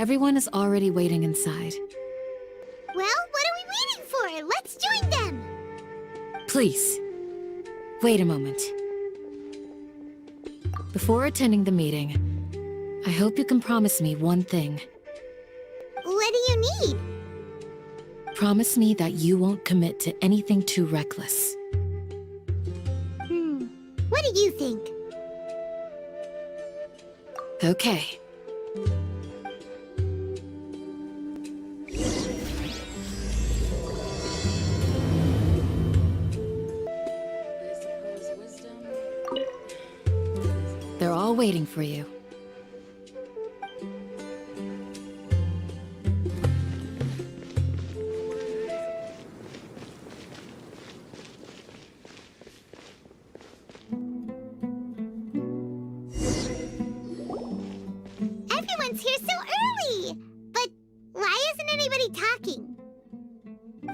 Everyone is already waiting inside. Well, what are we waiting for? Let's join them! Please, wait a moment. Before attending the meeting, I hope you can promise me one thing. What do you need? Promise me that you won't commit to anything too reckless. What do you think? Okay. They're all waiting for you. Everyone's here so early! But why isn't anybody talking?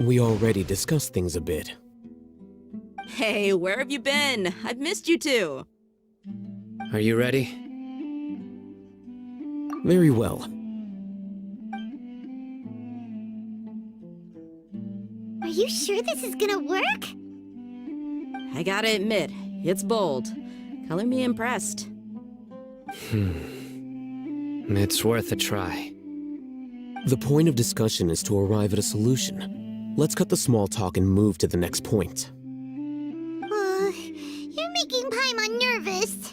We already discussed things a bit. Hey, where have you been? I've missed you too. Are you ready? Very well. Are you sure this is gonna work? I gotta admit, it's bold. Color me impressed. It's worth a try. The point of discussion is to arrive at a solution. Let's cut the small talk and move to the next point. You're making Paimon nervous.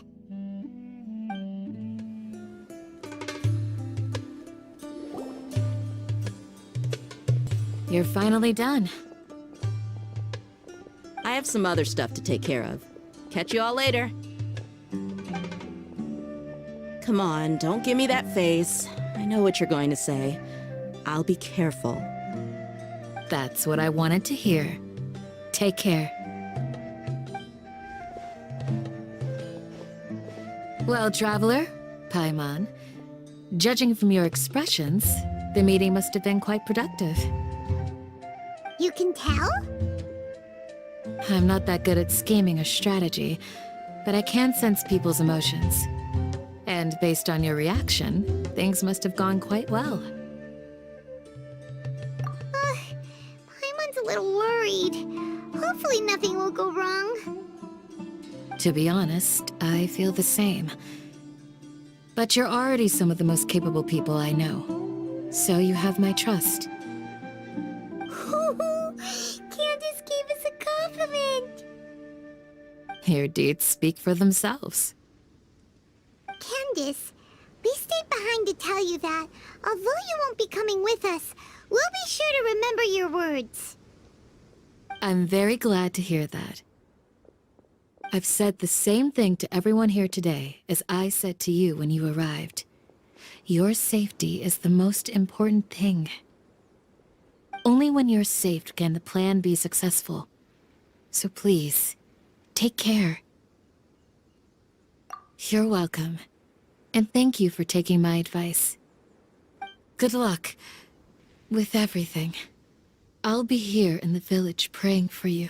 You're finally done. I have some other stuff to take care of. Catch you all later. Come on, don't give me that face. I know what you're going to say. I'll be careful. That's what I wanted to hear. Take care. Well, Traveler, Paimon, judging from your expressions, the meeting must have been quite productive. You can tell? I'm not that good at scheming or strategy, but I can sense people's emotions. And based on your reaction, things must have gone quite well. Paimon's a little worried. Hopefully nothing will go wrong. To be honest, I feel the same. But you're already some of the most capable people I know, so you have my trust. Candace gave us a compliment! Your deeds speak for themselves. Candace, we stayed behind to tell you that, although you won't be coming with us, we'll be sure to remember your words. I'm very glad to hear that. I've said the same thing to everyone here today as I said to you when you arrived. Your safety is the most important thing. Only when you're safe can the plan be successful. So please, take care. You're welcome. And thank you for taking my advice. Good luck with everything. I'll be here in the village praying for you.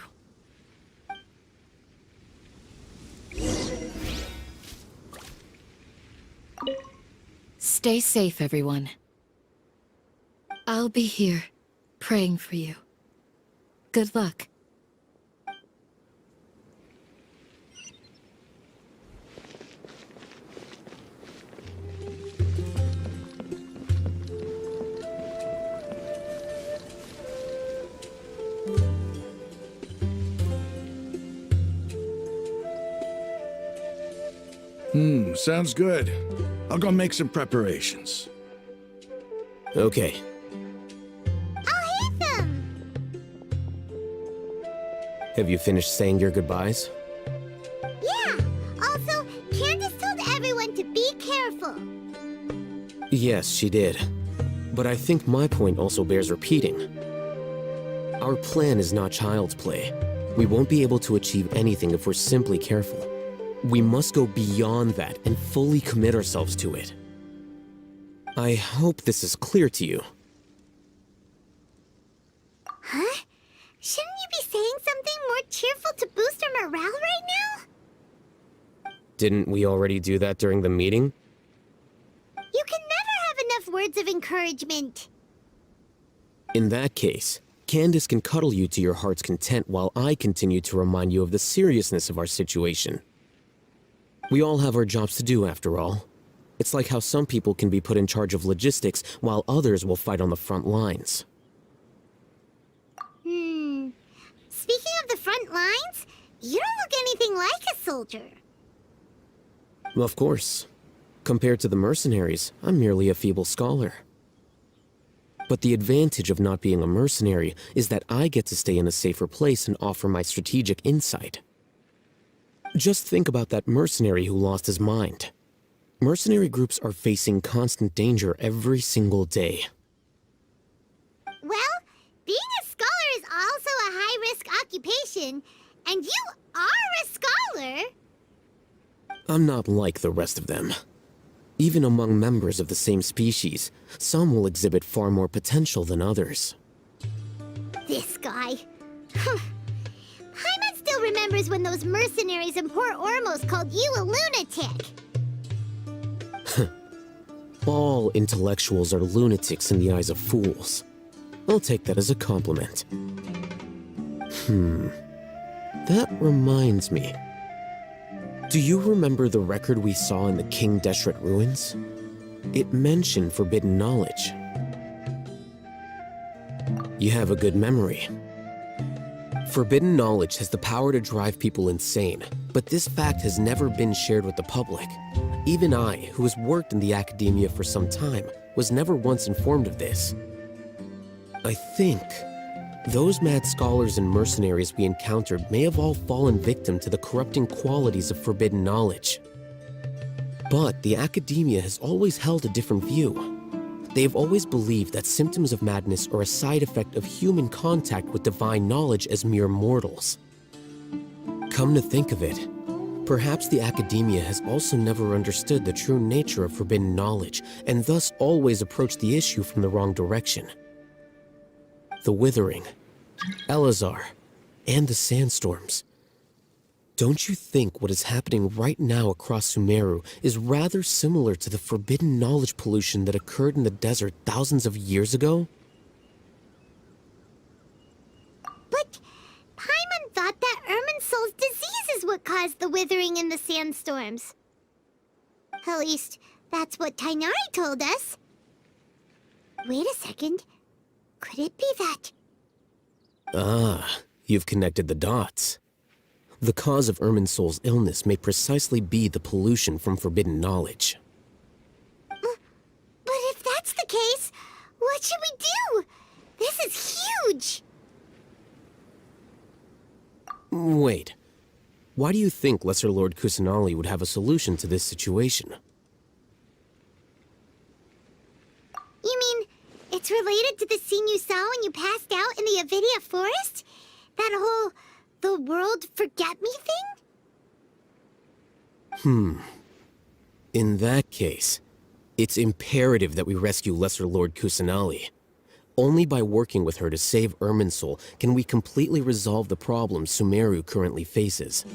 Stay safe, everyone. I'll be here, praying for you. Good luck. Sounds good. I'll go make some preparations. Okay. Alhaitham! Have you finished saying your goodbyes? Yeah! Also, Candace told everyone to be careful. Yes, she did. But I think my point also bears repeating. Our plan is not child's play. We won't be able to achieve anything if we're simply careful. We must go beyond that and fully commit ourselves to it. I hope this is clear to you. Huh? Shouldn't you be saying something more cheerful to boost our morale right now? Didn't we already do that during the meeting? You can never have enough words of encouragement. In that case, Candace can cuddle you to your heart's content while I continue to remind you of the seriousness of our situation. We all have our jobs to do, after all. It's like how some people can be put in charge of logistics while others will fight on the front lines. Speaking of the front lines, you don't look anything like a soldier. Well, of course. Compared to the mercenaries, I'm merely a feeble scholar. But the advantage of not being a mercenary is that I get to stay in a safer place and offer my strategic insight. Just think about that mercenary who lost his mind. Mercenary groups are facing constant danger every single day. Well, being a scholar is also a high-risk occupation, and you are a scholar. I'm not like the rest of them. Even among members of the same species, some will exhibit far more potential than others. This guy. Paimon still remembers when those mercenaries in Port Ormos called you a lunatic. All intellectuals are lunatics in the eyes of fools. I'll take that as a compliment. That reminds me. Do you remember the record we saw in the King Deshret ruins? It mentioned forbidden knowledge. You have a good memory. Forbidden knowledge has the power to drive people insane, but this fact has never been shared with the public. Even I, who has worked in the academia for some time, was never once informed of this. I think those mad scholars and mercenaries we encountered may have all fallen victim to the corrupting qualities of forbidden knowledge. But the academia has always held a different view. They have always believed that symptoms of madness are a side effect of human contact with divine knowledge as mere mortals. Come to think of it, perhaps the academia has also never understood the true nature of forbidden knowledge, and thus always approached the issue from the wrong direction. The Withering, Elazar, and the sandstorms. Don't you think what is happening right now across Sumeru is rather similar to the forbidden knowledge pollution that occurred in the desert thousands of years ago? But Paimon thought that Irminsul's disease is what caused the withering and the sandstorms. At least, that's what Tighnari told us. Wait a second. Could it be that? Ah, you've connected the dots. The cause of Irminsul's illness may precisely be the pollution from forbidden knowledge. But if that's the case, what should we do? This is huge! Wait. Why do you think Lesser Lord Kusanali would have a solution to this situation? You mean, it's related to the scene you saw when you passed out in the Avidia forest? That whole, the world forget me thing? In that case, it's imperative that we rescue Lesser Lord Kusanali. Only by working with her to save Irminsul can we completely resolve the problems Sumeru currently faces.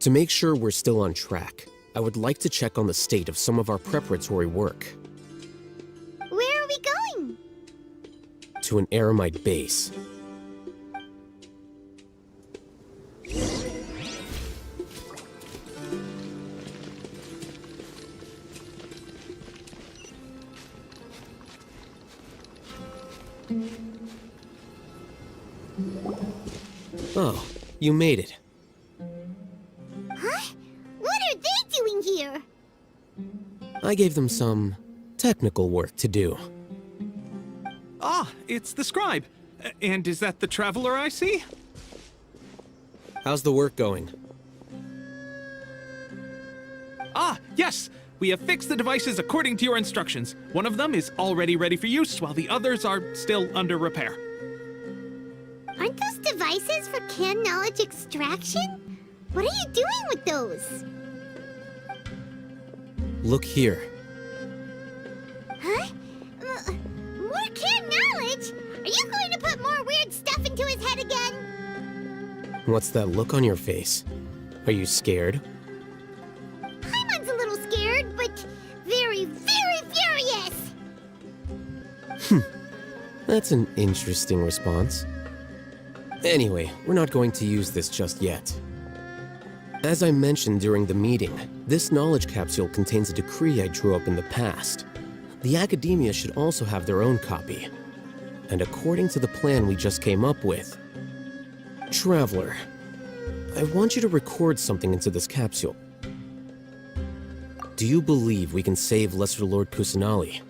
To make sure we're still on track, I would like to check on the state of some of our preparatory work. Where are we going? To an Eremite base. Oh, you made it. Huh? What are they doing here? I gave them some technical work to do. Ah, it's the scribe. And is that the traveler I see? How's the work going? Ah, yes! We have fixed the devices according to your instructions. One of them is already ready for use, while the others are still under repair. Aren't those devices for can knowledge extraction? What are you doing with those? Look here. Huh? More can knowledge? Are you going to put more weird stuff into his head again? What's that look on your face? Are you scared? Paimon's a little scared, but very, very, That's an interesting response. Anyway, we're not going to use this just yet. As I mentioned during the meeting, this knowledge capsule contains a decree I drew up in the past. The academia should also have their own copy. And according to the plan we just came up with... Traveler, I want you to record something into this capsule. Do you believe we can save Lesser Lord Kusanali?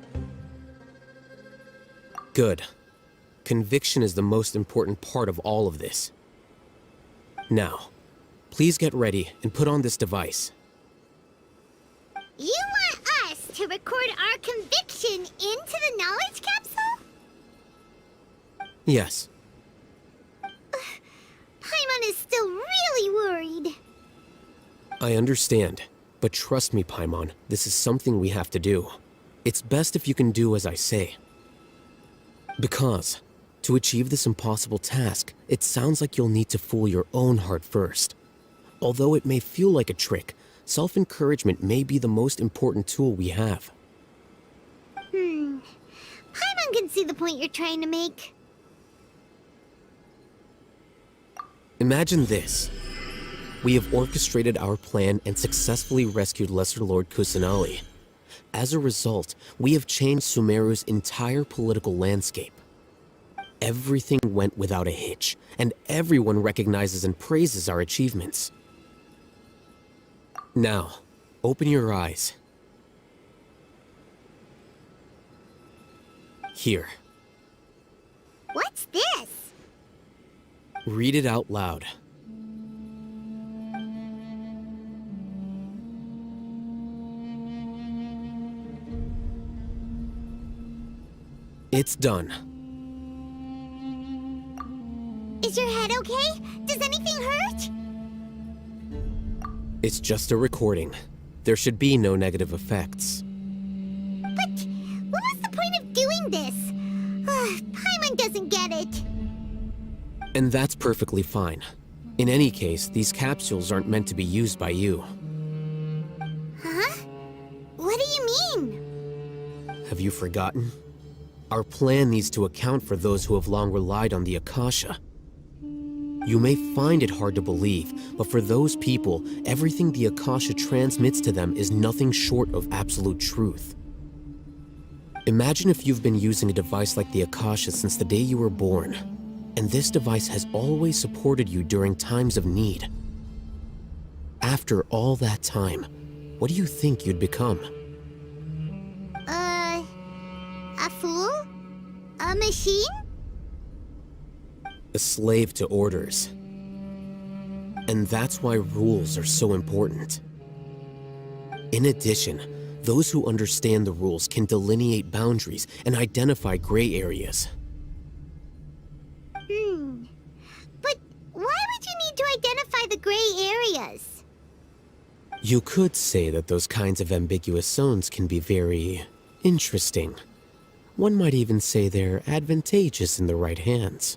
Good. Conviction is the most important part of all of this. Now, please get ready and put on this device. You want us to record our conviction into the knowledge capsule? Yes. Paimon is still really worried. I understand, but trust me, Paimon, this is something we have to do. It's best if you can do as I say. Because, to achieve this impossible task, it sounds like you'll need to fool your own heart first. Although it may feel like a trick, self-encouragement may be the most important tool we have. Paimon can see the point you're trying to make. Imagine this. We have orchestrated our plan and successfully rescued Lesser Lord Kusanali. As a result, we have changed Sumeru's entire political landscape. Everything went without a hitch, and everyone recognizes and praises our achievements. Now, open your eyes. Here. What's this? Read it out loud. It's done. Is your head okay? Does anything hurt? It's just a recording. There should be no negative effects. But what was the point of doing this? Paimon doesn't get it. And that's perfectly fine. In any case, these capsules aren't meant to be used by you. Huh? What do you mean? Have you forgotten? Our plan needs to account for those who have long relied on the Akasha. You may find it hard to believe, but for those people, everything the Akasha transmits to them is nothing short of absolute truth. Imagine if you've been using a device like the Akasha since the day you were born, and this device has always supported you during times of need. After all that time, what do you think you'd become? A fool? A machine? A slave to orders. And that's why rules are so important. In addition, those who understand the rules can delineate boundaries and identify gray areas. But why would you need to identify the gray areas? You could say that those kinds of ambiguous zones can be very interesting. One might even say they're advantageous in the right hands.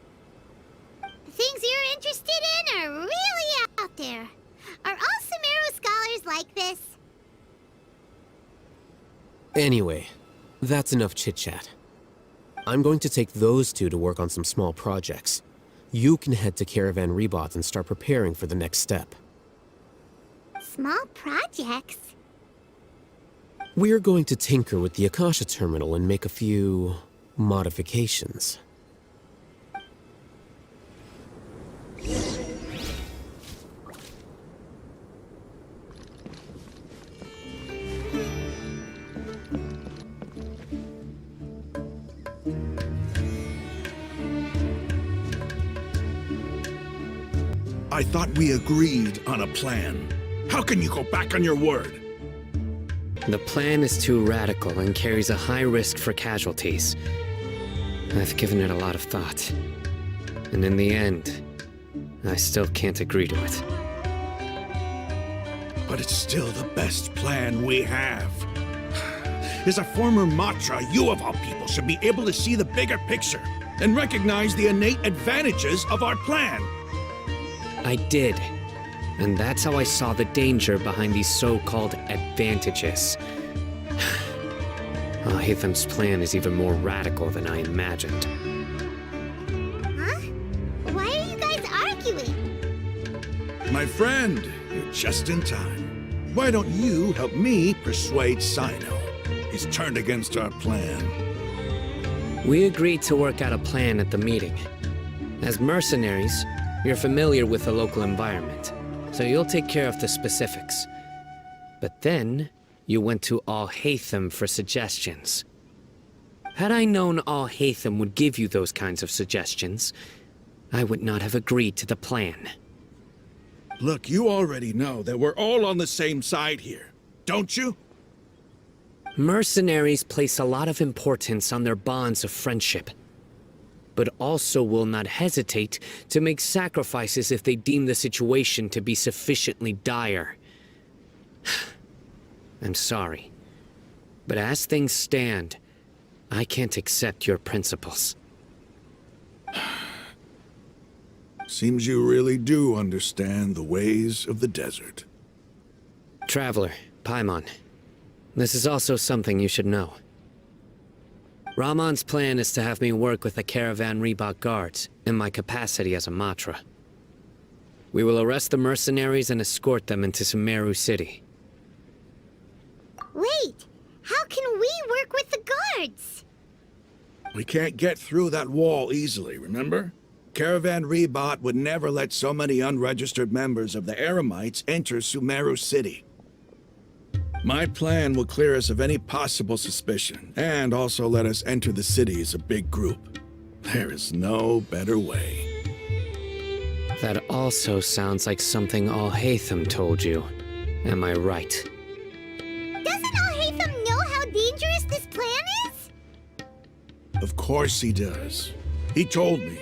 The things you're interested in are really out there. Are all Sumeru scholars like this? Anyway, that's enough chit-chat. I'm going to take those two to work on some small projects. You can head to Caravan Rebot and start preparing for the next step. Small projects? We're going to tinker with the Akasha terminal and make a few modifications. I thought we agreed on a plan. How can you go back on your word? The plan is too radical and carries a high risk for casualties. I've given it a lot of thought. And in the end, I still can't agree to it. But it's still the best plan we have. As a former Matra, you of all people should be able to see the bigger picture and recognize the innate advantages of our plan. I did. And that's how I saw the danger behind these so-called advantages. Alhaitham's plan is even more radical than I imagined. Huh? Why are you guys arguing? My friend, you're just in time. Why don't you help me persuade Cyno? He's turned against our plan. We agreed to work out a plan at the meeting. As mercenaries, you're familiar with the local environment, so you'll take care of the specifics. But then, you went to Alhaitham for suggestions. Had I known Alhaitham would give you those kinds of suggestions, I would not have agreed to the plan. Look, you already know that we're all on the same side here, don't you? Mercenaries place a lot of importance on their bonds of friendship, but also will not hesitate to make sacrifices if they deem the situation to be sufficiently dire. I'm sorry, but as things stand, I can't accept your principles. Seems you really do understand the ways of the desert. Traveler, Paimon, this is also something you should know. Ramon's plan is to have me work with the caravan Rebirth guards in my capacity as a Matra. We will arrest the mercenaries and escort them into Sumeru City. Wait, how can we work with the guards? We can't get through that wall easily, remember? Caravan Rebirth would never let so many unregistered members of the Eremites enter Sumeru City. My plan will clear us of any possible suspicion, and also let us enter the city as a big group. There is no better way. That also sounds like something Alhaitham told you. Am I right? Doesn't alhaitham know how dangerous this plan is? Of course he does. He told me,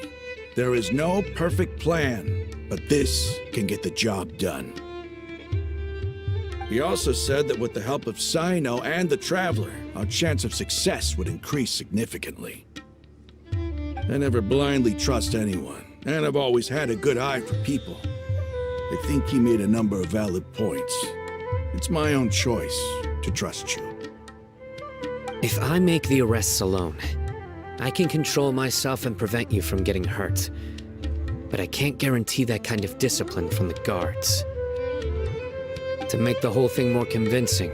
there is no perfect plan, but this can get the job done. He also said that with the help of Cyno and the Traveler, our chance of success would increase significantly. I never blindly trust anyone, and I've always had a good eye for people. I think he made a number of valid points. It's my own choice to trust you. If I make the arrests alone, I can control myself and prevent you from getting hurt. But I can't guarantee that kind of discipline from the guards. To make the whole thing more convincing,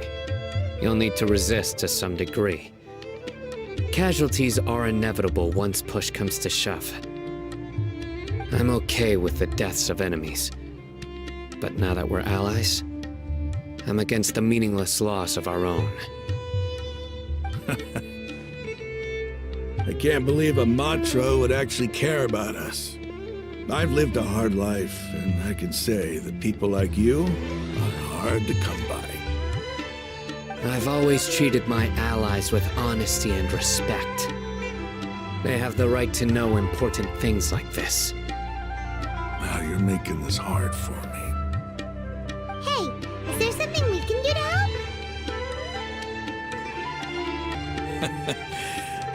you'll need to resist to some degree. Casualties are inevitable once push comes to shove. I'm okay with the deaths of enemies. But now that we're allies, I'm against the meaningless loss of our own. I can't believe a Matra would actually care about us. I've lived a hard life, and I can say that people like you are hard to come by. I've always treated my allies with honesty and respect. They have the right to know important things like this. Now you're making this hard for me. Hey, is there something we can do to help?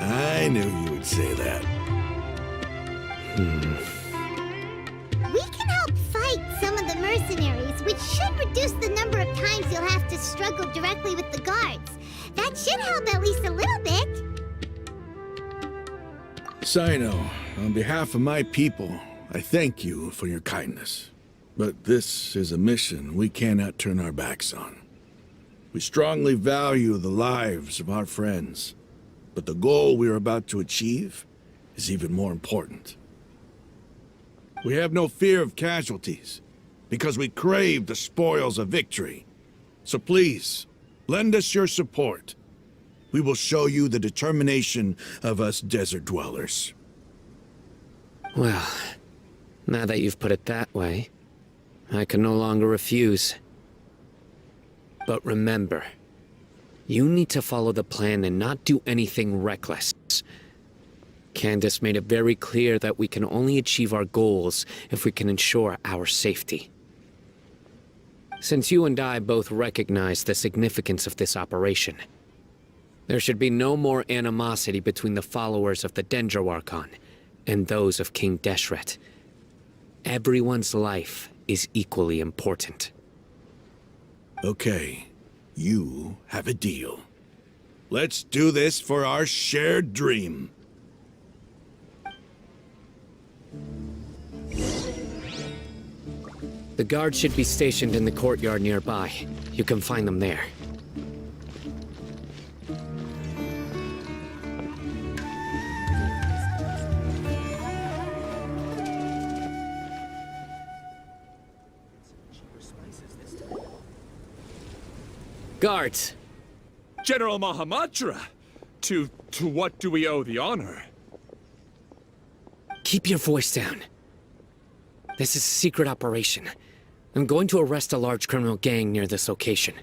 I knew you would say that. We can help fight some of the mercenaries, which should reduce the number of times you'll have to struggle directly with the guards. That should help at least a little bit. Cyno, on behalf of my people, I thank you for your kindness. But this is a mission we cannot turn our backs on. We strongly value the lives of our friends, but the goal we are about to achieve is even more important. We have no fear of casualties, because we crave the spoils of victory. So please, lend us your support. We will show you the determination of us desert dwellers. Well, now that you've put it that way, I can no longer refuse. But remember, you need to follow the plan and not do anything reckless. Candace made it very clear that we can only achieve our goals if we can ensure our safety. Since you and I both recognize the significance of this operation, there should be no more animosity between the followers of the Sumeru Archon and those of King Deshret. Everyone's life is equally important. Okay, you have a deal. Let's do this for our shared dream. The guards should be stationed in the courtyard nearby. You can find them there. Guards! General Mahamatra! To what do we owe the honor? Keep your voice down. This is a secret operation. I'm going to arrest a large criminal gang near this location.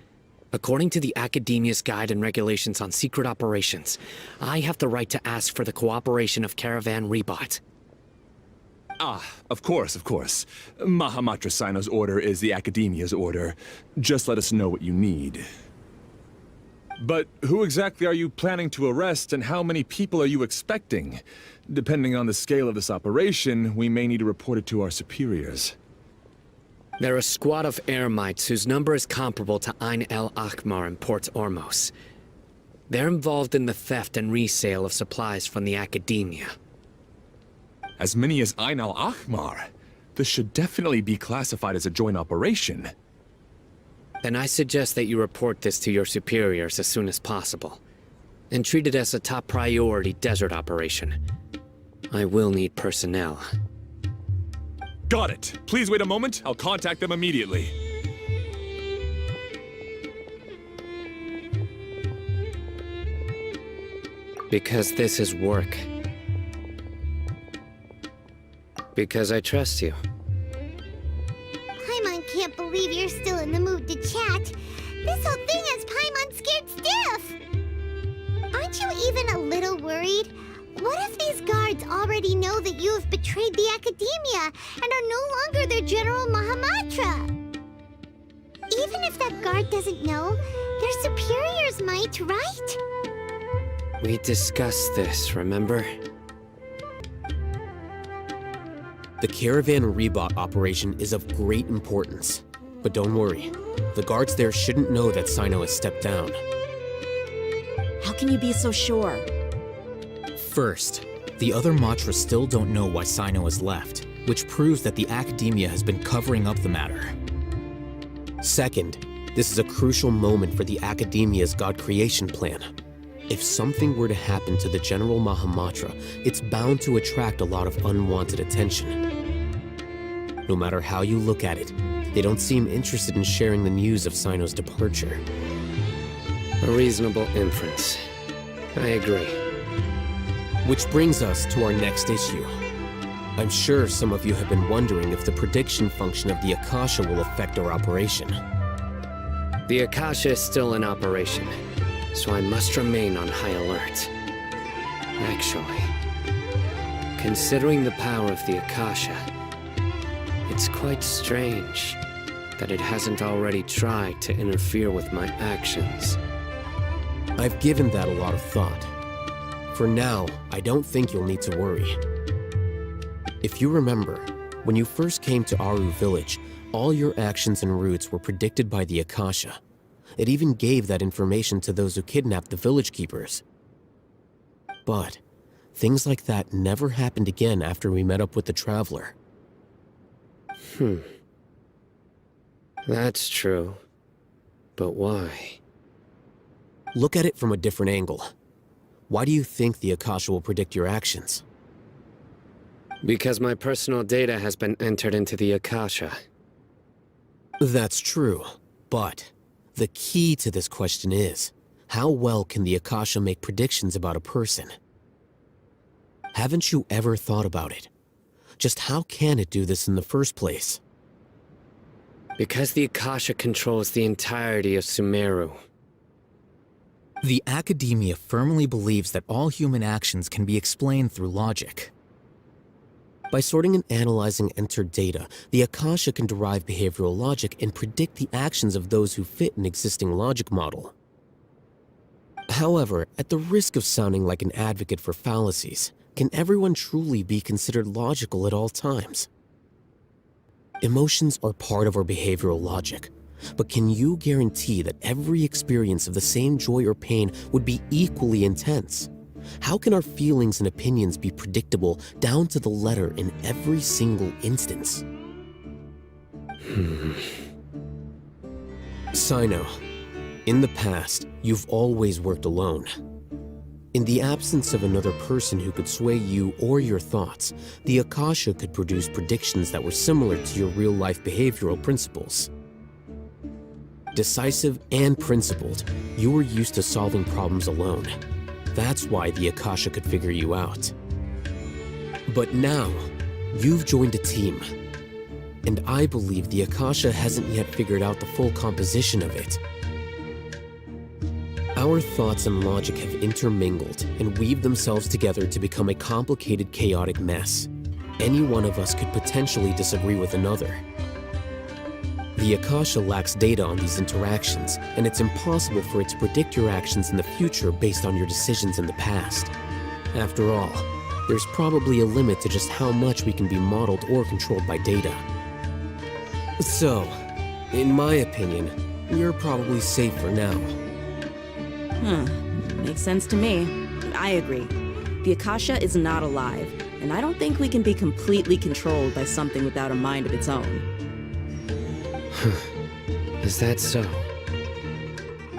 According to the Academia's Guide and Regulations on Secret Operations, I have the right to ask for the cooperation of Caravan Rebot. Ah, of course, of course. Mahamatra Cyno's order is the Academia's order. Just let us know what you need. But who exactly are you planning to arrest, and how many people are you expecting? Depending on the scale of this operation, we may need to report it to our superiors. They're a squad of eremites whose number is comparable to Ain el Akhmar in Port Ormos. They're involved in the theft and resale of supplies from the Academia. As many as Ain el Akhmar? This should definitely be classified as a joint operation. Then I suggest that you report this to your superiors as soon as possible, and treat it as a top priority desert operation. I will need personnel. Got it. Please wait a moment. I'll contact them immediately. Because this is work. Because I trust you. Paimon can't believe you're still in the mood to chat. This whole thing has Paimon scared stiff. Aren't you even a little worried? What if these guards already know that you have betrayed the Academia and are no longer their General Mahamatra? Even if that guard doesn't know, their superiors might, right? We discussed this, remember? The Caravan Rebot operation is of great importance. But don't worry, the guards there shouldn't know that Cyno has stepped down. How can you be so sure? First, the other Matra still don't know why Cyno has left, which proves that the Academia has been covering up the matter. Second, this is a crucial moment for the Academia's God creation plan. If something were to happen to the General Mahamatra, it's bound to attract a lot of unwanted attention. No matter how you look at it, they don't seem interested in sharing the news of Cyno's departure. A reasonable inference. I agree. Which brings us to our next issue. I'm sure some of you have been wondering if the prediction function of the Akasha will affect our operation. The Akasha is still in operation, so I must remain on high alert. Actually, considering the power of the Akasha, it's quite strange that it hasn't already tried to interfere with my actions. I've given that a lot of thought. For now, I don't think you'll need to worry. If you remember, when you first came to Aru village, all your actions and routes were predicted by the Akasha. It even gave that information to those who kidnapped the village keepers. But things like that never happened again after we met up with the Traveler. That's true. But why? Look at it from a different angle. Why do you think the Akasha will predict your actions? Because my personal data has been entered into the Akasha. That's true, but the key to this question is, how well can the Akasha make predictions about a person? Haven't you ever thought about it? Just how can it do this in the first place? Because the Akasha controls the entirety of Sumeru. The Academia firmly believes that all human actions can be explained through logic. By sorting and analyzing entered data, the Akasha can derive behavioral logic and predict the actions of those who fit an existing logic model. However, at the risk of sounding like an advocate for fallacies, can everyone truly be considered logical at all times? Emotions are part of our behavioral logic, But can you guarantee that every experience of the same joy or pain would be equally intense? How can our feelings and opinions be predictable down to the letter in every single instance? Cyno, in the past, you've always worked alone. In the absence of another person who could sway you or your thoughts, the Akasha could produce predictions that were similar to your real-life behavioral principles. Decisive and principled, you were used to solving problems alone. That's why the Akasha could figure you out. But now, you've joined a team. And I believe the Akasha hasn't yet figured out the full composition of it. Our thoughts and logic have intermingled and weaved themselves together to become a complicated, chaotic mess. Any one of us could potentially disagree with another. The Akasha lacks data on these interactions, and it's impossible for it to predict your actions in the future based on your decisions in the past. After all, there's probably a limit to just how much we can be modeled or controlled by data. So, in my opinion, you're probably safe for now. Makes sense to me. I agree. The Akasha is not alive, and I don't think we can be completely controlled by something without a mind of its own. Is that so?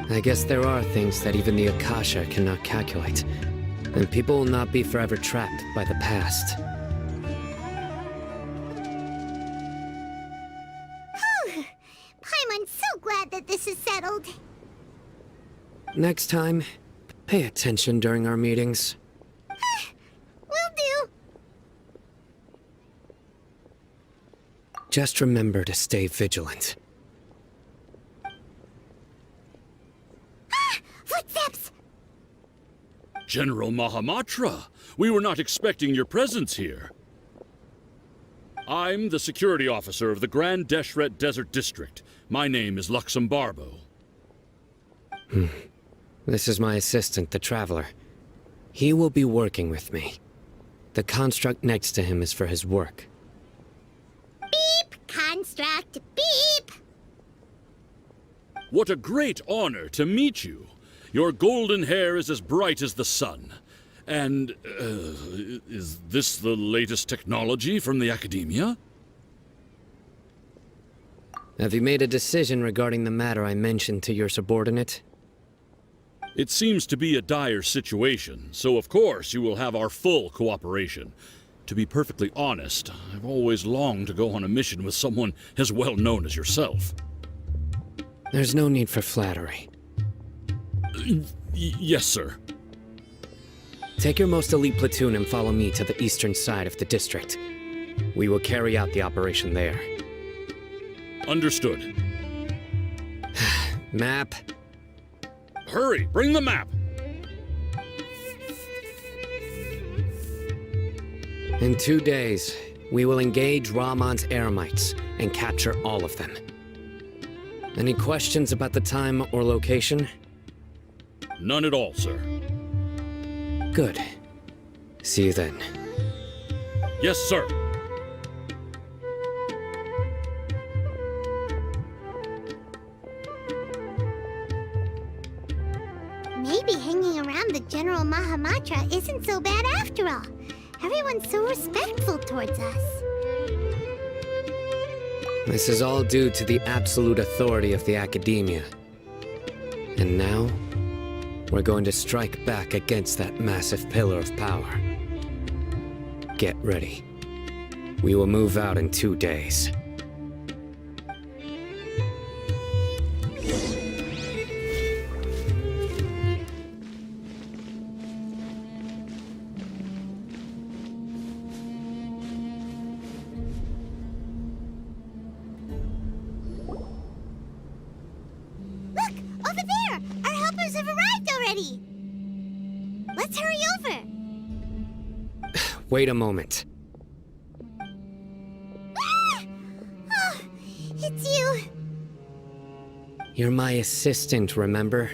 I guess there are things that even the Akasha cannot calculate, and people will not be forever trapped by the past. Paimon's so glad that this is settled. Next time, pay attention during our meetings. Will do. Just remember to stay vigilant. Footsteps! General Mahamatra, we were not expecting your presence here. I'm the security officer of the Grand Deshret Desert District. My name is Luxembarbo. This is my assistant, the Traveler. He will be working with me. The construct next to him is for his work. Beep! Construct, beep! What a great honor to meet you. Your golden hair is as bright as the sun. And, is this the latest technology from the Academia? Have you made a decision regarding the matter I mentioned to your subordinate? It seems to be a dire situation, so of course you will have our full cooperation. To be perfectly honest, I've always longed to go on a mission with someone as well known as yourself. There's no need for flattery. Yes, sir. Take your most elite platoon and follow me to the eastern side of the district. We will carry out the operation there. Understood. Map. Hurry, bring the map! In 2 days, we will engage Rahman's Eremites and capture all of them. Any questions about the time or location? None at all, sir. Good. See you then. Yes, sir. Maybe hanging around the General Mahamatra isn't so bad after all. Everyone's so respectful towards us. This is all due to the absolute authority of the Academia. And now, we're going to strike back against that massive pillar of power. Get ready. We will move out in 2 days. Let's hurry over! Wait a moment. Ah! Oh, it's you! You're my assistant, remember?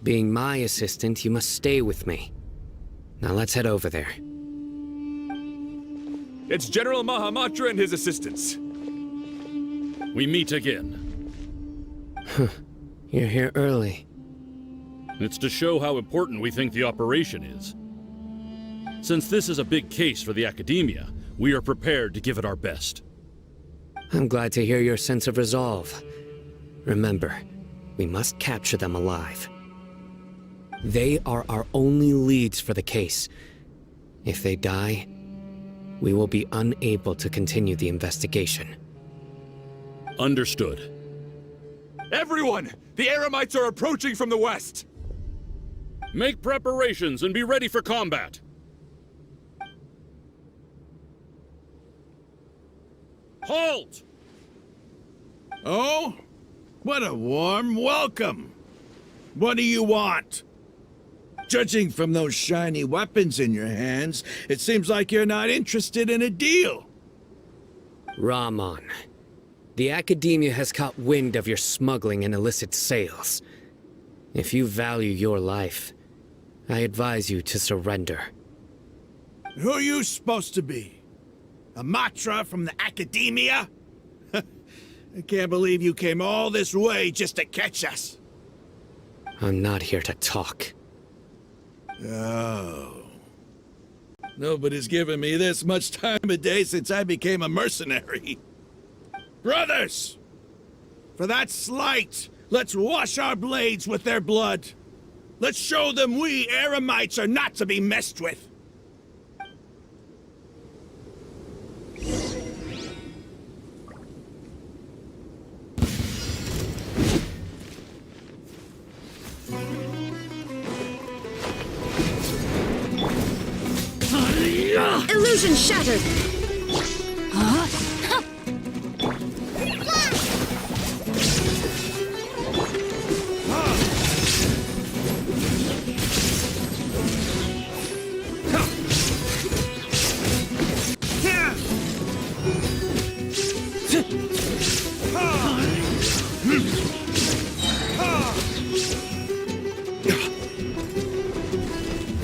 Being my assistant, you must stay with me. Now let's head over there. It's General Mahamatra and his assistants. we meet again. You're here early. It's to show how important we think the operation is. Since this is a big case for the Academia, we are prepared to give it our best. I'm glad to hear your sense of resolve. Remember, we must capture them alive. They are our only leads for the case. If they die, we will be unable to continue the investigation. Understood. Everyone! The Eremites are approaching from the west! Make preparations and be ready for combat. Halt! Oh? What a warm welcome! What do you want? Judging from those shiny weapons in your hands, it seems like you're not interested in a deal. Rahman, the Academia has caught wind of your smuggling and illicit sales. If you value your life, I advise you to surrender. Who are you supposed to be? A Matra from the Academia? I can't believe you came all this way just to catch us. I'm not here to talk. Oh. Nobody's given me this much time of day since I became a mercenary. Brothers! For that slight, let's wash our blades with their blood. Let's show them we Eremites are not to be messed with. Illusion shattered!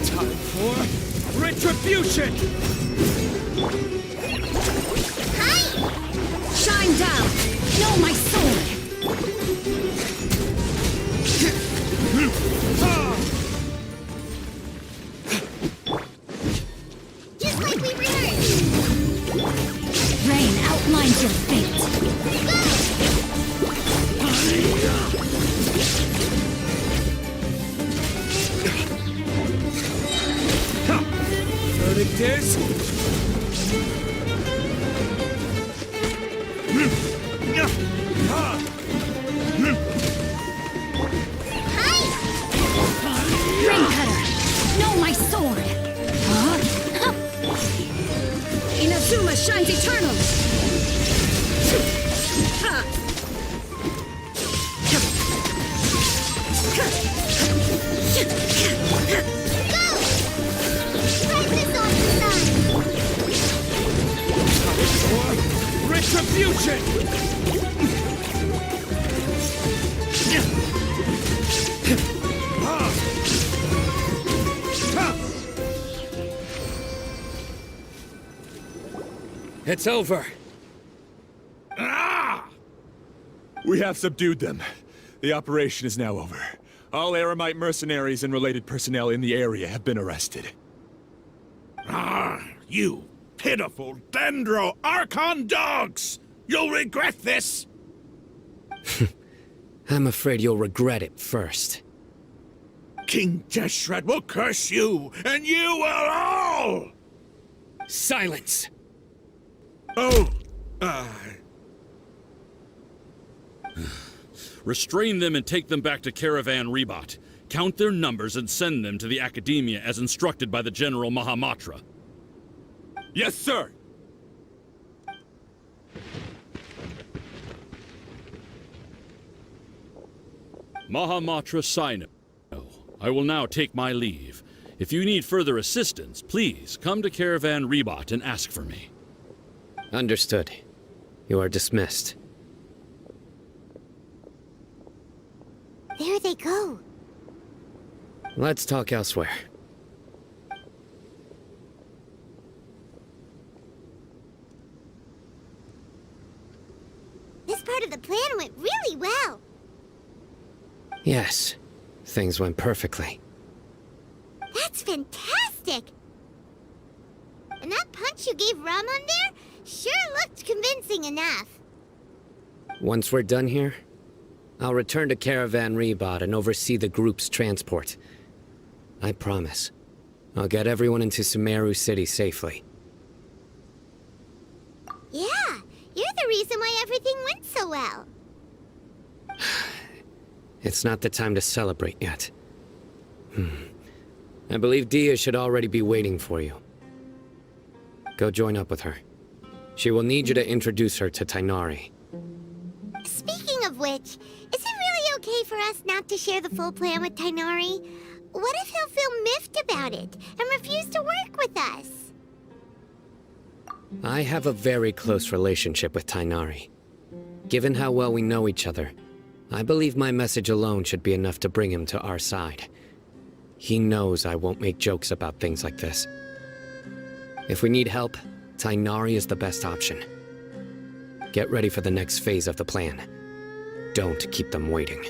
Time for retribution! Shine down! Know my sword! Just like we rehearsed. Rain outlines your fate! Verdict is... Rain cutter! Know my sword! Inazuma shines eternal! Brightness on the sun. Retribution! It's over. Ah! We have subdued them. The operation is now over. All Eremite mercenaries and related personnel in the area have been arrested. Ah, you pitiful Dendro Archon dogs! You'll regret this! I'm afraid you'll regret it first. King Deshret will curse you, and you will all! Silence! Oh, Restrain them and take them back to Caravan Rebot. Count their numbers and send them to the Academia as instructed by the General Mahamatra. Yes, sir! Mahamatra Cyno. I will now take my leave. If you need further assistance, please come to Caravan Rebot and ask for me. Understood. You are dismissed. There they go. Let's talk elsewhere. This part of plan went really well. Yes, things went perfectly. That's fantastic! And that punch you gave Ramon there sure looked convincing enough. Once we're done here, I'll return to Caravan Rebot and oversee the group's transport. I promise. I'll get everyone into Sumeru City safely. Yeah, you're the reason why everything went so well. It's not the time to celebrate yet. I believe deyha should already be waiting for you. Go join up with her. She will need you to introduce her to Tighnari. Speaking of which, is it really okay for us not to share the full plan with Tighnari? What if he'll feel miffed about it and refuse to work with us? I have a very close relationship with Tighnari. Given how well we know each other, I believe my message alone should be enough to bring him to our side. He knows I won't make jokes about things like this. If we need help, Tighnari is the best option. Get ready for the next phase of the plan. Don't keep them waiting.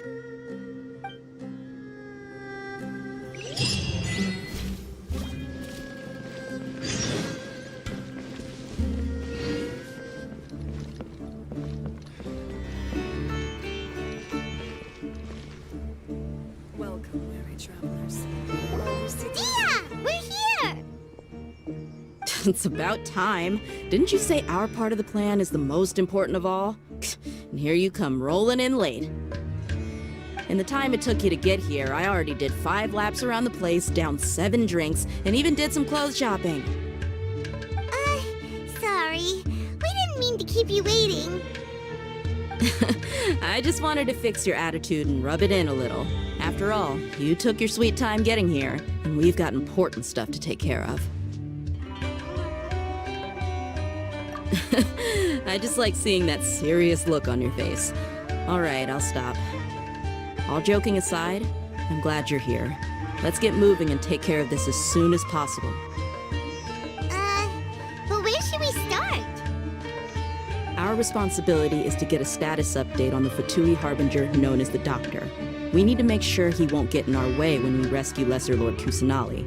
Welcome, weary travelers. Deyha, we're here! It's about time. Didn't you say our part of the plan is the most important of all? And here you come rolling in late. In the time it took you to get here, I already did 5 laps around the place, downed 7 drinks, and even did some clothes shopping. Sorry. We didn't mean to keep you waiting. I just wanted to fix your attitude and rub it in a little. After all, you took your sweet time getting here, and we've got important stuff to take care of. I just like seeing that serious look on your face. Alright, I'll stop. All joking aside, I'm glad you're here. Let's get moving and take care of this as soon as possible. But where should we start? Our responsibility is to get a status update on the Fatui Harbinger known as the Doctor. We need to make sure he won't get in our way when we rescue Lesser Lord Kusanali.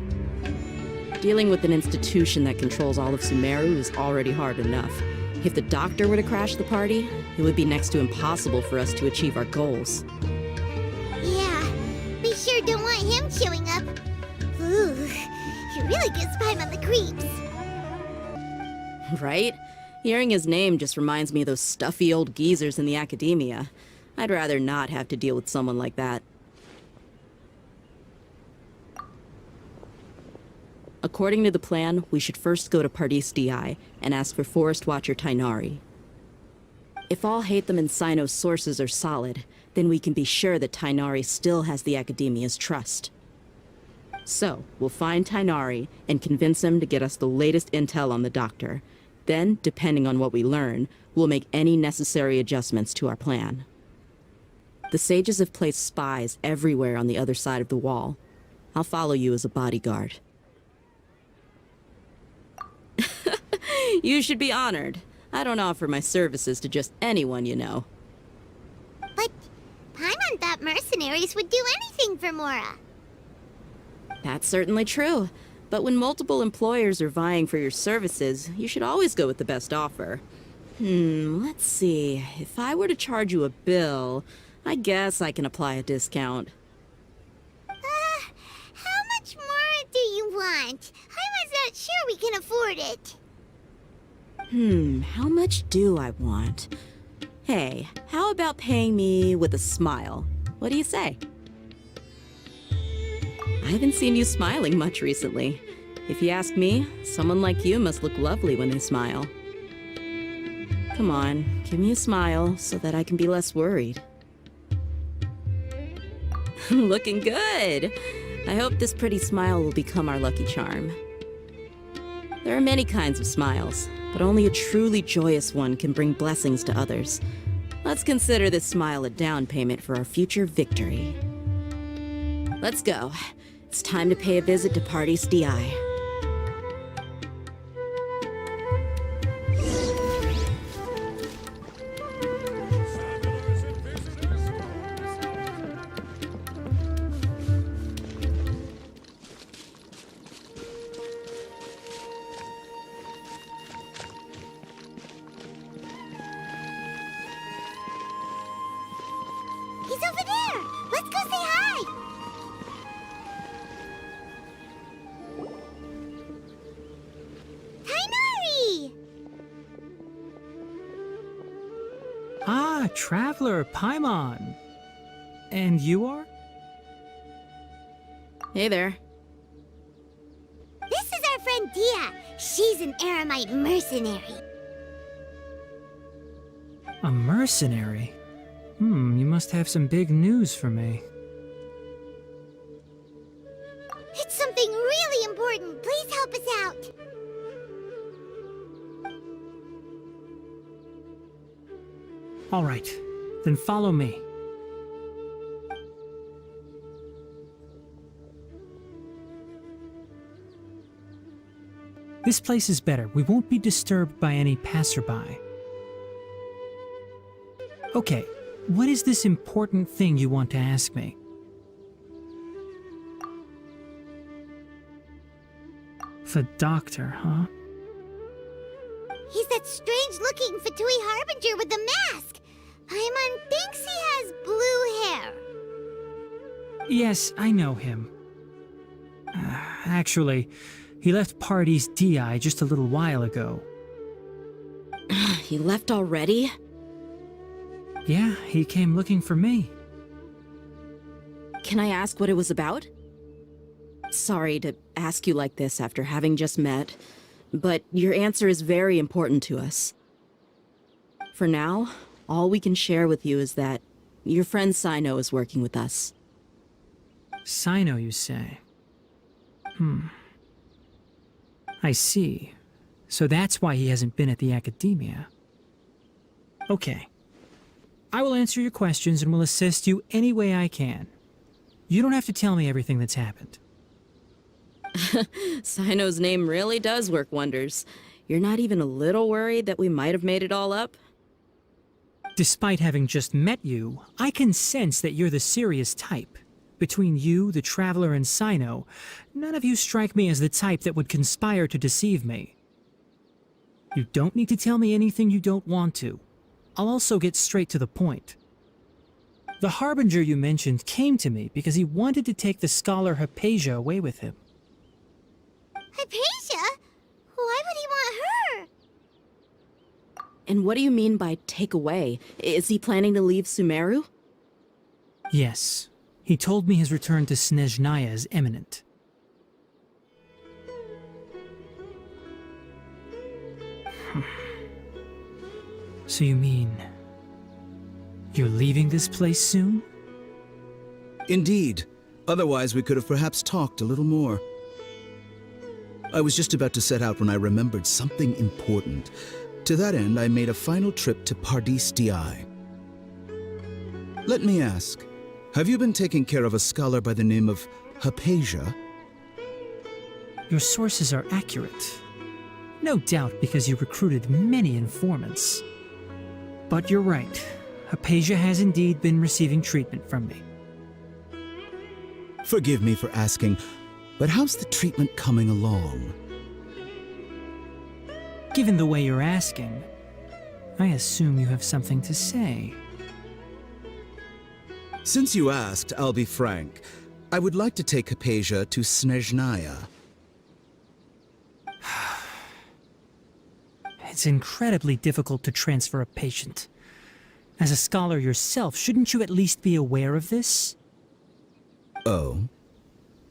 Dealing with an institution that controls all of Sumeru is already hard enough. If the Doctor were to crash the party, it would be next to impossible for us to achieve our goals. Yeah, we sure don't want him showing up. Ooh, he really gives Paimon the creeps. Right? Hearing his name just reminds me of those stuffy old geezers in the academia. I'd rather not have to deal with someone like that. According to the plan, we should first go to Pardis Di and ask for Forest Watcher Tighnari. If alhaitham and cyno's sources are solid, then we can be sure that Tighnari still has the academia's trust. So, we'll find Tighnari and convince him to get us the latest intel on the Doctor. Then, depending on what we learn, we'll make any necessary adjustments to our plan. The sages have placed spies everywhere on the other side of the wall. I'll follow you as a bodyguard. You should be honored. I don't offer my services to just anyone you know. But Paimon thought mercenaries would do anything for Mora. That's certainly true. But when multiple employers are vying for your services, you should always go with the best offer. Let's see. If I were to charge you a bill, I guess I can apply a discount. How much more do you want? I was not sure we can afford it. How much do I want? Hey, how about paying me with a smile? What do you say? I haven't seen you smiling much recently. If you ask me, someone like you must look lovely when they smile. Come on, give me a smile so that I can be less worried. Looking good! I hope this pretty smile will become our lucky charm. There are many kinds of smiles, but only a truly joyous one can bring blessings to others. Let's consider this smile a down payment for our future victory. Let's go. It's time to pay a visit to Pardis Di. Traveler Paimon. And you are? Hey there. This is our friend deyha. She's an Aramite mercenary. A mercenary? You must have some big news for me. It's something really important. Please help us out. All right, then follow me. This place is better. We won't be disturbed by any passerby. Okay, what is this important thing you want to ask me? The doctor, huh? He's that strange-looking Fatui Harbinger with the mask. Paimon thinks he has blue hair. Yes, I know him. Actually, he left Pardis Di just a little while ago. He left already? Yeah, he came looking for me. Can I ask what it was about? Sorry to ask you like this after having just met, but your answer is very important to us. For now, all we can share with you is that your friend Cyno is working with us. Cyno, you say? I see. So that's why he hasn't been at the academia. Okay. I will answer your questions and will assist you any way I can. You don't have to tell me everything that's happened. Cyno's name really does work wonders. You're not even a little worried that we might have made it all up? Despite having just met you, I can sense that you're the serious type. Between you, the Traveler, and Cyno, none of you strike me as the type that would conspire to deceive me. You don't need to tell me anything you don't want to. I'll also get straight to the point. The Harbinger you mentioned came to me because he wanted to take the scholar Hypatia away with him. Hypatia? Why would he want her? And what do you mean by take away? Is he planning to leave Sumeru? Yes. He told me his return to Snezhnaya is imminent. So you mean... you're leaving this place soon? Indeed. Otherwise, we could have perhaps talked a little more. I was just about to set out when I remembered something important. To that end, I made a final trip to Pardis Di. Let me ask, have you been taking care of a scholar by the name of Hypatia? Your sources are accurate. No doubt because you recruited many informants. But you're right. Hypatia has indeed been receiving treatment from me. Forgive me for asking, but how's the treatment coming along? Given the way you're asking, I assume you have something to say. Since you asked, I'll be frank. I would like to take Hypatia to Snezhnaya. It's incredibly difficult to transfer a patient. As a scholar yourself, shouldn't you at least be aware of this? Oh?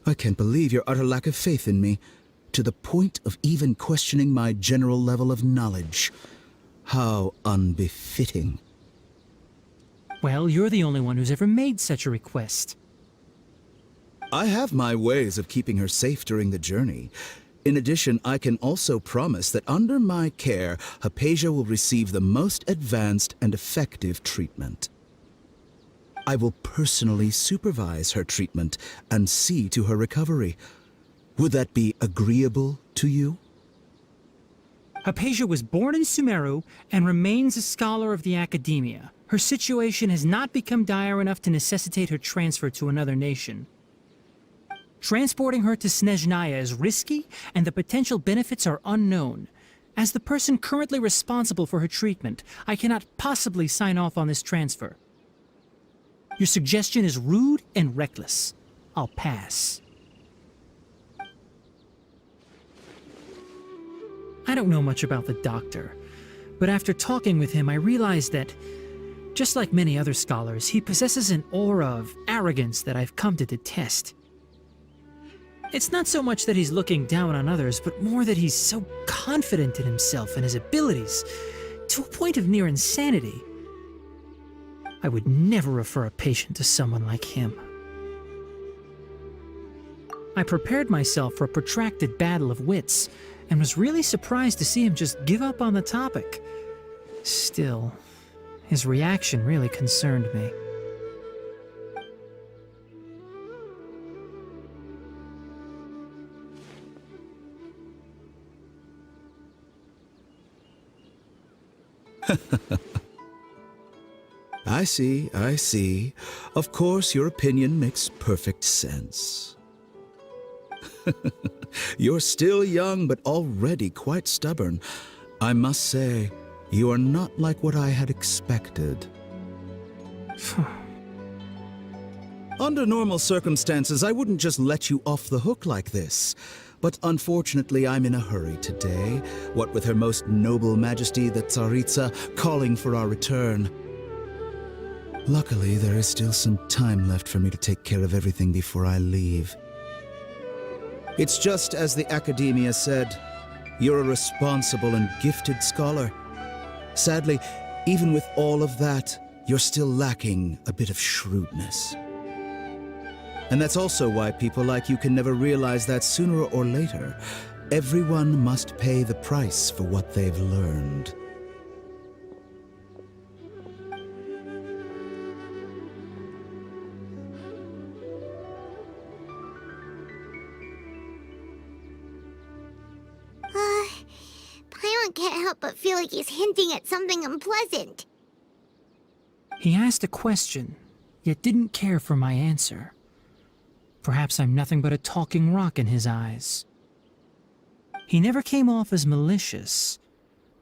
I can't believe your utter lack of faith in me, to the point of even questioning my general level of knowledge. How unbefitting. Well, you're the only one who's ever made such a request. I have my ways of keeping her safe during the journey. In addition, I can also promise that under my care, Hypatia will receive the most advanced and effective treatment. I will personally supervise her treatment and see to her recovery. Would that be agreeable to you? Hypatia was born in Sumeru and remains a scholar of the academia. Her situation has not become dire enough to necessitate her transfer to another nation. Transporting her to Snezhnaya is risky, and the potential benefits are unknown. As the person currently responsible for her treatment, I cannot possibly sign off on this transfer. Your suggestion is rude and reckless. I'll pass. I don't know much about the doctor, but after talking with him, I realized that Just like many other scholars, he possesses an aura of arrogance that I've come to detest. It's not so much that he's looking down on others, but more that he's so confident in himself and his abilities, to a point of near insanity. I would never refer a patient to someone like him. I prepared myself for a protracted battle of wits, and was really surprised to see him just give up on the topic. Still, his reaction really concerned me. I see. Of course, your opinion makes perfect sense. You're still young, but already quite stubborn. I must say, you are not like what I had expected. Under normal circumstances, I wouldn't just let you off the hook like this. But unfortunately, I'm in a hurry today, what with Her Most Noble Majesty the Tsaritsa calling for our return. Luckily, there is still some time left for me to take care of everything before I leave. It's just as the Academia said, you're a responsible and gifted scholar. Sadly, even with all of that, you're still lacking a bit of shrewdness. And that's also why people like you can never realize that sooner or later, everyone must pay the price for what they've learned. Paimon can't help but feel like he's hinting at something unpleasant. He asked a question, yet didn't care for my answer. Perhaps I'm nothing but a talking rock in his eyes. He never came off as malicious,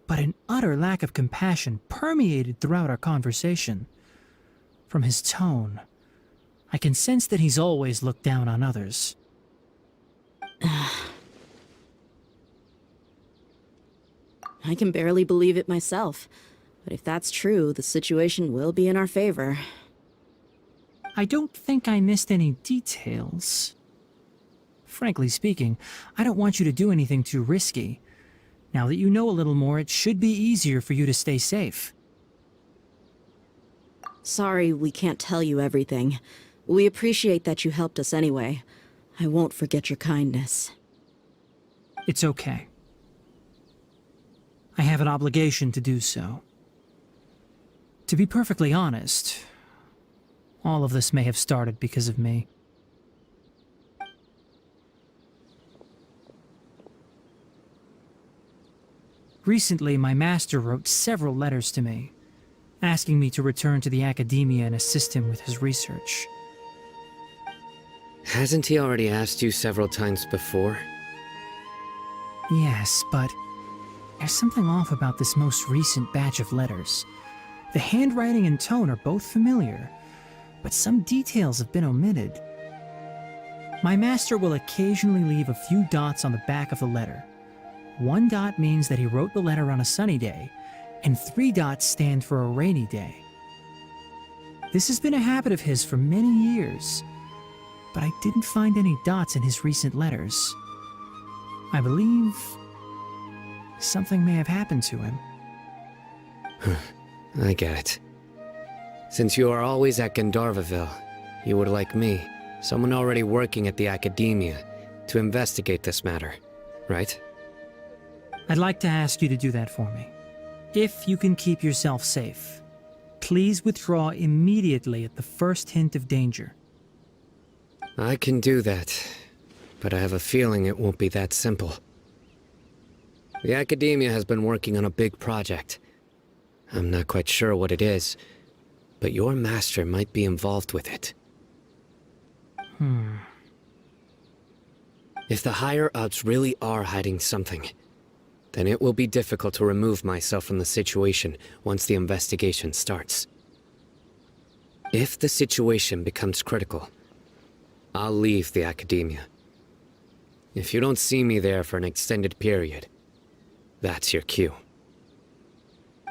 but an utter lack of compassion permeated throughout our conversation. From his tone, I can sense that he's always looked down on others. I can barely believe it myself, but if that's true, the situation will be in our favor. I don't think I missed any details. Frankly speaking, I don't want you to do anything too risky. Now that you know a little more, it should be easier for you to stay safe. Sorry we can't tell you everything. We appreciate that you helped us anyway. I won't forget your kindness. It's okay. I have an obligation to do so. To be perfectly honest, all of this may have started because of me. Recently, my master wrote several letters to me, asking me to return to the Academia and assist him with his research. Hasn't he already asked you several times before? Yes, but there's something off about this most recent batch of letters. The handwriting and tone are both familiar, but some details have been omitted. My master will occasionally leave a few dots on the back of the letter. 1 dot means that he wrote the letter on a sunny day, and 3 dots stand for a rainy day. This has been a habit of his for many years, but I didn't find any dots in his recent letters. I believe something may have happened to him. I get it. Since you are always at Gandharvaville, you would like me, someone already working at the Academia, to investigate this matter, right? I'd like to ask you to do that for me. If you can keep yourself safe, please withdraw immediately at the first hint of danger. I can do that, but I have a feeling it won't be that simple. The Academia has been working on a big project. I'm not quite sure what it is, but your master might be involved with it. If the higher-ups really are hiding something, then it will be difficult to remove myself from the situation once the investigation starts. If the situation becomes critical, I'll leave the Academia. If you don't see me there for an extended period, that's your cue.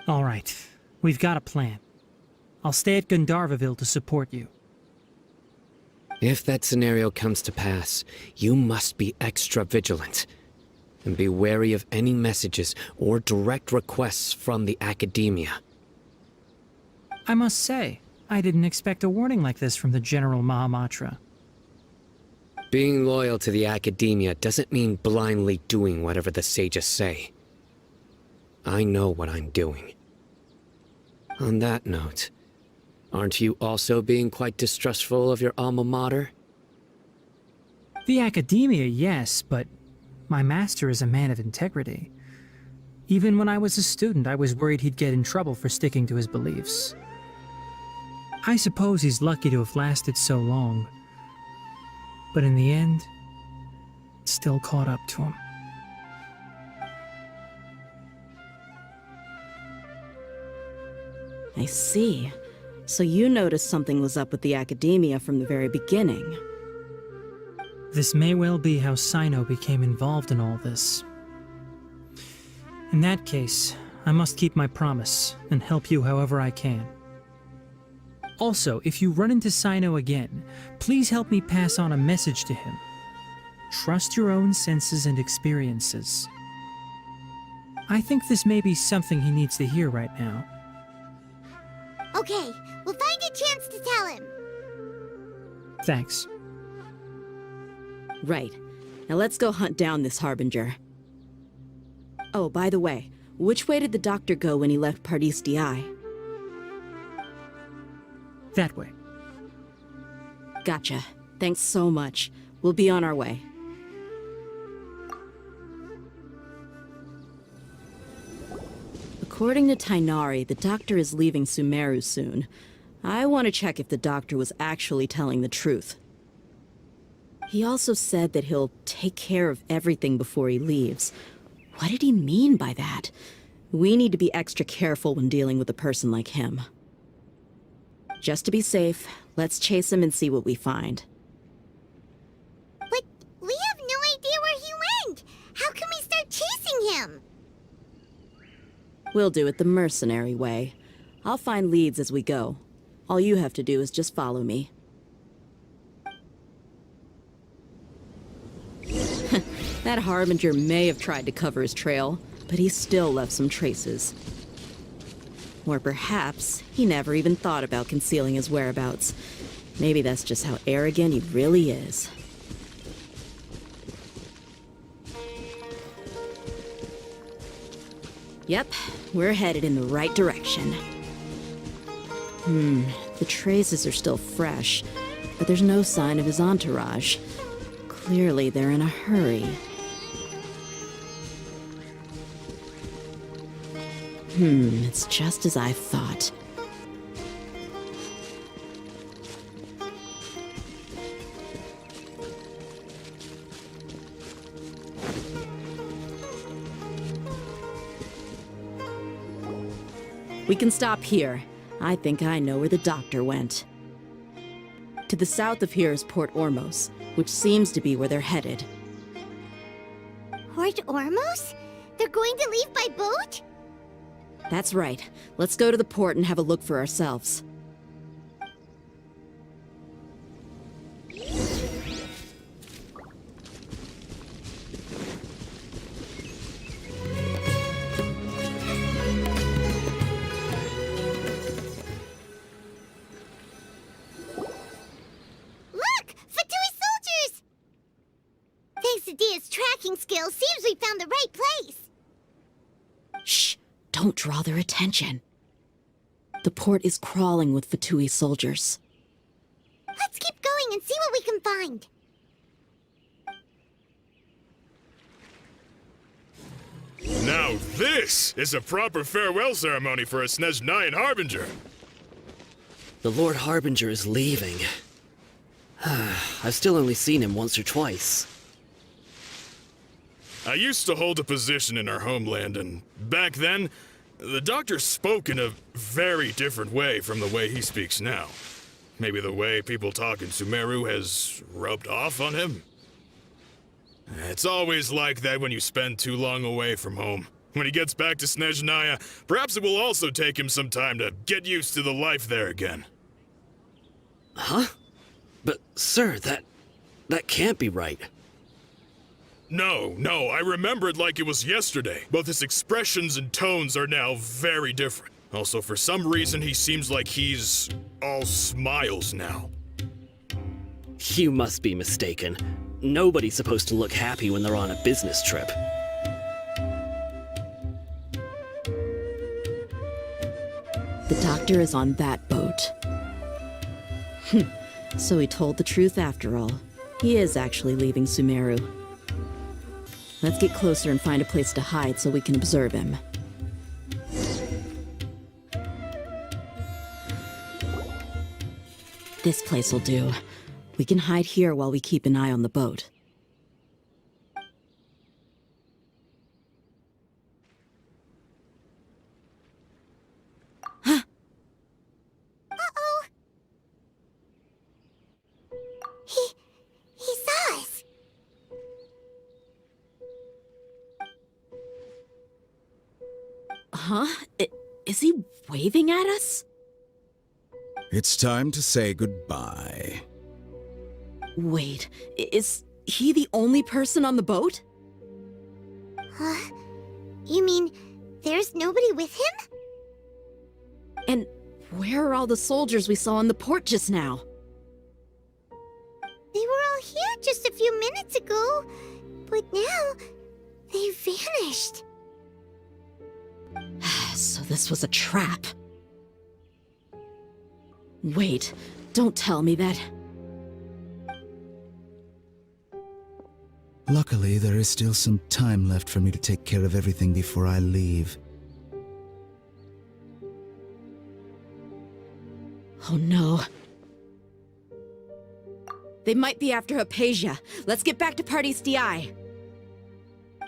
All right, we've got a plan. I'll stay at Gandharvaville to support you. If that scenario comes to pass, you must be extra vigilant. And be wary of any messages or direct requests from the Academia. I must say, I didn't expect a warning like this from the General Mahamatra. Being loyal to the Academia doesn't mean blindly doing whatever the sages say. I know what I'm doing. On that note, aren't you also being quite distrustful of your alma mater? The Academia, yes, but my master is a man of integrity. Even when I was a student, I was worried he'd get in trouble for sticking to his beliefs. I suppose he's lucky to have lasted so long. But in the end, it still caught up to him. I see. So you noticed something was up with the Academia from the very beginning. This may well be how Cyno became involved in all this. In that case, I must keep my promise and help you however I can. Also, if you run into Cyno again, please help me pass on a message to him. Trust your own senses and experiences. I think this may be something he needs to hear right now. Okay, we'll find a chance to tell him. Thanks. Right. Now let's go hunt down this Harbinger. Oh, by the way, which way did the doctor go when he left Pardis Di? That way. Gotcha. Thanks so much. We'll be on our way. According to Tighnari, the doctor is leaving Sumeru soon. I want to check if the doctor was actually telling the truth. He also said that he'll take care of everything before he leaves. What did he mean by that? We need to be extra careful when dealing with a person like him. Just to be safe, let's chase him and see what we find. But we have no idea where he went! How can we start chasing him? We'll do it the mercenary way. I'll find leads as we go. All you have to do is just follow me. That Harbinger may have tried to cover his trail, but he still left some traces. Or perhaps he never even thought about concealing his whereabouts. Maybe that's just how arrogant he really is. Yep, we're headed in the right direction. The traces are still fresh, but there's no sign of his entourage. Clearly they're in a hurry. It's just as I thought. We can stop here. I think I know where the doctor went. To the south of here is Port Ormos, which seems to be where they're headed. Port Ormos? They're going to leave by boat? That's right. Let's go to the port and have a look for ourselves. Look! Fatui soldiers! Thanks to Dia's tracking skills, seems we found the right place. Shh! Don't draw their attention. The port is crawling with Fatui soldiers. Let's keep going and see what we can find. Now this is a proper farewell ceremony for a Snezhnayan Harbinger. The Lord Harbinger is leaving. I've still only seen him once or twice. I used to hold a position in our homeland, and back then, the doctor spoke in a very different way from the way he speaks now. Maybe the way people talk in Sumeru has rubbed off on him? It's always like that when you spend too long away from home. When he gets back to Snezhnaya, perhaps it will also take him some time to get used to the life there again. Huh? But, sir, that can't be right. No, I remember it like it was yesterday. Both his expressions and tones are now very different. Also, for some reason, he seems like he's all smiles now. You must be mistaken. Nobody's supposed to look happy when they're on a business trip. The doctor is on that boat. So he told the truth after all. He is actually leaving Sumeru. Let's get closer and find a place to hide so we can observe him. This place will do. We can hide here while we keep an eye on the boat. Uh-oh. He saw us. Huh? Is he waving at us? It's time to say goodbye. Wait, is he the only person on the boat? Huh? You mean there's nobody with him? And where are all the soldiers we saw on the port just now? They were all here just a few minutes ago, but now they vanished. So this was a trap. Wait, don't tell me that... Luckily, there is still some time left for me to take care of everything before I leave. Oh no. They might be after Hypatia. Let's get back to Party's DI.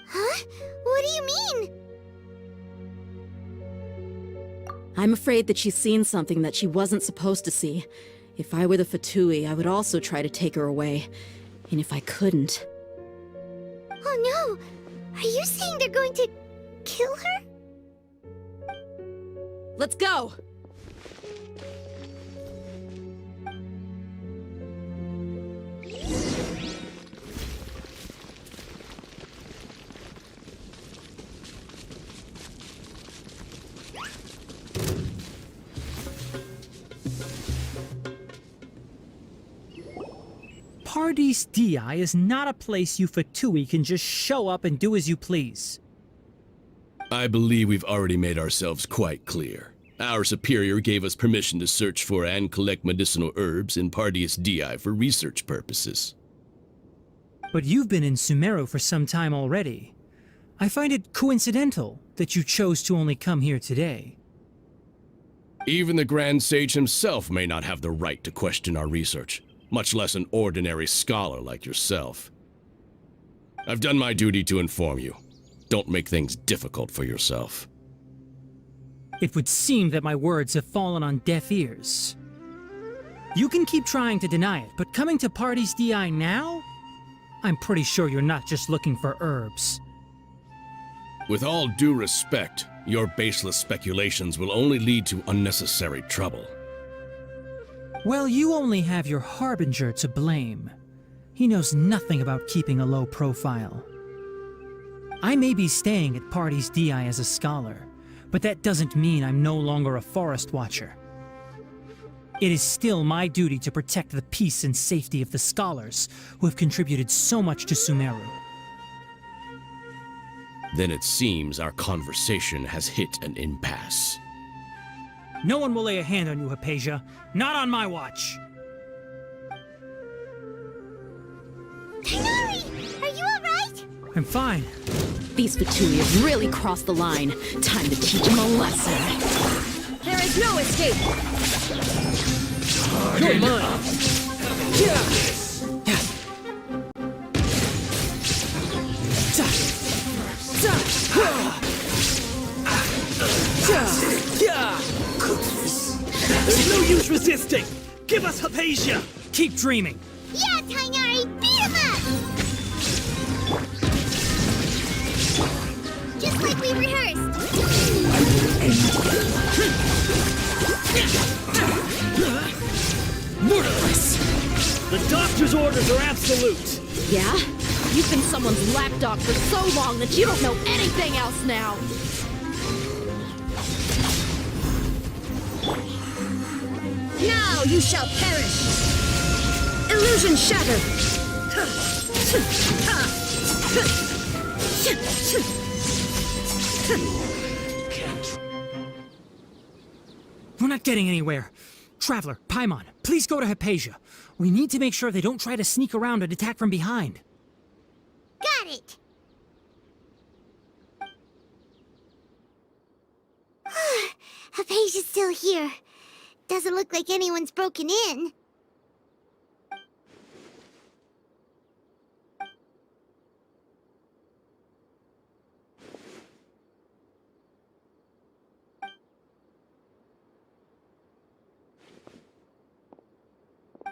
Huh? What do you mean? I'm afraid that she's seen something that she wasn't supposed to see. If I were the Fatui, I would also try to take her away. And if I couldn't... Oh no! Are you saying they're going to kill her? Let's go! Pardees Di is not a place you Fatui can just show up and do as you please. I believe we've already made ourselves quite clear. Our superior gave us permission to search for and collect medicinal herbs in Pardees Di for research purposes. But you've been in Sumeru for some time already. I find it coincidental that you chose to only come here today. Even the Grand Sage himself may not have the right to question our research, much less an ordinary scholar like yourself. I've done my duty to inform you. Don't make things difficult for yourself. It would seem that my words have fallen on deaf ears. You can keep trying to deny it, but coming to Pardees Di now? I'm pretty sure you're not just looking for herbs. With all due respect, your baseless speculations will only lead to unnecessary trouble. Well, you only have your Harbinger to blame. He knows nothing about keeping a low profile. I may be staying at Pardees Di as a scholar, but that doesn't mean I'm no longer a Forest Watcher. It is still my duty to protect the peace and safety of the scholars who have contributed so much to Sumeru. Then it seems our conversation has hit an impasse. No one will lay a hand on you, Hypatia. Not on my watch. Tighnari! Are you alright? I'm fine. These Fatui have really crossed the line. Time to teach them a lesson. There is no escape! You're mine! There's no use resisting! Give us Hypatia! Keep dreaming! Yeah, Tighnari! Beat him up! Just like we we rehearsed. Mortalist! The doctor's orders are absolute! Yeah? You've been someone's lapdog for so long that you don't know anything else now! Now you shall perish! Illusion shattered! We're not getting anywhere. Traveler, Paimon, please go to Hypatia. We need to make sure they don't try to sneak around and attack from behind. Got it. Hypatia's still here. Doesn't look like anyone's broken in.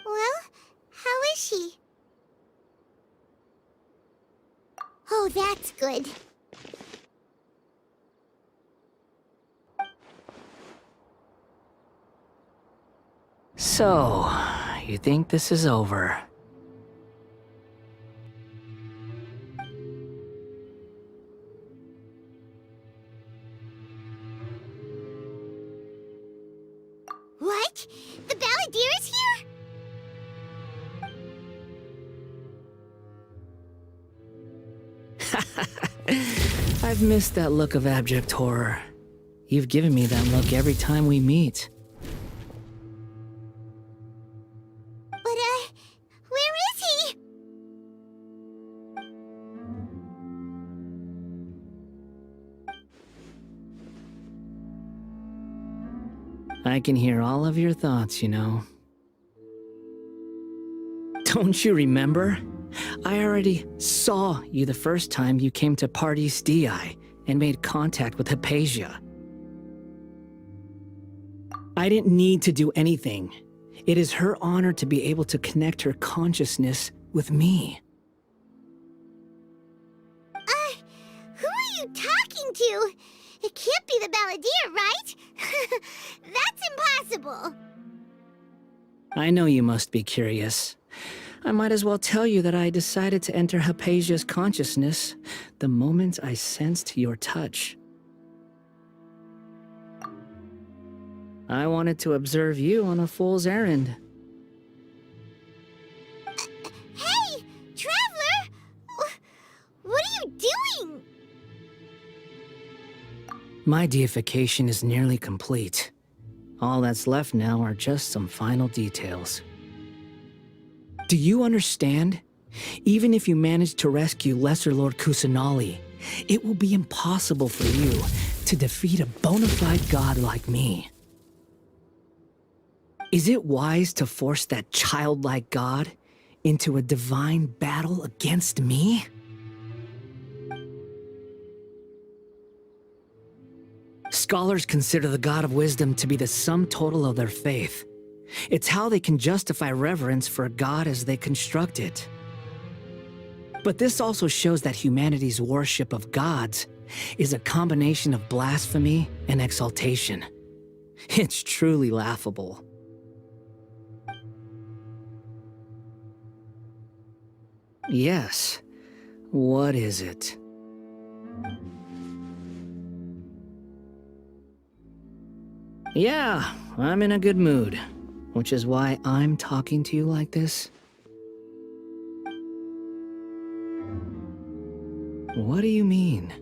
Well, how is she? Oh, that's good. So, you think this is over? What? The Balladeer is here? I've missed that look of abject horror. You've given me that look every time we meet. But, where is he? I can hear all of your thoughts, you know. Don't you remember? I already saw you the first time you came to Parties DI and made contact with Hypatia. I didn't need to do anything. It is her honor to be able to connect her consciousness with me. Who are you talking to? It can't be the Balladeer, right? That's impossible. I know you must be curious. I might as well tell you that I decided to enter Hypatia's consciousness the moment I sensed your touch. I wanted to observe you on a fool's errand. Hey, Traveler! What are you doing? My deification is nearly complete. All that's left now are just some final details. Do you understand? Even if you manage to rescue Lesser Lord Kusanali, it will be impossible for you to defeat a bona fide god like me. Is it wise to force that childlike god into a divine battle against me? Scholars consider the God of Wisdom to be the sum total of their faith. It's how they can justify reverence for a god as they construct it. But this also shows that humanity's worship of gods is a combination of blasphemy and exaltation. It's truly laughable. Yes. What is it? Yeah, I'm in a good mood, which is why I'm talking to you like this. What do you mean?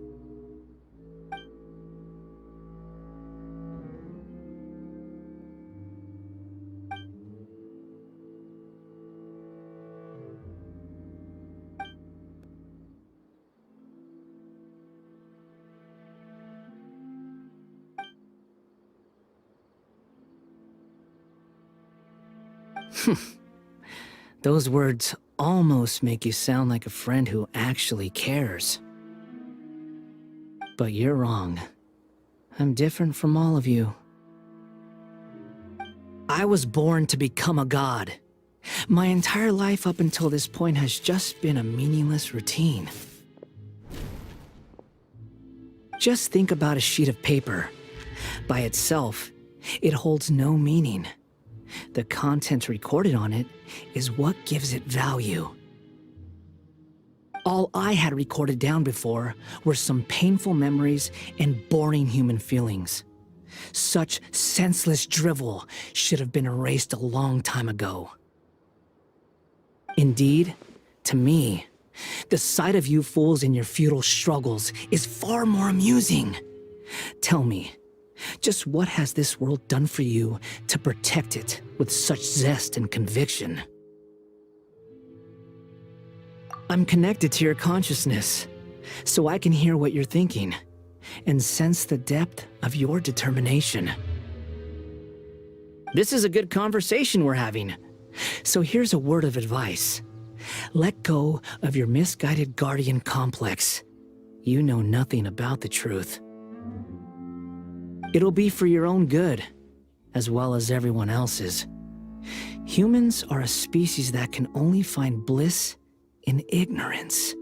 Those words almost make you sound like a friend who actually cares. But you're wrong. I'm different from all of you. I was born to become a god. My entire life up until this point has just been a meaningless routine. Just think about a sheet of paper. By itself, it holds no meaning. The content recorded on it is what gives it value. All I had recorded down before were some painful memories and boring human feelings. Such senseless drivel should have been erased a long time ago. Indeed, to me, the sight of you fools in your futile struggles is far more amusing. Tell me, just what has this world done for you to protect it with such zest and conviction? I'm connected to your consciousness, so I can hear what you're thinking and sense the depth of your determination. This is a good conversation we're having, so here's a word of advice. Let go of your misguided guardian complex. You know nothing about the truth. It'll be for your own good, as well as everyone else's. Humans are a species that can only find bliss in ignorance.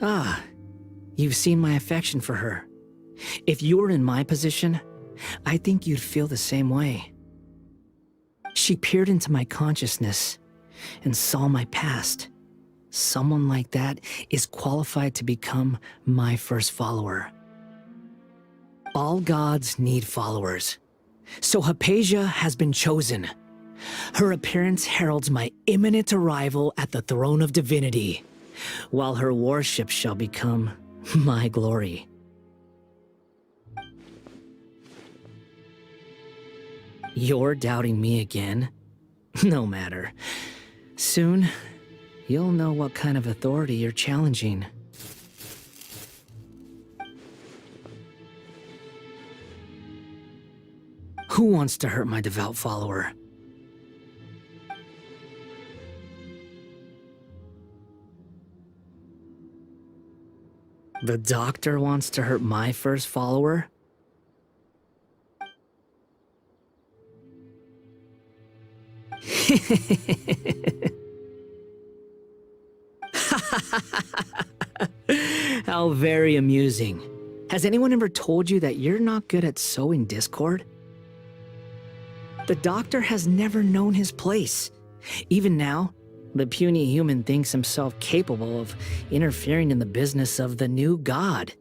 Ah, you've seen my affection for her. If you were in my position, I think you'd feel the same way. She peered into my consciousness and saw my past. Someone like that is qualified to become my first follower. All gods need followers, so Hypatia has been chosen. Her appearance heralds my imminent arrival at the throne of divinity, while her worship shall become my glory. You're doubting me again? No matter. Soon, you'll know what kind of authority you're challenging. Who wants to hurt my devout follower? The doctor wants to hurt my first follower? How very amusing. Has anyone ever told you that you're not good at sowing discord? The doctor has never known his place. Even now, the puny human thinks himself capable of interfering in the business of the new god.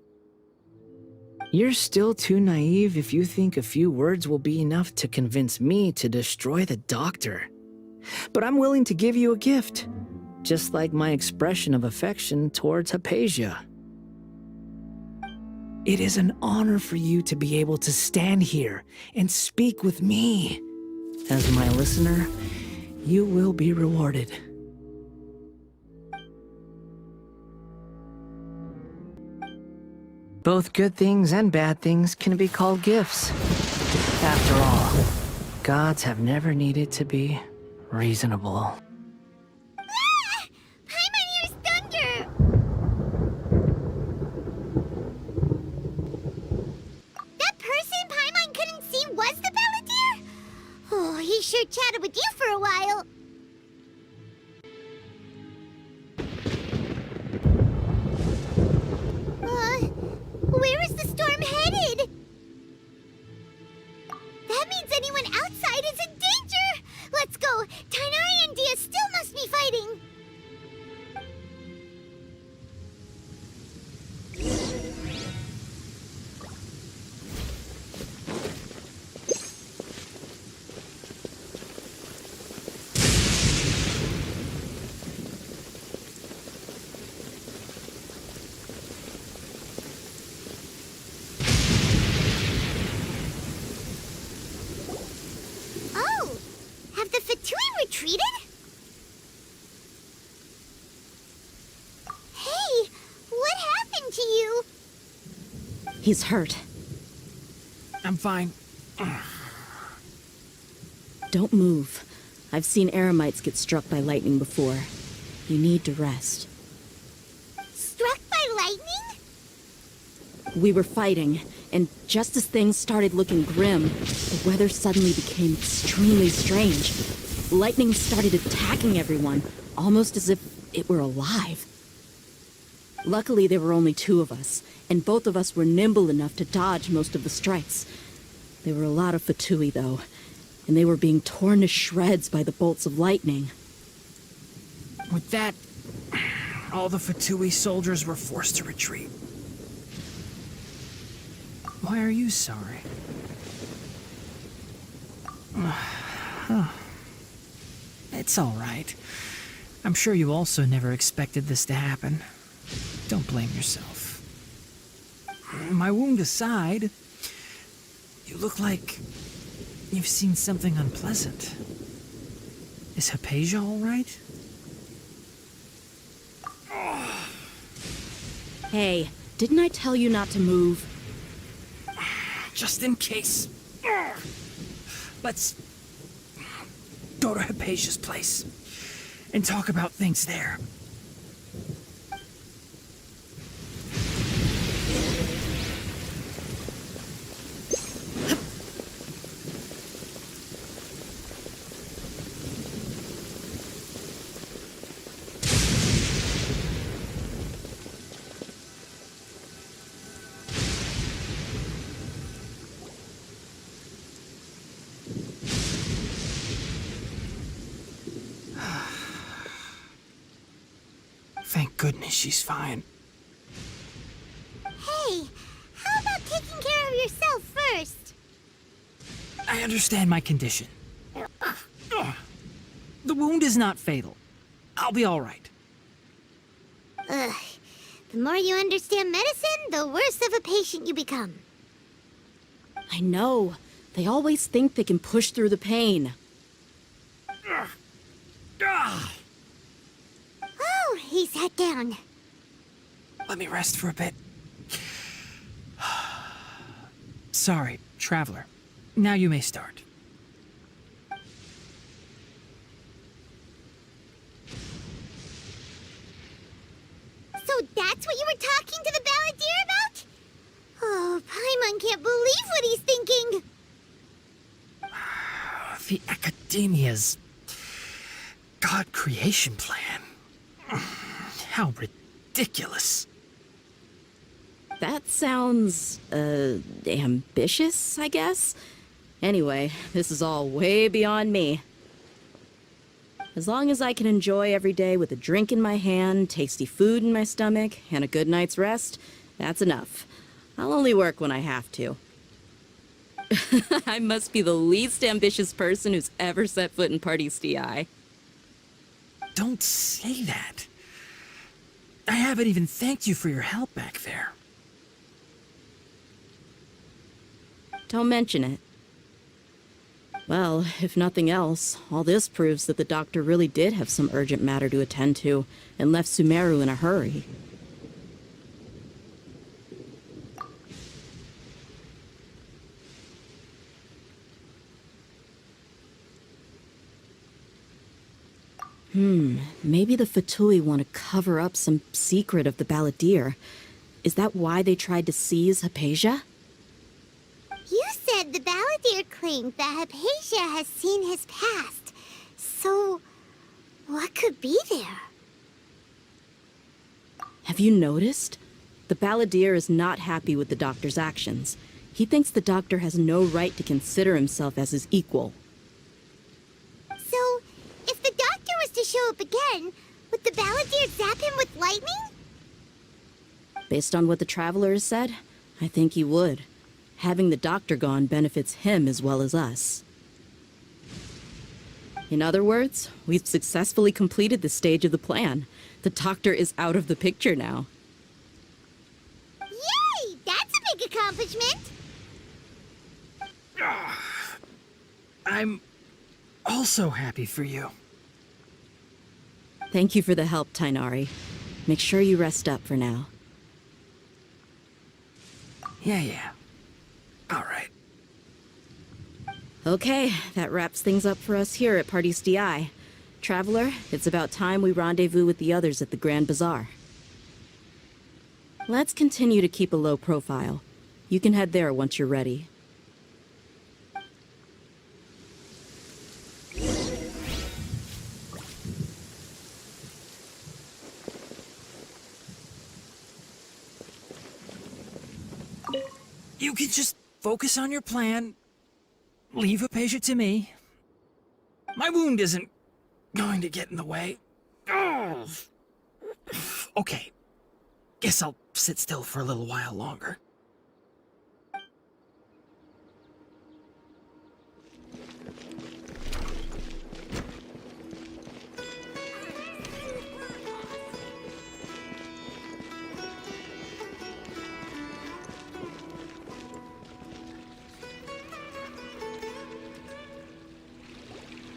You're still too naive if you think a few words will be enough to convince me to destroy the doctor. But I'm willing to give you a gift, just like my expression of affection towards Hypatia. It is an honor for you to be able to stand here and speak with me. As my listener, you will be rewarded. Both good things and bad things can be called gifts. After all, gods have never needed to be reasonable. Ah! Paimon hears thunder! That person Paimon couldn't see was the Palantir? Oh, he sure chatted with you for a while. Where is the storm headed? That means anyone outside is in danger! Let's go! Tighnari and deyha still must be fighting! Retreated? Hey, what happened to you? He's hurt. I'm fine. Don't move. I've seen eremites get struck by lightning before. You need to rest. Struck by lightning? We were fighting, and just as things started looking grim, the weather suddenly became extremely strange. Lightning started attacking everyone, almost as if it were alive. Luckily, there were only 2 of us, and both of us were nimble enough to dodge most of the strikes. There were a lot of Fatui, though, and they were being torn to shreds by the bolts of lightning. With that, all the Fatui soldiers were forced to retreat. Why are you sorry? It's all right. I'm sure you also never expected this to happen. Don't blame yourself. My wound aside, you look like you've seen something unpleasant. Is Hypatia all right? Hey, didn't I tell you not to move? Just in case. Let's go to Hypatia's place and talk about things there. Thank goodness she's fine. Hey, how about taking care of yourself first? I understand my condition. The wound is not fatal. I'll be all right. Ugh. The more you understand medicine, the worse of a patient you become. I know. They always think they can push through the pain. Oh, he sat down. Let me rest for a bit. Sorry, traveler. Now you may start. So that's what you were talking to the balladeer about? Oh, Paimon can't believe what he's thinking. The Academia's God creation plan. How ridiculous. That sounds, ambitious, I guess? Anyway, this is all way beyond me. As long as I can enjoy every day with a drink in my hand, tasty food in my stomach, and a good night's rest, that's enough. I'll only work when I have to. I must be the least ambitious person who's ever set foot in Party SDI. Don't say that. I haven't even thanked you for your help back there. Don't mention it. Well, if nothing else, all this proves that the doctor really did have some urgent matter to attend to, and left Sumeru in a hurry. Maybe the Fatui want to cover up some secret of the balladeer. Is that why they tried to seize Hypatia? You said the balladeer claimed that Hypatia has seen his past. So, what could be there? Have you noticed? The balladeer is not happy with the doctor's actions. He thinks the doctor has no right to consider himself as his equal. So, if the doctor was to show up again, would the balladeer zap him with lightning? Based on what the traveler has said, I think he would. Having the doctor gone benefits him as well as us. In other words, we've successfully completed this stage of the plan. The doctor is out of the picture now. Yay! That's a big accomplishment! I'm also happy for you. Thank you for the help, tighnari. Make sure you rest up for now. Yeah. All right. Okay, that wraps things up for us here at Party SDI. Traveler, it's about time we rendezvous with the others at the Grand Bazaar. Let's continue to keep a low profile. You can head there once you're ready. you can just focus on your plan, leave Hypatia to me. My wound isn't going to get in the way. Oh. Okay, guess I'll sit still for a little while longer.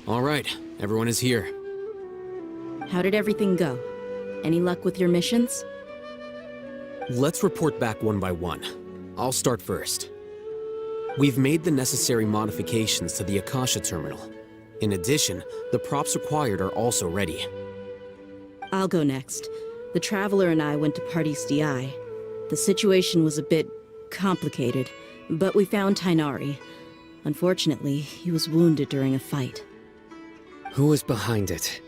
All right, everyone is here. How did everything go? Any luck with your missions? Let's report back one by one. I'll start first. We've made the necessary modifications to the Akasha terminal. In addition, the props required are also ready. I'll go next. The Traveler and I went to Pardis Di. The situation was a bit complicated, but we found Tighnari. Unfortunately, he was wounded during a fight. Who was behind it?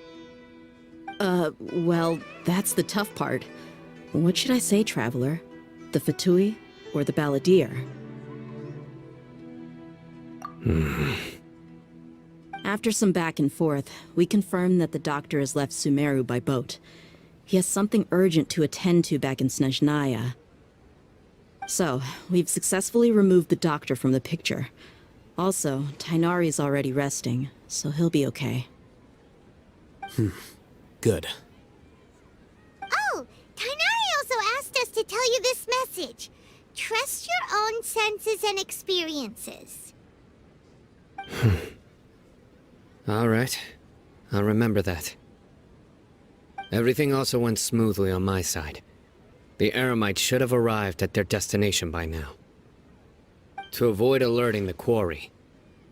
Well, that's the tough part. What should I say, Traveler? The Fatui or the Balladeer? After some back and forth, we confirmed that the doctor has left Sumeru by boat. He has something urgent to attend to back in Snezhnaya. So, we've successfully removed the doctor from the picture. Also, Tighnari's already resting, so he'll be okay. Good. Oh, Tighnari also asked us to tell you this message. Trust your own senses and experiences. All right. I'll remember that. Everything also went smoothly on my side. The Eremites should have arrived at their destination by now. To avoid alerting the quarry,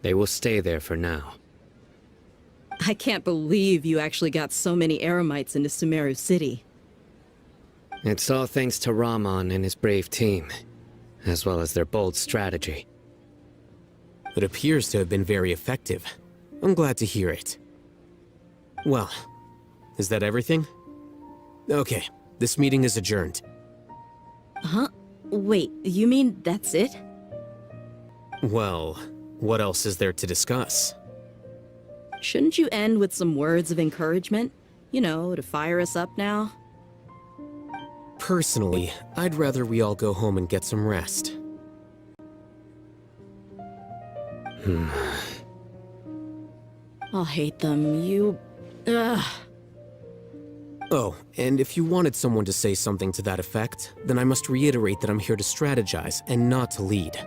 they will stay there for now. I can't believe you actually got so many Eremites into Sumeru City. It's all thanks to Rahman and his brave team, as well as their bold strategy. It appears to have been very effective. I'm glad to hear it. Well, is that everything? Okay, this meeting is adjourned. Huh? Wait, you mean that's it? Well, what else is there to discuss? Shouldn't you end with some words of encouragement? You know, to fire us up now? Personally, I'd rather we all go home and get some rest. Alhaitham, you... Ugh. Oh, and if you wanted someone to say something to that effect, then I must reiterate that I'm here to strategize and not to lead.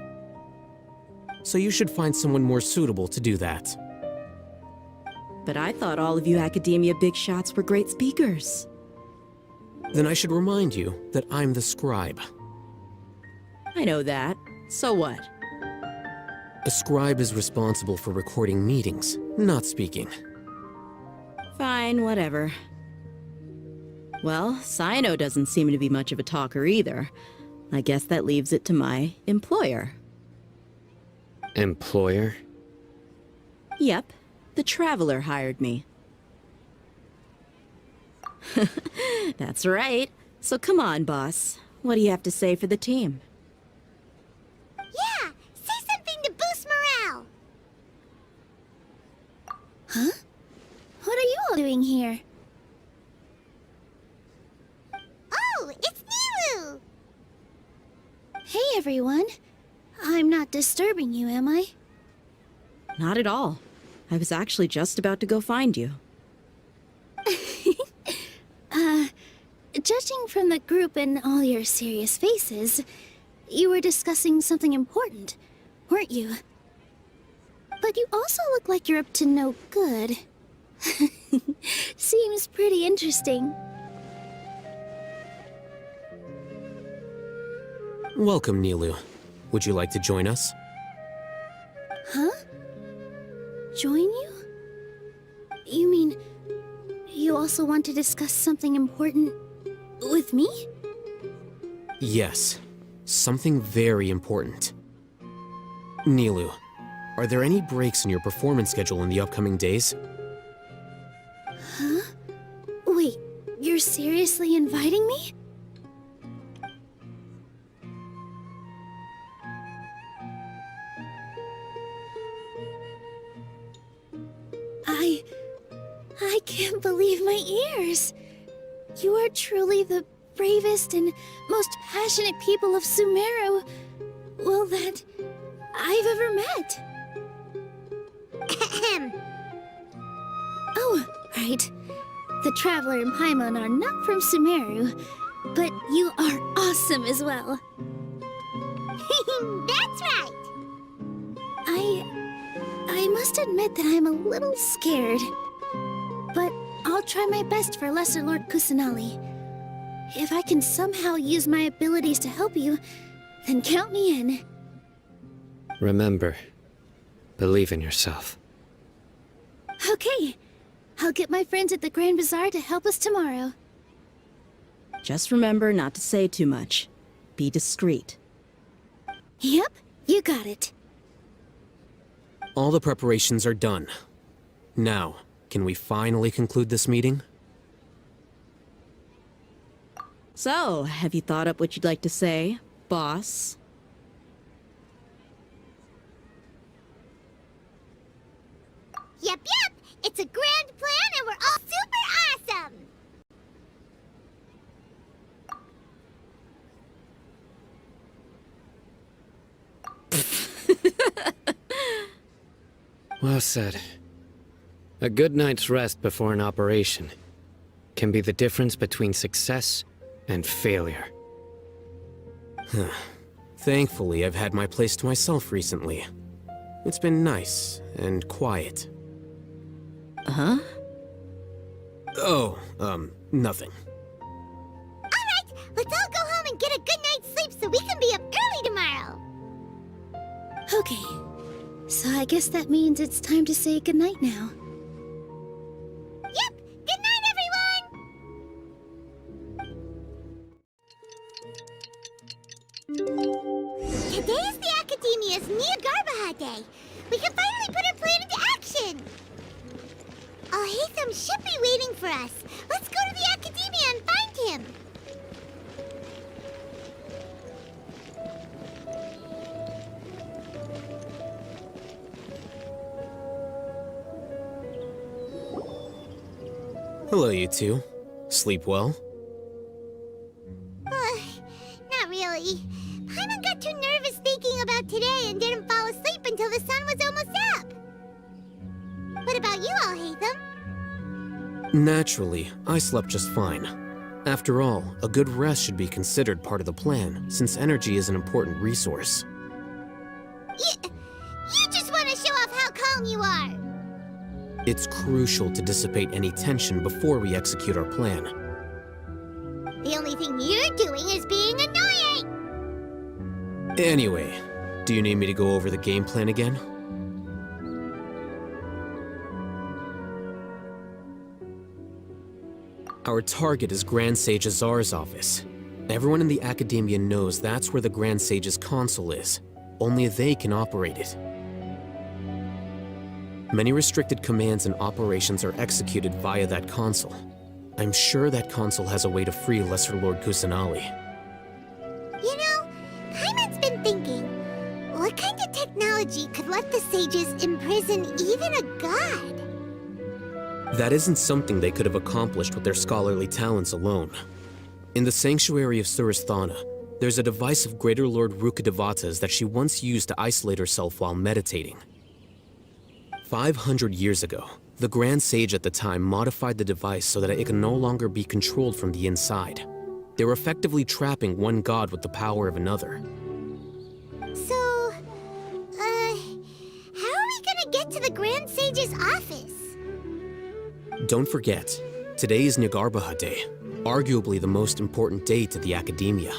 So you should find someone more suitable to do that. But I thought all of you Academia big shots were great speakers. Then I should remind you that I'm the scribe. I know that. So what? A scribe is responsible for recording meetings, not speaking. Fine, whatever. Well, Cyno doesn't seem to be much of a talker either. I guess that leaves it to my employer. Employer? Yep, the Traveler hired me. That's right. So come on, boss. What do you have to say for the team? Yeah, say something to boost morale. Huh? What are you all doing here? Oh, it's Nilou! Hey, everyone. I'm not disturbing you, am I? Not at all. I was actually just about to go find you. Judging from the group and all your serious faces, you were discussing something important, weren't you? But you also look like you're up to no good. Seems pretty interesting. Welcome, Nilou. Would you like to join us? Huh? Join you? You mean, you also want to discuss something important with me? Yes, something very important. Nilou, are there any breaks in your performance schedule in the upcoming days? Huh? Wait, you're seriously inviting me? I can't believe my ears. You are truly the bravest and most passionate people of Sumeru, well, that I've ever met. Oh, right. The Traveler and Paimon are not from Sumeru, but you are awesome as well. That's right! I must admit that I'm a little scared. But I'll try my best for Lesser Lord Kusanali. If I can somehow use my abilities to help you, then count me in. Remember, believe in yourself. Okay. I'll get my friends at the Grand Bazaar to help us tomorrow. Just remember not to say too much. Be discreet. Yep, you got it. All the preparations are done. Now, can we finally conclude this meeting? So, have you thought up what you'd like to say, boss? Yep. It's a grand plan and we're all super awesome! Well said. A good night's rest before an operation can be the difference between success and failure. Thankfully, I've had my place to myself recently. It's been nice and quiet. Huh? Oh, nothing. Alright, let's all go home and get a good night's sleep so we can be up early tomorrow! Okay. So I guess that means it's time to say goodnight now. Yep! Good night, everyone! Today is the Academia's Neogarbaha Day. We can finally put our plan into action! Alhaitham should be waiting for us. Let's go to the Academia and find him. Hello, you two. Sleep well? Not really. Paimon got too nervous thinking about today and didn't fall asleep until the sun was almost up. What about you, Alhaitham? Naturally, I slept just fine. After all, a good rest should be considered part of the plan, since energy is an important resource. You just want to show off how calm you are! It's crucial to dissipate any tension before we execute our plan. The only thing you're doing is being annoying! Anyway, do you need me to go over the game plan again? Our target is Grand Sage Azar's office. Everyone in the Academia knows that's where the Grand Sage's console is. Only they can operate it. Many restricted commands and operations are executed via that console. I'm sure that console has a way to free Lesser Lord Kusanali. You know, Paimon's been thinking, what kind of technology could let the sages imprison even a god? That isn't something they could have accomplished with their scholarly talents alone. In the Sanctuary of Surasthana, there's a device of Greater Lord Rukkhadevata's that she once used to isolate herself while meditating. 500 years ago, the Grand Sage at the time modified the device so that it can no longer be controlled from the inside. They were effectively trapping one god with the power of another. So, how are we gonna get to the Grand Sage's office? Don't forget, today is Neogarbaha Day, arguably the most important day to the Academia.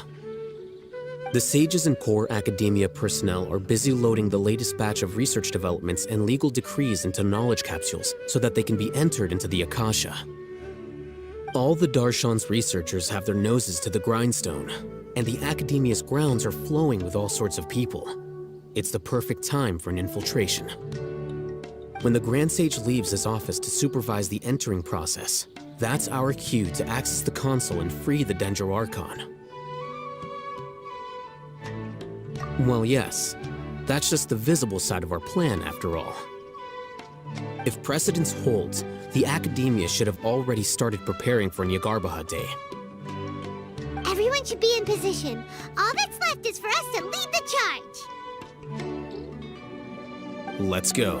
The sages and core Academia personnel are busy loading the latest batch of research developments and legal decrees into knowledge capsules so that they can be entered into the Akasha. All the Darshan's researchers have their noses to the grindstone, and the Academia's grounds are flowing with all sorts of people. It's the perfect time for an infiltration. When the Grand Sage leaves his office to supervise the entering process, that's our cue to access the console and free the Dendro Archon. Well, yes, that's just the visible side of our plan, after all. If precedence holds, the Academia should have already started preparing for Nyagarbha Day. Everyone should be in position. All that's left is for us to lead the charge. Let's go.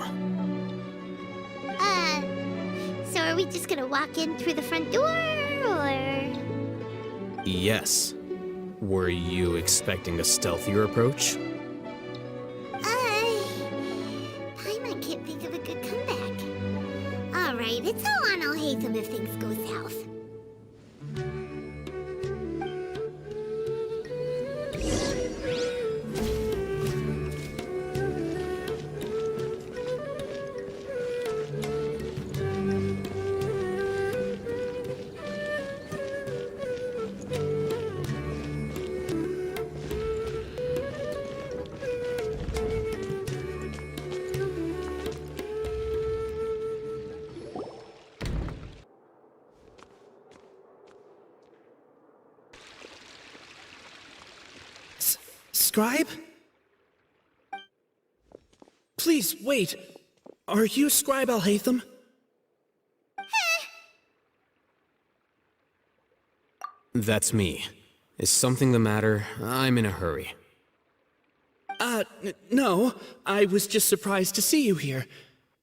So are we just gonna walk in through the front door, or...? Yes. Were you expecting a stealthier approach? Paimon can't think of a good comeback. Alright, it's all on alhaitham if things go south. Scribe? Please, wait. Are you Scribe alhaitham? That's me. Is something the matter? I'm in a hurry. No. I was just surprised to see you here.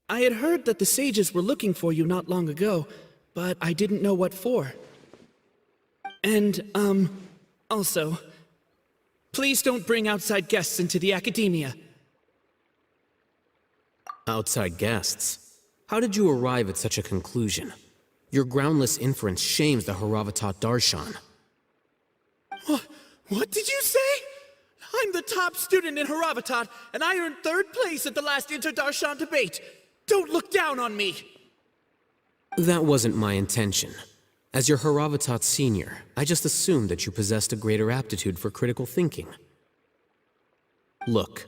I had heard that the sages were looking for you not long ago, but I didn't know what for. And, also, please don't bring outside guests into the Academia. Outside guests? How did you arrive at such a conclusion? Your groundless inference shames the Haravatat Darshan. What did you say? I'm the top student in Haravatat, and I earned 3rd place at the last Inter-Darshan debate. Don't look down on me! That wasn't my intention. As your Haravatat senior, I just assumed that you possessed a greater aptitude for critical thinking. Look,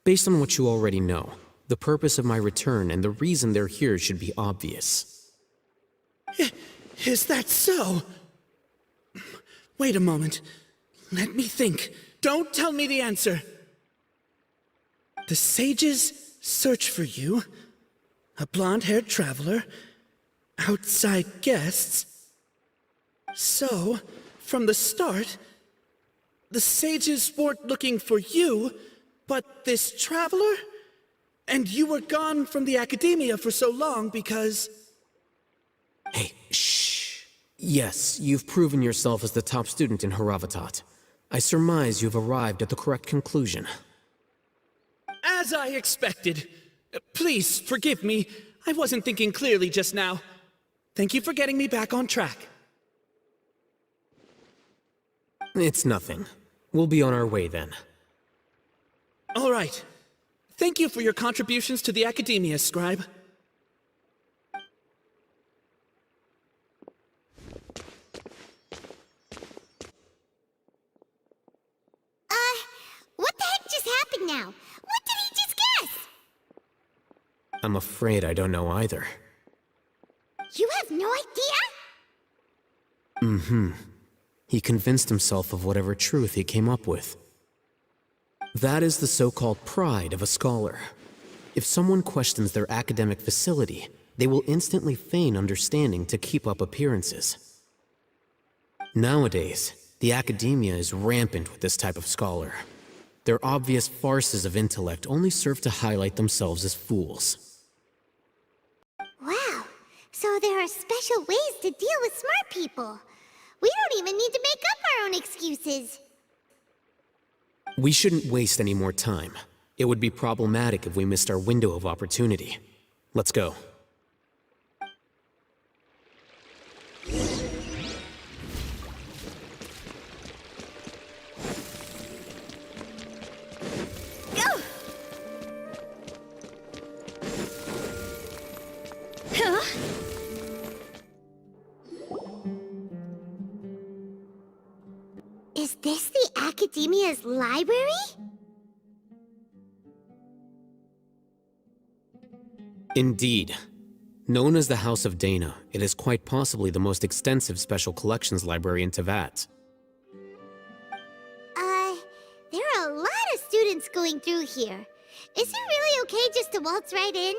based on what you already know, the purpose of my return and the reason they're here should be obvious. Is that so? Wait a moment. Let me think. Don't tell me the answer. The sages search for you, a blonde-haired traveler, outside guests. So, from the start, the sages weren't looking for you, but this traveler? And you were gone from the Academia for so long because... Hey, shh. Yes, you've proven yourself as the top student in Haravatat. I surmise you've arrived at the correct conclusion. As I expected. Please, forgive me. I wasn't thinking clearly just now. Thank you for getting me back on track. It's nothing. We'll be on our way then. All right. Thank you for your contributions to the Academia, Scribe. What the heck just happened now? What did he just guess? I'm afraid I don't know either. You have no idea? Mm-hmm. He convinced himself of whatever truth he came up with. That is the so-called pride of a scholar. If someone questions their academic facility, they will instantly feign understanding to keep up appearances. Nowadays, the Academia is rampant with this type of scholar. Their obvious farces of intellect only serve to highlight themselves as fools. Wow, so there are special ways to deal with smart people. We don't even need to make up our own excuses. We shouldn't waste any more time. It would be problematic if we missed our window of opportunity. Let's go. Is this the Academia's library? Indeed. Known as the House of Deyha, it is quite possibly the most extensive special collections library in Teyvat. There are a lot of students going through here. Is it really okay just to waltz right in?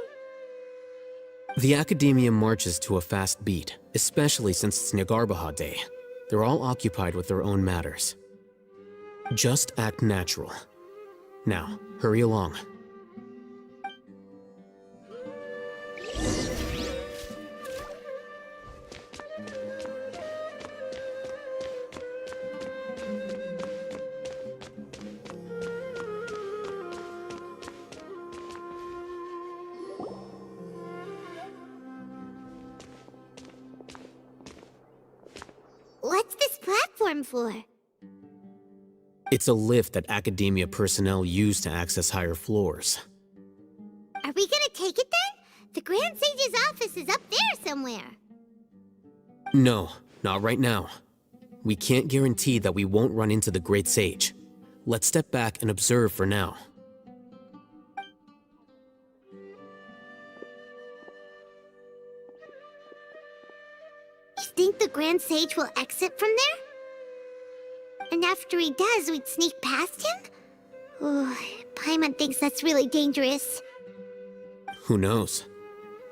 The Academia marches to a fast beat, especially since it's Nagarbaha Day. They're all occupied with their own matters. Just act natural. Now, hurry along. What's this platform for? It's a lift that Academia personnel use to access higher floors. Are we gonna take it then? The Grand Sage's office is up there somewhere. No, not right now. We can't guarantee that we won't run into the Great Sage. Let's step back and observe for now. You think the Grand Sage will exit from there? And after he does, we'd sneak past him? Ooh, Paimon thinks that's really dangerous. Who knows?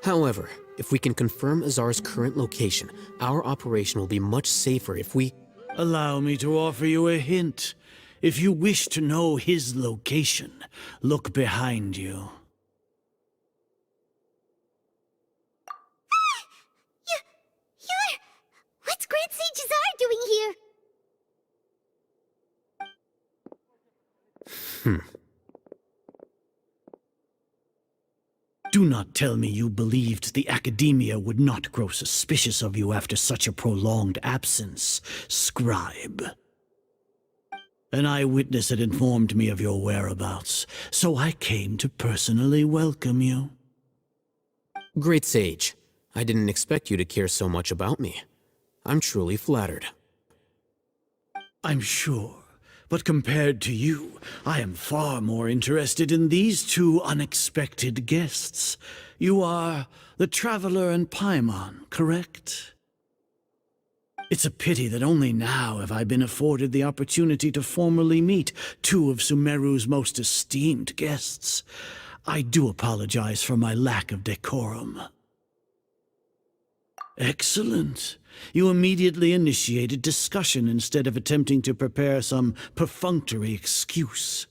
However, if we can confirm Azar's current location, our operation will be much safer if we... Allow me to offer you a hint. If you wish to know his location, look behind you. What's Grand Sage Azar doing here? Do not tell me you believed the Academia would not grow suspicious of you after such a prolonged absence, scribe. An eyewitness had informed me of your whereabouts, so I came to personally welcome you. Great Sage, I didn't expect you to care so much about me. I'm truly flattered. I'm sure. But compared to you, I am far more interested in these two unexpected guests. You are the Traveler and Paimon, correct? It's a pity that only now have I been afforded the opportunity to formally meet two of Sumeru's most esteemed guests. I do apologize for my lack of decorum. Excellent. You immediately initiated discussion instead of attempting to prepare some perfunctory excuse.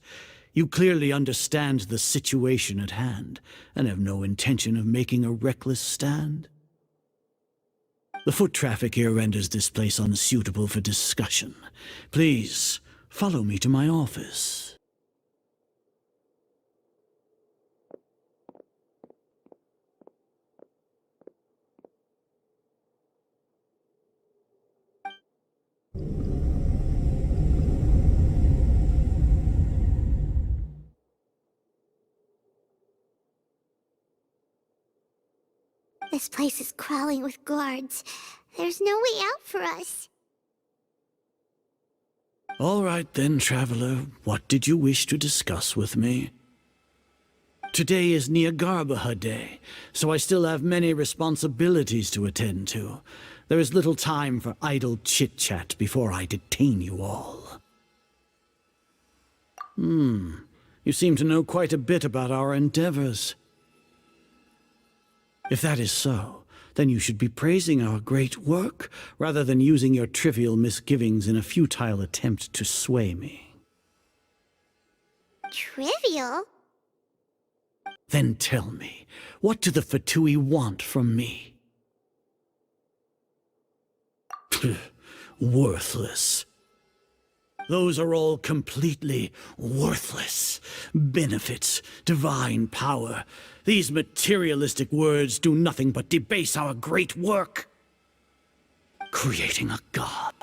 You clearly understand the situation at hand, and have no intention of making a reckless stand. The foot traffic here renders this place unsuitable for discussion. Please, follow me to my office. This place is crawling with guards. There's no way out for us. All right then, Traveler. What did you wish to discuss with me? Today is Nagarbaha Day, so I still have many responsibilities to attend to. There is little time for idle chit-chat before I detain you all. You seem to know quite a bit about our endeavors. If that is so, then you should be praising our great work, rather than using your trivial misgivings in a futile attempt to sway me. Trivial? Then tell me, what do the Fatui want from me? Worthless. Those are all completely worthless. Benefits, divine power. These materialistic words do nothing but debase our great work. Creating a god.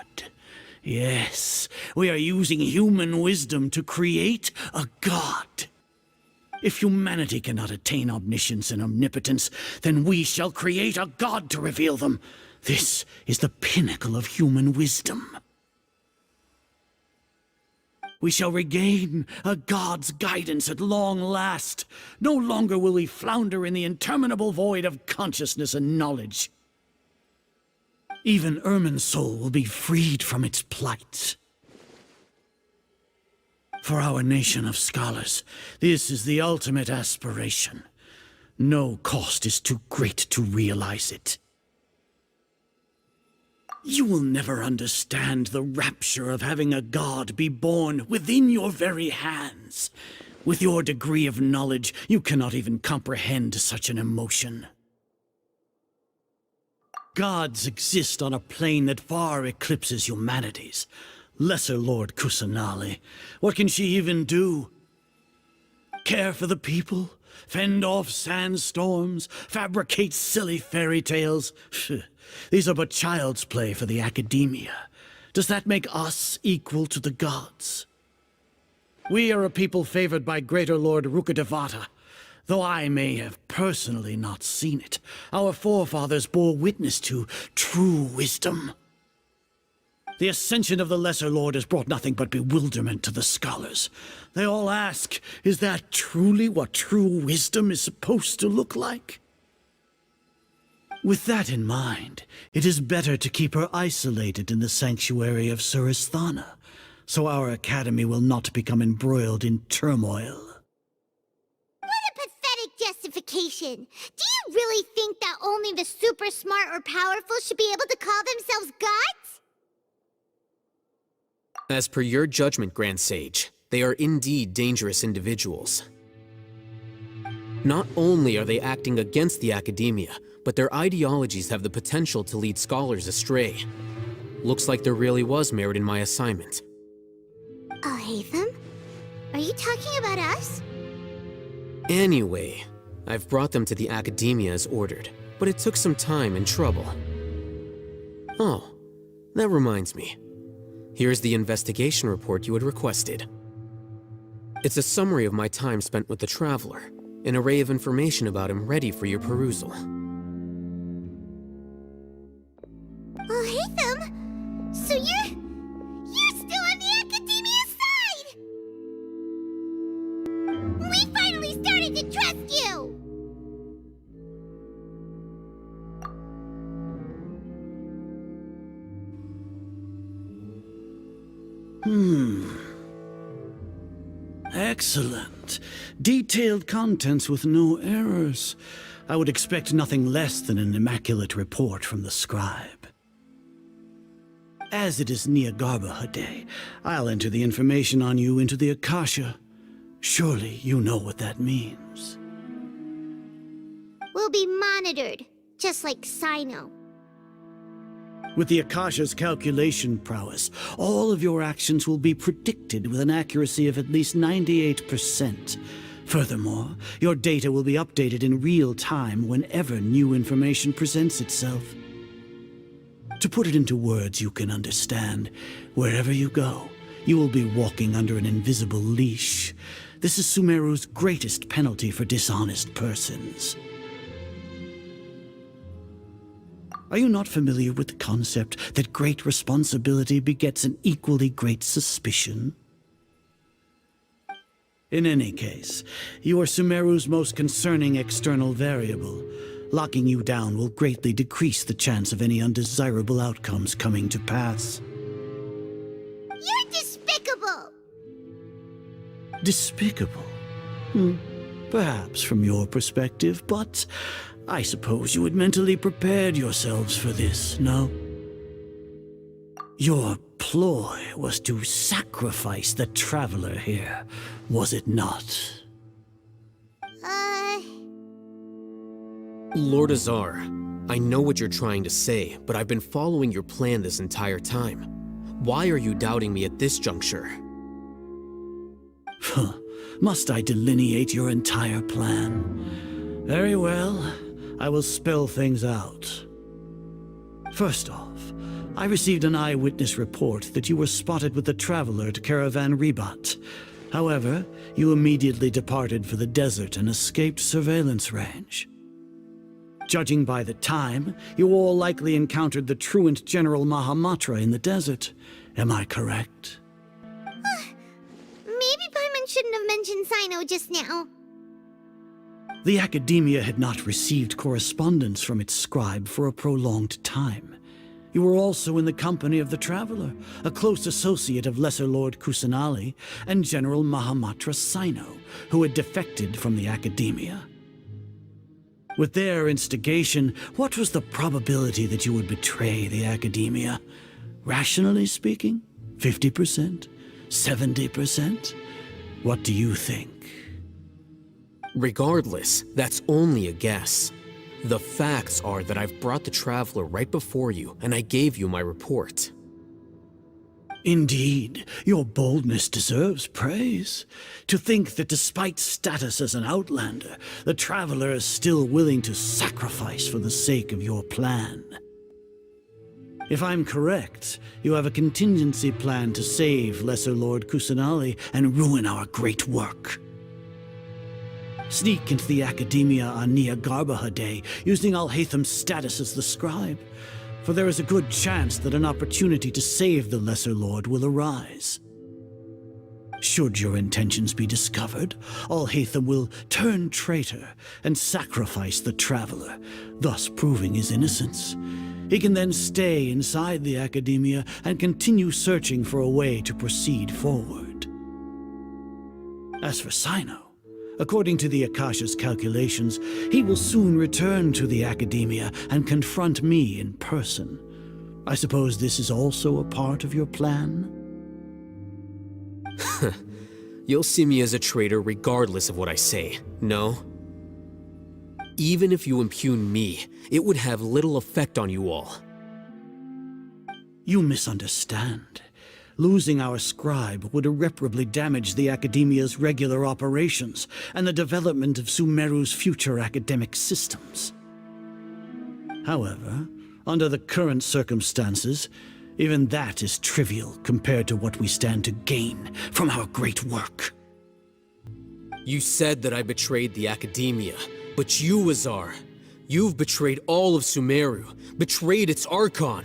Yes, we are using human wisdom to create a god. If humanity cannot attain omniscience and omnipotence, then we shall create a god to reveal them. This is the pinnacle of human wisdom. We shall regain a god's guidance at long last. No longer will we flounder in the interminable void of consciousness and knowledge. Even Ermin's soul will be freed from its plight. For our nation of scholars, this is the ultimate aspiration. No cost is too great to realize it. You will never understand the rapture of having a god be born within your very hands. With your degree of knowledge, you cannot even comprehend such an emotion. Gods exist on a plane that far eclipses humanity's. Lesser Lord Kusanali, what can she even do? Care for the people? Fend off sandstorms? Fabricate silly fairy tales? These are but child's play for the academia. Does that make us equal to the gods? We are a people favored by Greater Lord Rukkhadevata. Though I may have personally not seen it, our forefathers bore witness to true wisdom. The ascension of the Lesser Lord has brought nothing but bewilderment to the scholars. They all ask, is that truly what true wisdom is supposed to look like? With that in mind, it is better to keep her isolated in the sanctuary of Suristhana, so our academy will not become embroiled in turmoil. What a pathetic justification! Do you really think that only the super smart or powerful should be able to call themselves gods? As per your judgment, Grand Sage, they are indeed dangerous individuals. Not only are they acting against the academia, but their ideologies have the potential to lead scholars astray. Looks like there really was merit in my assignment. Alhaitham? Are you talking about us? Anyway, I've brought them to the academia as ordered, but it took some time and trouble. Oh, that reminds me. Here's the investigation report you had requested. It's a summary of my time spent with the Traveler, an array of information about him ready for your perusal. Alhaitham? So you're still on the academia side! We finally started to trust you! Excellent. Detailed contents with no errors. I would expect nothing less than an immaculate report from the scribe. As it is Niagarbha Day, I'll enter the information on you into the Akasha. Surely you know what that means. We'll be monitored, just like Cyno. With the Akasha's calculation prowess, all of your actions will be predicted with an accuracy of at least 98%. Furthermore, your data will be updated in real time whenever new information presents itself. To put it into words you can understand, wherever you go, you will be walking under an invisible leash. This is Sumeru's greatest penalty for dishonest persons. Are you not familiar with the concept that great responsibility begets an equally great suspicion? In any case, you are Sumeru's most concerning external variable. Locking you down will greatly decrease the chance of any undesirable outcomes coming to pass. You're despicable! Despicable? Perhaps from your perspective, but I suppose you had mentally prepared yourselves for this, no? Your ploy was to sacrifice the Traveler here, was it not? Lord Azar, I know what you're trying to say, but I've been following your plan this entire time. Why are you doubting me at this juncture? Must I delineate your entire plan? Very well. I will spell things out. First off, I received an eyewitness report that you were spotted with the Traveler to Caravan Rebat. However, you immediately departed for the desert and escaped surveillance range. Judging by the time, you all likely encountered the truant General Mahamatra in the desert. Am I correct? Maybe Paimon shouldn't have mentioned Cyno just now. The Academia had not received correspondence from its scribe for a prolonged time. You were also in the company of the Traveler, a close associate of Lesser Lord Kusanali and General Mahamatra Cyno, who had defected from the Academia. With their instigation, what was the probability that you would betray the Academia? Rationally speaking, 50%? 70%? What do you think? Regardless, that's only a guess. The facts are that I've brought the Traveler right before you, and I gave you my report. Indeed, your boldness deserves praise. To think that despite status as an outlander, the Traveler is still willing to sacrifice for the sake of your plan. If I'm correct, you have a contingency plan to save Lesser Lord Kusanali and ruin our great work. Sneak into the Academia on Niagarbaha Day, using Alhaitham's status as the scribe, for there is a good chance that an opportunity to save the Lesser Lord will arise. Should your intentions be discovered, Alhaitham will turn traitor and sacrifice the Traveler, thus proving his innocence. He can then stay inside the Academia and continue searching for a way to proceed forward. As for Cyno, according to the Akasha's calculations, he will soon return to the Academia and confront me in person. I suppose this is also a part of your plan? You'll see me as a traitor regardless of what I say, no? Even if you impugn me, it would have little effect on you all. You misunderstand. Losing our scribe would irreparably damage the Academia's regular operations and the development of Sumeru's future academic systems. However, under the current circumstances, even that is trivial compared to what we stand to gain from our great work. You said that I betrayed the Academia, but you, Azar, you've betrayed all of Sumeru, betrayed its Archon.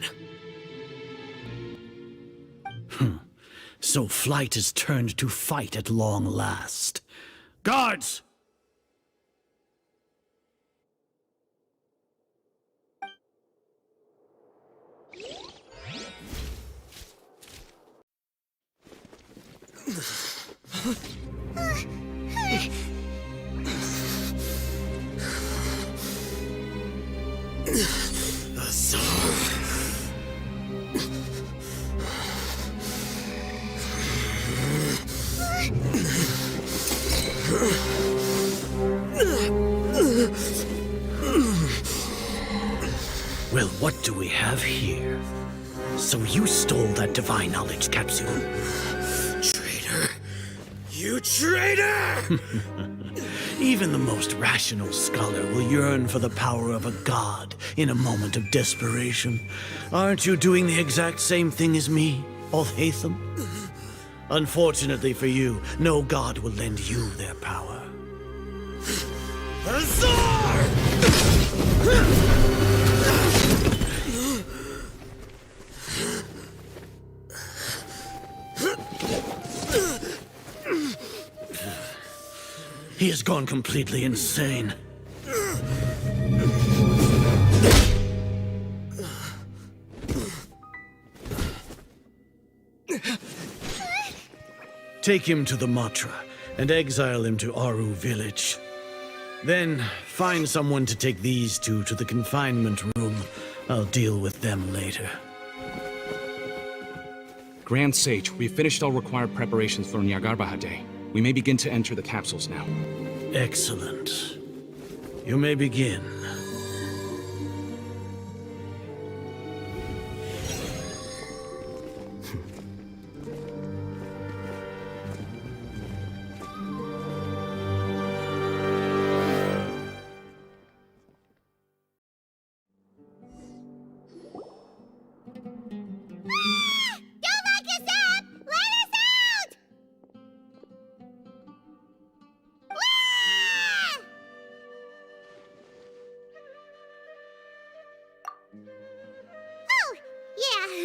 So flight has turned to fight at long last. Guards! Well, what do we have here? So you stole that divine knowledge capsule? Traitor! You traitor! Even the most rational scholar will yearn for the power of a god in a moment of desperation. Aren't you doing the exact same thing as me, alhaitham? Unfortunately for you, no god will lend you their power. Azar! He has gone completely insane. Take him to the Matra and exile him to Aru village. Then find someone to take these two to the confinement room. I'll deal with them later. Grand Sage, we've finished all required preparations for Niagarbaha Day. We may begin to enter the capsules now. Excellent. You may begin.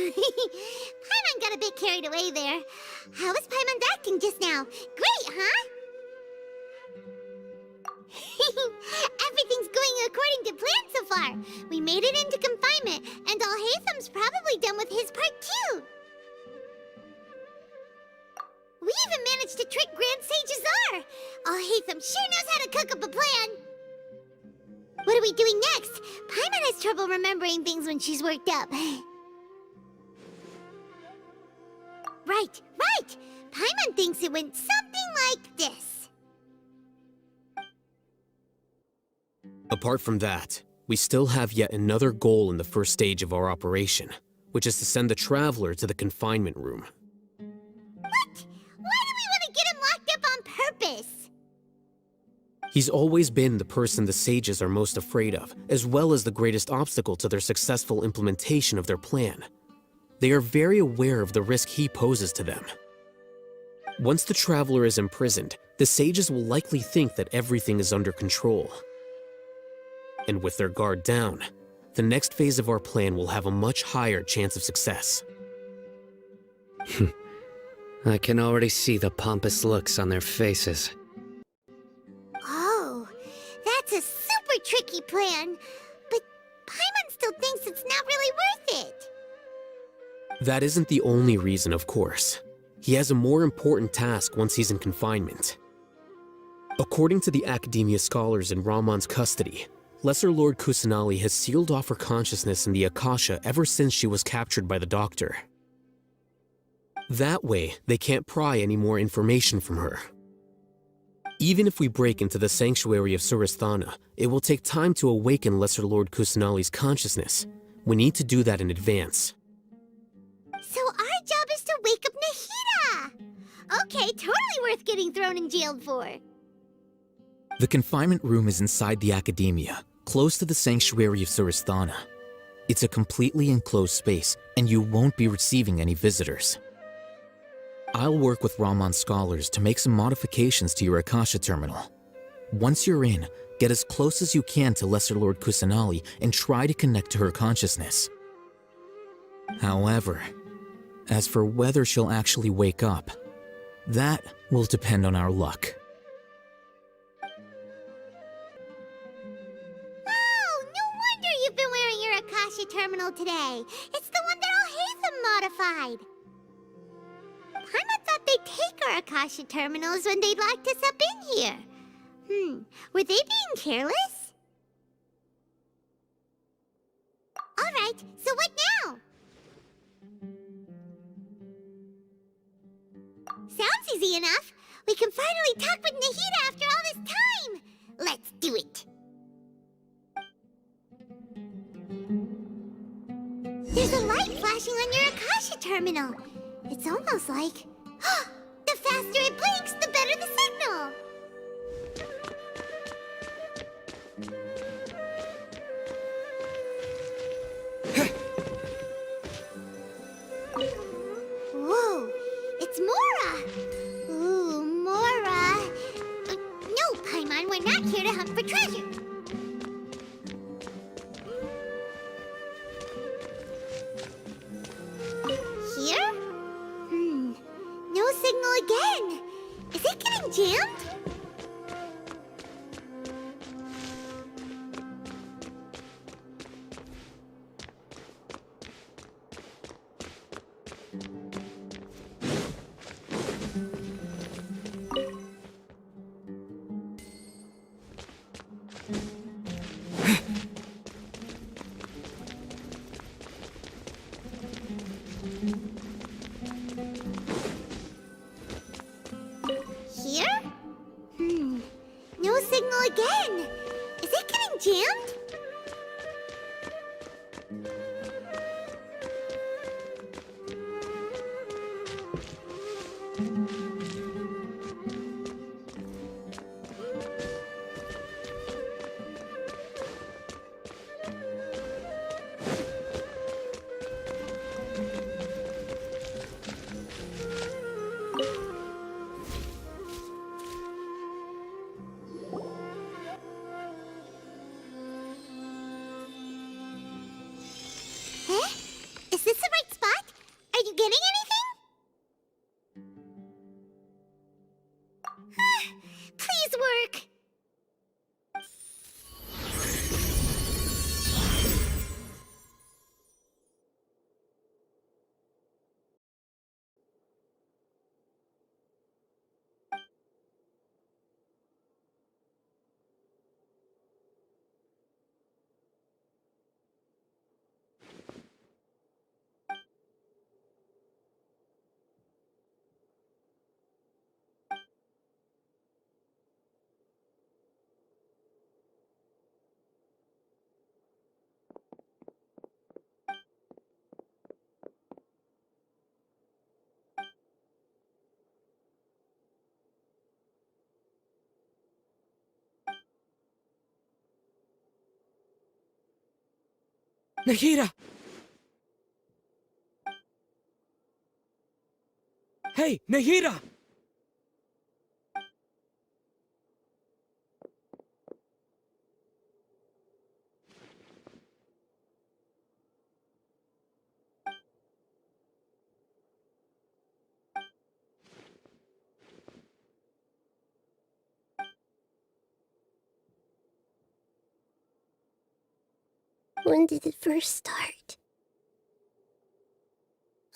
Paimon got a bit carried away there. How was Paimon's acting just now? Great, huh? Everything's going according to plan so far. We made it into confinement, and Alhaitham's probably done with his part too. We even managed to trick Grand Sage Azar. Alhaitham sure knows how to cook up a plan. What are we doing next? Paimon has trouble remembering things when she's worked up. Right. Paimon thinks it went something like this. Apart from that, we still have yet another goal in the first stage of our operation, which is to send the Traveler to the confinement room. What? Why do we want to get him locked up on purpose? He's always been the person the sages are most afraid of, as well as the greatest obstacle to their successful implementation of their plan. They are very aware of the risk he poses to them. Once the Traveler is imprisoned, the sages will likely think that everything is under control. And with their guard down, the next phase of our plan will have a much higher chance of success. I can already see the pompous looks on their faces. Oh, that's a super tricky plan. But Paimon still thinks it's not really worth it. That isn't the only reason, of course. He has a more important task once he's in confinement. According to the Academia scholars in Ramon's custody, Lesser Lord Kusanali has sealed off her consciousness in the Akasha ever since she was captured by the Doctor. That way, they can't pry any more information from her. Even if we break into the sanctuary of Surasthana, it will take time to awaken Lesser Lord Kusanali's consciousness. We need to do that in advance. So our job is to wake up Nahida! Okay, totally worth getting thrown in jail for. The confinement room is inside the Academia, close to the sanctuary of Surasthana. It's a completely enclosed space, and you won't be receiving any visitors. I'll work with Ramon's scholars to make some modifications to your Akasha terminal. Once you're in, get as close as you can to Lesser Lord Kusanali and try to connect to her consciousness. However, as for whether she'll actually wake up, that will depend on our luck. Oh, no wonder you've been wearing your Akasha terminal today. It's the one that alhaitham modified. Paimon thought they'd take our Akasha terminals when they locked us up in here. Were they being careless? Alright, so what now? Sounds easy enough. We can finally talk with Nahida after all this time. Let's do it. There's a light flashing on your Akasha terminal. It's almost like... the faster it blinks, the better the signal! Whoa! It's Mora! Ooh, Mora! No, Paimon, we're not here to hunt for treasure. Here? No signal again. Is it getting jammed? Here? No signal again. Is it getting jammed? Is this the right spot? Are you getting anything? Please work. Nahida! Hey, Nahida! When did it first start?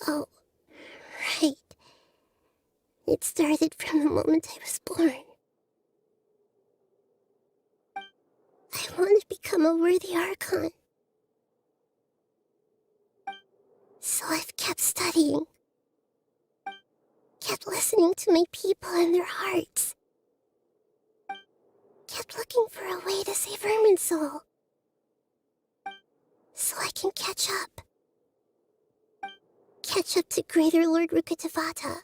Oh, right. It started from the moment I was born. I want to become a worthy Archon. So I've kept studying. Kept listening to my people and their hearts. Kept looking for a way to save Irminsul. So I can catch up. Catch up to Greater Lord Rukkhadevata.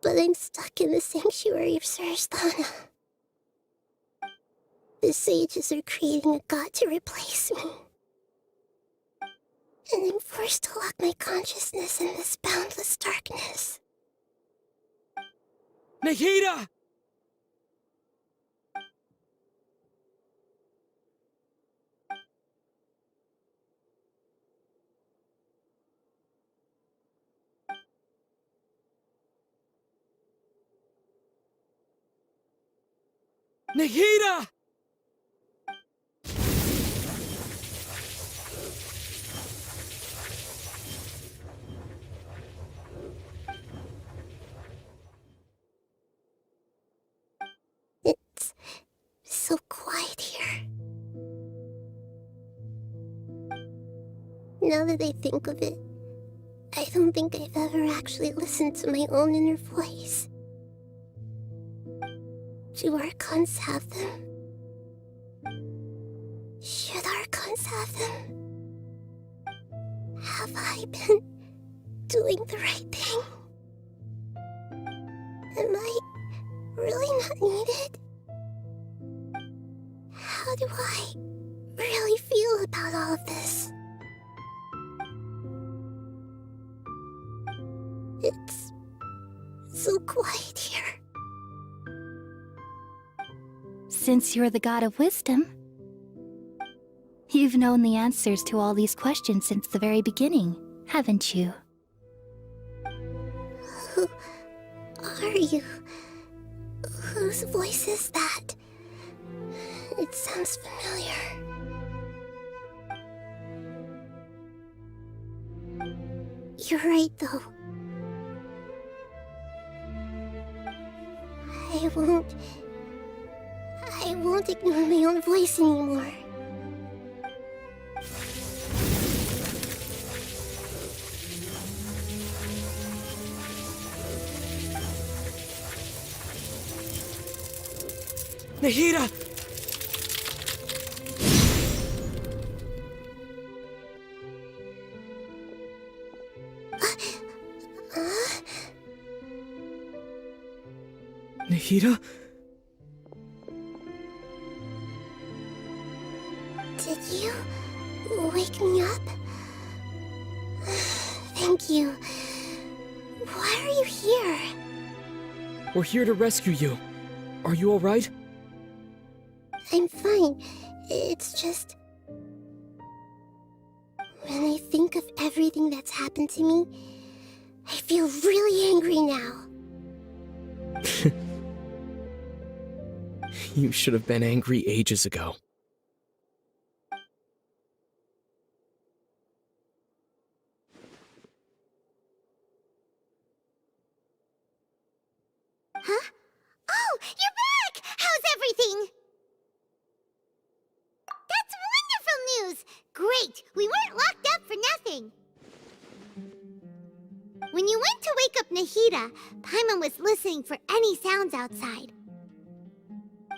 But I'm stuck in the sanctuary of Surasthana. The sages are creating a god to replace me. And I'm forced to lock my consciousness in this boundless darkness. Nahida! Nahida! It's so quiet here. Now that I think of it, I don't think I've ever actually listened to my own inner voice. Do Archons have them? Should Archons have them? Have I been doing the right thing? Am I really not needed? How do I really feel about all of this? It's so quiet here. Since you're the god of wisdom, you've known the answers to all these questions since the very beginning, haven't you? Who are you? Whose voice is that? It sounds familiar. You're right, though. I won't ignore my own voice anymore. Nahida! Nahida? Did you wake me up? Thank you. Why are you here? We're here to rescue you. Are you alright? I'm fine. It's just... when I think of everything that's happened to me, I feel really angry now. You should have been angry ages ago. Huh? Oh, you're back! How's everything? That's wonderful news! Great! We weren't locked up for nothing! When you went to wake up Nahida, Paimon was listening for any sounds outside.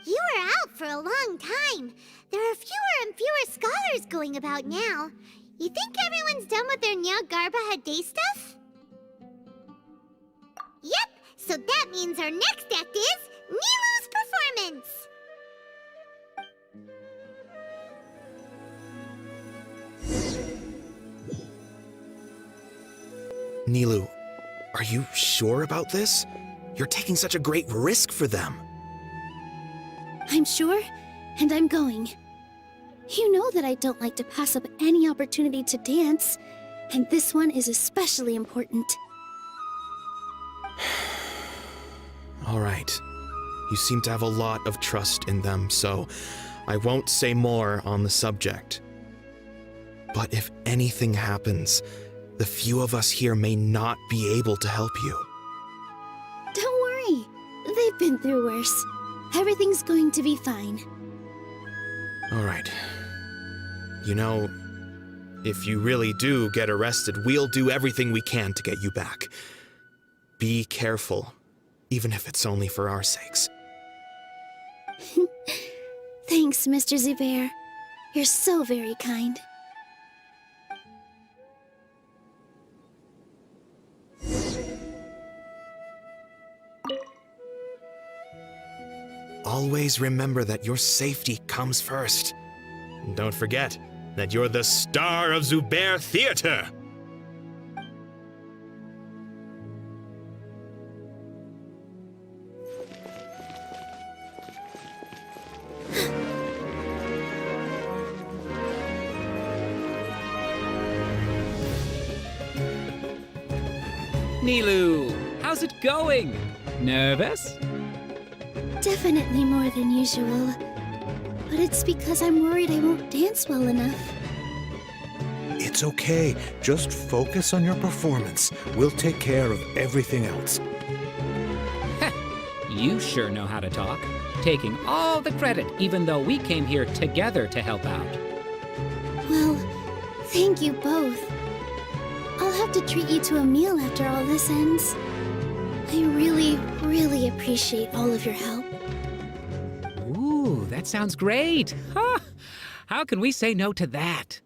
You were out for a long time. There are fewer and fewer scholars going about now. You think everyone's done with their Nyagarbha day stuff? Yep, so that means our next act is Nilou's performance! Nilou, are you sure about this? You're taking such a great risk for them. I'm sure, and I'm going. You know that I don't like to pass up any opportunity to dance, and this one is especially important. All right. You seem to have a lot of trust in them, so I won't say more on the subject. But if anything happens, the few of us here may not be able to help you. Don't worry. They've been through worse. Everything's going to be fine. All right. You know, if you really do get arrested, we'll do everything we can to get you back. Be careful, even if it's only for our sakes. Thanks, Mr. Zubair. You're so very kind. Always remember that your safety comes first. And don't forget that you're the star of Zubair Theater! Nilou, how's it going? Nervous? Definitely more than usual. But it's because I'm worried I won't dance well enough. It's okay. Just focus on your performance. We'll take care of everything else. You sure know how to talk. Taking all the credit, even though we came here together to help out. Well, thank you both. I'll have to treat you to a meal after all this ends. I really, really appreciate all of your help. Ooh, that sounds great. Huh? How can we say no to that?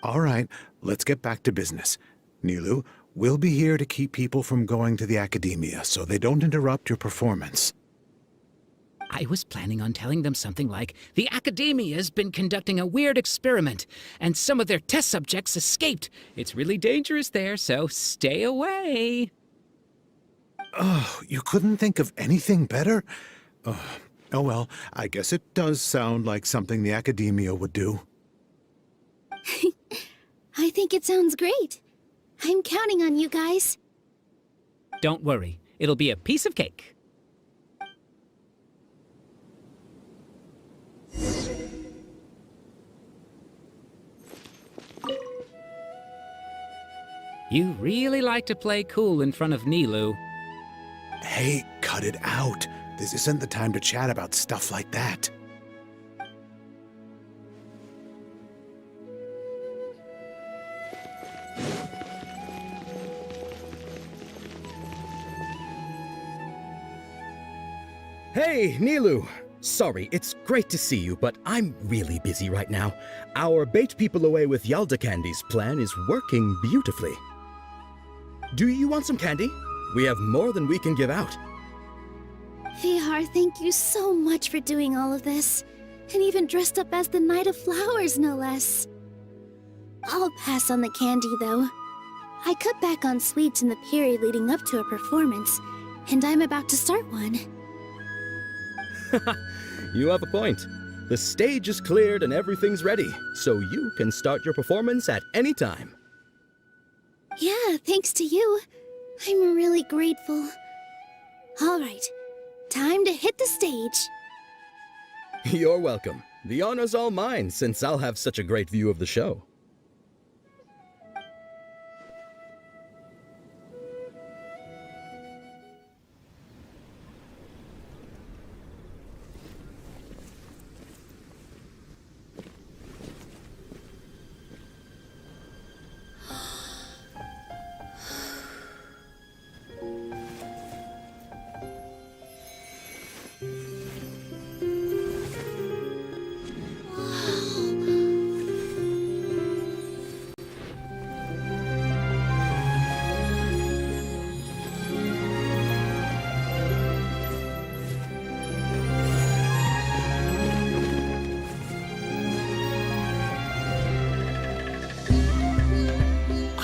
All right, let's get back to business. Nilou, we'll be here to keep people from going to the academia so they don't interrupt your performance. I was planning on telling them something like, the Academia's been conducting a weird experiment, and some of their test subjects escaped. It's really dangerous there, so stay away. Oh, you couldn't think of anything better? Oh well, I guess it does sound like something the Academia would do. I think it sounds great. I'm counting on you guys. Don't worry, it'll be a piece of cake. You really like to play cool in front of Nilou. Hey, cut it out. This isn't the time to chat about stuff like that. Hey, Nilou! Sorry, it's great to see you, but I'm really busy right now. Our bait people away with Yalda candies plan is working beautifully. Do you want some candy? We have more than we can give out. Vihar, thank you so much for doing all of this. And even dressed up as the Knight of Flowers, no less. I'll pass on the candy, though. I cut back on sweets in the period leading up to a performance, and I'm about to start one. You have a point. The stage is cleared and everything's ready, so you can start your performance at any time. Yeah, thanks to you. I'm really grateful. All right, time to hit the stage. You're welcome. The honor's all mine, since I'll have such a great view of the show.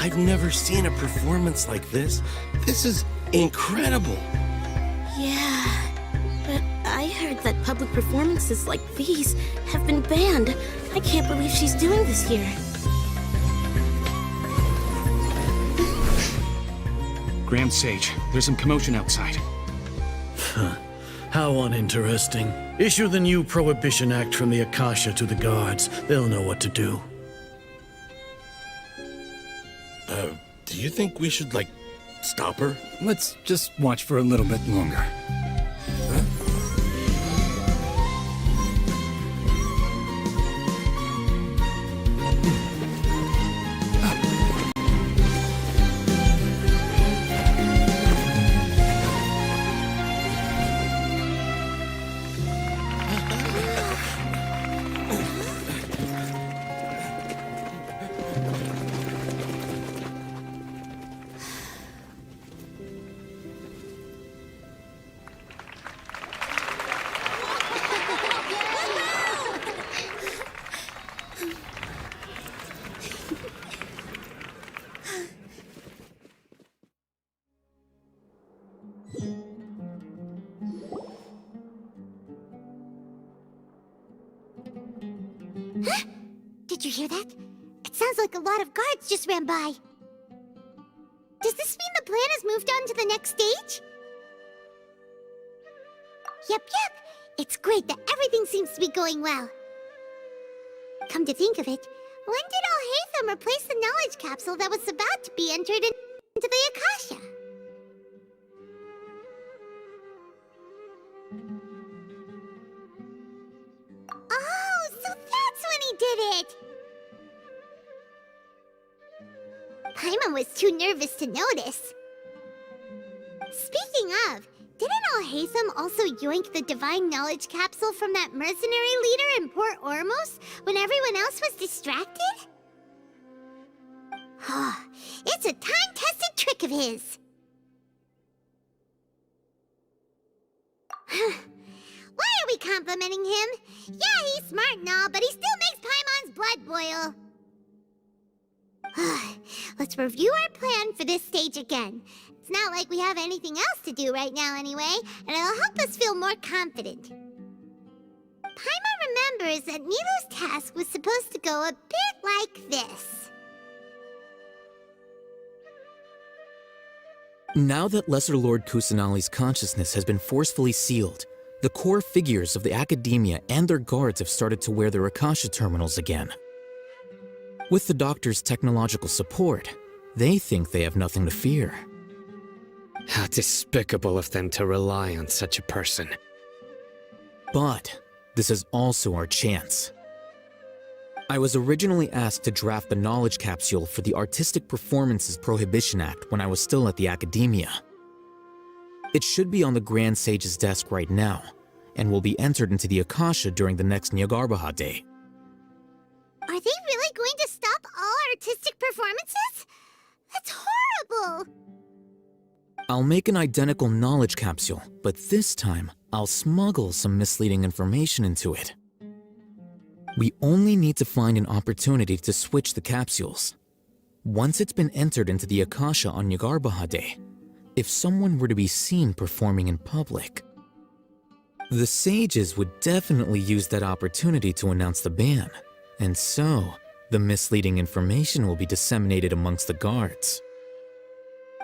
I've never seen a performance like this. This is incredible. Yeah, but I heard that public performances like these have been banned. I can't believe she's doing this here. Grand Sage, there's some commotion outside. How uninteresting. Issue the new Prohibition Act from the Akasha to the guards. They'll know what to do. Do you think we should, like, stop her? Let's just watch for a little bit longer. Huh? Did you hear that? It sounds like a lot of guards just ran by. Does this mean the plan has moved on to the next stage? Yep. It's great that everything seems to be going well. Come to think of it, when did alhaitham replace the knowledge capsule that was about to be entered into the Akasha? Oh, so that's when he did it! Paimon was too nervous to notice. Speaking of, didn't alhaitham also yoink the divine knowledge capsule from that mercenary leader in Port Ormos when everyone else was distracted? It's a time-tested trick of his. Why are we complimenting him? Yeah, he's smart and all, but he still makes Paimon's blood boil. Let's review our plan for this stage again. It's not like we have anything else to do right now anyway, and it'll help us feel more confident. Paimon remembers that Nilou's task was supposed to go a bit like this. Now that Lesser Lord Kusanali's consciousness has been forcefully sealed, the core figures of the Academia and their guards have started to wear their Akasha terminals again. With the Doctor's technological support, they think they have nothing to fear. How despicable of them to rely on such a person. But this is also our chance. I was originally asked to draft the knowledge capsule for the Artistic Performances Prohibition Act when I was still at the Academia. It should be on the Grand Sage's desk right now, and will be entered into the Akasha during the next Nyargarbaha Day. Are they really going to stop all artistic performances? That's horrible! I'll make an identical knowledge capsule, but this time, I'll smuggle some misleading information into it. We only need to find an opportunity to switch the capsules. Once it's been entered into the Akasha on Nyargarbaha Day, if someone were to be seen performing in public, the sages would definitely use that opportunity to announce the ban, and so the misleading information will be disseminated amongst the guards.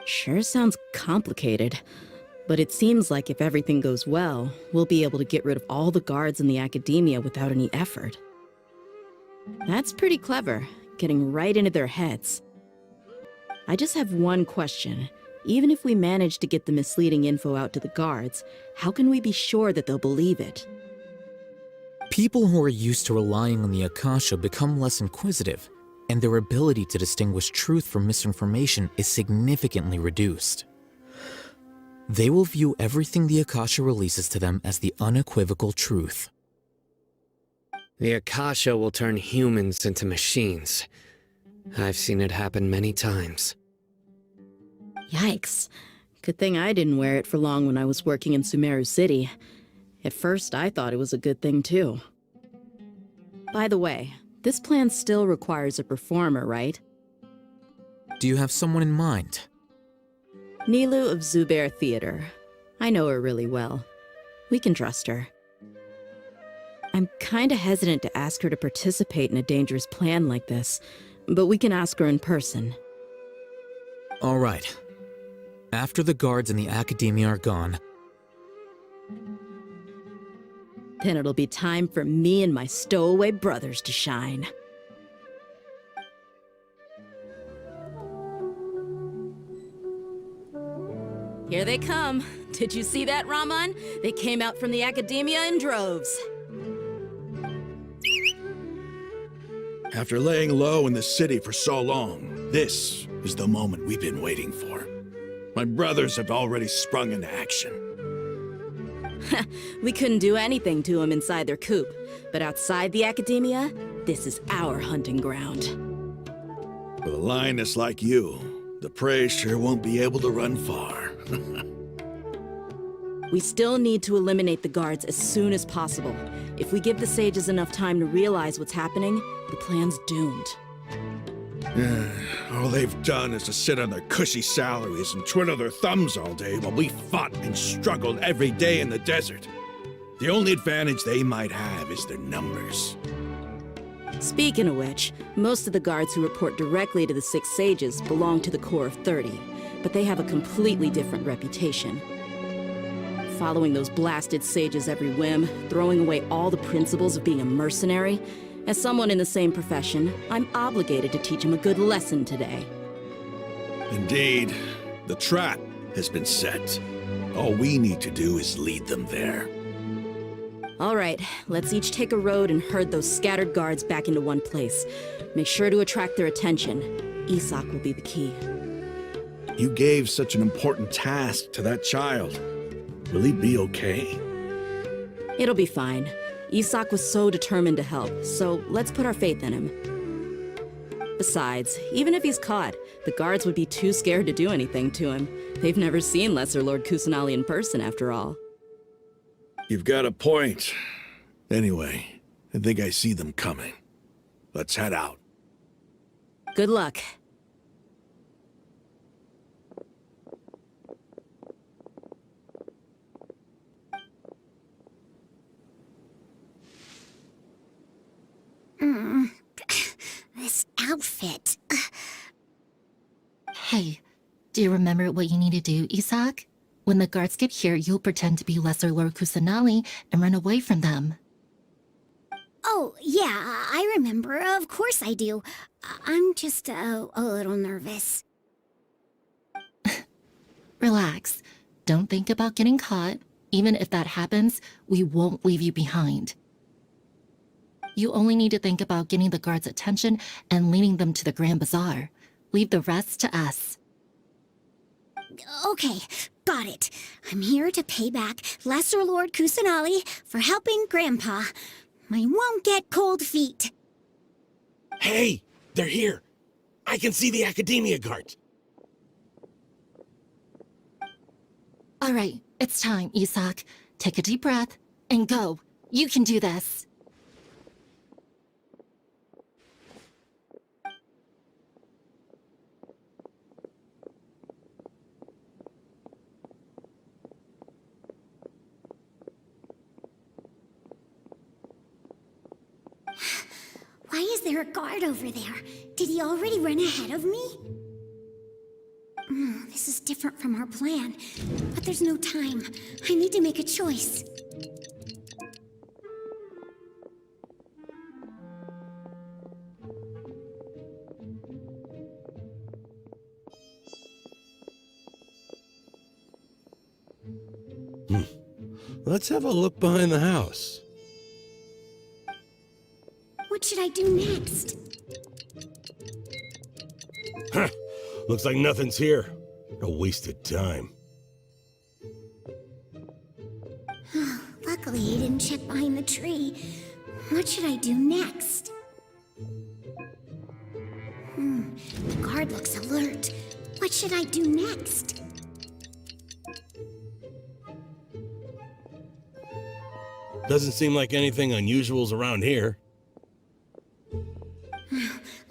Sure sounds complicated, but it seems like if everything goes well, we'll be able to get rid of all the guards in the Academia without any effort. That's pretty clever, getting right into their heads. I just have one question. Even if we manage to get the misleading info out to the guards, how can we be sure that they'll believe it? People who are used to relying on the Akasha become less inquisitive, and their ability to distinguish truth from misinformation is significantly reduced. They will view everything the Akasha releases to them as the unequivocal truth. The Akasha will turn humans into machines. I've seen it happen many times. Yikes. Good thing I didn't wear it for long when I was working in Sumeru City. At first, I thought it was a good thing too. By the way, this plan still requires a performer, right? Do you have someone in mind? Nilou of Zubair Theater. I know her really well. We can trust her. I'm kinda hesitant to ask her to participate in a dangerous plan like this, but we can ask her in person. All right. After the guards in the Academia are gone, then it'll be time for me and my stowaway brothers to shine. Here they come. Did you see that, Raman? They came out from the Academia in droves. After laying low in the city for so long, this is the moment we've been waiting for. My brothers have already sprung into action. We couldn't do anything to them inside their coop, but outside the Academia, this is our hunting ground. With a lioness like you, the prey sure won't be able to run far. We still need to eliminate the guards as soon as possible. If we give the sages enough time to realize what's happening, the plan's doomed. All they've done is to sit on their cushy salaries and twiddle their thumbs all day while we fought and struggled every day in the desert. The only advantage they might have is their numbers. Speaking of which, most of the guards who report directly to the Six Sages belong to the Corps of 30, but they have a completely different reputation. Following those blasted sages every whim, throwing away all the principles of being a mercenary. As someone in the same profession, I'm obligated to teach them a good lesson today. Indeed, the trap has been set. All we need to do is lead them there. All right, let's each take a road and herd those scattered guards back into one place. Make sure to attract their attention. Isak will be the key. You gave such an important task to that child. Will he be okay? It'll be fine. Isak was so determined to help, so let's put our faith in him. Besides, even if he's caught, the guards would be too scared to do anything to him. They've never seen Lesser Lord Kusanali in person, after all. You've got a point. Anyway, I think I see them coming. Let's head out. Good luck. This outfit. Hey, do you remember what you need to do, Isak? When the guards get here, you'll pretend to be Lesser Lord Kusanali and run away from them. Oh, yeah, I remember. Of course I do. I'm just a little nervous. Relax. Don't think about getting caught. Even if that happens, we won't leave you behind. You only need to think about getting the guards' attention and leading them to the Grand Bazaar. Leave the rest to us. Okay, got it. I'm here to pay back Lesser Lord Kusanali for helping Grandpa. I won't get cold feet. Hey, they're here. I can see the Academia guards. All right, it's time, Isak. Take a deep breath and go. You can do this. Why is there a guard over there? Did he already run ahead of me? This is different from our plan, but there's no time. I need to make a choice. Let's have a look behind the house. What should I do next? Huh. Looks like nothing's here. A wasted time. Luckily, he didn't check behind the tree. What should I do next? The guard looks alert. What should I do next? Doesn't seem like anything unusual's around here.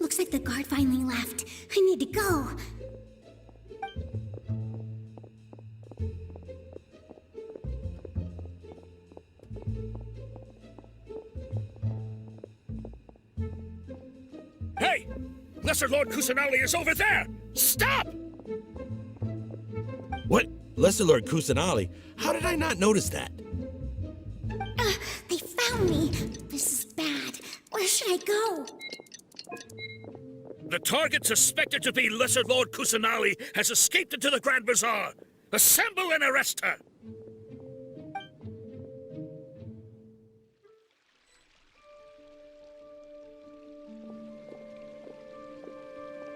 Looks like the guard finally left. I need to go. Hey! Lesser Lord Kusanali is over there! Stop! What? Lesser Lord Kusanali? How did I not notice that? They found me. This is bad. Where should I go? The target suspected to be Lesser Lord Kusanali has escaped into the Grand Bazaar. Assemble and arrest her!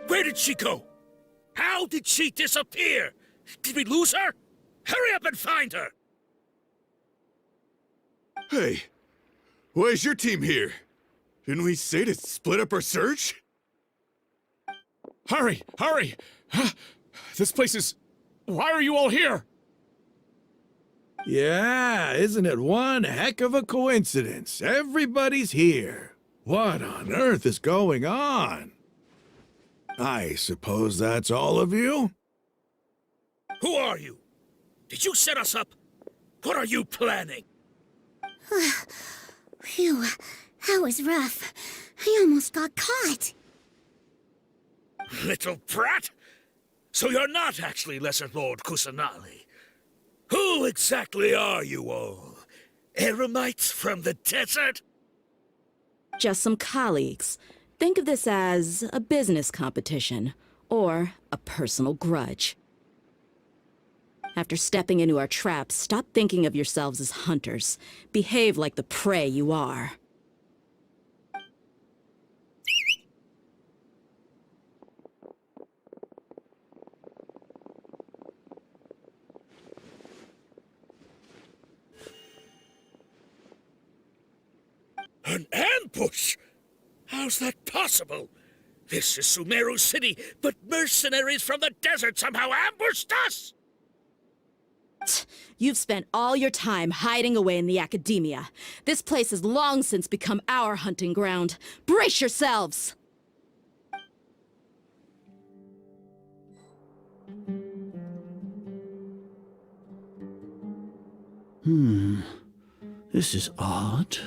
Where did she go? How did she disappear? Did we lose her? Hurry up and find her! Hey, why is your team here? Didn't we say to split up our search? Hurry! Hurry! This place is... Why are you all here? Yeah, isn't it one heck of a coincidence? Everybody's here. What on earth is going on? I suppose that's all of you? Who are you? Did you set us up? What are you planning? Phew, that was rough. I almost got caught. Little brat! So you're not actually Lesser Lord Kusanali. Who exactly are you all? Eremites from the desert? Just some colleagues. Think of this as a business competition, or a personal grudge. After stepping into our traps, stop thinking of yourselves as hunters. Behave like the prey you are. An ambush? How's that possible? This is Sumeru City, but mercenaries from the desert somehow ambushed us! You've spent all your time hiding away in the academia. This place has long since become our hunting ground. Brace yourselves! This is odd.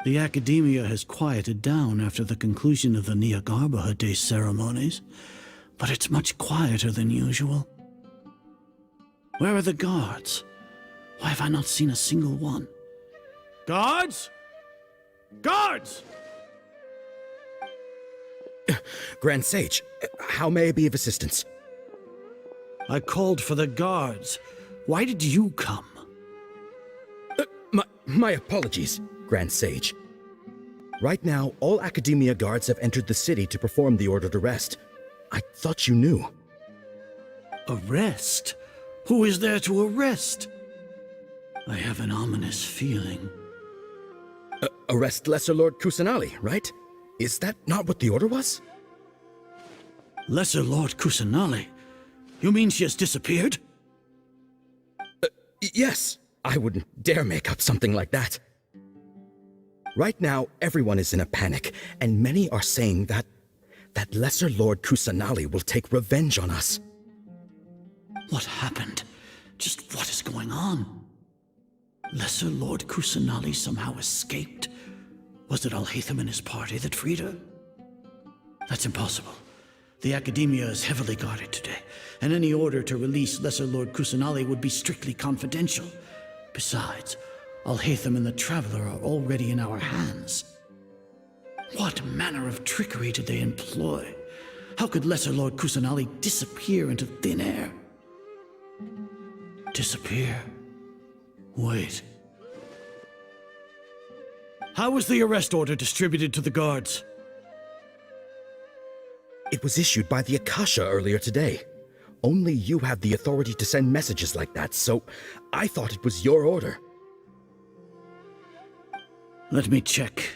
The academia has quieted down after the conclusion of the Nyagarbahar Day ceremonies, but it's much quieter than usual. Where are the guards? Why have I not seen a single one? Guards? Guards! Grand Sage, how may I be of assistance? I called for the guards. Why did you come? My apologies, Grand Sage. Right now, all Academia guards have entered the city to perform the ordered arrest. I thought you knew. Arrest? Who is there to arrest? I have an ominous feeling. Arrest Lesser Lord Kusanali, right? Is that not what the order was? Lesser Lord Kusanali? You mean she has disappeared? Yes. I wouldn't dare make up something like that. Right now, everyone is in a panic, and many are saying that Lesser Lord Kusanali will take revenge on us. What happened? Just what is going on? Lesser Lord Kusanali somehow escaped? Was it alhaitham and his party that freed her? That's impossible. The Academia is heavily guarded today, and any order to release Lesser Lord Kusanali would be strictly confidential. Besides, alhaitham and the Traveler are already in our hands. What manner of trickery did they employ? How could Lesser Lord Kusanali disappear into thin air? Disappear? Wait. How was the arrest order distributed to the guards? It was issued by the Akasha earlier today. Only you have the authority to send messages like that, so I thought it was your order. Let me check.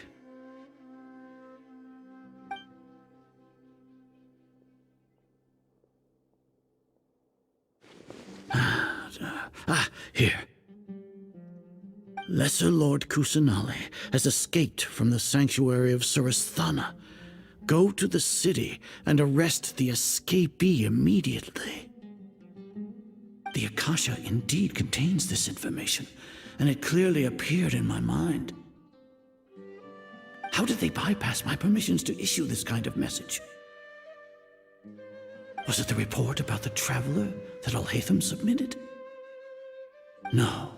Here. Lesser Lord Kusanali has escaped from the sanctuary of Surasthana Go to the city and arrest the escapee immediately. The Akasha indeed contains this information, and it clearly appeared in my mind. How did they bypass my permissions to issue this kind of message? Was it the report about the traveler that alhaitham submitted? No.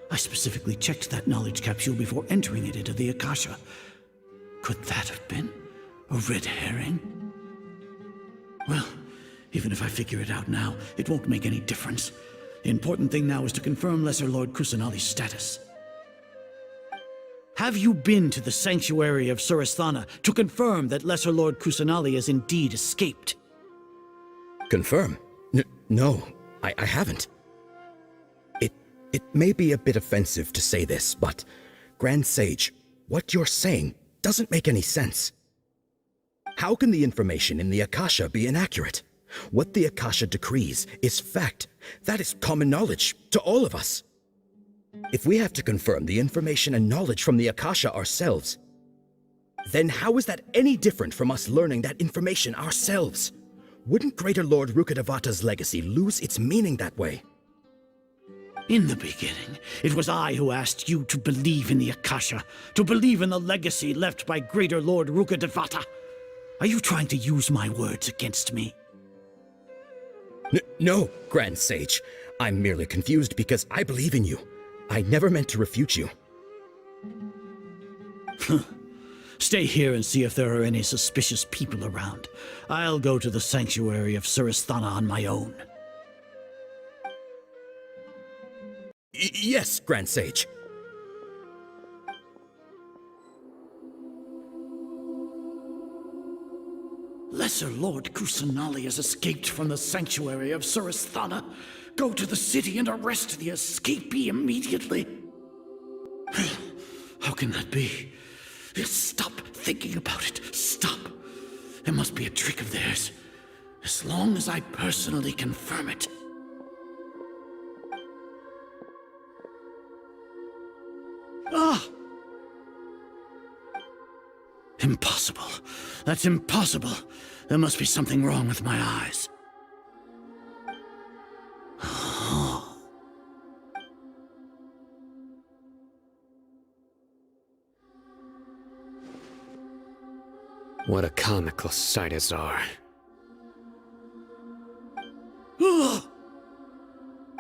I specifically checked that knowledge capsule before entering it into the Akasha. Could that have been a red herring? Well, even if I figure it out now, it won't make any difference. The important thing now is to confirm Lesser Lord Kusanali's status. Have you been to the sanctuary of Surasthana to confirm that Lesser Lord Kusanali has indeed escaped? Confirm? No, I haven't. It may be a bit offensive to say this, but, Grand Sage, what you're saying doesn't make any sense. How can the information in the Akasha be inaccurate? What the Akasha decrees is fact. That is common knowledge to all of us. If we have to confirm the information and knowledge from the Akasha ourselves, then how is that any different from us learning that information ourselves? Wouldn't Greater Lord Rukkhadevata's legacy lose its meaning that way? In the beginning, it was I who asked you to believe in the Akasha, to believe in the legacy left by Greater Lord Rukkhadevata. Are you trying to use my words against me? No, Grand Sage. I'm merely confused because I believe in you. I never meant to refute you. Stay here and see if there are any suspicious people around. I'll go to the sanctuary of Surasthana on my own. Yes, Grand Sage. Lesser Lord Kusanali has escaped from the sanctuary of Surasthana. Go to the city and arrest the escapee immediately. How can that be? Stop thinking about it. Stop. It must be a trick of theirs. As long as I personally confirm it. Ah! Impossible. That's impossible. There must be something wrong with my eyes. What a comical sight, Azar.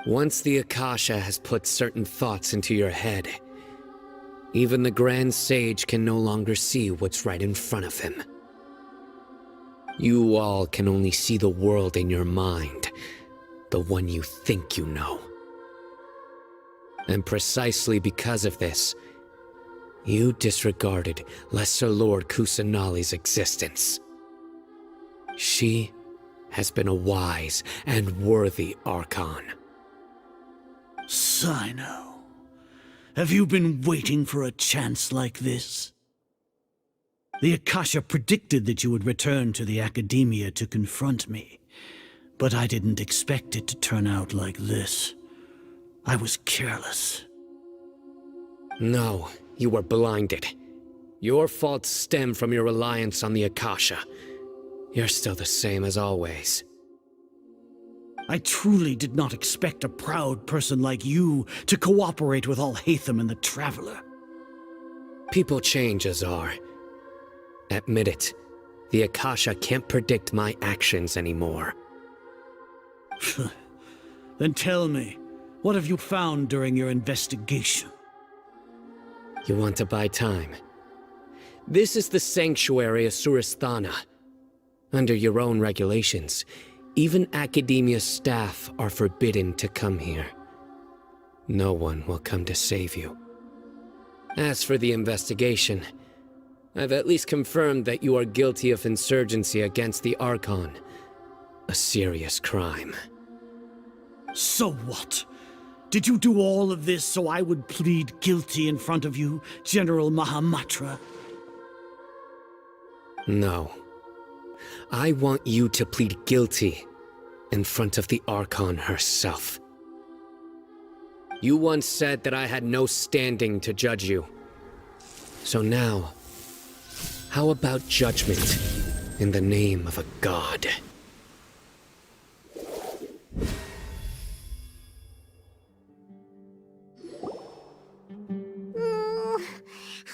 Once the Akasha has put certain thoughts into your head, even the Grand Sage can no longer see what's right in front of him. You all can only see the world in your mind, the one you think you know. And precisely because of this, you disregarded Lesser Lord Kusanali's existence. She has been a wise and worthy Archon. Cyno, have you been waiting for a chance like this? The Akasha predicted that you would return to the Academia to confront me, but I didn't expect it to turn out like this. I was careless. No, you were blinded. Your faults stem from your reliance on the Akasha. You're still the same as always. I truly did not expect a proud person like you to cooperate with alhaitham and the Traveler. People change, Azar. Admit it. The Akasha can't predict my actions anymore. Then tell me, what have you found during your investigation? You want to buy time? This is the sanctuary of Surasthana. Under your own regulations, even Academia staff are forbidden to come here. No one will come to save you. As for the investigation, I've at least confirmed that you are guilty of insurgency against the Archon. A serious crime. So what? Did you do all of this so I would plead guilty in front of you, General Mahamatra? No. I want you to plead guilty in front of the Archon herself. You once said that I had no standing to judge you. So now, how about judgment? In the name of a god. How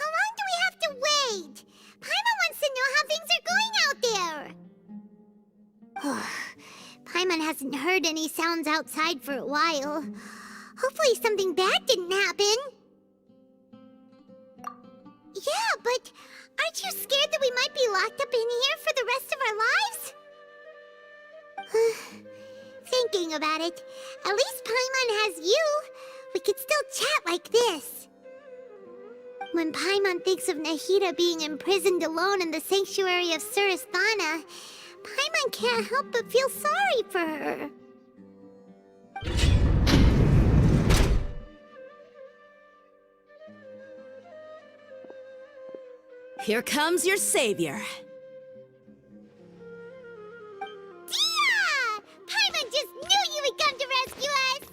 long do we have to wait? Paimon wants to know how things are going out there. Paimon hasn't heard any sounds outside for a while. Hopefully something bad didn't happen. Yeah, but aren't you scared that we might be locked up in here for the rest of our lives? Thinking about it, at least Paimon has you. We could still chat like this. When Paimon thinks of Nahida being imprisoned alone in the sanctuary of Surasthana, Paimon can't help but feel sorry for her. Here comes your savior. Deyha! Paimon just knew you would come to rescue us!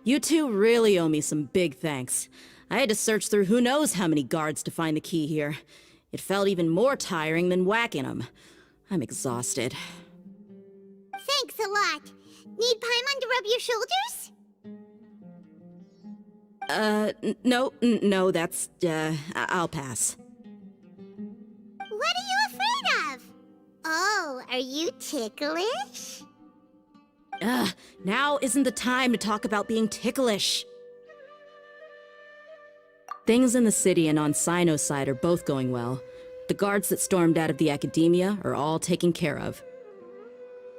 You two really owe me some big thanks. I had to search through who knows how many guards to find the key here. It felt even more tiring than whacking them. I'm exhausted. Thanks a lot. Need Paimon to rub your shoulders? No, that's, I'll pass. What are you afraid of? Oh, are you ticklish? Now isn't the time to talk about being ticklish. Things in the city and on Cyno's side are both going well. The guards that stormed out of the academia are all taken care of.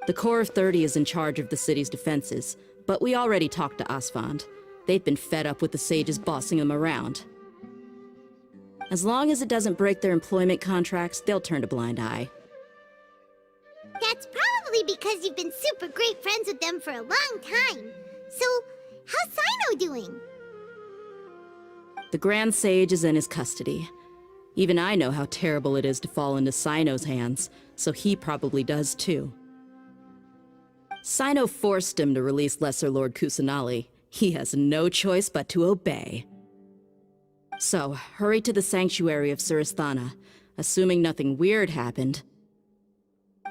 The Corps of 30 is in charge of the city's defenses, but we already talked to Asfand. They've been fed up with the sages bossing them around. As long as it doesn't break their employment contracts, they'll turn a blind eye. That's probably because you've been super great friends with them for a long time. So, how's Cyno doing? The Grand Sage is in his custody. Even I know how terrible it is to fall into Cyno's hands, so he probably does too. Cyno forced him to release Lesser Lord Kusanali. He has no choice but to obey. So, hurry to the sanctuary of Surasthana. Assuming nothing weird happened,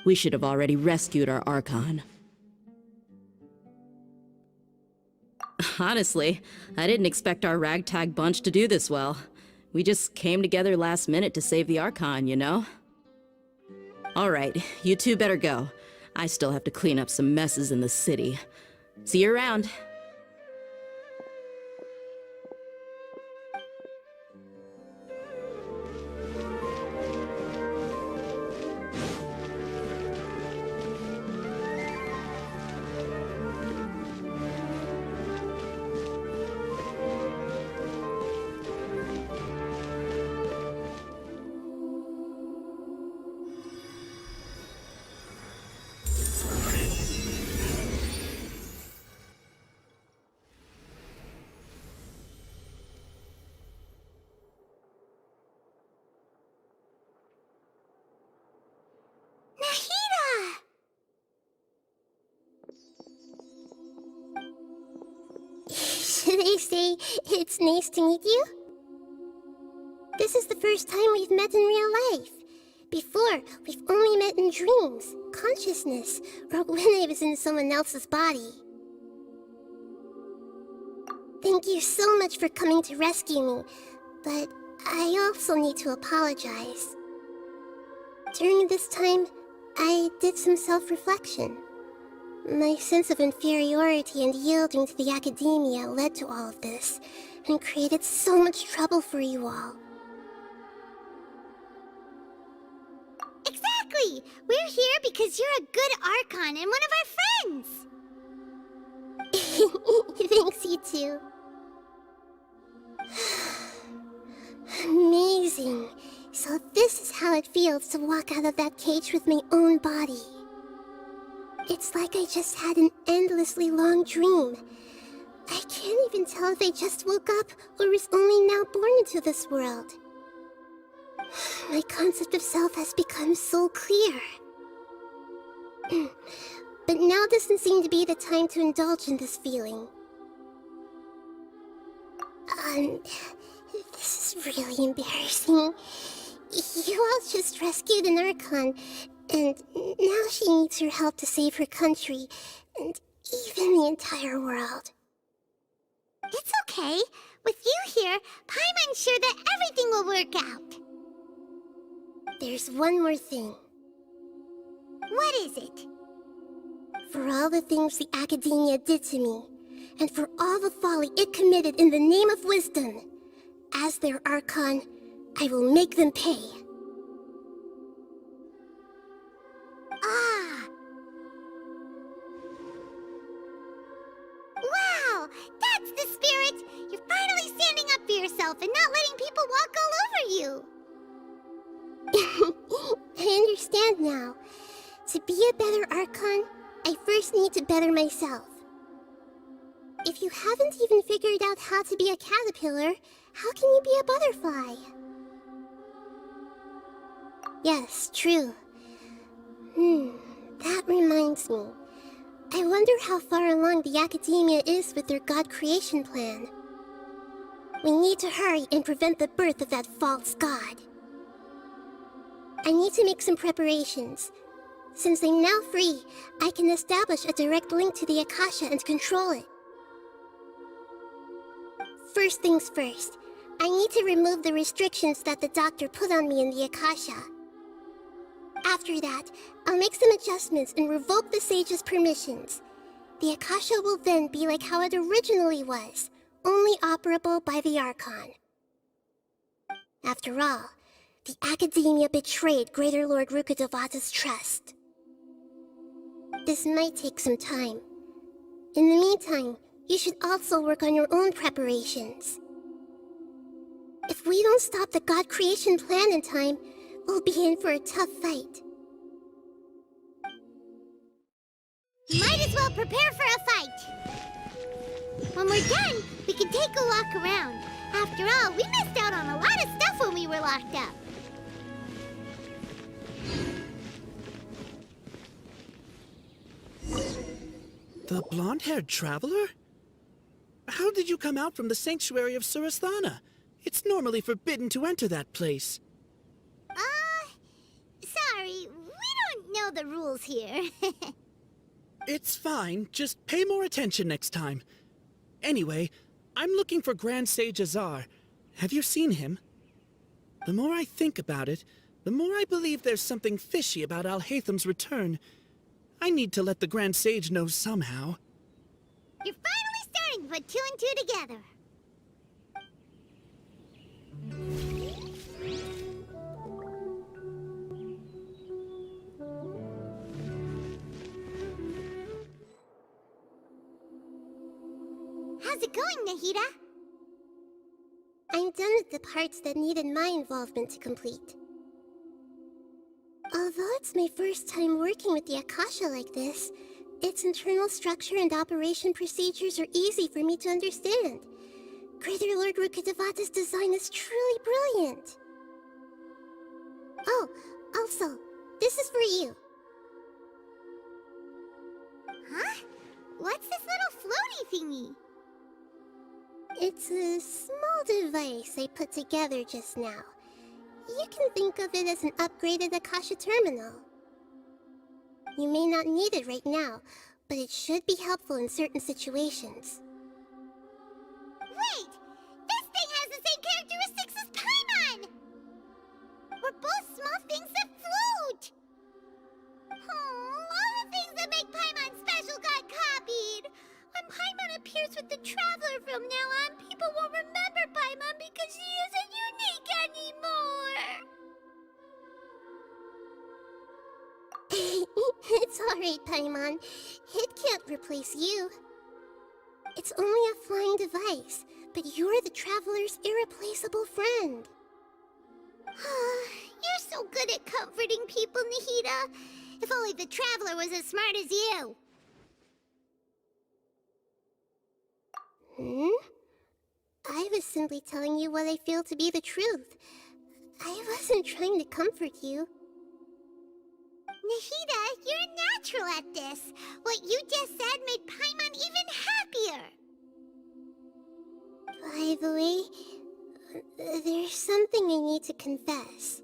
we should have already rescued our Archon. Honestly, I didn't expect our ragtag bunch to do this well. We just came together last minute to save the Archon, you know? Alright, you two better go. I still have to clean up some messes in the city. See you around. They say it's nice to meet you. This is the first time we've met in real life. Before, we've only met in dreams, consciousness, or when I was in someone else's body. Thank you so much for coming to rescue me, but I also need to apologize. During this time, I did some self-reflection. My sense of inferiority and yielding to the academia led to all of this, and created so much trouble for you all. Exactly! We're here because you're a good Archon and one of our friends! Thanks, you two. Amazing. So this is how it feels to walk out of that cage with my own body. It's like I just had an endlessly long dream. I can't even tell if I just woke up or was only now born into this world. My concept of self has become so clear. But now doesn't seem to be the time to indulge in this feeling. This is really embarrassing. You all just rescued an Archon, and now she needs your help to save her country, and even the entire world. It's okay. With you here, Paimon's sure that everything will work out. There's one more thing. What is it? For all the things the Academia did to me, and for all the folly it committed in the name of wisdom, as their Archon, I will make them pay. Ah! Wow! That's the spirit! You're finally standing up for yourself and not letting people walk all over you! I understand now. To be a better Archon, I first need to better myself. If you haven't even figured out how to be a caterpillar, how can you be a butterfly? Yes, true. That reminds me. I wonder how far along the Academia is with their god creation plan. We need to hurry and prevent the birth of that false god. I need to make some preparations. Since I'm now free, I can establish a direct link to the Akasha and control it. First things first, I need to remove the restrictions that the doctor put on me in the Akasha. After that, I'll make some adjustments and revoke the sage's permissions. The Akasha will then be like how it originally was, only operable by the Archon. After all, the Academia betrayed Greater Lord Rukkhadevata's trust. This might take some time. In the meantime, you should also work on your own preparations. If we don't stop the god creation plan in time, we'll be in for a tough fight. Might as well prepare for a fight. When we're done, we can take a walk around. After all, we missed out on a lot of stuff when we were locked up. The blonde-haired traveler? How did you come out from the sanctuary of Surasthana? It's normally forbidden to enter that place. Sorry, we don't know the rules here. It's fine, just pay more attention next time. Anyway, I'm looking for Grand Sage Azar. Have you seen him? The more I think about it, the more I believe there's something fishy about alhaitham's return. I need to let the Grand Sage know somehow. You're finally starting to put two and two together. How's it going, Nahida? I'm done with the parts that needed my involvement to complete. Although it's my first time working with the Akasha like this, its internal structure and operation procedures are easy for me to understand. Greater Lord Rukkhadevata's design is truly brilliant. Oh, also, this is for you. Huh? What's this little floaty thingy? It's a small device I put together just now. You can think of it as an upgraded Akasha terminal. You may not need it right now, but it should be helpful in certain situations. Wait! This thing has the same characteristics as Paimon! We're both small things that float! Oh, all the things that make Paimon special got copied! When Paimon appears with the Traveler from now on, people won't remember Paimon because she isn't unique anymore! It's alright, Paimon. It can't replace you. It's only a flying device, but you're the Traveler's irreplaceable friend. You're so good at comforting people, Nahida. If only the Traveler was as smart as you. I was simply telling you what I feel to be the truth. I wasn't trying to comfort you. Nahida, you're natural at this. What you just said made Paimon even happier. By the way, There's something I need to confess.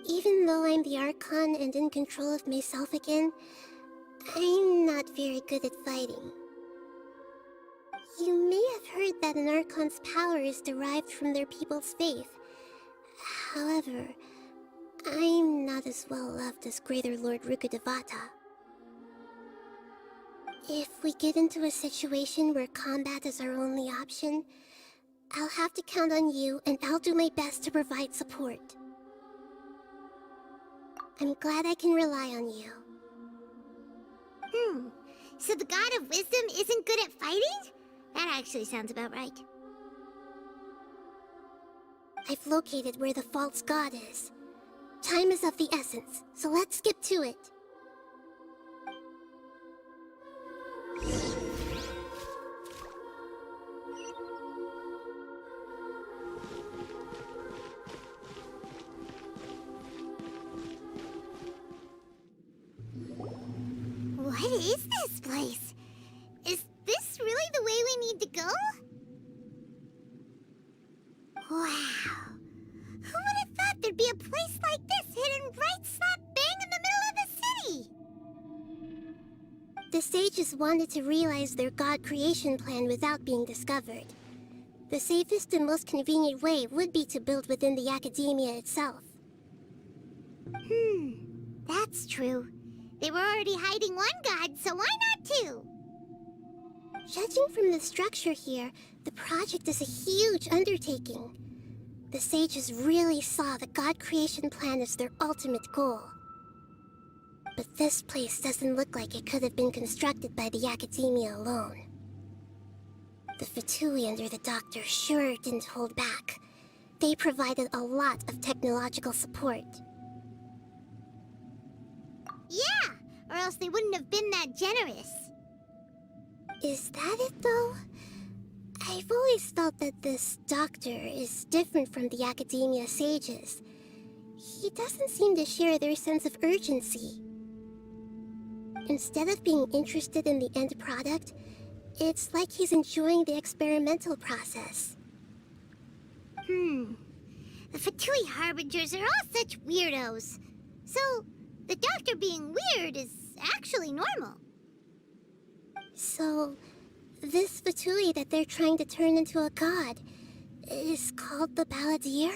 Even though I'm the Archon and in control of myself again, I'm not very good at fighting. You may have heard that an Archon's power is derived from their people's faith. However, I'm not as well loved as Greater Lord Rukkhadevata. If we get into a situation where combat is our only option, I'll have to count on you, and I'll do my best to provide support. I'm glad I can rely on you. So the God of Wisdom isn't good at fighting? That actually sounds about right. I've located where the false god is. Time is of the essence, so let's skip to it. What is this place? Is this really the way we need to go? Wow. Who would have thought there'd be a place like this hidden right slap bang in the middle of the city? The sages wanted to realize their god creation plan without being discovered. The safest and most convenient way would be to build within the academia itself. That's true. They were already hiding one god, so why not two? Judging from the structure here, the project is a huge undertaking. The sages really saw the god creation plan as their ultimate goal. But this place doesn't look like it could have been constructed by the academia alone. The Fatui under the Doctor sure didn't hold back. They provided a lot of technological support. Yeah, or else they wouldn't have been that generous. Is that it, though? I've always felt that this doctor is different from the academia sages. He doesn't seem to share their sense of urgency. Instead of being interested in the end product, it's like he's enjoying the experimental process. The Fatui Harbingers are all such weirdos. So, the doctor being weird is actually normal. So, this Fatui that they're trying to turn into a god is called the Balladeer?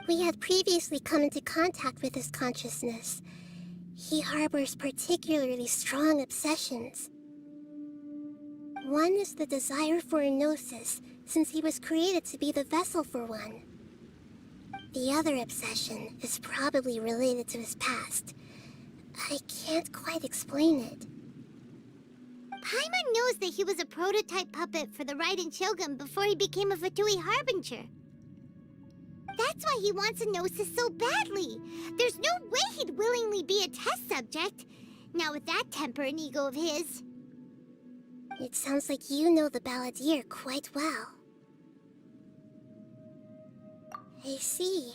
We had previously come into contact with his consciousness. He harbors particularly strong obsessions. One is the desire for a gnosis, since he was created to be the vessel for one. The other obsession is probably related to his past. I can't quite explain it. Paimon knows that he was a prototype puppet for the Raiden Shogun before he became a Fatui Harbinger. That's why he wants a gnosis so badly. There's no way he'd willingly be a test subject, not with that temper and ego of his. It sounds like you know the Balladeer quite well. I see.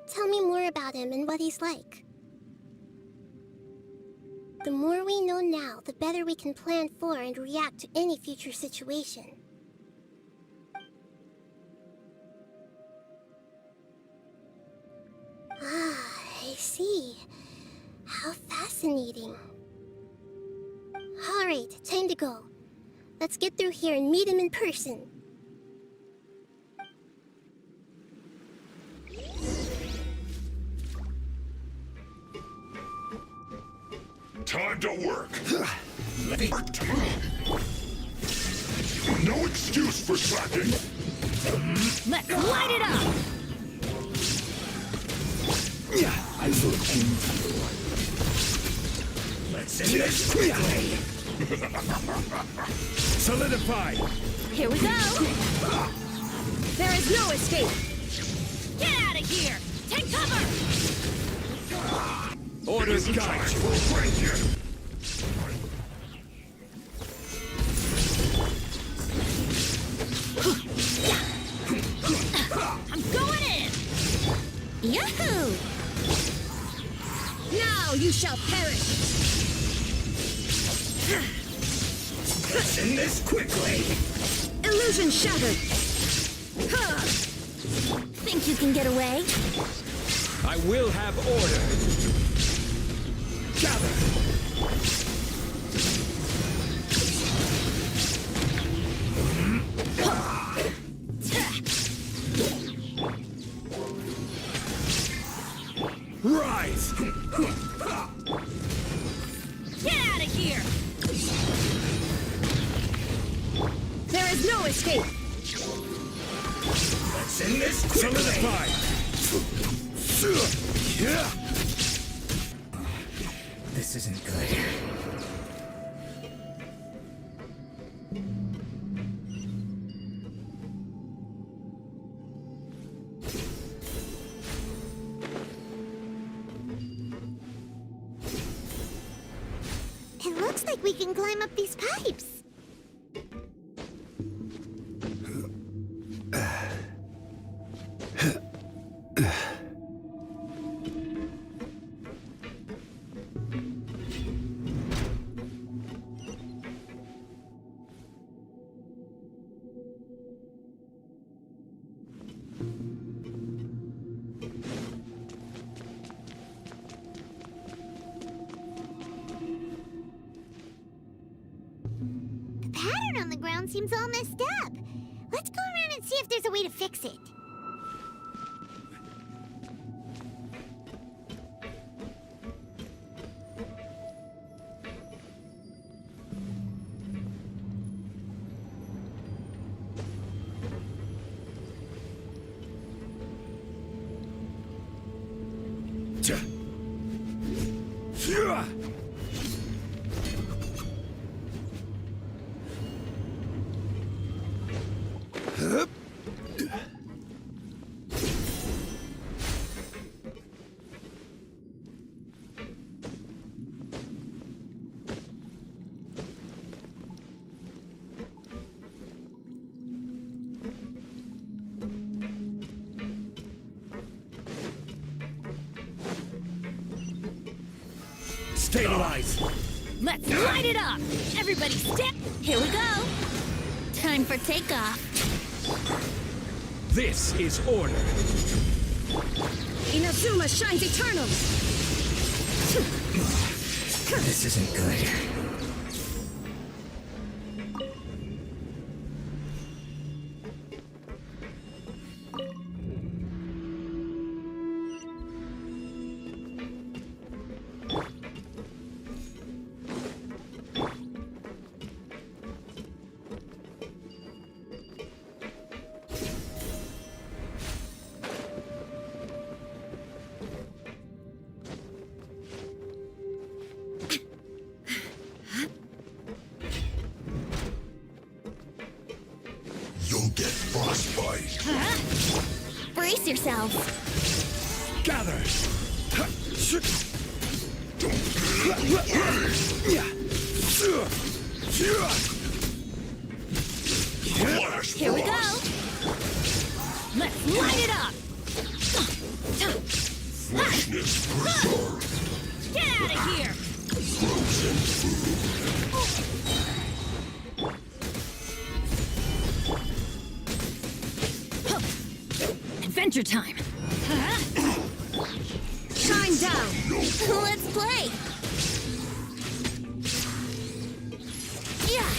Tell me more about him and what he's like. The more we know now, the better we can plan for and react to any future situation. Ah, I see. How fascinating. Alright, time to go. Let's get through here and meet him in person. Time to work. No excuse for slacking. Let's light it up! I will end you. Let's end this quickly. Solidify! Here we go! There is no escape! Get out of here! Take cover! Orders guide you. Will break you. I'm going in! Yahoo! Now you shall perish! Let's end this quickly. Illusion shattered! Huh. Think you can get away? I will have order. Gather! Rise! Get out of here! There is no escape! Let's end this quickly! Solidify! This isn't good. It looks like we can climb up these pipes. Seems all messed up. Let's go around and see if there's a way to fix it. Stabilize! Let's light it up! Everybody step! Here we go! Time for takeoff. This is order. Inazuma shines eternal! This isn't good. Brace yourself. Gather! Here we go! Let's light it up! Freshness preserved. Get out of here! Frozen food. Adventure time! Shine down! Let's play! Yeah!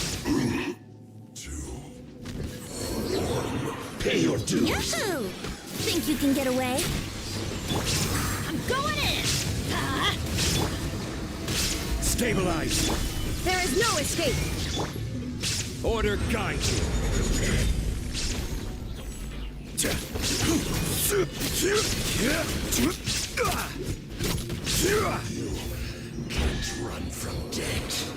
Pay your dues. Yahoo! Think you can get away? I'm going in! Stabilize! There is no escape! Order guides you. You can't run from death.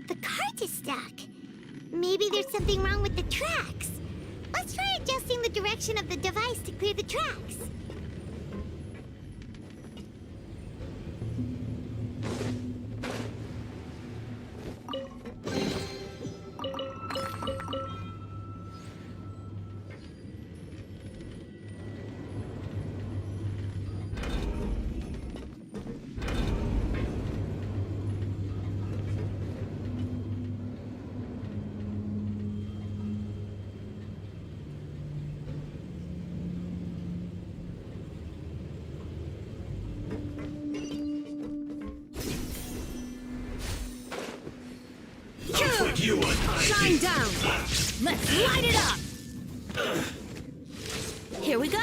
The cart is stuck. Maybe there's something wrong with the tracks. Let's try adjusting the direction of the device to clear the tracks. Shine down! Let's light it up! Here we go!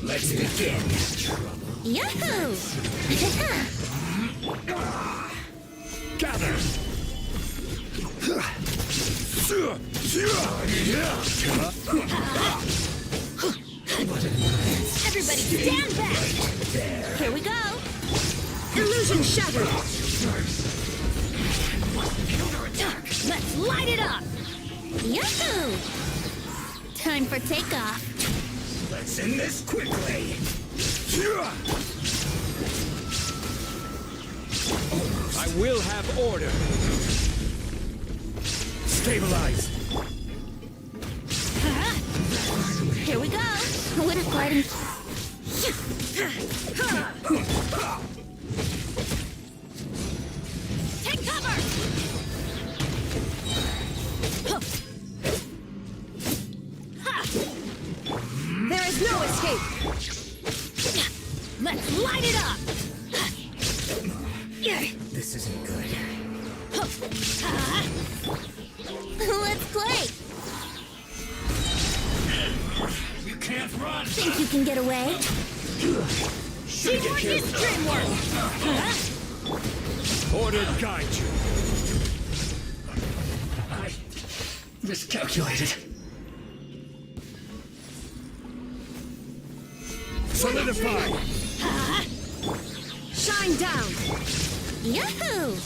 Let's begin. Yahoo! Gather! Everybody stand back! Here we go! Illusion shattered! Let's light it up! Yahoo! Time for takeoff. Let's end this quickly! I will have order. Stabilize. Here we go. What a gliding. Take cover. There is no escape. Let's light it up. This isn't good. Let's play. You can't run! Think you can get away? See what this dream work! Order guide you. I miscalculated. Solidify. Shine down. Yahoo!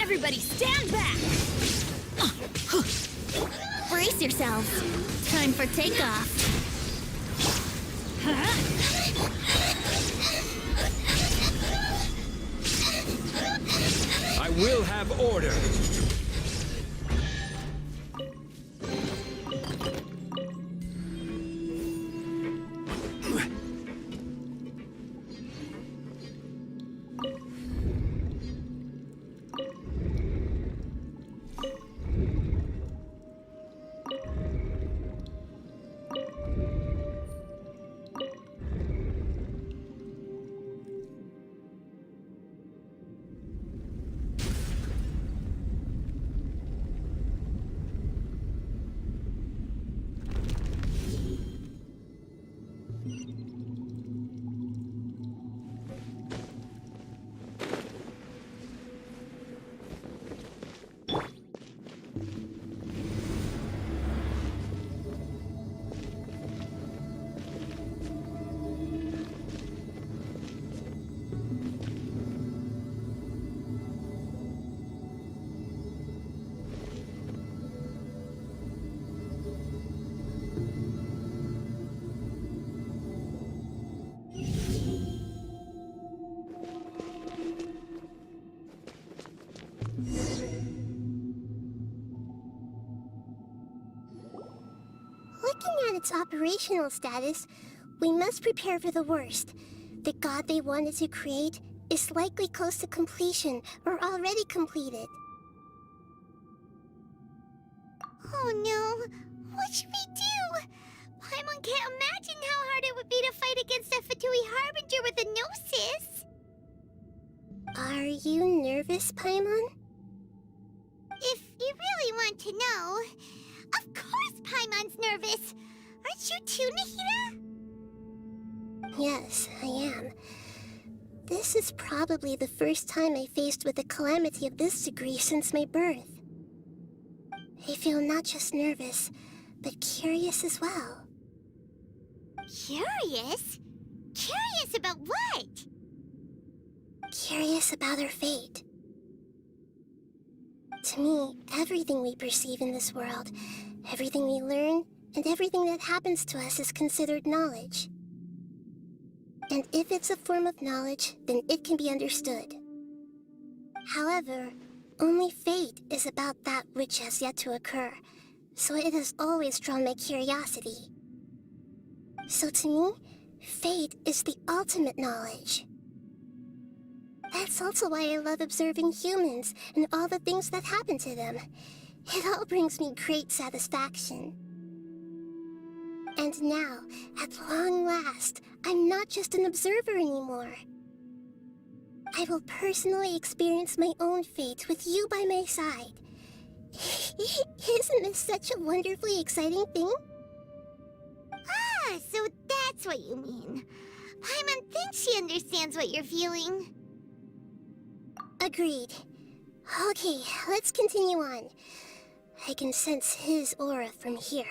Everybody stand back! Brace yourselves. Time for takeoff. I will have order. Looking at its operational status, we must prepare for the worst. The god they wanted to create is likely close to completion or already completed. Oh no, what should we do? Paimon can't imagine how hard it would be to fight against a Fatui Harbinger with a Gnosis. Are you nervous, Paimon? If you really want to know, of course Paimon's nervous. Aren't you too, nahida? Yes, I am. This is probably the first time I faced with a calamity of this degree since my birth. I feel not just nervous, but curious as well. Curious? Curious about what? Curious about our fate. To me, everything we perceive in this world, everything we learn, and everything that happens to us is considered knowledge. And if it's a form of knowledge, then it can be understood. However, only fate is about that which has yet to occur, so it has always drawn my curiosity. So to me, fate is the ultimate knowledge. That's also why I love observing humans and all the things that happen to them. It all brings me great satisfaction. And now, at long last, I'm not just an observer anymore. I will personally experience my own fate with you by my side. Isn't this such a wonderfully exciting thing? Ah, so that's what you mean. Paimon thinks she understands what you're feeling. Agreed. Okay, let's continue on. I can sense his aura from here.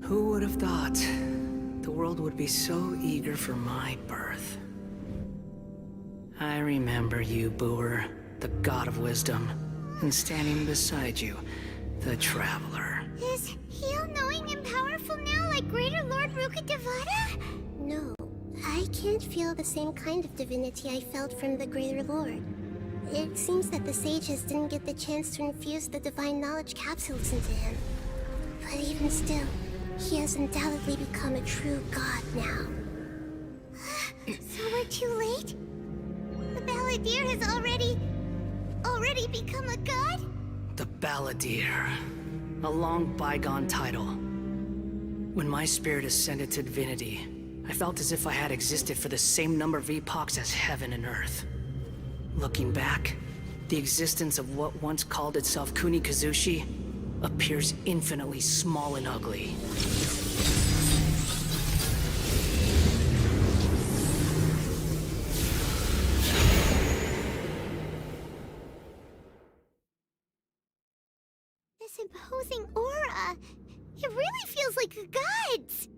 Who would have thought the world would be so eager for my birth? I remember you, Booer, the god of wisdom, and standing beside you, the traveler. Is he all-knowing and powerful now like Greater Lord Rukkhadevata? No, I can't feel the same kind of divinity I felt from the Greater Lord. It seems that the sages didn't get the chance to infuse the divine knowledge capsules into him. But even still, he has undoubtedly become a true god now. So we're too late? The Balladeer has already become a god? The Balladeer. A long bygone title. When my spirit ascended to divinity, I felt as if I had existed for the same number of epochs as heaven and earth. Looking back, the existence of what once called itself Kunikazushi appears infinitely small and ugly. This imposing aura, it really feels like the gods!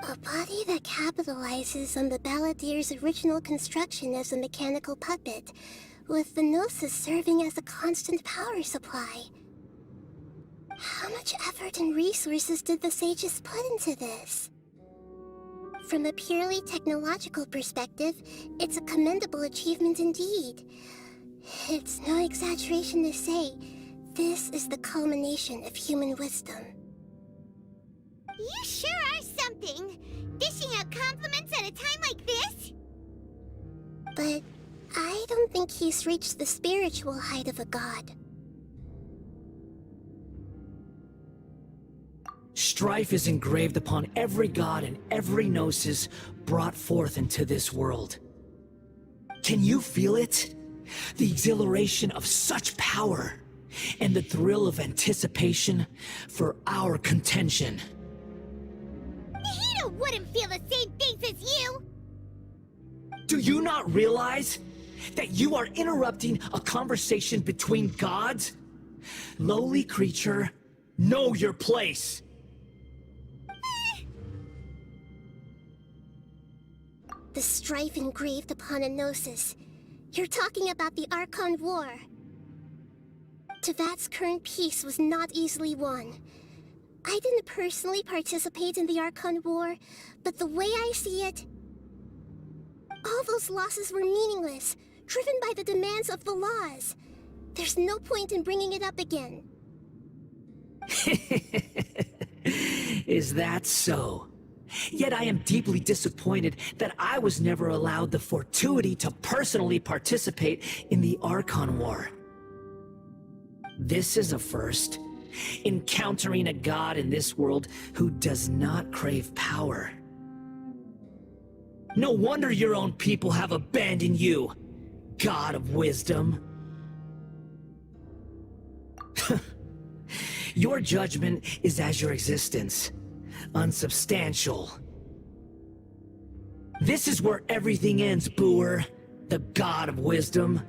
A body that capitalizes on the Balladeer's original construction as a mechanical puppet, with the Gnosis serving as a constant power supply. How much effort and resources did the sages put into this? From a purely technological perspective, it's a commendable achievement indeed. It's no exaggeration to say, this is the culmination of human wisdom. You sure are something! Dishing out compliments at a time like this? But I don't think he's reached the spiritual height of a god. Strife is engraved upon every god and every gnosis brought forth into this world. Can you feel it? The exhilaration of such power, and the thrill of anticipation for our contention. nahida wouldn't feel the same things as you! Do you not realize that you are interrupting a conversation between gods? Lowly creature, know your place! The strife engraved upon a gnosis. You're talking about the Archon War. Tevat's current peace was not easily won. I didn't personally participate in the Archon War, but the way I see it, all those losses were meaningless, driven by the demands of the laws. There's no point in bringing it up again. Is that so? Yet I am deeply disappointed that I was never allowed the fortuity to personally participate in the Archon War. This is a first. Encountering a god in this world who does not crave power. No wonder your own people have abandoned you, God of Wisdom. Your judgment is as your existence, unsubstantial. This is where everything ends, Booer, the God of Wisdom.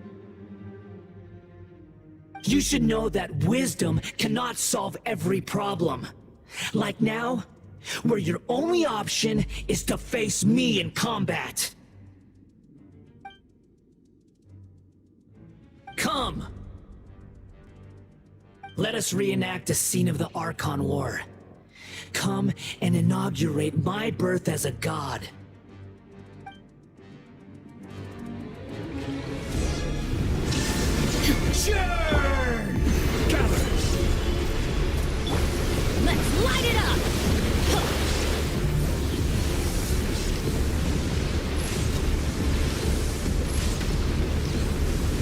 You should know that wisdom cannot solve every problem. Like now, where your only option is to face me in combat. Come! Let us reenact a scene of the Archon War. Come and inaugurate my birth as a god. Churn! Gather! Let's light it up!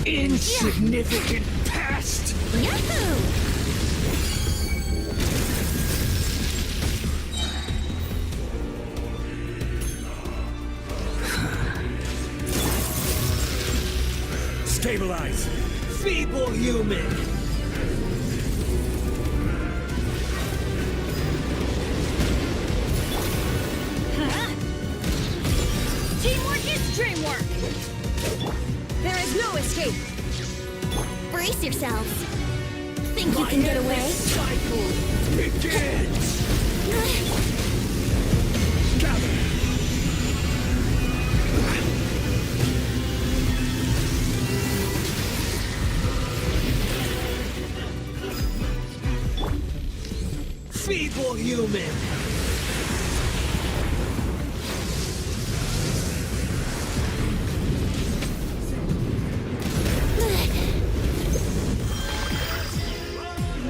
Insignificant past! Yahoo! Stabilize! Feeble human! Huh? Teamwork is dreamwork! There is no escape! Brace yourselves. Think you can get away? Cycle begins! Gather! Feeble human!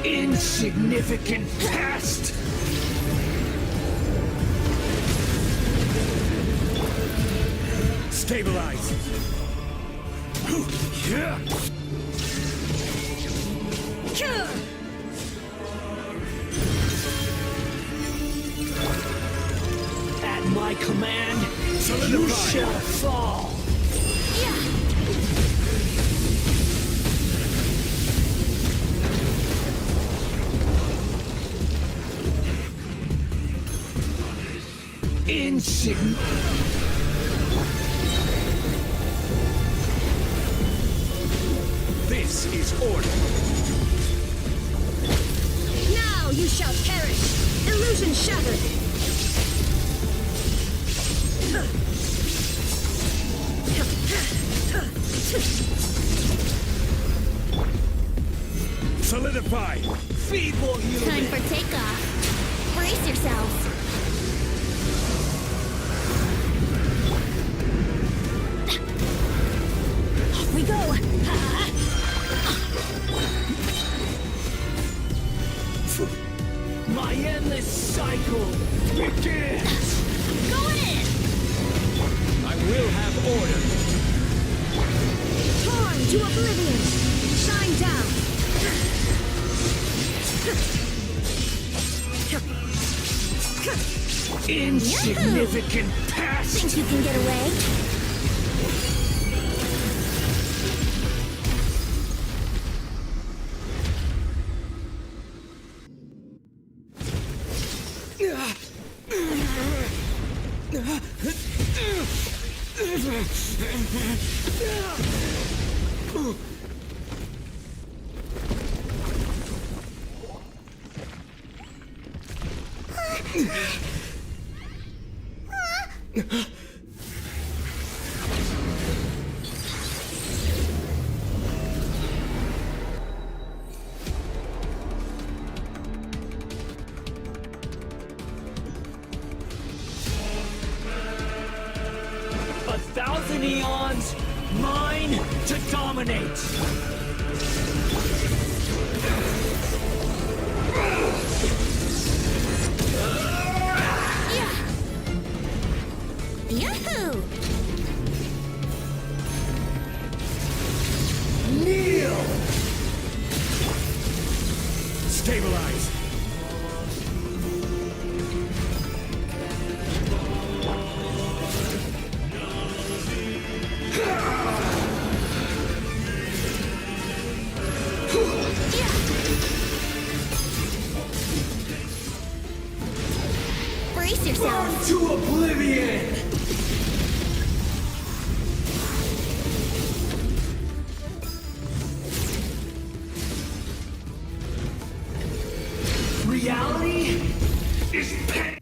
Insignificant past! Stabilize! At my command, Solidify. you shall fall! This is order. Now you shall perish! Illusion shattered! Solidify! Feeble human! Time for takeoff. Brace yourselves. Off we go! My endless cycle begins! Going in! I will have order. Torn to oblivion! Shine down! Insignificant past! Think you can get away? to dominate! Yahoo! Kneel! Stabilize! Brace yourself! Burn to oblivion! Reality is pain.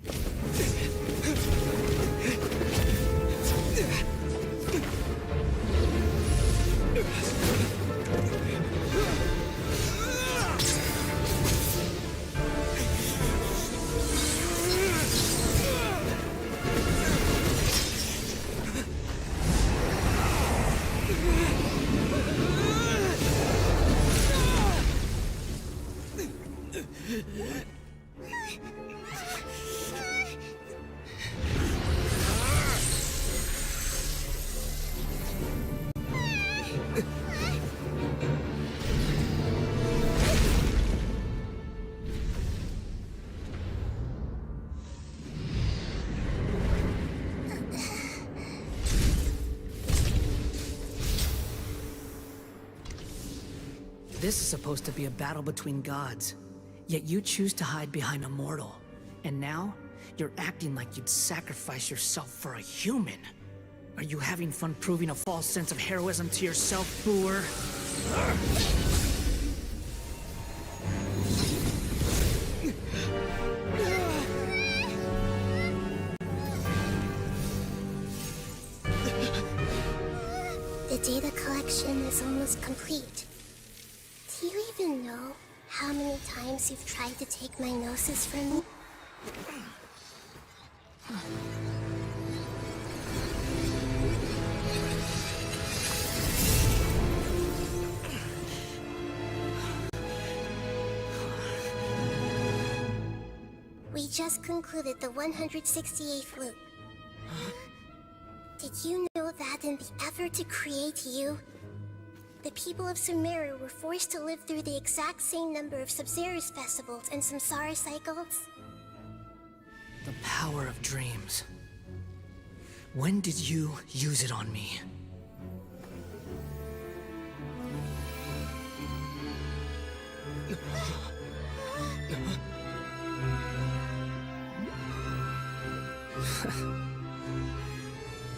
This is supposed to be a battle between gods, yet you choose to hide behind a mortal. And now, you're acting like you'd sacrifice yourself for a human. Are you having fun proving a false sense of heroism to yourself, boor? The data collection is almost complete. Do you even know how many times you've tried to take my gnosis from me? We just concluded the 168th loop. Did you know that in the effort to create you, the people of Sumeru were forced to live through the exact same number of Sub-Zerus festivals and samsara cycles? The power of dreams. When did you use it on me?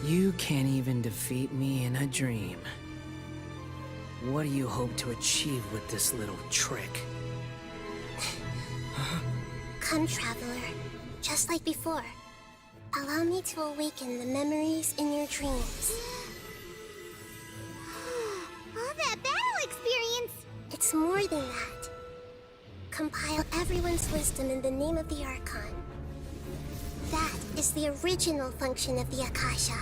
You can't even defeat me in a dream. What do you hope to achieve with this little trick? Come, traveler. Just like before. Allow me to awaken the memories in your dreams. All that battle experience! It's more than that. Compile everyone's wisdom in the name of the Archon. That is the original function of the Akasha.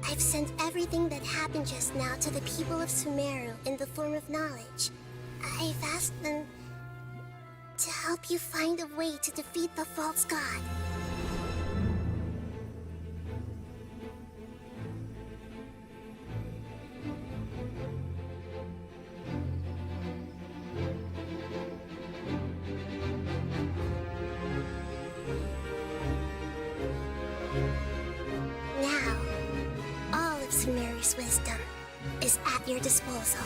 I've sent everything that happened just now to the people of Sumeru in the form of knowledge. I've asked them to help you find a way to defeat the false god. Now, all of Sumeru's wisdom is at your disposal.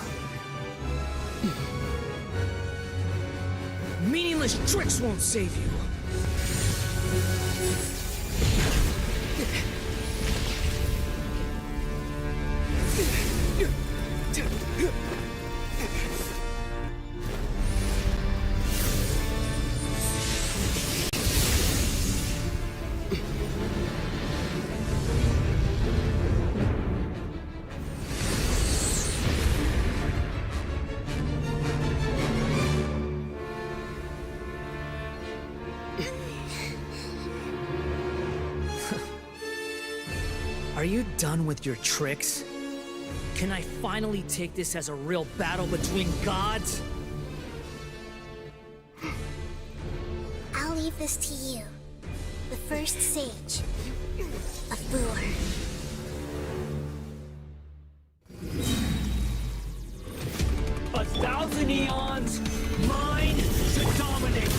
Meaningless tricks won't save you. Are you done with your tricks? Can I finally take this as a real battle between gods? I'll leave this to you. The first sage. A Foor. 1,000 eons, mine to dominate.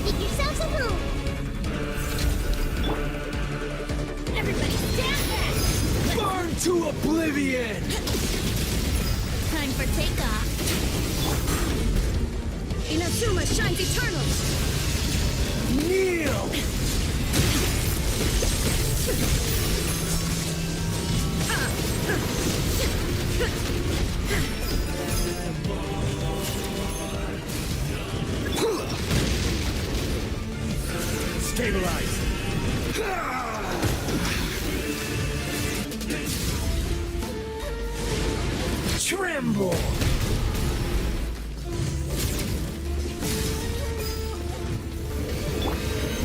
Make yourselves at home. Everybody stand back! Burn to oblivion! Time for takeoff. Inazuma shines eternal. Kneel! Stabilize! Tremble!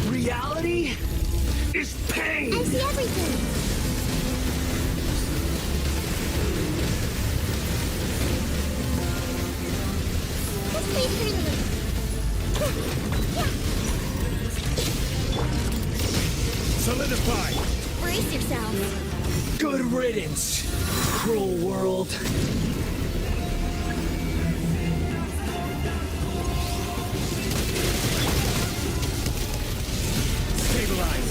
Reality is pain! I see everything! Just wait for a little. Solidify! Brace yourself. Good riddance, cruel world. Stabilize.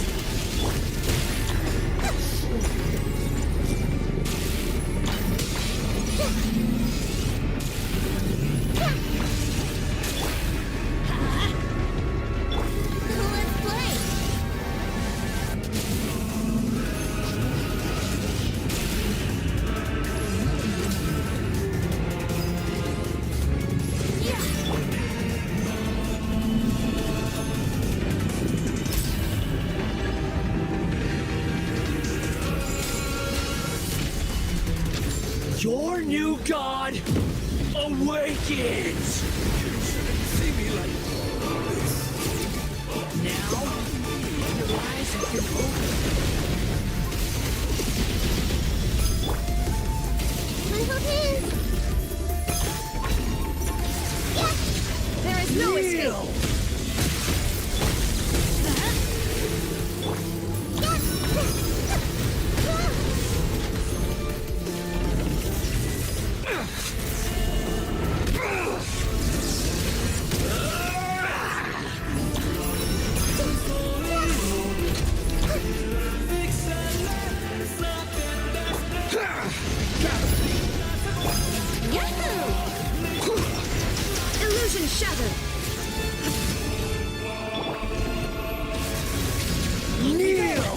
Let's play. Your new god awakens! See me like this. Now, your eyes have been opened. My hook is. There is no escape. Illusion shattered. Kneel!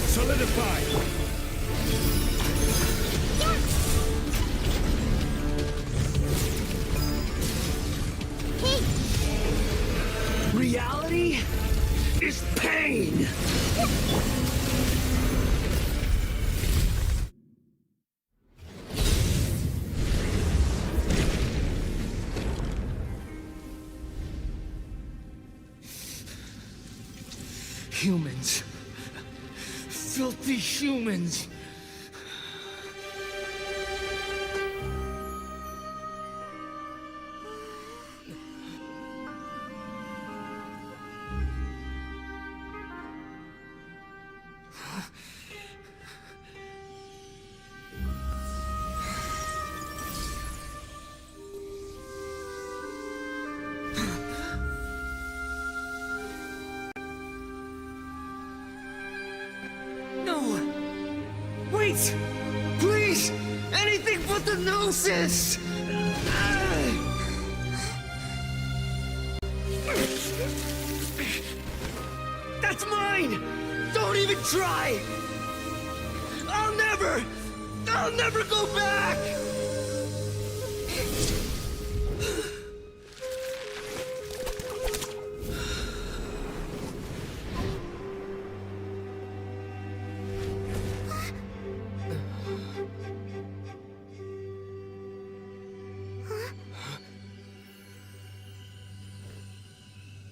Solidify! Reality is pain! Humans. Filthy humans. Wait! Please! Anything but the gnosis! That's mine! Don't even try! I'll never go back!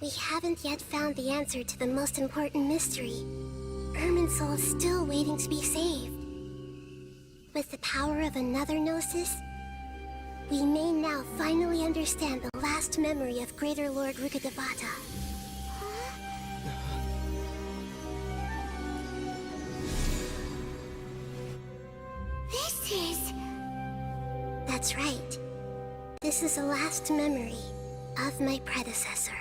We haven't yet found the answer to the most important mystery. Irminsul is still waiting to be saved. With the power of another Gnosis, we may now finally understand the last memory of Greater Lord Rukkhadevata. This is... That's right. This is the last memory of my predecessor.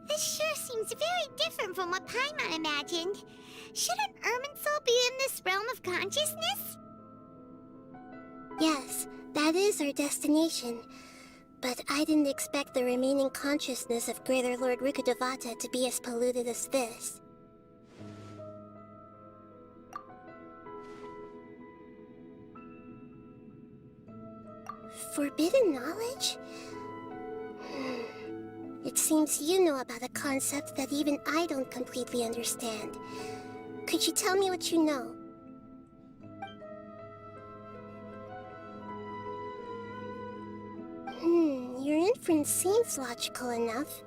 This sure seems very different from what Paimon imagined. Shouldn't Irminsul be in this realm of consciousness? Yes, that is our destination. But I didn't expect the remaining consciousness of Greater Lord Rukkhadevata to be as polluted as this. Forbidden knowledge? It seems you know about a concept that even I don't completely understand. Could you tell me what you know? Your inference seems logical enough.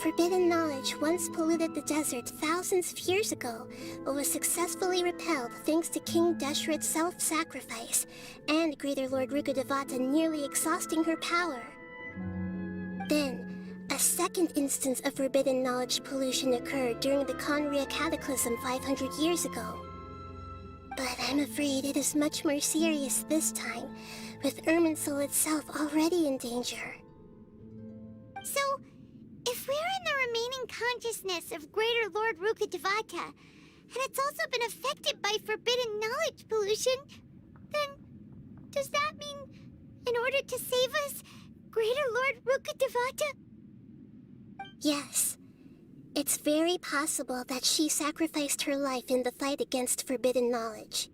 Forbidden knowledge once polluted the desert thousands of years ago, but was successfully repelled thanks to King Deshret's self-sacrifice, and Greater Lord Rukkhadevata nearly exhausting her power. Then, a second instance of forbidden knowledge pollution occurred during the Conria Cataclysm 500 years ago. But I'm afraid it is much more serious this time, with Irminsul itself already in danger. So, if we're in the remaining consciousness of Greater Lord Rukkhadevata, and it's also been affected by forbidden knowledge pollution, then does that mean, in order to save us, Greater Lord Rukkhadevata? Yes. It's very possible that she sacrificed her life in the fight against forbidden knowledge.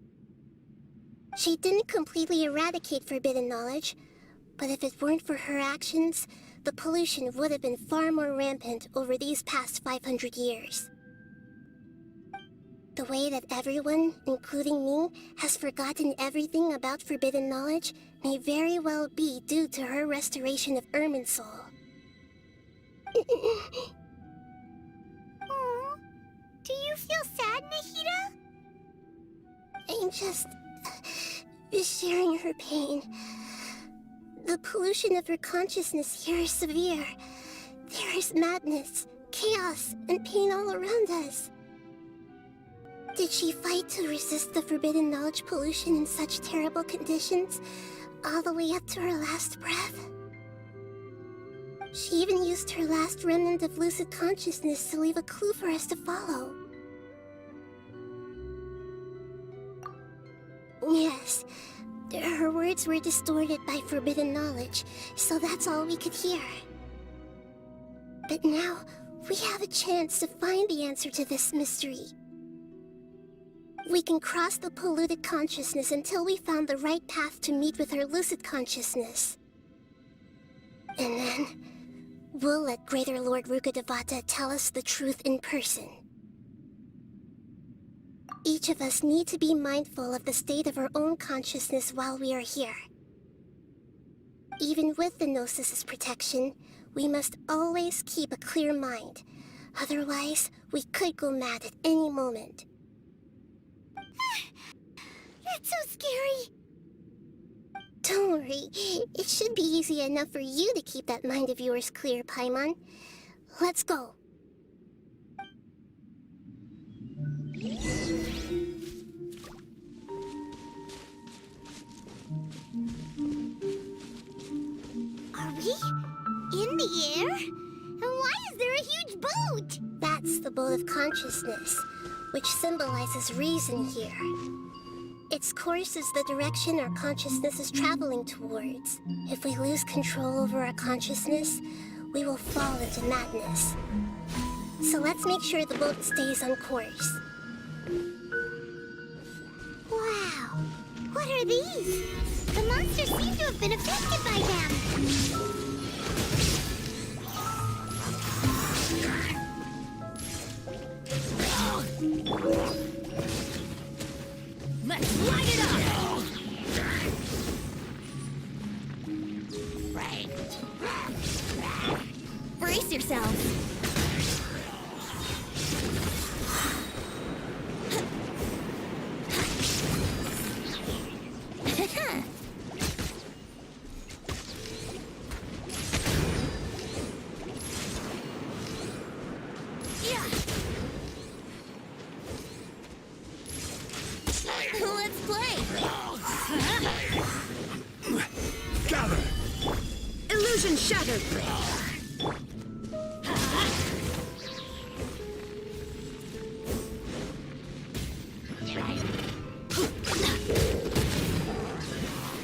She didn't completely eradicate forbidden knowledge, but if it weren't for her actions, the pollution would have been far more rampant over these past 500 years. The way that everyone, including me, has forgotten everything about forbidden knowledge may very well be due to her restoration of Irminsul. Aww. Do you feel sad, Nahida? I'm just sharing her pain. The pollution of her consciousness here is severe. There is madness, chaos, and pain all around us. Did she fight to resist the forbidden knowledge pollution in such terrible conditions, all the way up to her last breath? She even used her last remnant of lucid consciousness to leave a clue for us to follow. Yes, her words were distorted by forbidden knowledge, so that's all we could hear. But now, we have a chance to find the answer to this mystery. We can cross the polluted consciousness until we found the right path to meet with our lucid consciousness. And then, we'll let Greater Lord Rukkhadevata tell us the truth in person. Each of us need to be mindful of the state of our own consciousness while we are here. Even with the Gnosis' protection, we must always keep a clear mind. Otherwise, we could go mad at any moment. That's so scary. Don't worry. It should be easy enough for you to keep that mind of yours clear, Paimon. Let's go. Are we in the air? And why is there a huge boat? That's the boat of consciousness, which symbolizes reason here. Its course is the direction our consciousness is traveling towards. If we lose control over our consciousness, we will fall into madness. So let's make sure the boat stays on course. Wow! What are these? The monsters seem to have been affected by them. Let's play! Gather! Illusion shattered!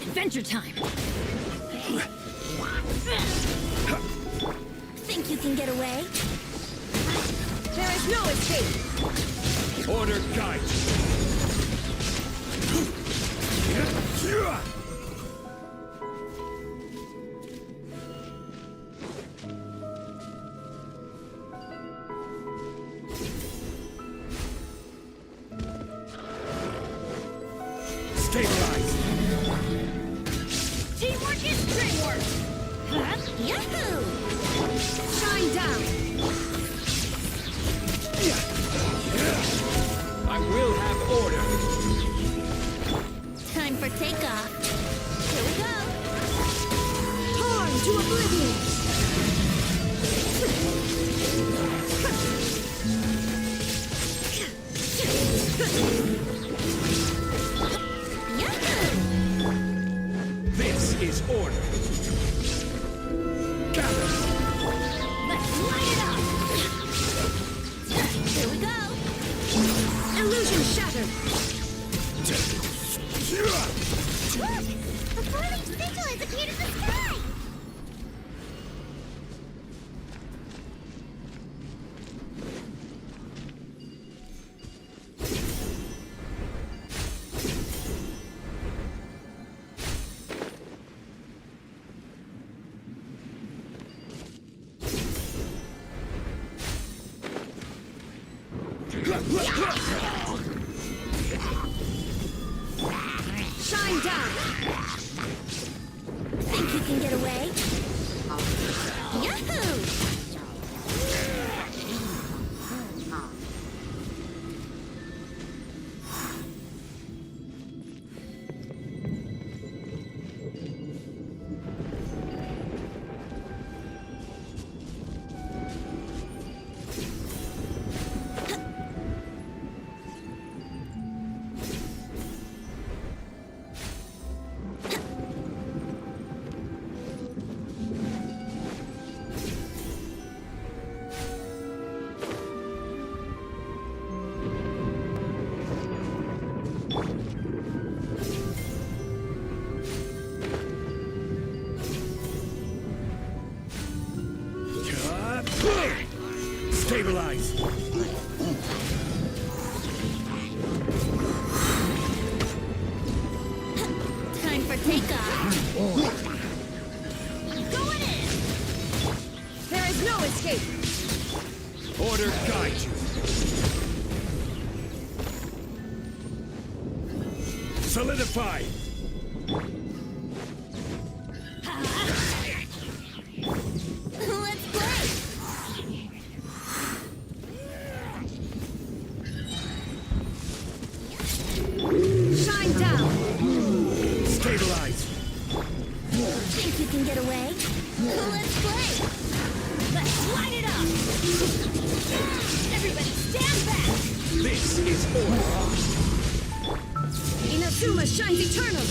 Adventure time! Think you can get away? There is no escape! Order guide! Stabilize! Teamwork is dreamwork! Huh? Yahoo! Shine down! I will have order! Time for takeoff. Here we go! Torn to oblivion! This is order! Gather! Let's light it up! Here we go! Illusion shattered! Look! A falling sigil has appeared in the sky! Shine down! Think you can get away? Yahoo! Stabilize! Time for takeoff! Going in! There is no escape! Order guide you! Solidify! Let's play! Shine down! Stabilize! Think you can get away? Let's play! Let's light it up! Everybody stand back! This is order! Inazuma shines eternal!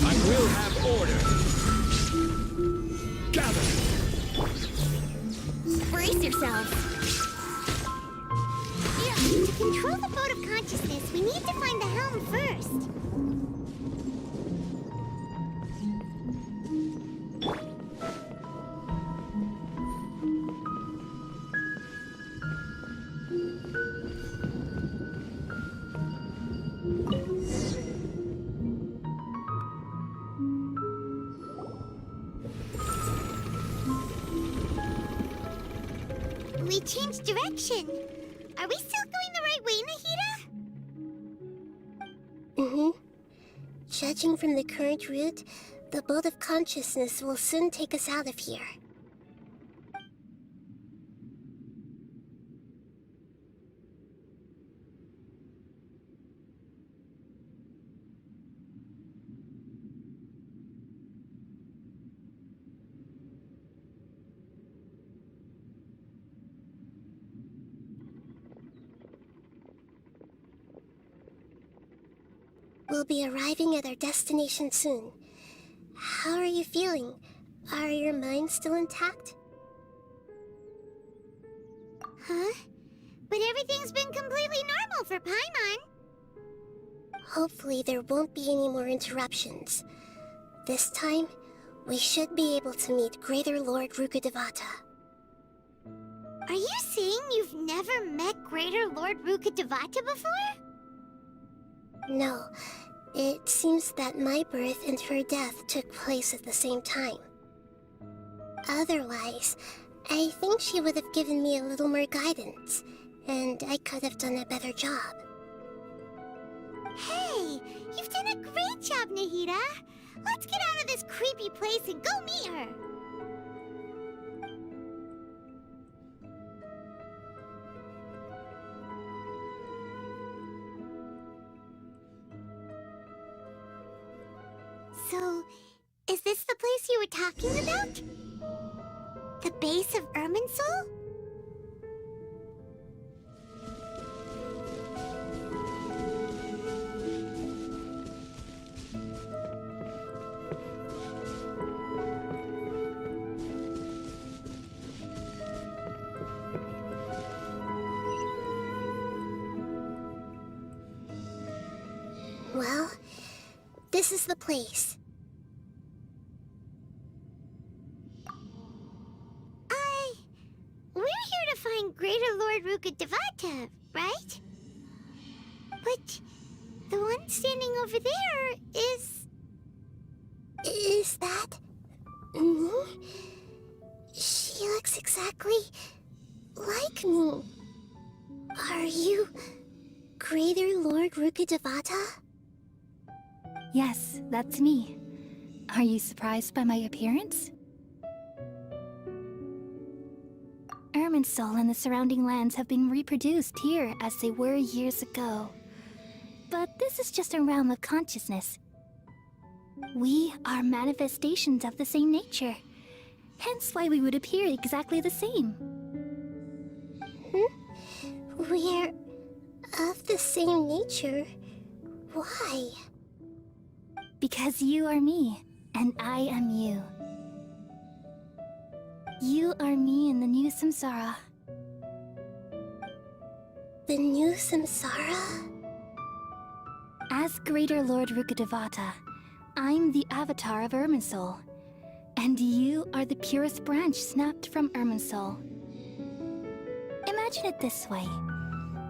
I will have order! Gather! Brace yourselves! Yeah, to control the boat of consciousness, we need to find the helm first. We changed direction. Are we still going the right way, Nahida? Mm-hmm. Judging from the current route, the boat of consciousness will soon take us out of here. We'll be arriving at our destination soon. How are you feeling? Are your minds still intact? Huh? But everything's been completely normal for Paimon. Hopefully there won't be any more interruptions. This time, we should be able to meet Greater Lord Rukkhadevata. Are you saying you've never met Greater Lord Rukkhadevata before? No. It seems that my birth and her death took place at the same time. Otherwise, I think she would have given me a little more guidance, and I could have done a better job. Hey, you've done a great job, Nahida. Let's get out of this creepy place and go meet her. So, is this the place you were talking about? The base of Irminsul? Well, this is the place. We're here to find Greater Lord Rukkhadevata, right? But the one standing over there is... Is that... me? She looks exactly like me. Are you Greater Lord Rukkhadevata? Yes, that's me. Are you surprised by my appearance? Irminsul and the surrounding lands have been reproduced here as they were years ago. But this is just a realm of consciousness. We are manifestations of the same nature, hence why we would appear exactly the same. We're of the same nature? Why? Because you are me, and I am you. You are me in the new samsara. The new samsara? As Greater Lord Rukkhadevata, I'm the avatar of Irminsul, and you are the purest branch snapped from Irminsul. Imagine it this way.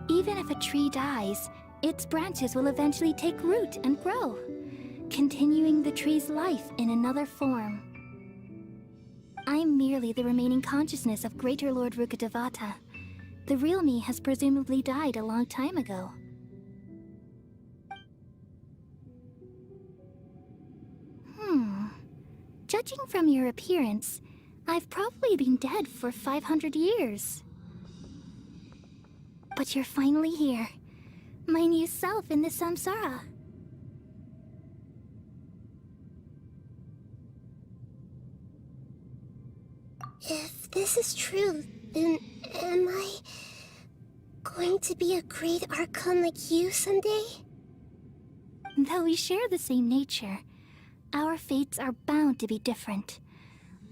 Even if a tree dies, its branches will eventually take root and grow, continuing the tree's life in another form. I'm merely the remaining consciousness of Greater Lord Rukkhadevata. The real me has presumably died a long time ago. Judging from your appearance, I've probably been dead for 500 years. But you're finally here. My new self in the samsara. If this is true, then am I going to be a great Archon like you someday? Though we share the same nature, our fates are bound to be different.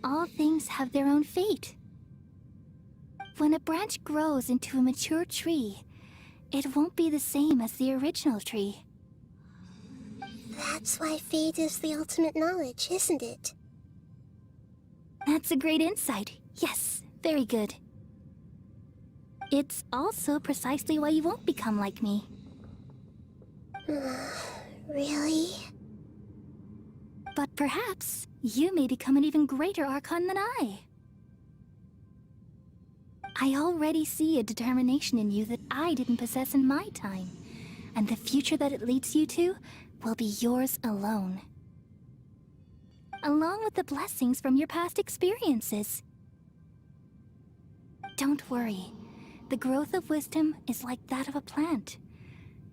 All things have their own fate. When a branch grows into a mature tree, it won't be the same as the original tree. That's why fate is the ultimate knowledge, isn't it? That's a great insight. Yes, very good. It's also precisely why you won't become like me. Really? But perhaps you may become an even greater Archon than I. I already see a determination in you that I didn't possess in my time, and the future that it leads you to will be yours alone. Along with the blessings from your past experiences. Don't worry. The growth of wisdom is like that of a plant.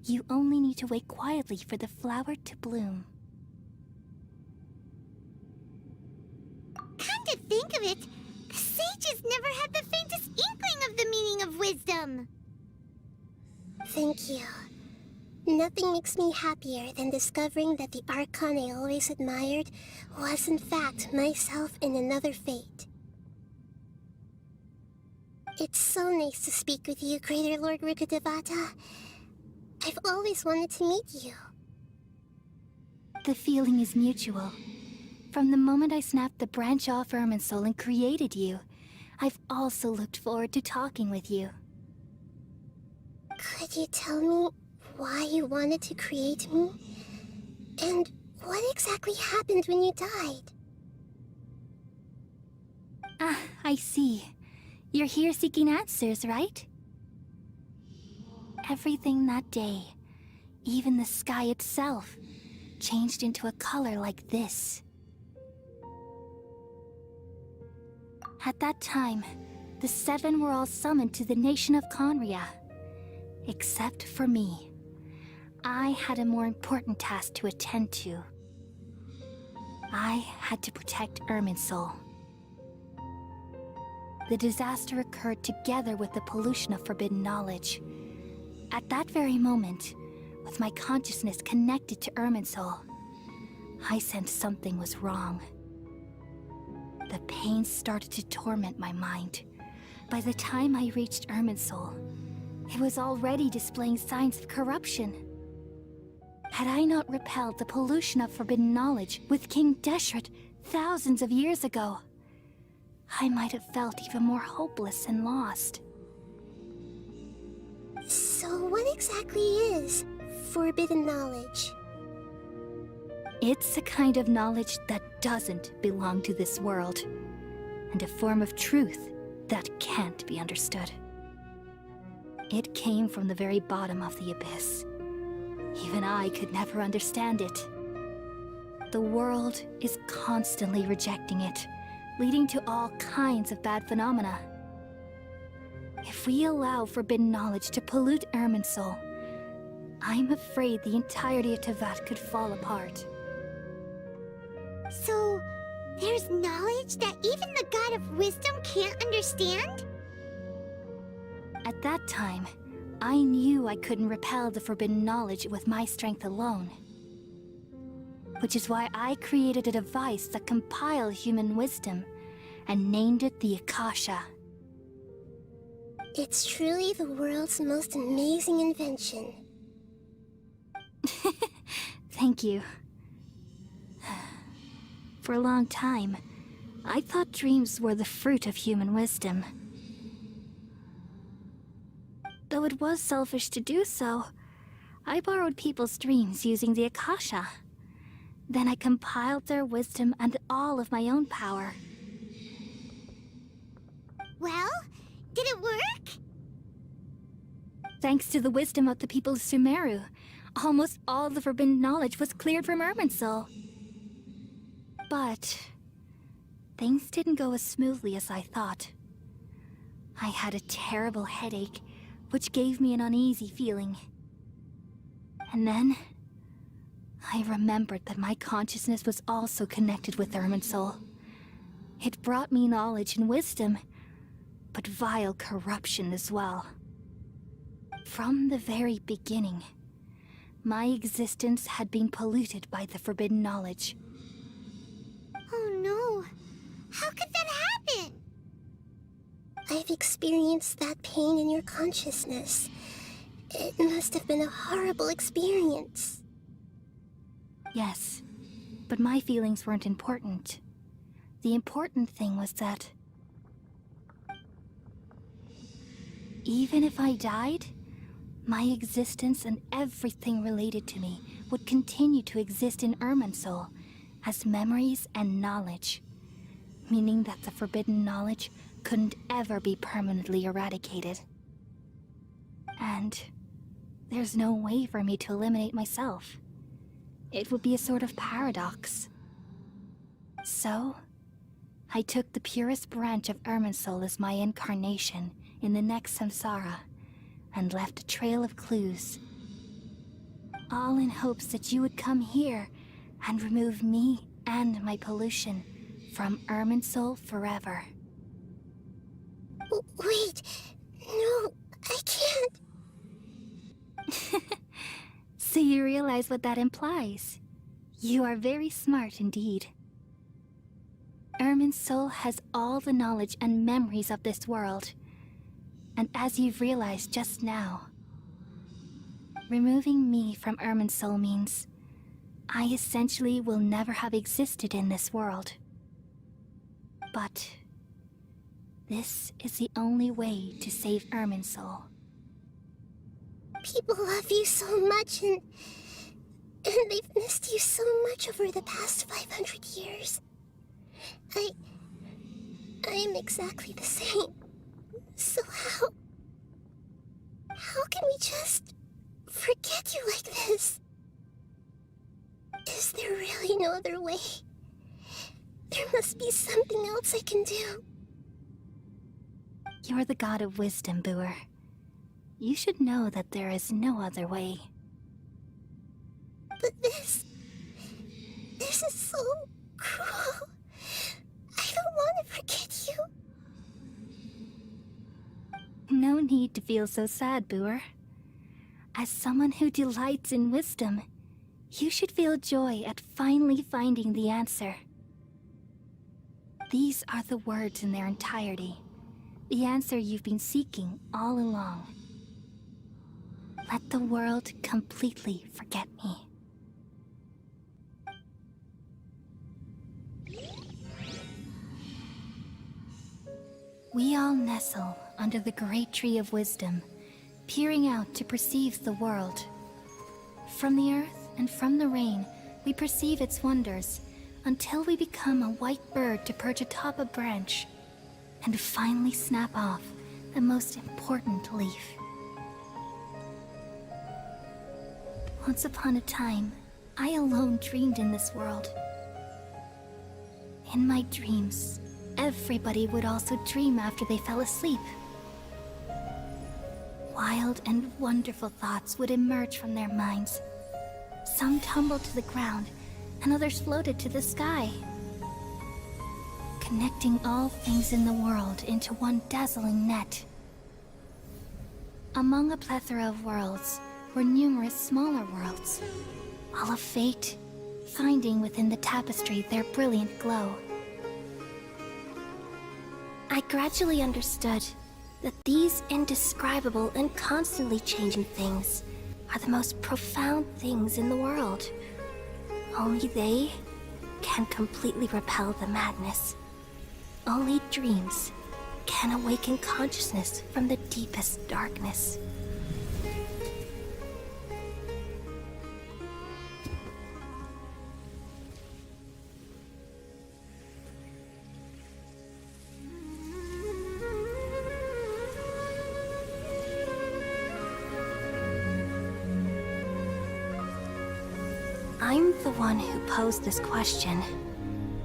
You only need to wait quietly for the flower to bloom. Come to think of it, the sages never had the faintest inkling of the meaning of wisdom. Thank you. Nothing makes me happier than discovering that the Archon I always admired was in fact myself in another fate. It's so nice to speak with you, Greater Lord Rukkhadevata. I've always wanted to meet you. The feeling is mutual. From the moment I snapped the branch off Irminsul and created you, I've also looked forward to talking with you. Could you tell me why you wanted to create me? And what exactly happened when you died? Ah, I see. You're here seeking answers, right? Everything that day, even the sky itself, changed into a color like this. At that time, the seven were all summoned to the nation of Conria. Except for me. I had a more important task to attend to. I had to protect Irminsul. The disaster occurred together with the pollution of forbidden knowledge. At that very moment, with my consciousness connected to Irminsul, I sensed something was wrong. The pain started to torment my mind. By the time I reached Irminsul, it was already displaying signs of corruption. Had I not repelled the pollution of forbidden knowledge with King Deshret thousands of years ago, I might have felt even more hopeless and lost. So what exactly is forbidden knowledge? It's a kind of knowledge that doesn't belong to this world, and a form of truth that can't be understood. It came from the very bottom of the abyss. Even I could never understand it. The world is constantly rejecting it, leading to all kinds of bad phenomena. If we allow forbidden knowledge to pollute Irminsul, I'm afraid the entirety of Teyvat could fall apart. So, there's knowledge that even the God of Wisdom can't understand? At that time, I knew I couldn't repel the forbidden knowledge with my strength alone. Which is why I created a device that compiled human wisdom and named it the Akasha. It's truly the world's most amazing invention. Thank you. For a long time, I thought dreams were the fruit of human wisdom. Though it was selfish to do so, I borrowed people's dreams using the Akasha. Then I compiled their wisdom and all of my own power. Well, did it work? Thanks to the wisdom of the people of Sumeru, almost all the forbidden knowledge was cleared from Irminsul. But things didn't go as smoothly as I thought. I had a terrible headache, which gave me an uneasy feeling. And then I remembered that my consciousness was also connected with Irminsul. It brought me knowledge and wisdom, but vile corruption as well. From the very beginning, my existence had been polluted by the forbidden knowledge. Oh no! How could that happen? I've experienced that pain in your consciousness. It must have been a horrible experience. Yes, but my feelings weren't important. The important thing was that even if I died, my existence and everything related to me would continue to exist in Irminsul as memories and knowledge, meaning that the forbidden knowledge couldn't ever be permanently eradicated. And there's no way for me to eliminate myself. It would be a sort of paradox. So, I took the purest branch of Irminsul as my incarnation in the next samsara, and left a trail of clues. All in hopes that you would come here and remove me and my pollution from Irminsul forever. Wait, no, I can't. So you realize what that implies. You are very smart indeed. Ermin's soul has all the knowledge and memories of this world. And as you've realized just now, removing me from Ermin's soul means I essentially will never have existed in this world. But this is the only way to save Ermin's soul. People love you so much, and they've missed you so much over the past 500 years. I am exactly the same. So how can we just forget you like this? Is there really no other way? There must be something else I can do. You're the god of wisdom, Boer. You should know that there is no other way. But this is so cruel. I don't want to forget you. No need to feel so sad, Boer. As someone who delights in wisdom, you should feel joy at finally finding the answer. These are the words in their entirety. The answer you've been seeking all along. Let the world completely forget me. We all nestle under the great tree of wisdom, peering out to perceive the world. From the earth and from the rain, we perceive its wonders, until we become a white bird to perch atop a branch, and finally snap off the most important leaf. Once upon a time, I alone dreamed in this world. In my dreams, everybody would also dream after they fell asleep. Wild and wonderful thoughts would emerge from their minds. Some tumbled to the ground, and others floated to the sky, connecting all things in the world into one dazzling net. Among a plethora of worlds were numerous smaller worlds, all of fate, finding within the tapestry their brilliant glow. I gradually understood that these indescribable and constantly changing things are the most profound things in the world. Only they can completely repel the madness. Only dreams can awaken consciousness from the deepest darkness. I'm the one who posed this question,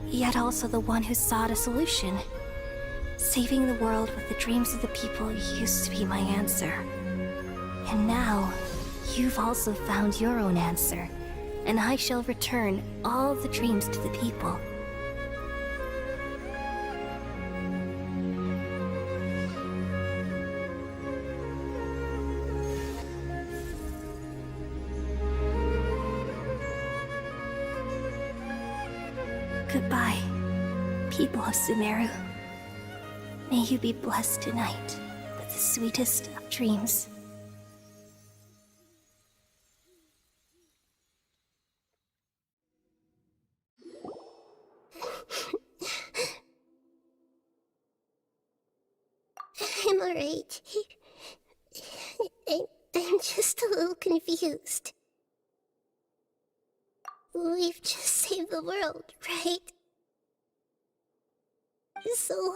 yet also the one who sought a solution. Saving the world with the dreams of the people used to be my answer. And now, you've also found your own answer, and I shall return all the dreams to the people. Goodbye, people of Sumeru. May you be blessed tonight with the sweetest of dreams. I'm alright. I'm just a little confused. We've just saved the world, right? So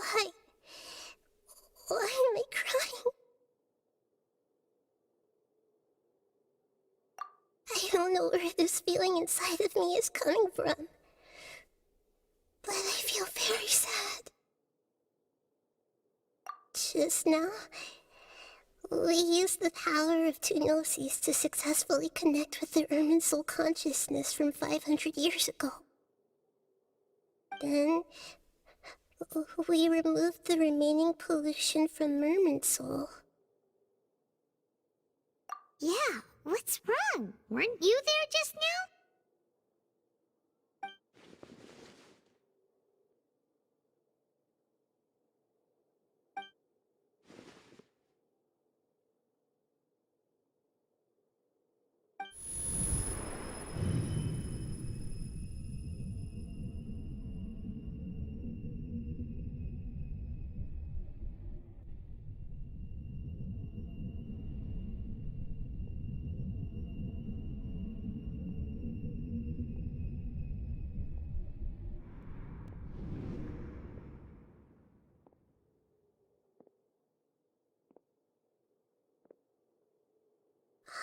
why am I crying? I don't know where this feeling inside of me is coming from, but I feel very sad. Just now, we used the power of two gnosis to successfully connect with the Ermin soul consciousness from 500 years ago. Then, we removed the remaining pollution from Merman's soul. Yeah, What's wrong? Weren't you there just now?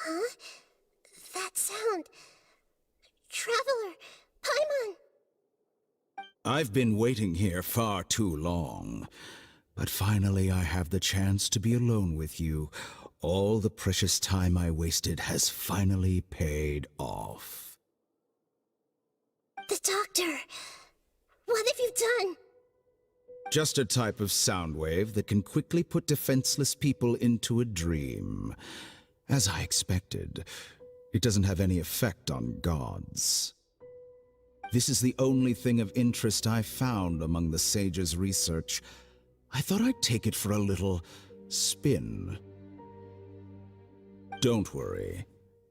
Huh? That sound. Traveler! Paimon! I've been waiting here far too long. But finally I have the chance to be alone with you. All the precious time I wasted has finally paid off. The doctor! What have you done? Just a type of sound wave that can quickly put defenseless people into a dream. As I expected, it doesn't have any effect on gods. This is the only thing of interest I found among the sage's research. I thought I'd take it for a little spin. Don't worry.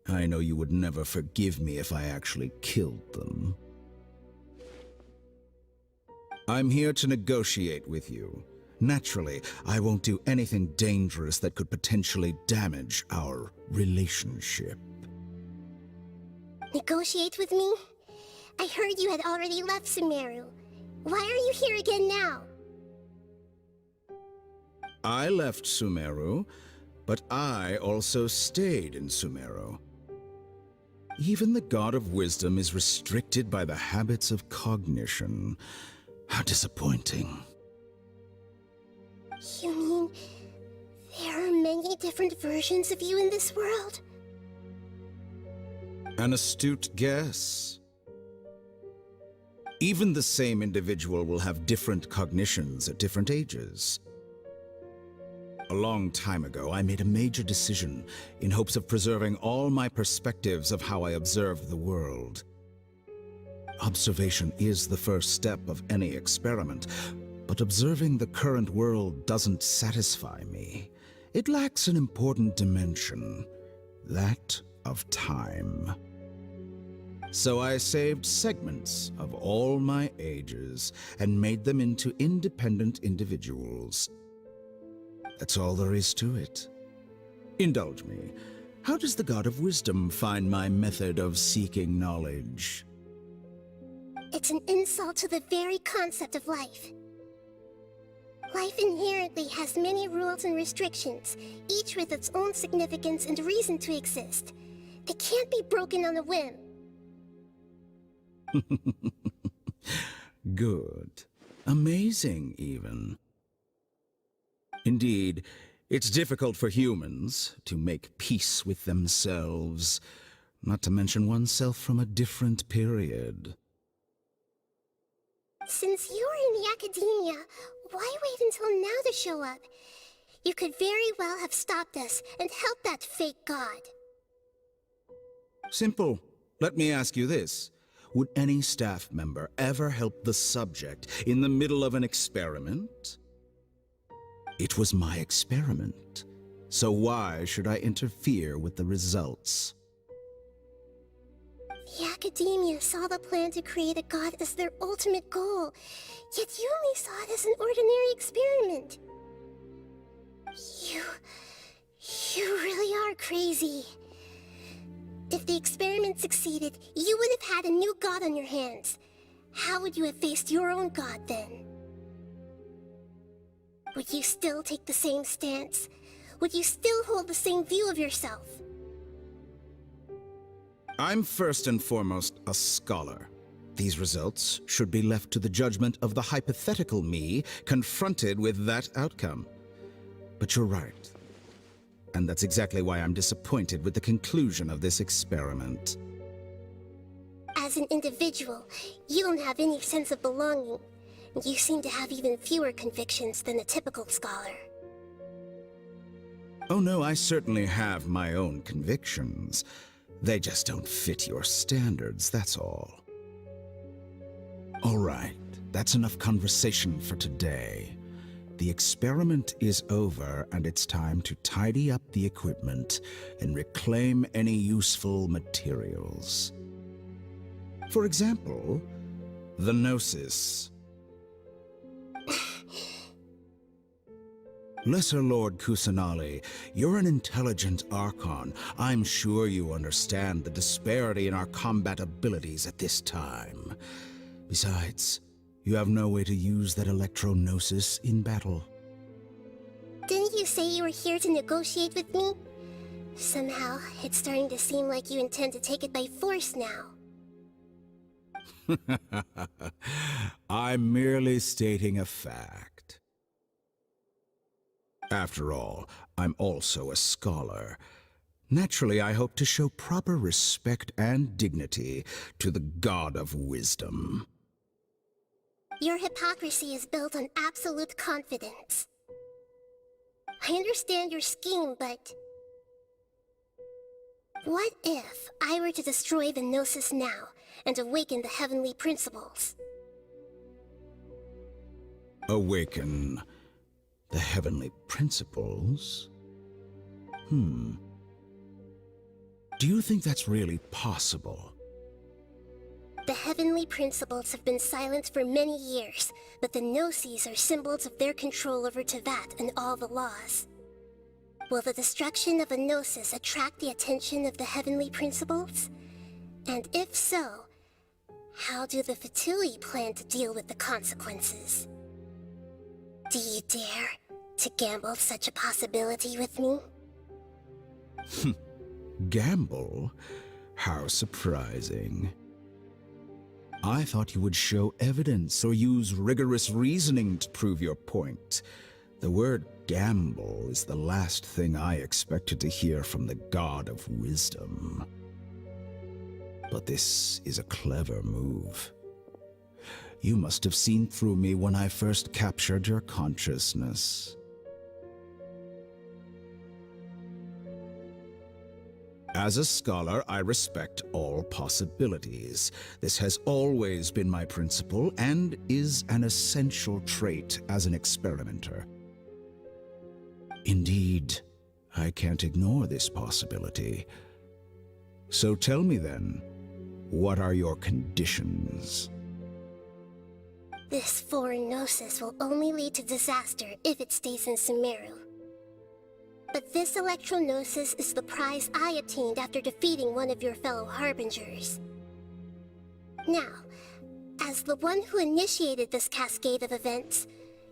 I know you would never forgive me if I actually killed them. I'm here to negotiate with you. Naturally, I won't do anything dangerous that could potentially damage our relationship. Negotiate with me? I heard you had already left Sumeru. Why are you here again now? I left Sumeru, but I also stayed in Sumeru. Even the God of Wisdom is restricted by the habits of cognition. How disappointing. You mean there are many different versions of you in this world? An astute guess. Even the same individual will have different cognitions at different ages. A long time ago, I made a major decision in hopes of preserving all my perspectives of how I observed the world. Observation is the first step of any experiment, but observing the current world doesn't satisfy me. It lacks an important dimension, that of time. So I saved segments of all my ages and made them into independent individuals. That's all there is to it. Indulge me. How does the God of Wisdom find my method of seeking knowledge? It's an insult to the very concept of life. Life inherently has many rules and restrictions, each with its own significance and reason to exist. They can't be broken on a whim. Good. Amazing, even. Indeed, it's difficult for humans to make peace with themselves, not to mention oneself from a different period. Since you were in the academia, why wait until now to show up? You could very well have stopped us and helped that fake god. Simple. Let me ask you this. Would any staff member ever help the subject in the middle of an experiment? It was my experiment, so why should I interfere with the results? The academia saw the plan to create a god as their ultimate goal, yet you only saw it as an ordinary experiment. You really are crazy. If the experiment succeeded, you would have had a new god on your hands. How would you have faced your own god then? Would you still take the same stance? Would you still hold the same view of yourself? I'm first and foremost a scholar. These results should be left to the judgment of the hypothetical me confronted with that outcome. But you're right. And that's exactly why I'm disappointed with the conclusion of this experiment. As an individual, you don't have any sense of belonging. You seem to have even fewer convictions than a typical scholar. Oh no, I certainly have my own convictions. They just don't fit your standards, that's all. All right, that's enough conversation for today. The experiment is over, and it's time to tidy up the equipment and reclaim any useful materials. For example, the Gnosis. Lesser Lord Kusanali, you're an intelligent Archon. I'm sure you understand the disparity in our combat abilities at this time. Besides, you have no way to use that electro-gnosis in battle. Didn't you say you were here to negotiate with me? Somehow, it's starting to seem like you intend to take it by force now. I'm merely stating a fact. After all, I'm also a scholar. Naturally, I hope to show proper respect and dignity to the God of Wisdom. Your hypocrisy is built on absolute confidence. I understand your scheme, but... what if I were to destroy the Gnosis now and awaken the heavenly principles? Awaken the heavenly principles? Do you think that's really possible? The heavenly principles have been silent for many years, but the Gnosis are symbols of their control over Teyvat and all the laws. Will the destruction of a Gnosis attract the attention of the heavenly principles? And if so, how do the Fatui plan to deal with the consequences? Do you dare to gamble such a possibility with me? Gamble? How surprising. I thought you would show evidence or use rigorous reasoning to prove your point. The word gamble is the last thing I expected to hear from the God of Wisdom. But this is a clever move. You must have seen through me when I first captured your consciousness. As a scholar, I respect all possibilities. This has always been my principle and is an essential trait as an experimenter. Indeed, I can't ignore this possibility. So tell me then, what are your conditions? This foreign Gnosis will only lead to disaster if it stays in Sumeru. But this electro-gnosis is the prize I obtained after defeating one of your fellow Harbingers. Now, as the one who initiated this cascade of events,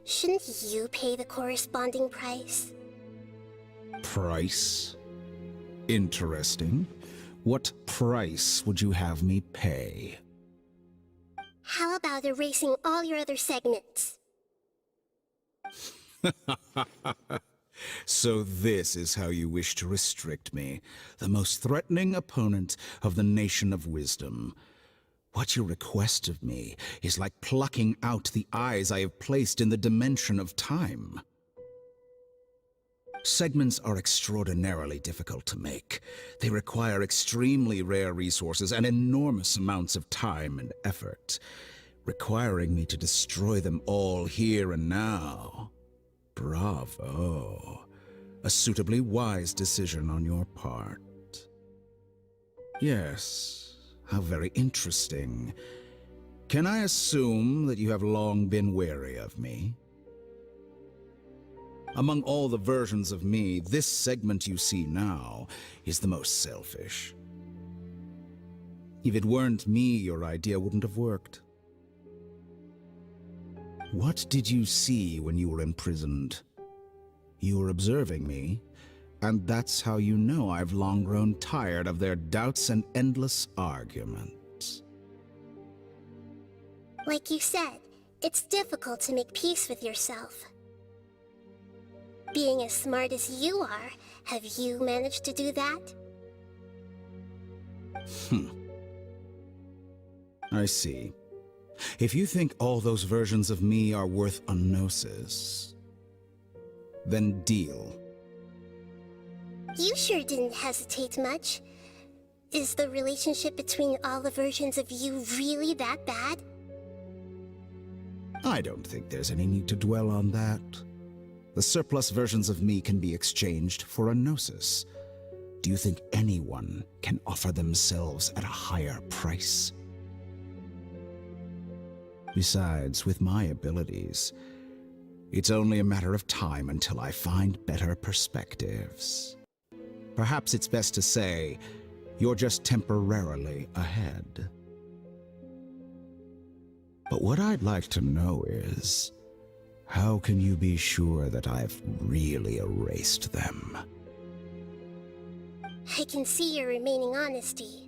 shouldn't you pay the corresponding price? Price? Interesting. What price would you have me pay? How about erasing all your other segments? So this is how you wish to restrict me, the most threatening opponent of the Nation of Wisdom. What you request of me is like plucking out the eyes I have placed in the dimension of time. Segments are extraordinarily difficult to make. They require extremely rare resources and enormous amounts of time and effort, requiring me to destroy them all here and now. Bravo. A suitably wise decision on your part. Yes, how very interesting. Can I assume that you have long been wary of me? Among all the versions of me, this segment you see now is the most selfish. If it weren't me, your idea wouldn't have worked. What did you see when you were imprisoned? You were observing me, and that's how you know I've long grown tired of their doubts and endless arguments. Like you said, it's difficult to make peace with yourself. Being as smart as you are, have you managed to do that? I see. If you think all those versions of me are worth a gnosis, then deal. You sure didn't hesitate much. Is the relationship between all the versions of you really that bad? I don't think there's any need to dwell on that. The surplus versions of me can be exchanged for a gnosis. Do you think anyone can offer themselves at a higher price? Besides, with my abilities, it's only a matter of time until I find better perspectives. Perhaps it's best to say, you're just temporarily ahead. But what I'd like to know is, how can you be sure that I've really erased them? I can see your remaining honesty.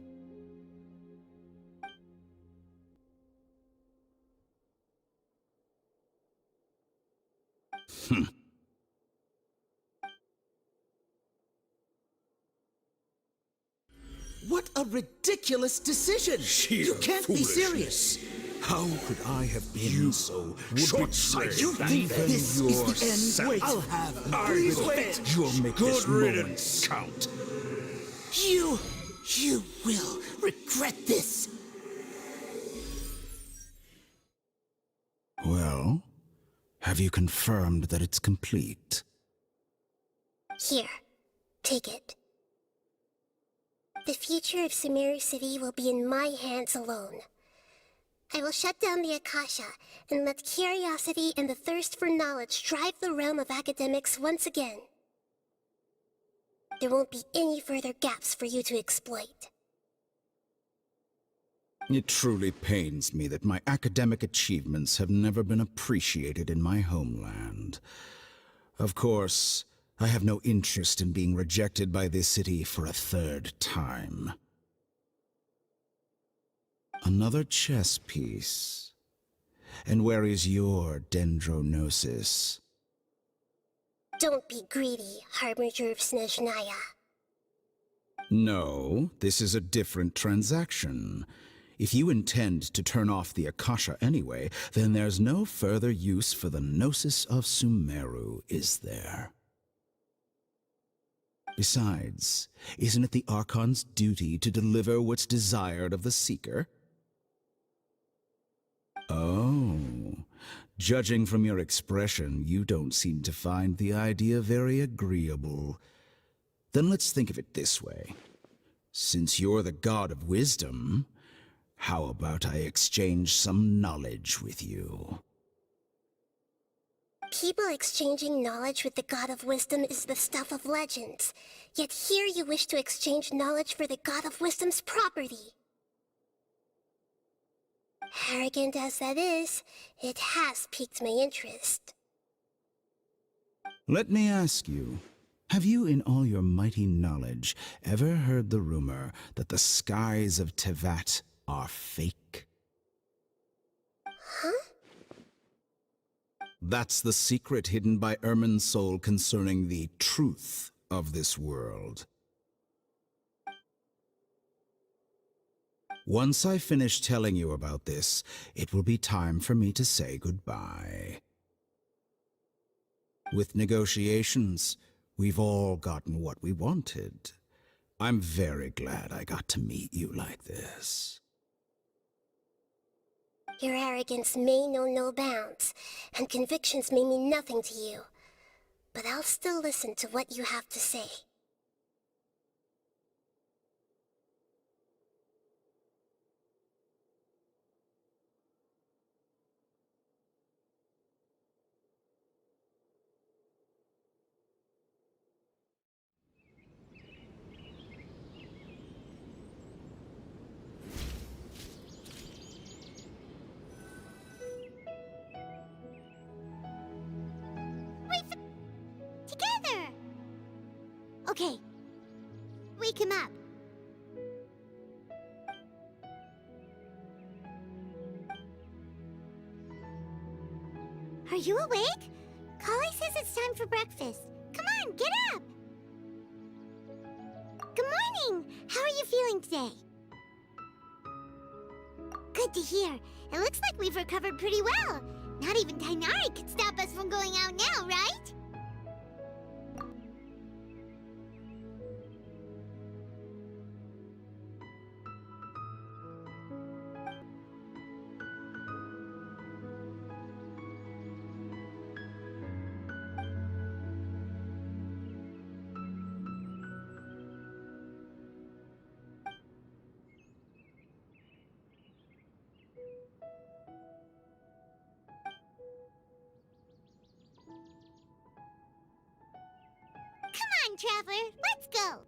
What a ridiculous decision! You can't be serious! How could I have been so short-sighted? You think this is the end? Wait, I'll have Please wait! You'll make this moment count. You will regret this! Well, have you confirmed that it's complete? Here, take it. The future of Sumeru City will be in my hands alone. I will shut down the Akasha and let curiosity and the thirst for knowledge drive the realm of academics once again. There won't be any further gaps for you to exploit. It truly pains me that my academic achievements have never been appreciated in my homeland. Of course, I have no interest in being rejected by this city for a third time. Another chess piece. And where is your dendronosis? Don't be greedy, Harbinger of Snezhnaya. No, this is a different transaction. If you intend to turn off the Akasha anyway, then there's no further use for the Gnosis of Sumeru, is there? Besides, isn't it the Archon's duty to deliver what's desired of the Seeker? Oh, judging from your expression, you don't seem to find the idea very agreeable. Then let's think of it this way. Since you're the god of wisdom, how about I exchange some knowledge with you? People exchanging knowledge with the god of wisdom is the stuff of legends. Yet here you wish to exchange knowledge for the god of wisdom's property. Arrogant as that is, it has piqued my interest. Let me ask you, have you in all your mighty knowledge ever heard the rumor that the skies of Tevat are fake? Huh? That's the secret hidden by Irminsul concerning the truth of this world. Once I finish telling you about this, it will be time for me to say goodbye. With negotiations, we've all gotten what we wanted. I'm very glad I got to meet you like this. Your arrogance may know no bounds, and convictions may mean nothing to you. But I'll still listen to what you have to say. Together! Okay. Wake him up. Are you awake? Collei says it's time for breakfast. Come on, get up! Good morning! How are you feeling today? Good to hear. It looks like we've recovered pretty well. Not even tighnari could stop us from going out now, right? traveler. Let's go.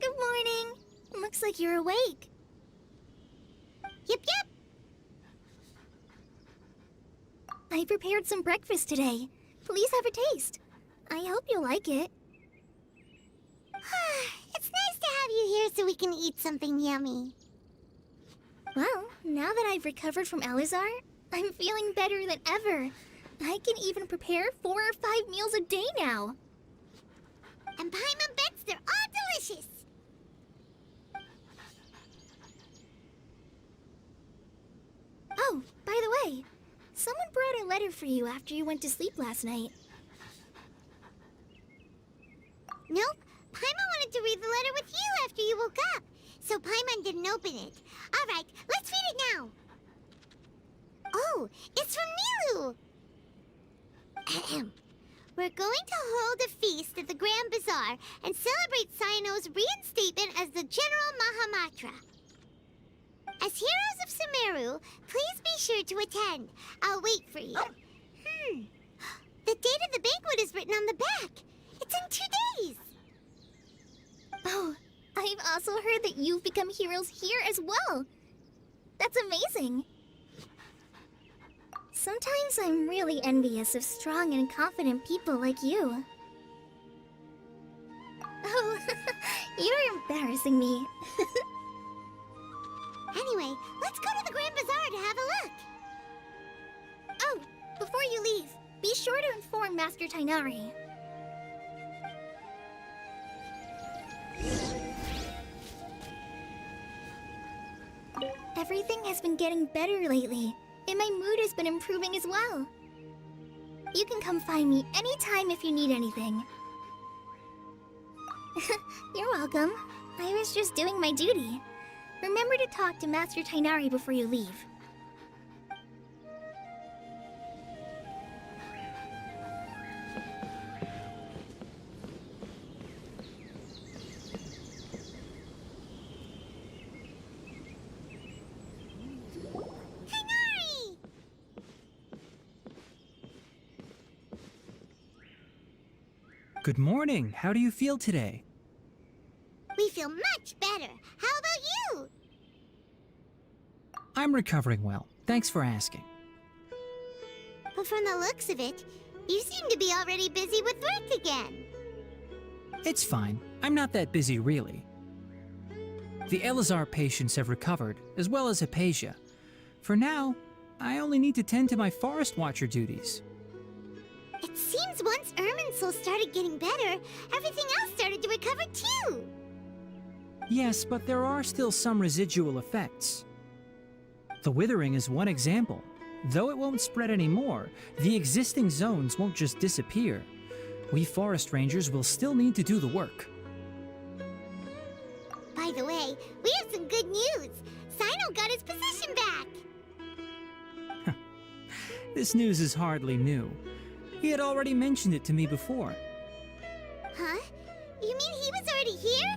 Good morning. Looks like you're awake. Yep, yep. I prepared some breakfast today. Please have a taste. I hope you'll like it. It's nice to have you here so we can eat something yummy. Well, now that I've recovered from Elazar, I'm feeling better than ever. I can even prepare 4 or 5 meals a day now. And Paimon bets they're all delicious. Oh, by the way, someone brought a letter for you after you went to sleep last night. Nope. Paimon wanted to read the letter with you after you woke up, so Paimon didn't open it. All right, let's read it now. Oh, it's from nilou. Ahem. We're going to hold a feast at the Grand Bazaar and celebrate Cyno's reinstatement as the General Mahamatra. As heroes of Sumeru, please be sure to attend. I'll wait for you. The date of the banquet is written on the back. It's in 2 days. Oh, I've also heard that you've become heroes here as well. That's amazing. Sometimes I'm really envious of strong and confident people like you. Oh, you're embarrassing me. Anyway, let's go to the Grand Bazaar to have a look. Oh, before you leave, be sure to inform Master Tighnari. Everything has been getting better lately, and my mood has been improving as well. You can come find me anytime if you need anything. You're welcome. I was just doing my duty. Remember to talk to Master Tighnari before you leave. Good morning. How do you feel today? We feel much better. How about you? I'm recovering well. Thanks for asking. But from the looks of it, you seem to be already busy with work again. It's fine. I'm not that busy, really. The Elazar patients have recovered, as well as Hypatia. For now, I only need to tend to my Forest Watcher duties. It seems once Irminsul started getting better, everything else started to recover too. Yes, but there are still some residual effects. The withering is one example. Though it won't spread anymore, the existing zones won't just disappear. We forest rangers will still need to do the work. By the way, we have some good news. Cyno got his position back. This news is hardly new. He had already mentioned it to me before. Huh? You mean he was already here?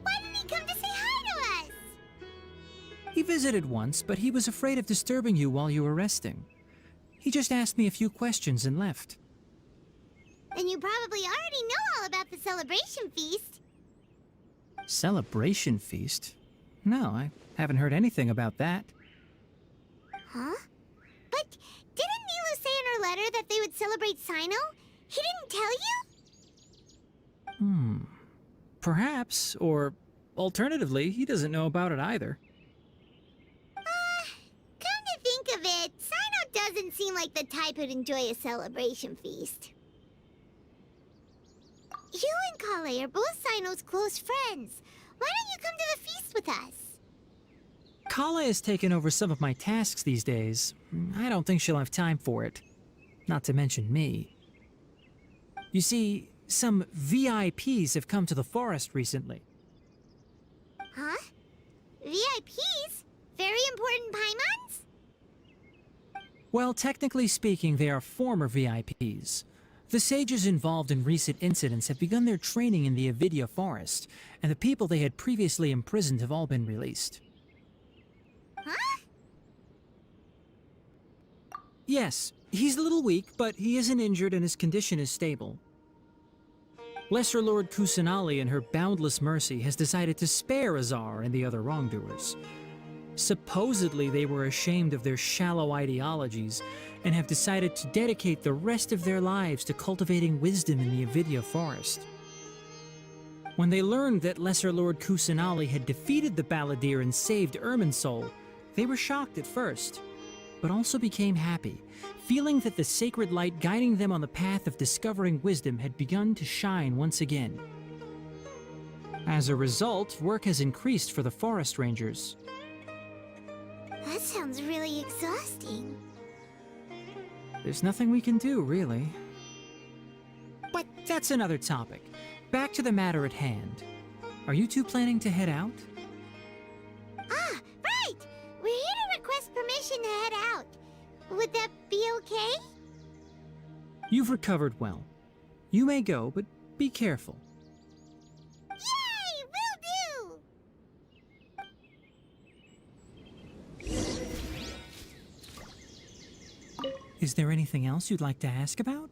Why didn't he come to say hi to us? He visited once, but he was afraid of disturbing you while you were resting. He just asked me a few questions and left. Then you probably already know all about the celebration feast. Celebration feast? No, I haven't heard anything about that. Huh? But didn't nilou say in her letter that they would celebrate Cyno? He didn't tell you? Perhaps, or alternatively, he doesn't know about it either. Come to think of it, Cyno doesn't seem like the type who'd enjoy a celebration feast. You and Collei are both Cyno's close friends. Why don't you come to the feast with us? Collei has taken over some of my tasks these days. I don't think she'll have time for it. Not to mention me. You see, some VIPs have come to the forest recently. Huh? VIPs? Very important Paimons? Well, technically speaking, they are former VIPs. The sages involved in recent incidents have begun their training in the Avidya forest, and the people they had previously imprisoned have all been released. Huh? Yes, he's a little weak, but he isn't injured and his condition is stable. Lesser Lord Kusanali, in her boundless mercy, has decided to spare Azar and the other wrongdoers. Supposedly, they were ashamed of their shallow ideologies and have decided to dedicate the rest of their lives to cultivating wisdom in the Avidya forest. When they learned that Lesser Lord Kusanali had defeated the Balladeer and saved Irminsul, they were shocked at first, but also became happy, feeling that the sacred light guiding them on the path of discovering wisdom had begun to shine once again. As a result, work has increased for the forest rangers. That sounds really exhausting. There's nothing we can do, really. But that's another topic. Back to the matter at hand. Are you two planning to head out? Ah, right! We're here to request permission to head out. Would that be okay? You've recovered well. You may go, but be careful. Yay! Will do! Is there anything else you'd like to ask about?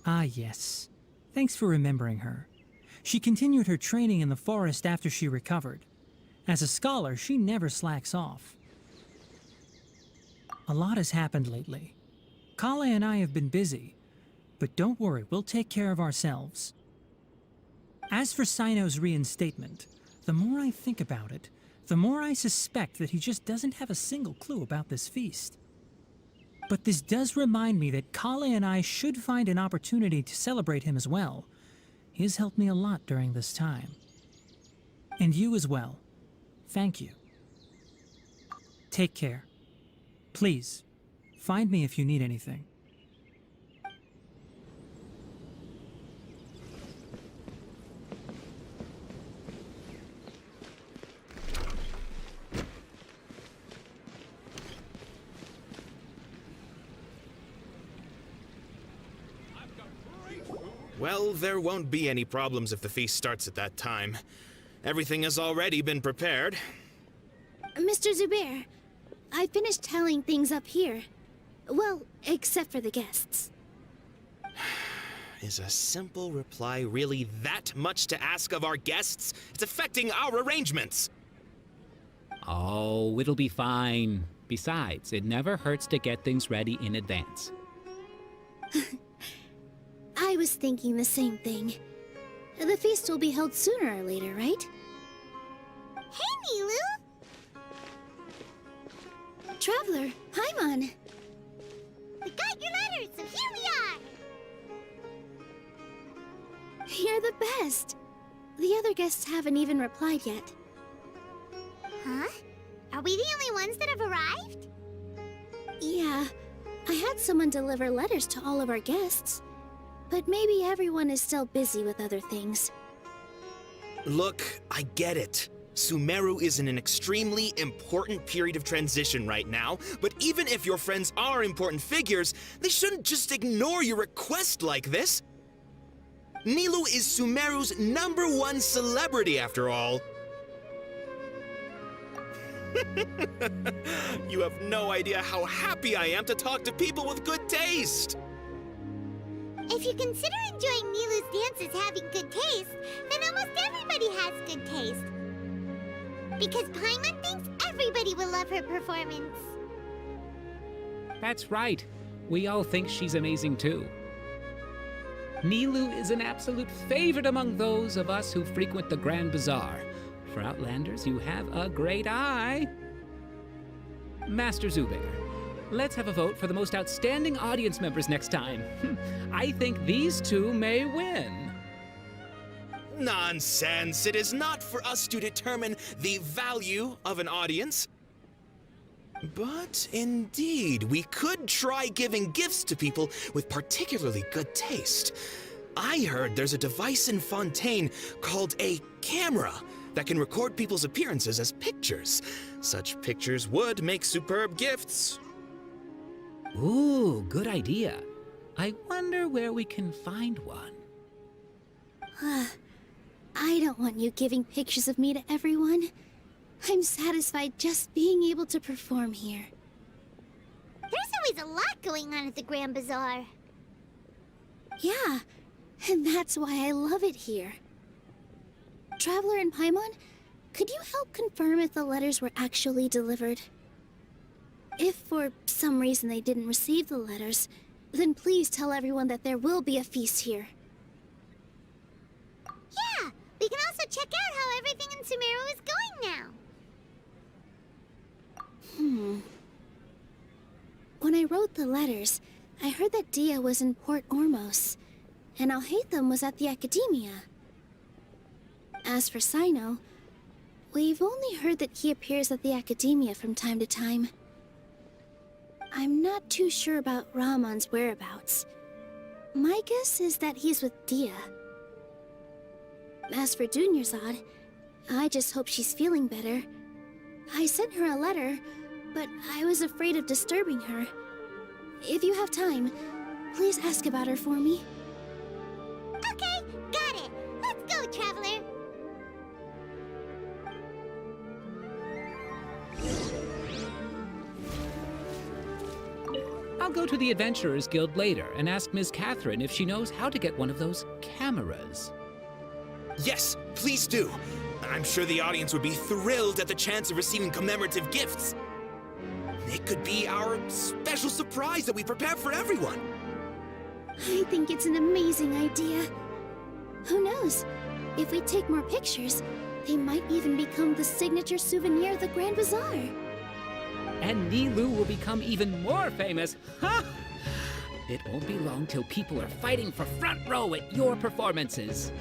Ah, yes. Thanks for remembering her. She continued her training in the forest after she recovered. As a scholar, she never slacks off. A lot has happened lately. Collei and I have been busy, but don't worry, we'll take care of ourselves. As for Cyno's reinstatement, the more I think about it, the more I suspect that he just doesn't have a single clue about this feast. But this does remind me that Collei and I should find an opportunity to celebrate him as well. He has helped me a lot during this time. And you as well. Thank you. Take care. Please, find me if you need anything. Well, there won't be any problems if the feast starts at that time. Everything has already been prepared. Mr. Zubair, I finished tallying things up here. Well, except for the guests. Is a simple reply really that much to ask of our guests? It's affecting our arrangements! Oh, it'll be fine. Besides, it never hurts to get things ready in advance. I was thinking the same thing. The feast will be held sooner or later, right? Hey, nilou! Traveler, Paimon! We got your letters, so here we are! You're the best! The other guests haven't even replied yet. Huh? Are we the only ones that have arrived? Yeah, I had someone deliver letters to all of our guests. But maybe everyone is still busy with other things. Look, I get it. Sumeru is in an extremely important period of transition right now, but even if your friends are important figures, they shouldn't just ignore your request like this. Nilou is Sumeru's #1 celebrity, after all. You have no idea how happy I am to talk to people with good taste. If you consider enjoying Nilou's dances having good taste, then almost everybody has good taste. Because Paimon thinks everybody will love her performance. That's right. We all think she's amazing too. Nilou is an absolute favorite among those of us who frequent the Grand Bazaar. For Outlanders, you have a great eye. Master Zubair, let's have a vote for the most outstanding audience members next time. I think these two may win. Nonsense! It is not for us to determine the value of an audience. But indeed, we could try giving gifts to people with particularly good taste. I heard there's a device in Fontaine called a camera that can record people's appearances as pictures. Such pictures would make superb gifts. Ooh, good idea. I wonder where we can find one. I don't want you giving pictures of me to everyone. I'm satisfied just being able to perform here. There's always a lot going on at the Grand Bazaar. Yeah, and that's why I love it here. Traveler in Paimon, could you help confirm if the letters were actually delivered? If for some reason they didn't receive the letters, then please tell everyone that there will be a feast here. Yeah, we can also check out how everything in Sumeru is going now. When I wrote the letters, I heard that deyha was in Port Ormos, and alhaitham was at the Academia. As for Cyno, we've only heard that he appears at the Academia from time to time. I'm not too sure about Ramon's whereabouts. My guess is that he's with deyha. As for Dunyarzad, I just hope she's feeling better. I sent her a letter, but I was afraid of disturbing her. If you have time, please ask about her for me. Okay, got it. Let's go, Traveler. I'll go to the Adventurers Guild later and ask Ms. Catherine if she knows how to get one of those cameras. Yes, please do. I'm sure the audience would be thrilled at the chance of receiving commemorative gifts. It could be our special surprise that we prepare for everyone. I think it's an amazing idea. Who knows? If we take more pictures, they might even become the signature souvenir of the Grand Bazaar. And Nilou will become even more famous. Ha! It won't be long till people are fighting for front row at your performances.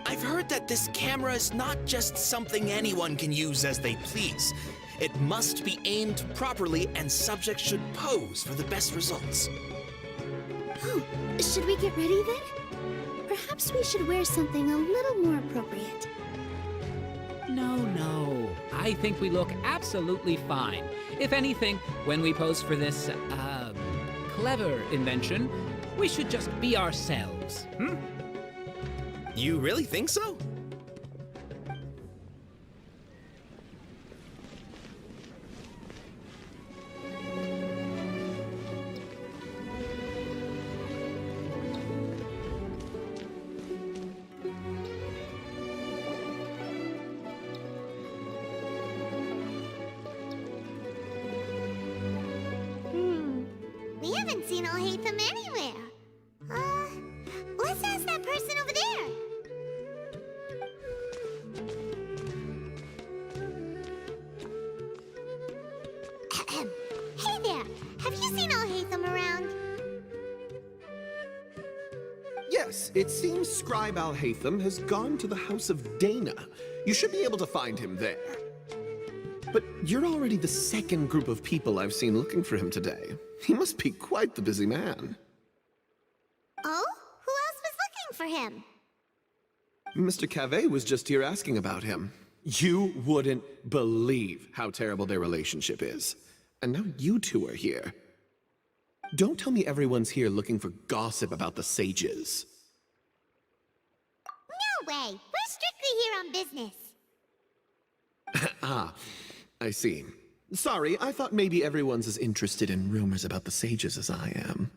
I've heard that this camera is not just something anyone can use as they please. It must be aimed properly, and subjects should pose for the best results. Oh, should we get ready then? Perhaps we should wear something a little more appropriate. No. I think we look absolutely fine. If anything, when we pose for this, clever invention, we should just be ourselves, You really think so? We haven't seen alhaitham anywhere. Let's ask that person over there. Hey there, have you seen alhaitham around? Yes, it seems Scribe alhaitham has gone to the House of deyha. You should be able to find him there. But you're already the second group of people I've seen looking for him today. He must be quite the busy man. Oh? Who else was looking for him? Mr. Kaveh was just here asking about him. You wouldn't believe how terrible their relationship is. And now you two are here. Don't tell me everyone's here looking for gossip about the sages. No way! We're strictly here on business. Ah, I see. Sorry, I thought maybe everyone's as interested in rumors about the sages as I am.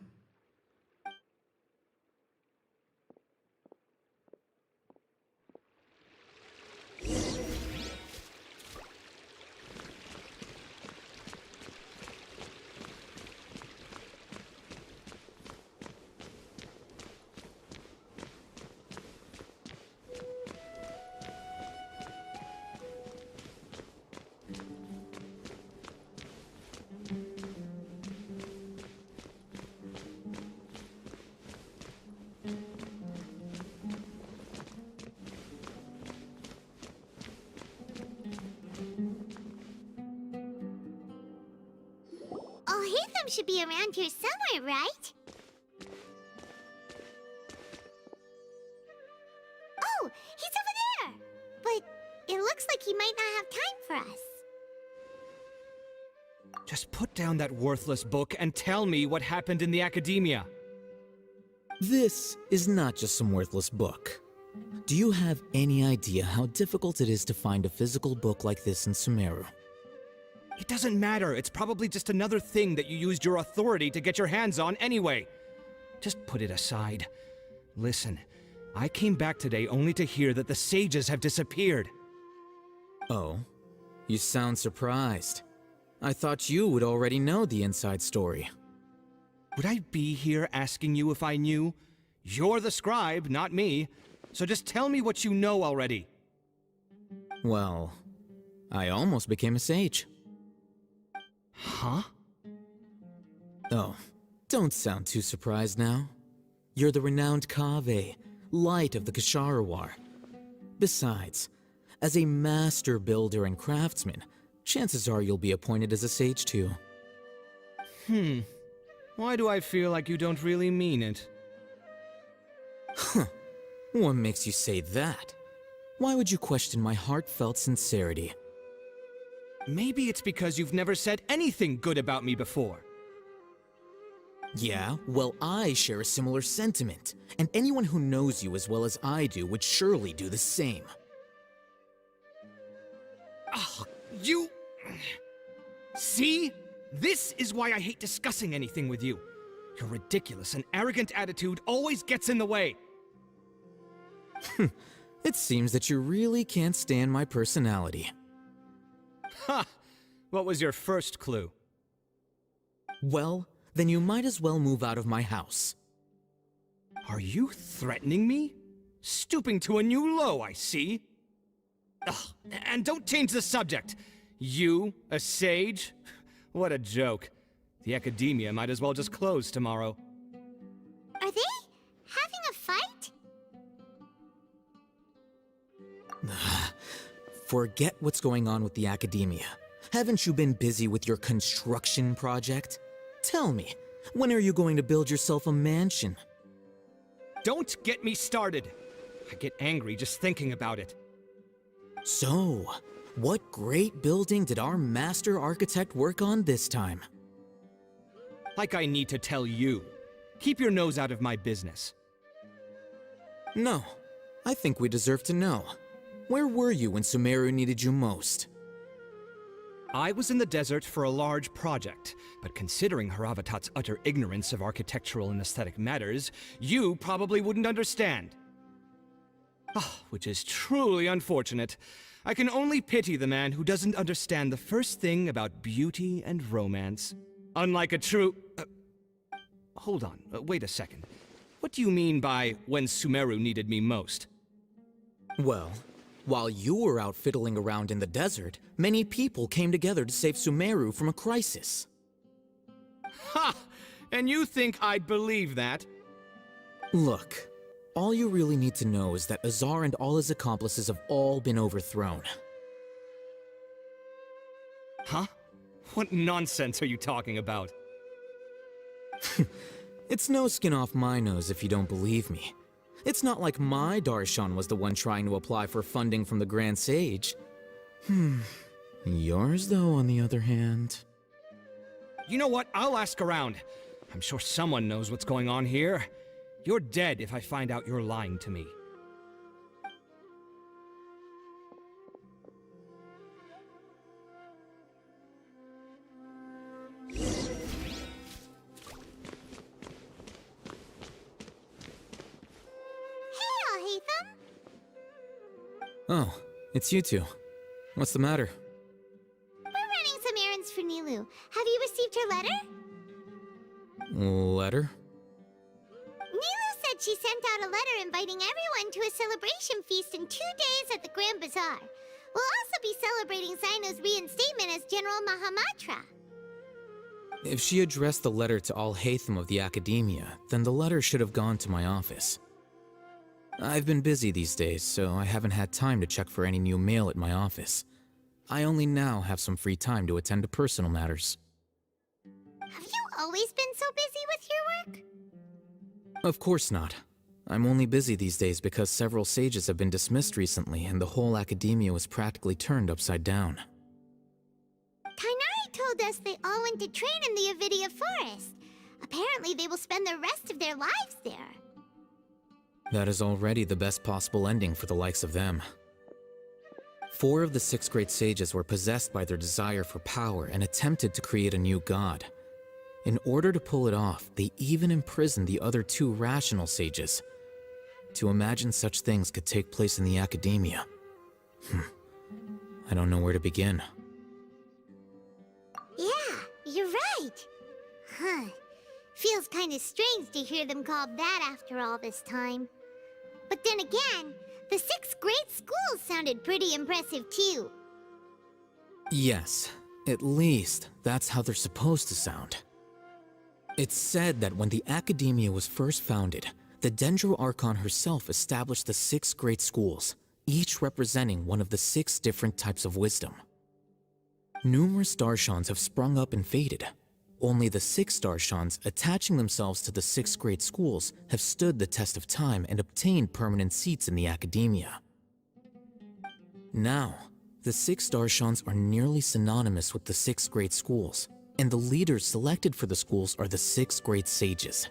Alhaitham should be around here somewhere, right? Oh, he's over there! But it looks like he might not have time for us. Just put down that worthless book and tell me what happened in the academia. This is not just some worthless book. Do you have any idea how difficult it is to find a physical book like this in Sumeru? It doesn't matter. It's probably just another thing that you used your authority to get your hands on anyway. Just put it aside. Listen, I came back today only to hear that the sages have disappeared. Oh, you sound surprised. I thought you would already know the inside story. Would I be here asking you if I knew? You're the scribe, not me. So just tell me what you know already. Well, I almost became a sage. Huh? Oh, don't sound too surprised now. You're the renowned kaveh, light of the Ksharawar. Besides, as a master builder and craftsman, chances are you'll be appointed as a sage too. Why do I feel like you don't really mean it? Huh. What makes you say that? Why would you question my heartfelt sincerity? Maybe it's because you've never said anything good about me before. Yeah, well, I share a similar sentiment, and anyone who knows you as well as I do would surely do the same. Oh, you... See? This is why I hate discussing anything with you. Your ridiculous and arrogant attitude always gets in the way. It seems that you really can't stand my personality. Ha! What was your first clue? Well, then you might as well move out of my house. Are you threatening me? Stooping to a new low, I see. Ugh, and don't change the subject. You, a sage? What a joke. The academia might as well just close tomorrow. Are they having a fight? Forget what's going on with the academia. Haven't you been busy with your construction project? Tell me, when are you going to build yourself a mansion? Don't get me started. I get angry just thinking about it. So, what great building did our master architect work on this time? Like I need to tell you. Keep your nose out of my business. No, I think we deserve to know. Where were you when Sumeru needed you most? I was in the desert for a large project, but considering Haravatat's utter ignorance of architectural and aesthetic matters, you probably wouldn't understand. Which is truly unfortunate. I can only pity the man who doesn't understand the first thing about beauty and romance. Unlike a true... hold on, wait a second. What do you mean by when Sumeru needed me most? Well, while you were out fiddling around in the desert, many people came together to save Sumeru from a crisis. Ha! And you think I'd believe that? Look, all you really need to know is that Azar and all his accomplices have all been overthrown. Huh? What nonsense are you talking about? It's no skin off my nose if you don't believe me. It's not like my Darshan was the one trying to apply for funding from the Grand Sage. Yours, though, on the other hand... You know what? I'll ask around. I'm sure someone knows what's going on here. You're dead if I find out you're lying to me. Oh, it's you two. What's the matter? We're running some errands for Nilou. Have you received her letter? Letter? Nilou said she sent out a letter inviting everyone to a celebration feast in 2 days at the Grand Bazaar. We'll also be celebrating Cyno's reinstatement as General Mahamatra. If she addressed the letter to alhaitham of the Academia, then the letter should have gone to my office. I've been busy these days, so I haven't had time to check for any new mail at my office. I only now have some free time to attend to personal matters. Have you always been so busy with your work? Of course not. I'm only busy these days because several sages have been dismissed recently and the whole Academia was practically turned upside down. Tighnari told told us they all went to train in the Avidia Forest. Apparently they will spend the rest of their lives there. That is already the best possible ending for the likes of them. 4 of the 6 great sages were possessed by their desire for power and attempted to create a new god. In order to pull it off, they even imprisoned the other 2 rational sages. To imagine such things could take place in the academia. I don't know where to begin. Yeah, you're right. Huh. Feels kinda strange to hear them called that after all this time. But then again, the 6 great schools sounded pretty impressive too. Yes, at least that's how they're supposed to sound. It's said that when the academia was first founded, the Dendro Archon herself established the 6 great schools, each representing one of the 6 different types of wisdom. Numerous Darshans have sprung up and faded. Only the 6 Darshans attaching themselves to the 6 great schools have stood the test of time and obtained permanent seats in the academia. Now, the 6 Darshans are nearly synonymous with the 6 great schools, and the leaders selected for the schools are the 6 great sages.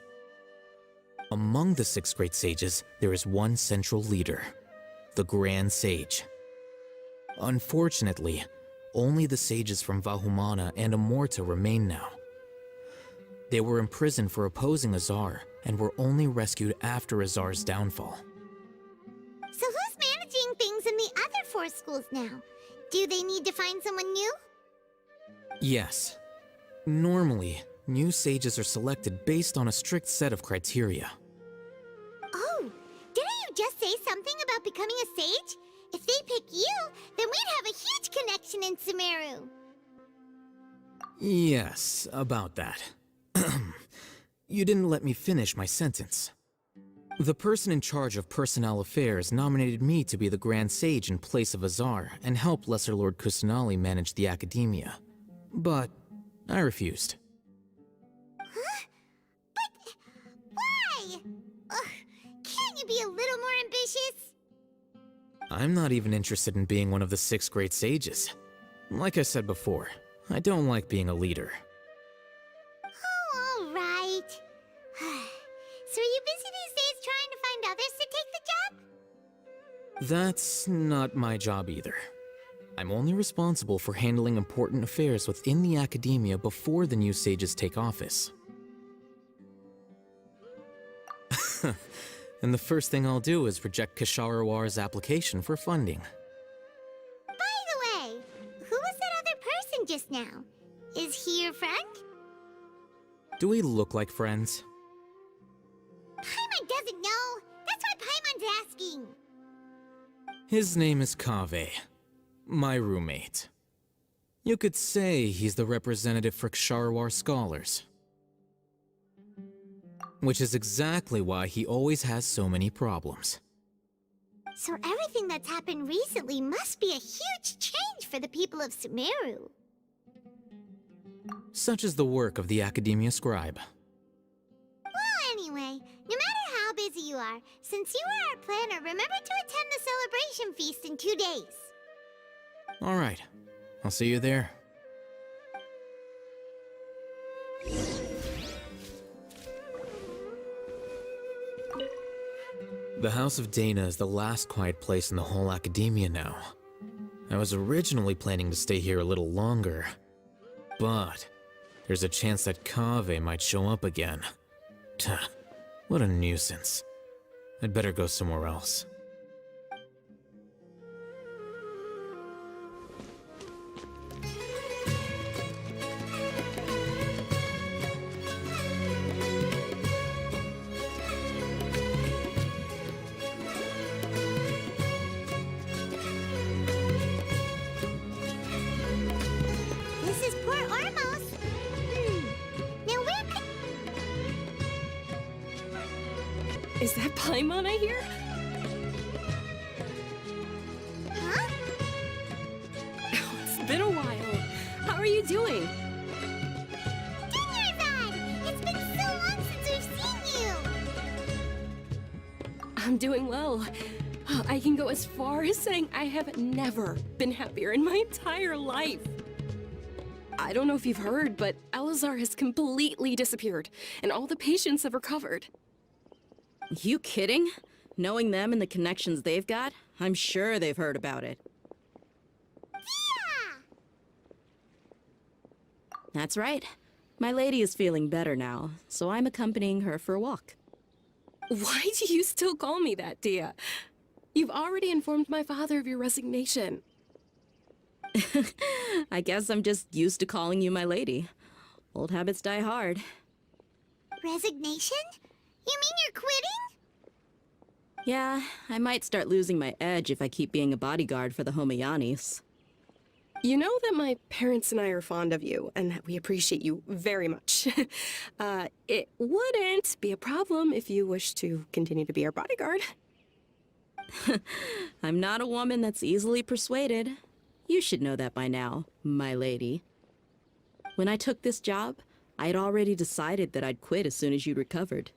Among the 6 great sages, there is one central leader, the Grand Sage. Unfortunately, only the sages from Vahumana and Amorta remain now. They were imprisoned for opposing Azar, and were only rescued after Azar's downfall. So who's managing things in the other 4 schools now? Do they need to find someone new? Yes. Normally, new sages are selected based on a strict set of criteria. Oh, didn't you just say something about becoming a sage? If they pick you, then we'd have a huge connection in Sumeru. Yes, about that. You didn't let me finish my sentence. The person in charge of personnel affairs nominated me to be the Grand Sage in place of Azar and help Lesser Lord Kusanali manage the academia. But I refused. Huh? But why? Ugh, can't you be a little more ambitious? I'm not even interested in being one of the 6 great sages. Like I said before, I don't like being a leader. Oh, all right. So are you busy these days trying to find others to take the job? That's not my job either. I'm only responsible for handling important affairs within the academia before the new sages take office. And the first thing I'll do is reject Kasharawar's application for funding. By the way, who was that other person just now? Is he your friend? Do we look like friends? Paimon doesn't know. That's why Paimon's asking. His name is Kaveh, my roommate. You could say he's the representative for Ksharawar scholars. Which is exactly why he always has so many problems. So everything that's happened recently must be a huge change for the people of Sumeru. Such is the work of the Academia Scribe. Well, anyway, no matter how busy you are, since you are our planner, remember to attend the celebration feast in 2 days. All right, I'll see you there. The House of Deyha is the last quiet place in the whole academia now. I was originally planning to stay here a little longer, but there's a chance that Kaveh might show up again. Tuh, what a nuisance. I'd better go somewhere else. Is that Paimon I hear? Huh? Oh, it's been a while. How are you doing? It's been so long since we've seen you! I'm doing well. I can go as far as saying I have never been happier in my entire life. I don't know if you've heard, but Elazar has completely disappeared, and all the patients have recovered. You kidding? Knowing them and the connections they've got, I'm sure they've heard about it. Yeah! That's right. My lady is feeling better now, so I'm accompanying her for a walk. Why do you still call me that, deyha? You've already informed my father of your resignation. I guess I'm just used to calling you my lady. Old habits die hard. Resignation? You mean you're quitting? Yeah, I might start losing my edge if I keep being a bodyguard for the Homayanis. You know that my parents and I are fond of you, and that we appreciate you very much. It wouldn't be a problem if you wish to continue to be our bodyguard. I'm not a woman that's easily persuaded. You should know that by now, my lady. When I took this job, I had already decided that I'd quit as soon as you recovered.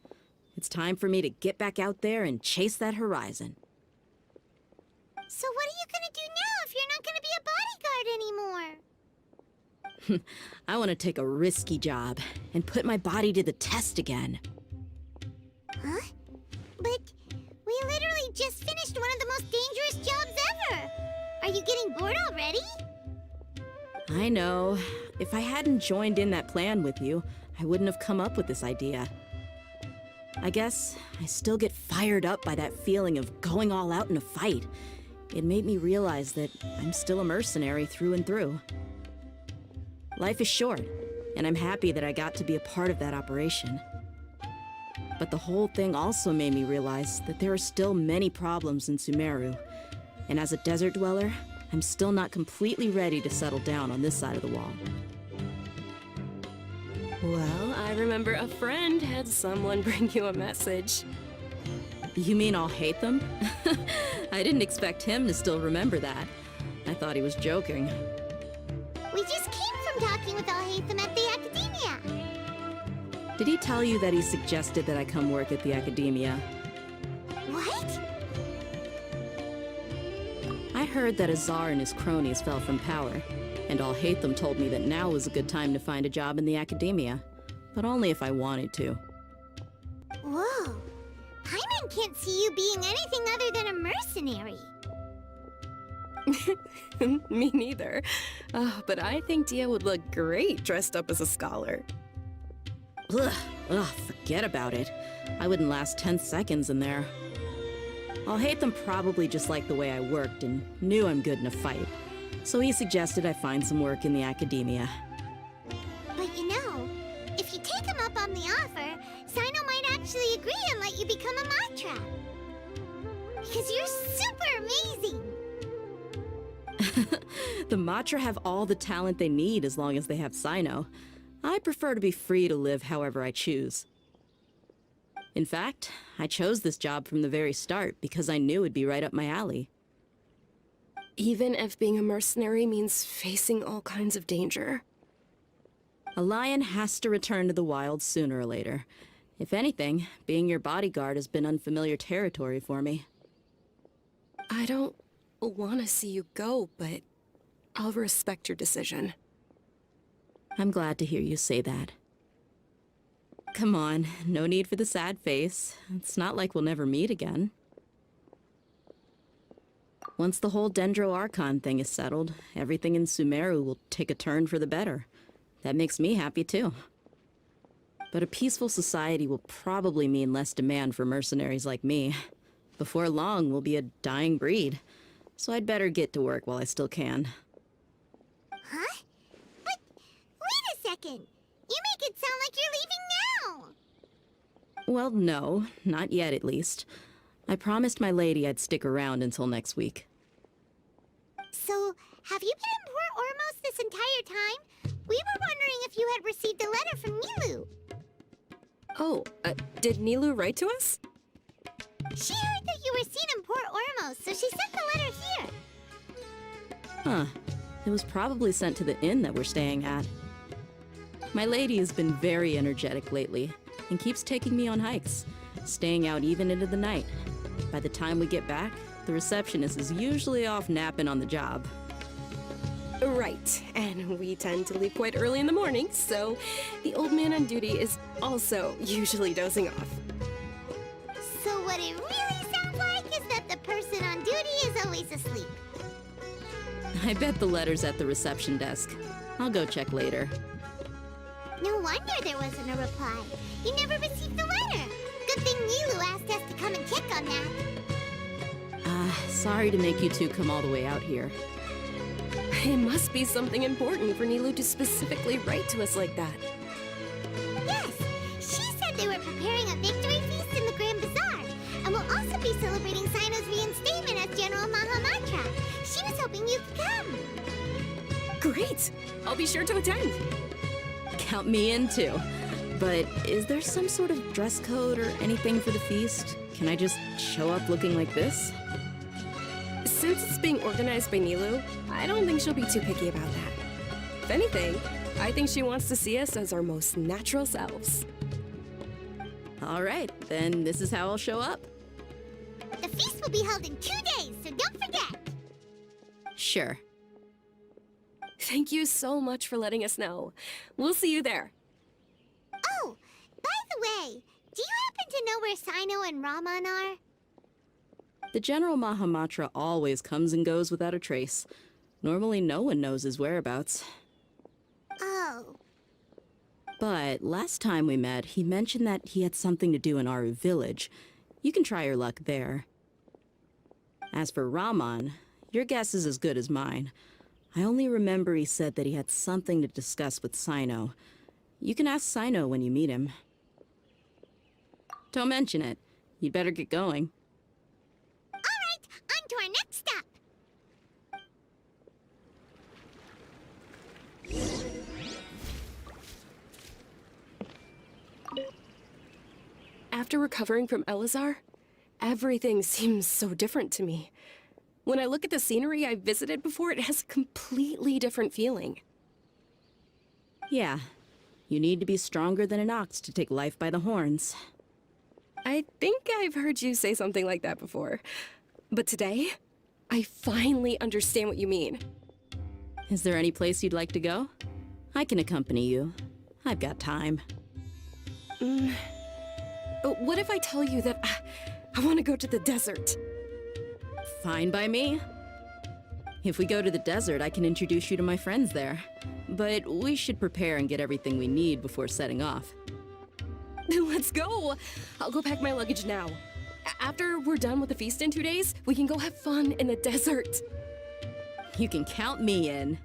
It's time for me to get back out there and chase that horizon. So what are you gonna do now if you're not gonna be a bodyguard anymore? I want to take a risky job and put my body to the test again. Huh? But we literally just finished one of the most dangerous jobs ever! Are you getting bored already? I know. If I hadn't joined in that plan with you, I wouldn't have come up with this idea. I guess I still get fired up by that feeling of going all out in a fight. It made me realize that I'm still a mercenary through and through. Life is short, and I'm happy that I got to be a part of that operation. But the whole thing also made me realize that there are still many problems in Sumeru, and as a desert dweller, I'm still not completely ready to settle down on this side of the wall. Well, I remember a friend had someone bring you a message. You mean alhaitham? I didn't expect him to still remember that. I thought he was joking. We just came from talking with alhaitham at the Academia. Did he tell you that he suggested that I come work at the Academia? What? I heard that Azar and his cronies fell from power, and alhaitham told me that now was a good time to find a job in the Academia, but only if I wanted to. Whoa. Paimon can't see you being anything other than a mercenary. Me neither. But I think deyha would look great dressed up as a scholar. Ugh, forget about it. I wouldn't last 10 seconds in there. Alhaitham probably just liked the way I worked and knew I'm good in a fight, so he suggested I find some work in the Academia. But you know, if you take him up on the offer, Cyno might actually agree and let you become a Matra. Because you're super amazing! The Matra have all the talent they need as long as they have cyno. I prefer to be free to live however I choose. In fact, I chose this job from the very start because I knew it'd be right up my alley. Even if being a mercenary means facing all kinds of danger. A lion has to return to the wild sooner or later. If anything, being your bodyguard has been unfamiliar territory for me. I don't want to see you go, but I'll respect your decision. I'm glad to hear you say that. Come on, no need for the sad face. It's not like we'll never meet again. Once the whole Dendro Archon thing is settled, everything in Sumeru will take a turn for the better. That makes me happy too. But a peaceful society will probably mean less demand for mercenaries like me. Before long, we'll be a dying breed. So I'd better get to work while I still can. Huh? But wait a second! You make it sound like you're leaving now! Well, no, not yet at least. I promised my lady I'd stick around until next week. So, have you been in Port Ormos this entire time? We were wondering if you had received a letter from Nilou. Oh, did Nilou write to us? She heard that you were seen in Port Ormos, so she sent the letter here. Huh. It was probably sent to the inn that we're staying at. My lady has been very energetic lately, and keeps taking me on hikes, staying out even into the night. By the time we get back, the receptionist is usually off napping on the job. Right, and we tend to leave quite early in the morning, so the old man on duty is also usually dozing off. So what it really sounds like is that the person on duty is always asleep. I bet the letter's at the reception desk. I'll go check later. No wonder there wasn't a reply. You never received the letter. Good thing Nilou asked us to come and check on that. Sorry to make you two come all the way out here. It must be something important for Nilou to specifically write to us like that. Yes, she said they were preparing a victory feast in the Grand Bazaar, and will also be celebrating Cyno's reinstatement as General Mahamatra. She was hoping you could come. Great! I'll be sure to attend. Count me in too. But is there some sort of dress code or anything for the feast? Can I just show up looking like this? Since it's being organized by Nilou, I don't think she'll be too picky about that. If anything, I think she wants to see us as our most natural selves. All right, then this is how I'll show up. The feast will be held in 2 days, so don't forget. Sure. Thank you so much for letting us know. We'll see you there. Oh, by the way, do you happen to know where Cyno and Raman are? The General Mahamatra always comes and goes without a trace. Normally no one knows his whereabouts. Oh. But last time we met, he mentioned that he had something to do in Aru village. You can try your luck there. As for Raman, your guess is as good as mine. I only remember he said that he had something to discuss with Cyno. You can ask Cyno when you meet him. Don't mention it. You'd better get going. All right, on to our next stop. After recovering from Elazar, everything seems so different to me. When I look at the scenery I visited before, it has a completely different feeling. Yeah. You need to be stronger than an ox to take life by the horns. I think I've heard you say something like that before. But today, I finally understand what you mean. Is there any place you'd like to go? I can accompany you. I've got time. What if I tell you that I want to go to the desert? Fine by me. If we go to the desert, I can introduce you to my friends there. But we should prepare and get everything we need before setting off. Let's go! I'll go pack my luggage now. After we're done with the feast in 2 days, we can go have fun in the desert. You can count me in.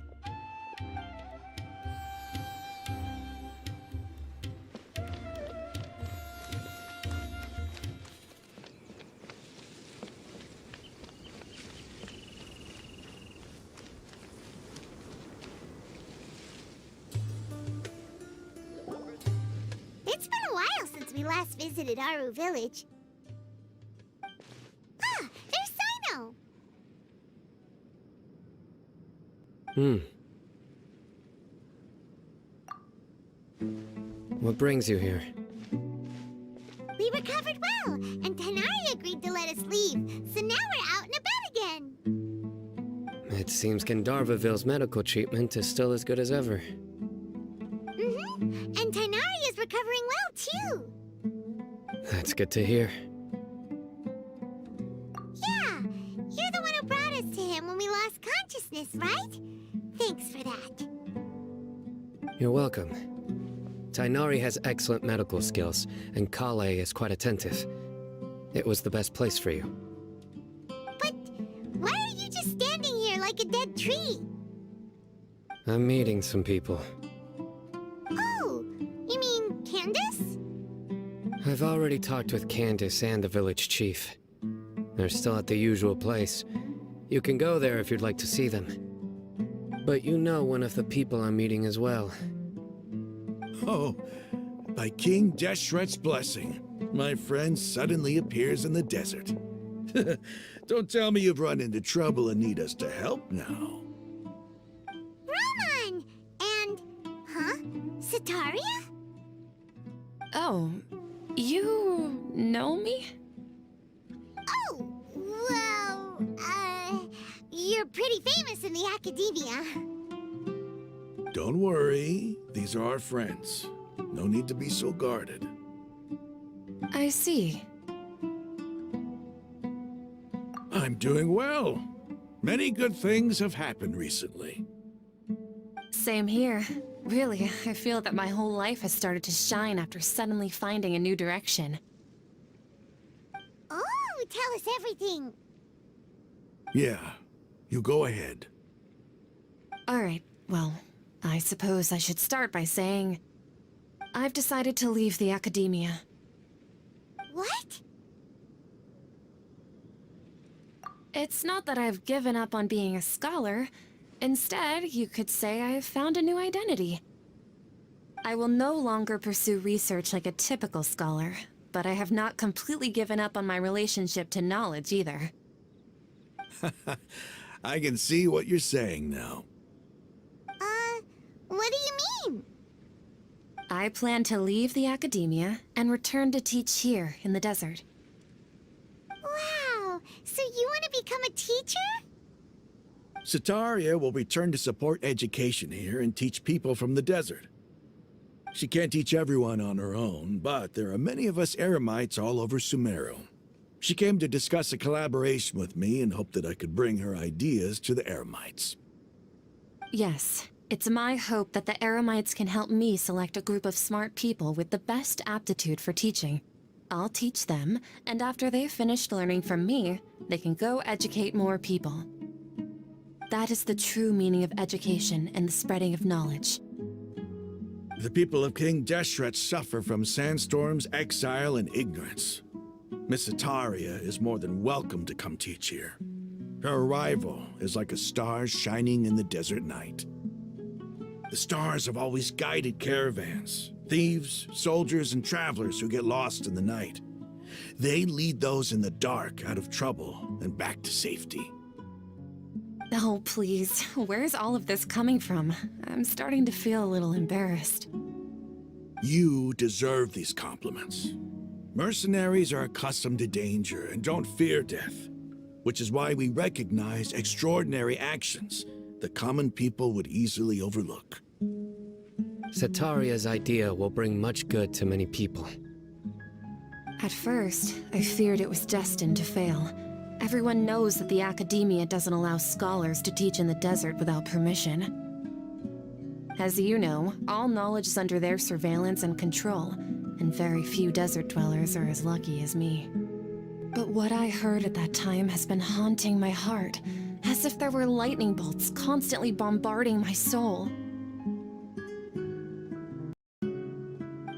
It's been a while since we last visited Aru village. Ah, there's Cyno! What brings you here? We recovered well, and tighnari agreed to let us leave, so now we're out and about again. It seems Gandharvaville's medical treatment is still as good as ever. And tighnari is recovering well, too. That's good to hear. Yeah, you're the one who brought us to him when we lost consciousness, right? Thanks for that. You're welcome. Tighnari has excellent medical skills, and Collei is quite attentive. It was the best place for you. But why are you just standing here like a dead tree? I'm meeting some people. Oh, you mean Candace? I've already talked with Candace and the village chief. They're still at the usual place. You can go there if you'd like to see them. But you know one of the people I'm meeting as well. Oh, by King Deshret's blessing, my friend suddenly appears in the desert. Don't tell me you've run into trouble and need us to help now. Raman! And... huh? Setaria? Oh, you know me? Oh, well, you're pretty famous in the academia. Don't worry, these are our friends. No need to be so guarded. I see. I'm doing well. Many good things have happened recently. Same here. Really, I feel that my whole life has started to shine after suddenly finding a new direction. Oh, tell us everything. Yeah, you go ahead. Alright, well, I suppose I should start by saying I've decided to leave the academia. What? It's not that I've given up on being a scholar. Instead, you could say I've found a new identity. I will no longer pursue research like a typical scholar, but I have not completely given up on my relationship to knowledge either. I can see what you're saying now. What do you mean? I plan to leave the academia and return to teach here in the desert. Wow, so you want to become a teacher? Setaria will return to support education here and teach people from the desert. She can't teach everyone on her own, but there are many of us eremites all over Sumeru. She came to discuss a collaboration with me and hoped that I could bring her ideas to the eremites. Yes, it's my hope that the eremites can help me select a group of smart people with the best aptitude for teaching. I'll teach them, and after they've finished learning from me, they can go educate more people. That is the true meaning of education and the spreading of knowledge. The people of King Deshret suffer from sandstorms, exile, and ignorance. Miss Setaria is more than welcome to come teach here. Her arrival is like a star shining in the desert night. The stars have always guided caravans, thieves, soldiers, and travelers who get lost in the night. They lead those in the dark out of trouble and back to safety. Oh, please. Where's all of this coming from? I'm starting to feel a little embarrassed. You deserve these compliments. Mercenaries are accustomed to danger and don't fear death, which is why we recognize extraordinary actions that common people would easily overlook. Setaria's idea will bring much good to many people. At first, I feared it was destined to fail. Everyone knows that the academia doesn't allow scholars to teach in the desert without permission. As you know, all knowledge is under their surveillance and control, and very few desert dwellers are as lucky as me. But what I heard at that time has been haunting my heart, as if there were lightning bolts constantly bombarding my soul.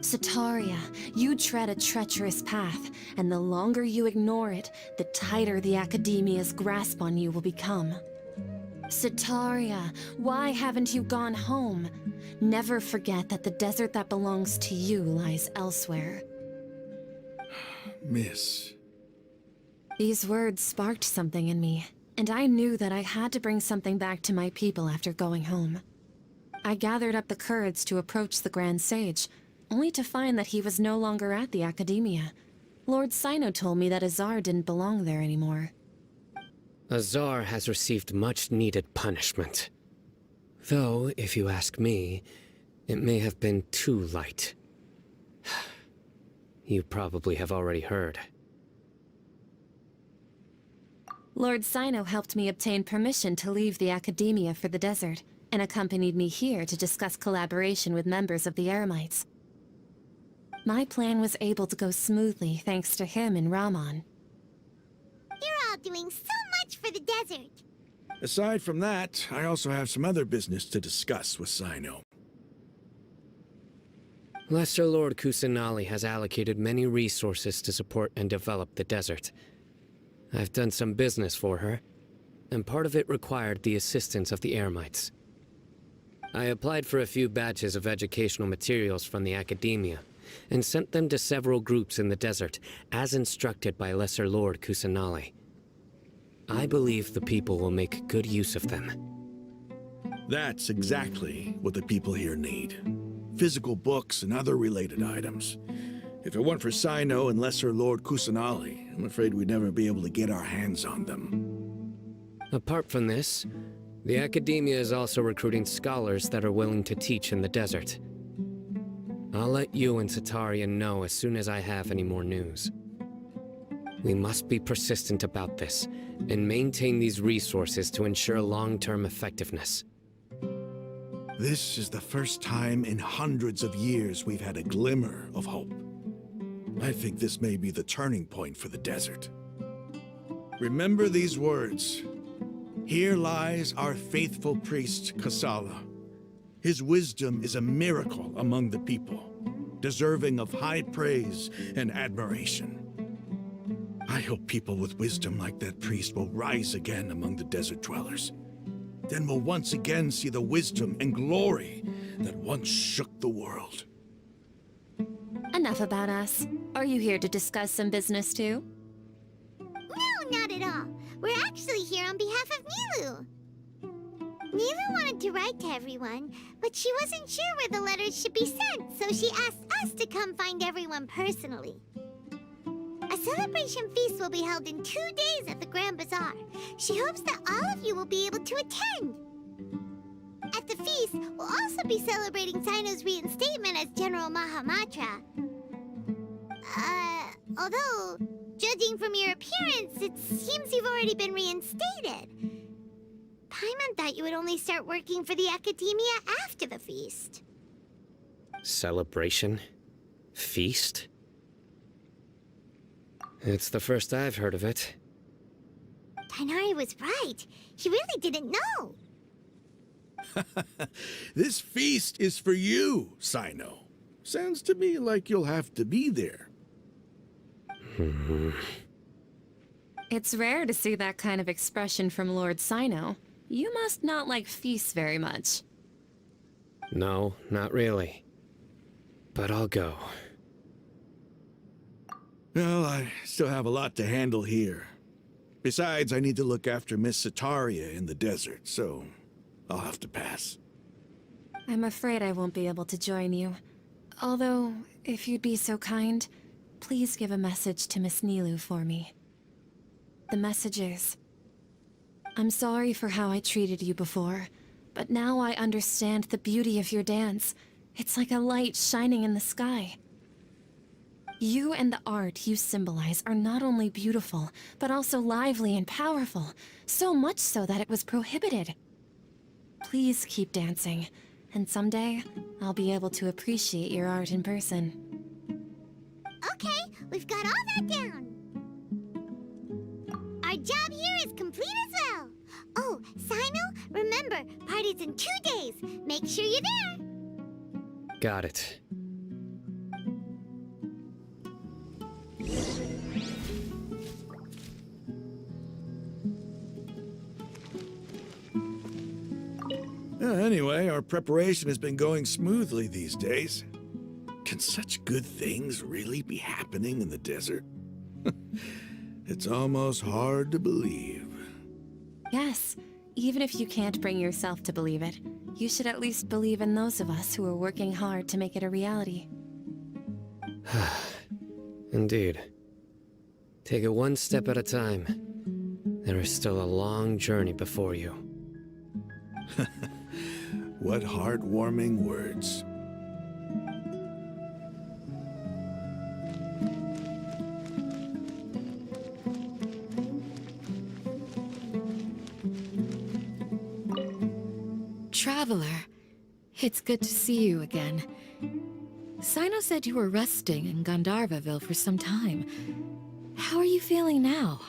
Setaria, you tread a treacherous path, and the longer you ignore it, the tighter the academia's grasp on you will become. Setaria, why haven't you gone home? Never forget that the desert that belongs to you lies elsewhere. Miss. These words sparked something in me, and I knew that I had to bring something back to my people after going home. I gathered up the courage to approach the Grand Sage, only to find that he was no longer at the academia. Lord Cyno told me that Azar didn't belong there anymore. Azar has received much-needed punishment. Though, if you ask me, it may have been too light. You probably have already heard. Lord Cyno helped me obtain permission to leave the academia for the desert, and accompanied me here to discuss collaboration with members of the eremites. My plan was able to go smoothly thanks to him and Rahman. You're all doing so much for the desert. Aside from that, I also have some other business to discuss with Cyno. Lesser Lord Kusanali has allocated many resources to support and develop the desert. I've done some business for her, and part of it required the assistance of the eremites. I applied for a few batches of educational materials from the academia, and sent them to several groups in the desert, as instructed by Lesser Lord Kusanali. I believe the people will make good use of them. That's exactly what the people here need. Physical books and other related items. If it weren't for Cyno and Lesser Lord Kusanali, I'm afraid we'd never be able to get our hands on them. Apart from this, The Academia is also recruiting scholars that are willing to teach in the desert. I'll let you and Satarian know as soon as I have any more news. We must be persistent about this, and maintain these resources to ensure long-term effectiveness. This is the first time in hundreds of years we've had a glimmer of hope. I think this may be the turning point for the desert. Remember these words. Here lies our faithful priest, Kasala. His wisdom is a miracle among the people, deserving of high praise and admiration. I hope people with wisdom like that priest will rise again among the desert dwellers. Then we'll once again see the wisdom and glory that once shook the world. Enough about us. Are you here to discuss some business too? No, not at all. We're actually here on behalf of Nilou. Nilou wanted to write to everyone, but she wasn't sure where the letters should be sent, so she asked us to come find everyone personally. A celebration feast will be held in 2 days at the Grand Bazaar. She hopes that all of you will be able to attend. At the feast, we'll also be celebrating Cyno's reinstatement as General Mahamatra. Although, judging from your appearance, it seems you've already been reinstated. Paimon thought you would only start working for the Academia after the feast. Celebration? Feast? It's the first I've heard of it. Tighnari was right. He really didn't know. This feast is for you, Cyno. Sounds to me like you'll have to be there. It's rare to see that kind of expression from Lord Cyno. You must not like feasts very much. No, not really. But I'll go. Well, I still have a lot to handle here. Besides, I need to look after Miss Sataria in the desert, so I'll have to pass. I'm afraid I won't be able to join you. Although, if you'd be so kind, please give a message to Miss Nilou for me. The message is, I'm sorry for how I treated you before, but now I understand the beauty of your dance. It's like a light shining in the sky. You and the art you symbolize are not only beautiful, but also lively and powerful, so much so that it was prohibited. Please keep dancing, and someday, I'll be able to appreciate your art in person. Okay, we've got all that down. Our job here is complete as well. Oh, Cyno, remember, party's in 2 days. Make sure you're there. Got it. Anyway, our preparation has been going smoothly these days. Can such good things really be happening in the desert? It's almost hard to believe. Yes, even if you can't bring yourself to believe it, you should at least believe in those of us who are working hard to make it a reality. Indeed. Take it one step at a time. There is still a long journey before you. What heartwarming words. Traveler, it's good to see you again. Cyno said you were resting in Gandharvaville for some time. How are you feeling now?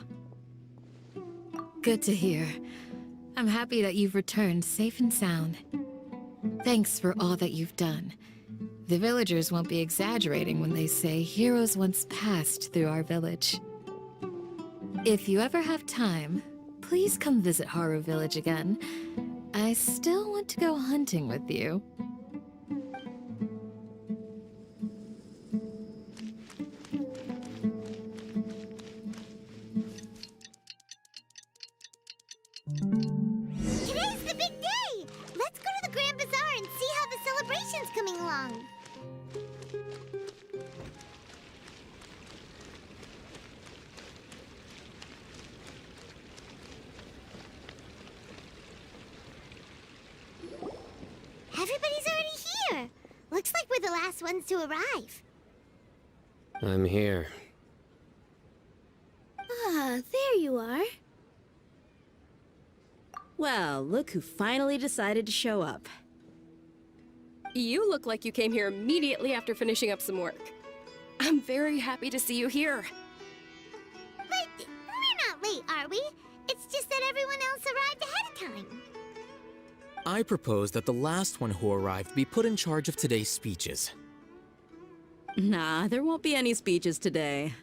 Good to hear. I'm happy that you've returned safe and sound. Thanks for all that you've done. The villagers won't be exaggerating when they say heroes once passed through our village. If you ever have time, please come visit Haru Village again. I still want to go hunting with you. Today's the big day! Let's go to the Grand Bazaar and see how the celebration's coming along. Everybody's already here. Looks like we're the last ones to arrive. I'm here. Ah, there you are. Well, look who finally decided to show up. You look like you came here immediately after finishing up some work. I'm very happy to see you here. But we're not late, are we? It's just that everyone else arrived ahead of time. I propose that the last one who arrived be put in charge of today's speeches. Nah, there won't be any speeches today.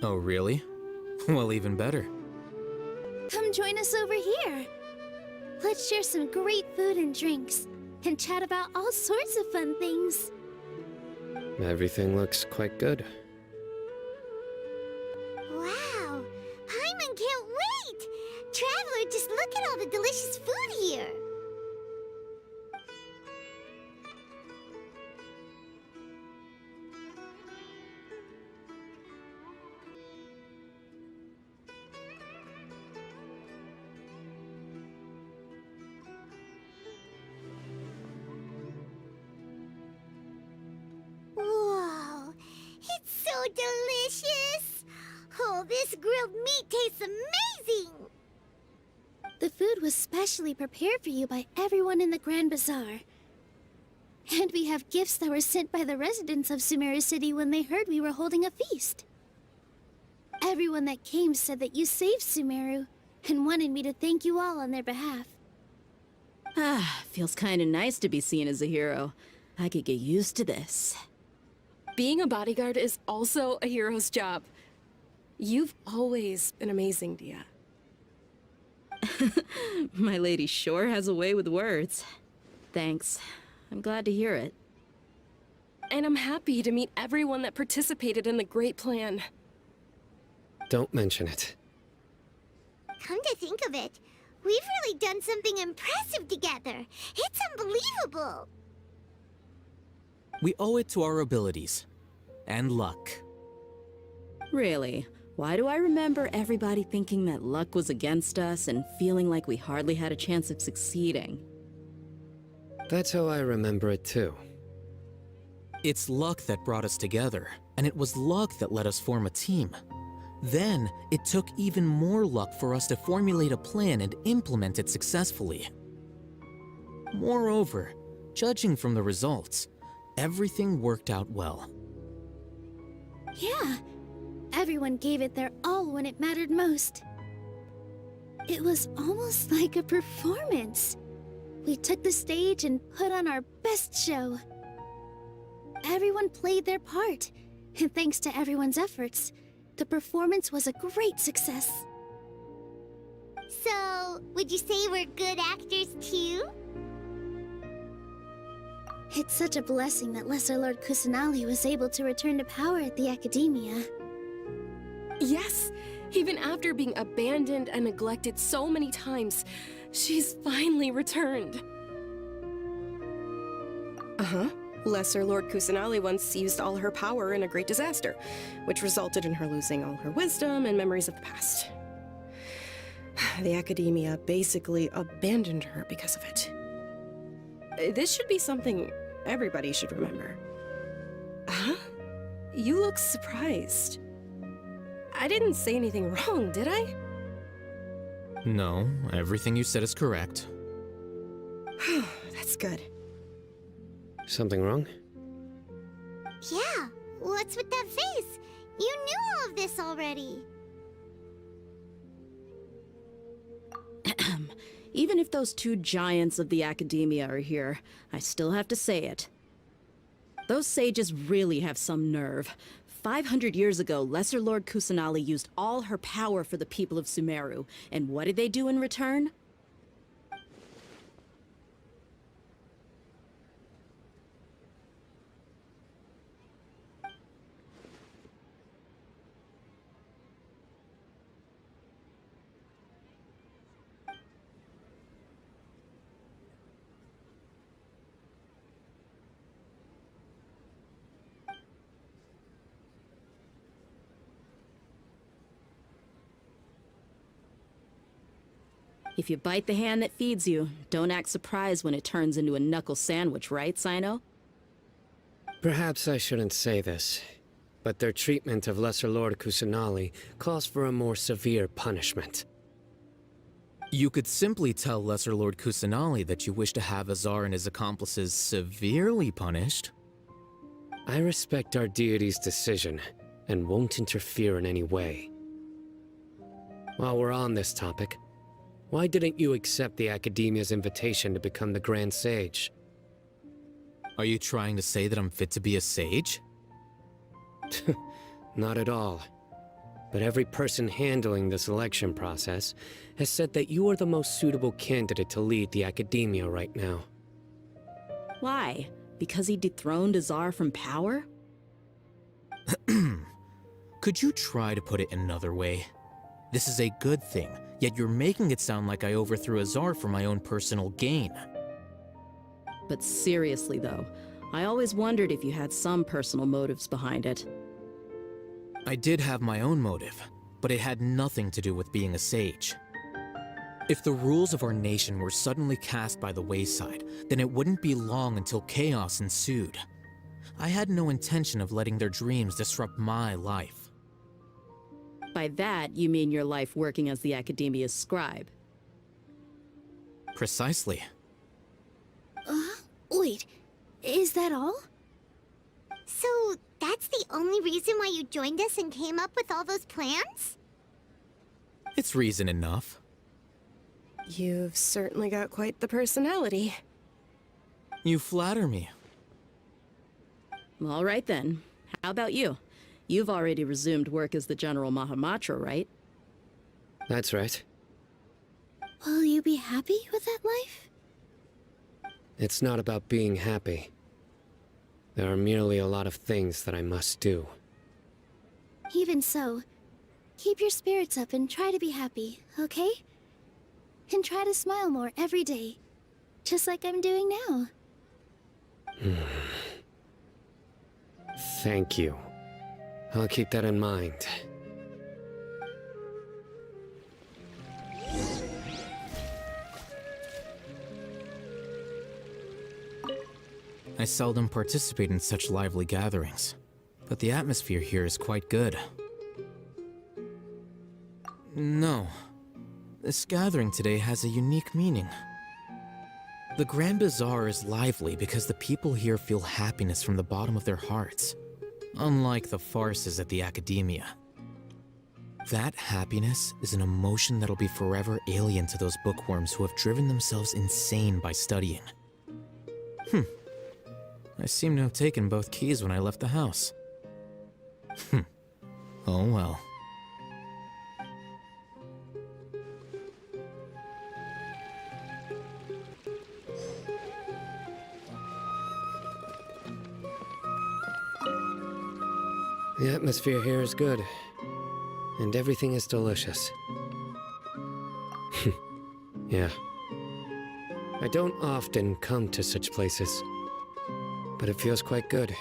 Oh, really? Well, even better. Come join us over here. Let's share some great food and drinks, and chat about all sorts of fun things. Everything looks quite good. Wow, Paimon can't wait! Traveler, just look at all the delicious food here. Whoa, it's so delicious! Oh, this grilled meat tastes amazing! The food was specially prepared for you by everyone in the Grand Bazaar. And we have gifts that were sent by the residents of Sumeru City when they heard we were holding a feast. Everyone that came said that you saved Sumeru, and wanted me to thank you all on their behalf. Ah, feels kinda nice to be seen as a hero. I could get used to this. Being a bodyguard is also a hero's job. You've always been amazing, Deyha. My lady sure has a way with words. Thanks. I'm glad to hear it. And I'm happy to meet everyone that participated in the great plan. Don't mention it. Come to think of it, we've really done something impressive together. It's unbelievable. We owe it to our abilities. And luck. Really? Why do I remember everybody thinking that luck was against us and feeling like we hardly had a chance of succeeding? That's how I remember it too. It's luck that brought us together, and it was luck that let us form a team. Then, it took even more luck for us to formulate a plan and implement it successfully. Moreover, judging from the results, everything worked out well. Yeah, everyone gave it their all when it mattered most. It was almost like a performance. We took the stage and put on our best show. Everyone played their part, and thanks to everyone's efforts, the performance was a great success. So, would you say we're good actors too? It's such a blessing that Lesser Lord Kusanali was able to return to power at the Academia. Yes, even after being abandoned and neglected so many times, she's finally returned. Uh-huh. Lesser Lord Kusanali once used all her power in a great disaster, which resulted in her losing all her wisdom and memories of the past. The Academia basically abandoned her because of it. This should be something everybody should remember. Huh? You look surprised. I didn't say anything wrong, did I? No, everything you said is correct. That's good. Something wrong? Yeah, what's with that face? You knew all of this already. Even if those two giants of the Academia are here, I still have to say it. Those sages really have some nerve. 500 years ago, Lesser Lord Kusanali used all her power for the people of Sumeru, and what did they do in return? If you bite the hand that feeds you, don't act surprised when it turns into a knuckle sandwich, right, Cyno? Perhaps I shouldn't say this, but their treatment of Lesser Lord Kusanali calls for a more severe punishment. You could simply tell Lesser Lord Kusanali that you wish to have Azar and his accomplices severely punished. I respect our deity's decision, and won't interfere in any way. While we're on this topic, why didn't you accept the Academia's invitation to become the Grand Sage? Are you trying to say that I'm fit to be a sage? Not at all. But every person handling the selection process has said that you are the most suitable candidate to lead the Academia right now. Why? Because he dethroned Azar from power? Could you try to put it another way? This is a good thing, yet you're making it sound like I overthrew Azar for my own personal gain. But seriously though, I always wondered if you had some personal motives behind it. I did have my own motive, but it had nothing to do with being a sage. If the rules of our nation were suddenly cast by the wayside, then it wouldn't be long until chaos ensued. I had no intention of letting their dreams disrupt my life. By that, you mean your life working as the Academia's scribe. Precisely. Wait, is that all? So, that's the only reason why you joined us and came up with all those plans? It's reason enough. You've certainly got quite the personality. You flatter me. All right then. How about you? You've already resumed work as the General Mahamatra, right? That's right. Will you be happy with that life? It's not about being happy. There are merely a lot of things that I must do. Even so, keep your spirits up and try to be happy, okay? And try to smile more every day, just like I'm doing now. Thank you. I'll keep that in mind. I seldom participate in such lively gatherings, but the atmosphere here is quite good. No. This gathering today has a unique meaning. The Grand Bazaar is lively because the people here feel happiness from the bottom of their hearts, unlike the farces at the Academia. That happiness is an emotion that'll be forever alien to those bookworms who have driven themselves insane by studying. I seem to have taken both keys when I left the house. Oh well. The atmosphere here is good, and everything is delicious. Yeah. I don't often come to such places, but it feels quite good.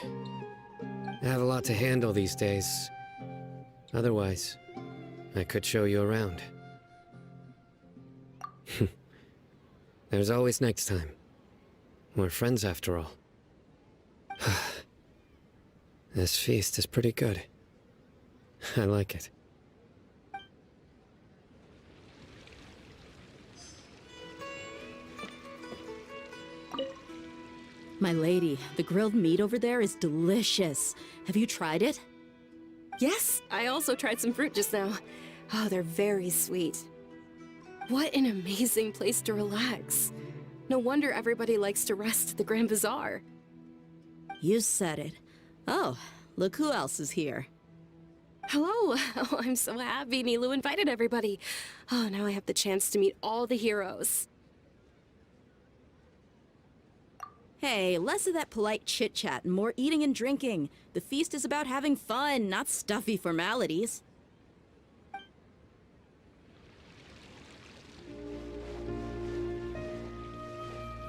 I have a lot to handle these days. Otherwise, I could show you around. There's always next time. We're friends after all. This feast is pretty good. I like it. My lady, the grilled meat over there is delicious. Have you tried it? Yes, I also tried some fruit just now. Oh, they're very sweet. What an amazing place to relax. No wonder everybody likes to rest at the Grand Bazaar. You said it. Oh, look who else is here. Hello! Oh, I'm so happy Nilou invited everybody. Oh, now I have the chance to meet all the heroes. Hey, less of that polite chit-chat and more eating and drinking. The feast is about having fun, not stuffy formalities.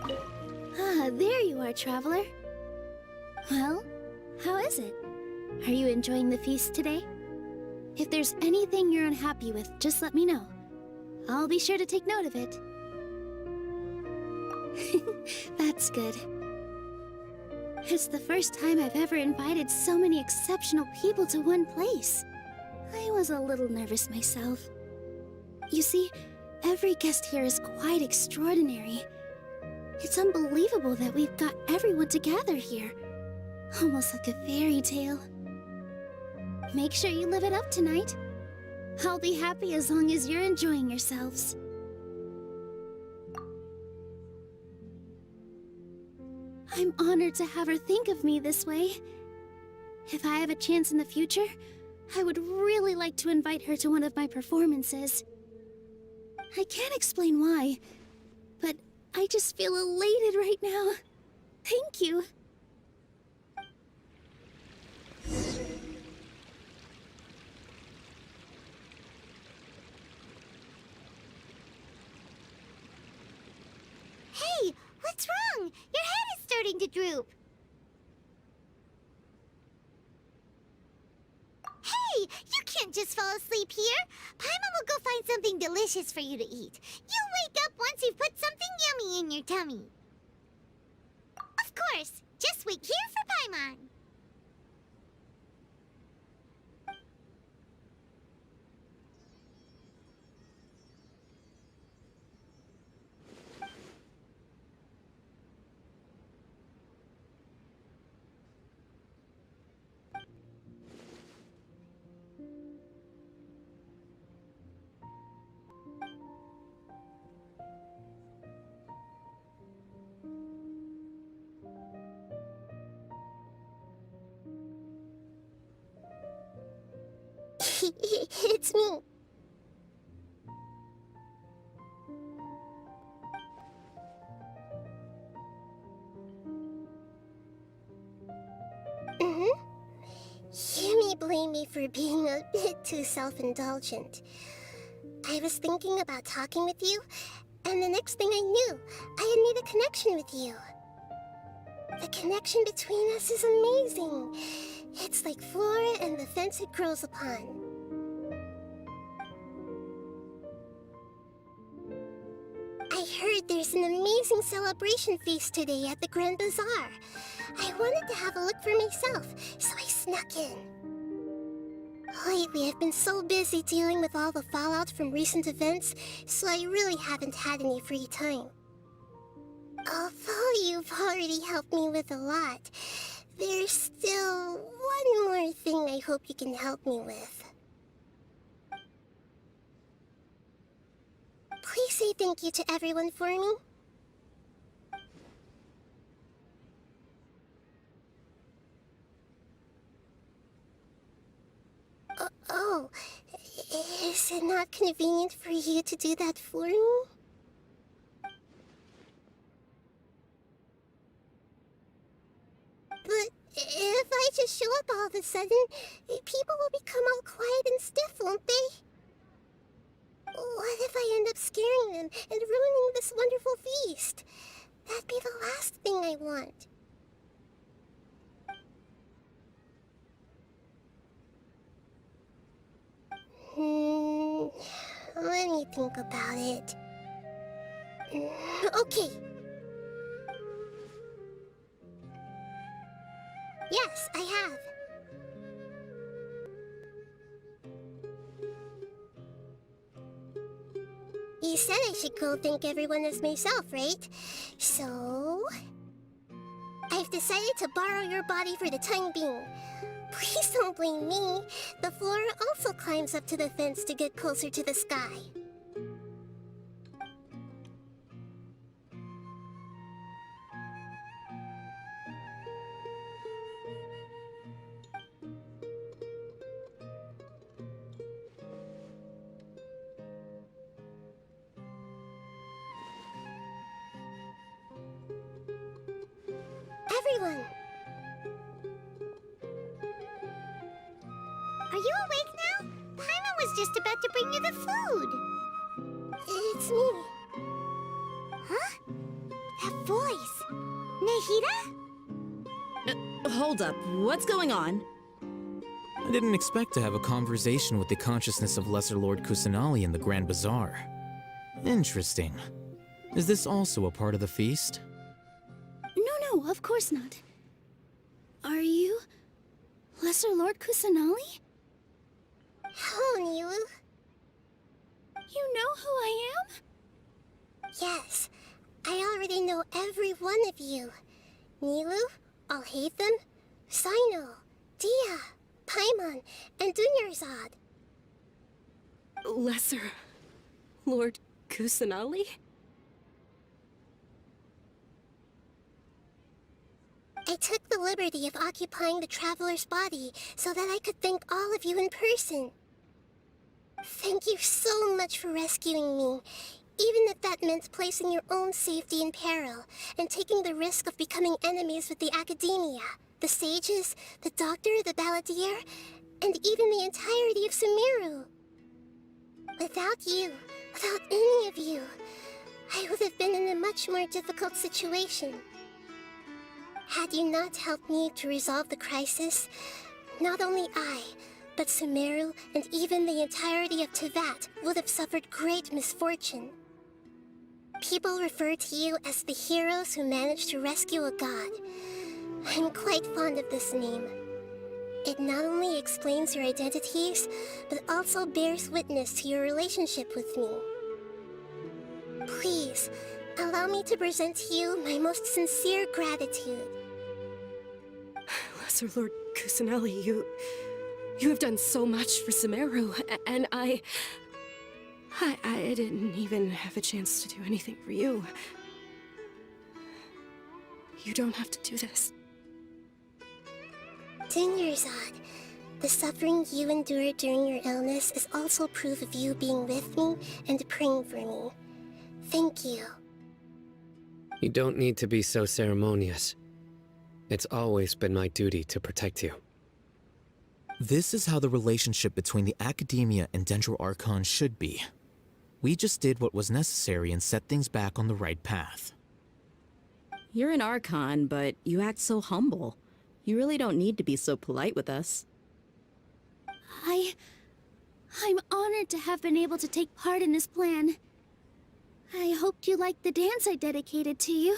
Ah, there you are, traveler. Well, how is it? Are you enjoying the feast today? If there's anything you're unhappy with, just let me know. I'll be sure to take note of it. That's good. It's the first time I've ever invited so many exceptional people to one place. I was a little nervous myself. You see, every guest here is quite extraordinary. It's unbelievable that we've got everyone together here. Almost like a fairy tale. Make sure you live it up tonight. I'll be happy as long as you're enjoying yourselves. I'm honored to have her think of me this way. If I have a chance in the future, I would really like to invite her to one of my performances. I can't explain why, but I just feel elated right now. Thank you. Hey, what's wrong? Your head is starting to droop. Hey, you can't just fall asleep here. Paimon will go find something delicious for you to eat. You'll wake up once you've put something yummy in your tummy. Of course, just wait here for Paimon. It's me. You may blame me for being a bit too self-indulgent. I was thinking about talking with you, and the next thing I knew, I had made a connection with you. The connection between us is amazing. It's like flora and the fence it grows upon. I heard there's an amazing celebration feast today at the Grand Bazaar. I wanted to have a look for myself, so I snuck in. Lately, I've been so busy dealing with all the fallout from recent events, so I really haven't had any free time. Although you've already helped me with a lot, there's still one more thing I hope you can help me with. Please say thank you to everyone for me. Oh, is it not convenient for you to do that for me? But if I just show up all of a sudden, people will become all quiet and stiff, won't they? What if I end up scaring them and ruining this wonderful feast? That'd be the last thing I want. Let me think about it. Okay. Yes, I have. You said I should go thank everyone as myself, right? So... I've decided to borrow your body for the time being. Please don't blame me. The flora also climbs up to the fence to get closer to the sky. Everyone! Are you awake now? Paimon was just about to bring you the food. It's me. Huh? That voice. Nahida? Hold up. What's going on? I didn't expect to have a conversation with the consciousness of Lesser Lord Kusanali in the Grand Bazaar. Interesting. Is this also a part of the feast? No, of course not. Are you... Lesser Lord Kusanali? Oh, nilou. You know who I am? Yes, I already know every one of you. Nilou, alhaitham, cyno, deyha, paimon, and Unyarzad. Lesser Lord Kusanali? I took the liberty of occupying the traveler's body so that I could thank all of you in person. Thank you so much for rescuing me, even if that meant placing your own safety in peril and taking the risk of becoming enemies with the Academia, the sages, the doctor, the balladeer, and even the entirety of Sumeru. Without you, without any of you, I would have been in a much more difficult situation. Had you not helped me to resolve the crisis, not only I, but Sumeru and even the entirety of Teyvat would have suffered great misfortune. People refer to you as the heroes who managed to rescue a god. I'm quite fond of this name. It not only explains your identities, but also bears witness to your relationship with me. Please, allow me to present to you my most sincere gratitude. Lesser Lord Kusanali, you have done so much for Sumeru, and I didn't even have a chance to do anything for you. You don't have to do this. Unyarzad, the suffering you endured during your illness is also proof of you being with me and praying for me. Thank you. You don't need to be so ceremonious. It's always been my duty to protect you. This is how the relationship between the Academia and Sumeru Archon should be. We just did what was necessary and set things back on the right path. You're an Archon, but you act so humble. You really don't need to be so polite with us. I'm honored to have been able to take part in this plan. I hoped you liked the dance I dedicated to you.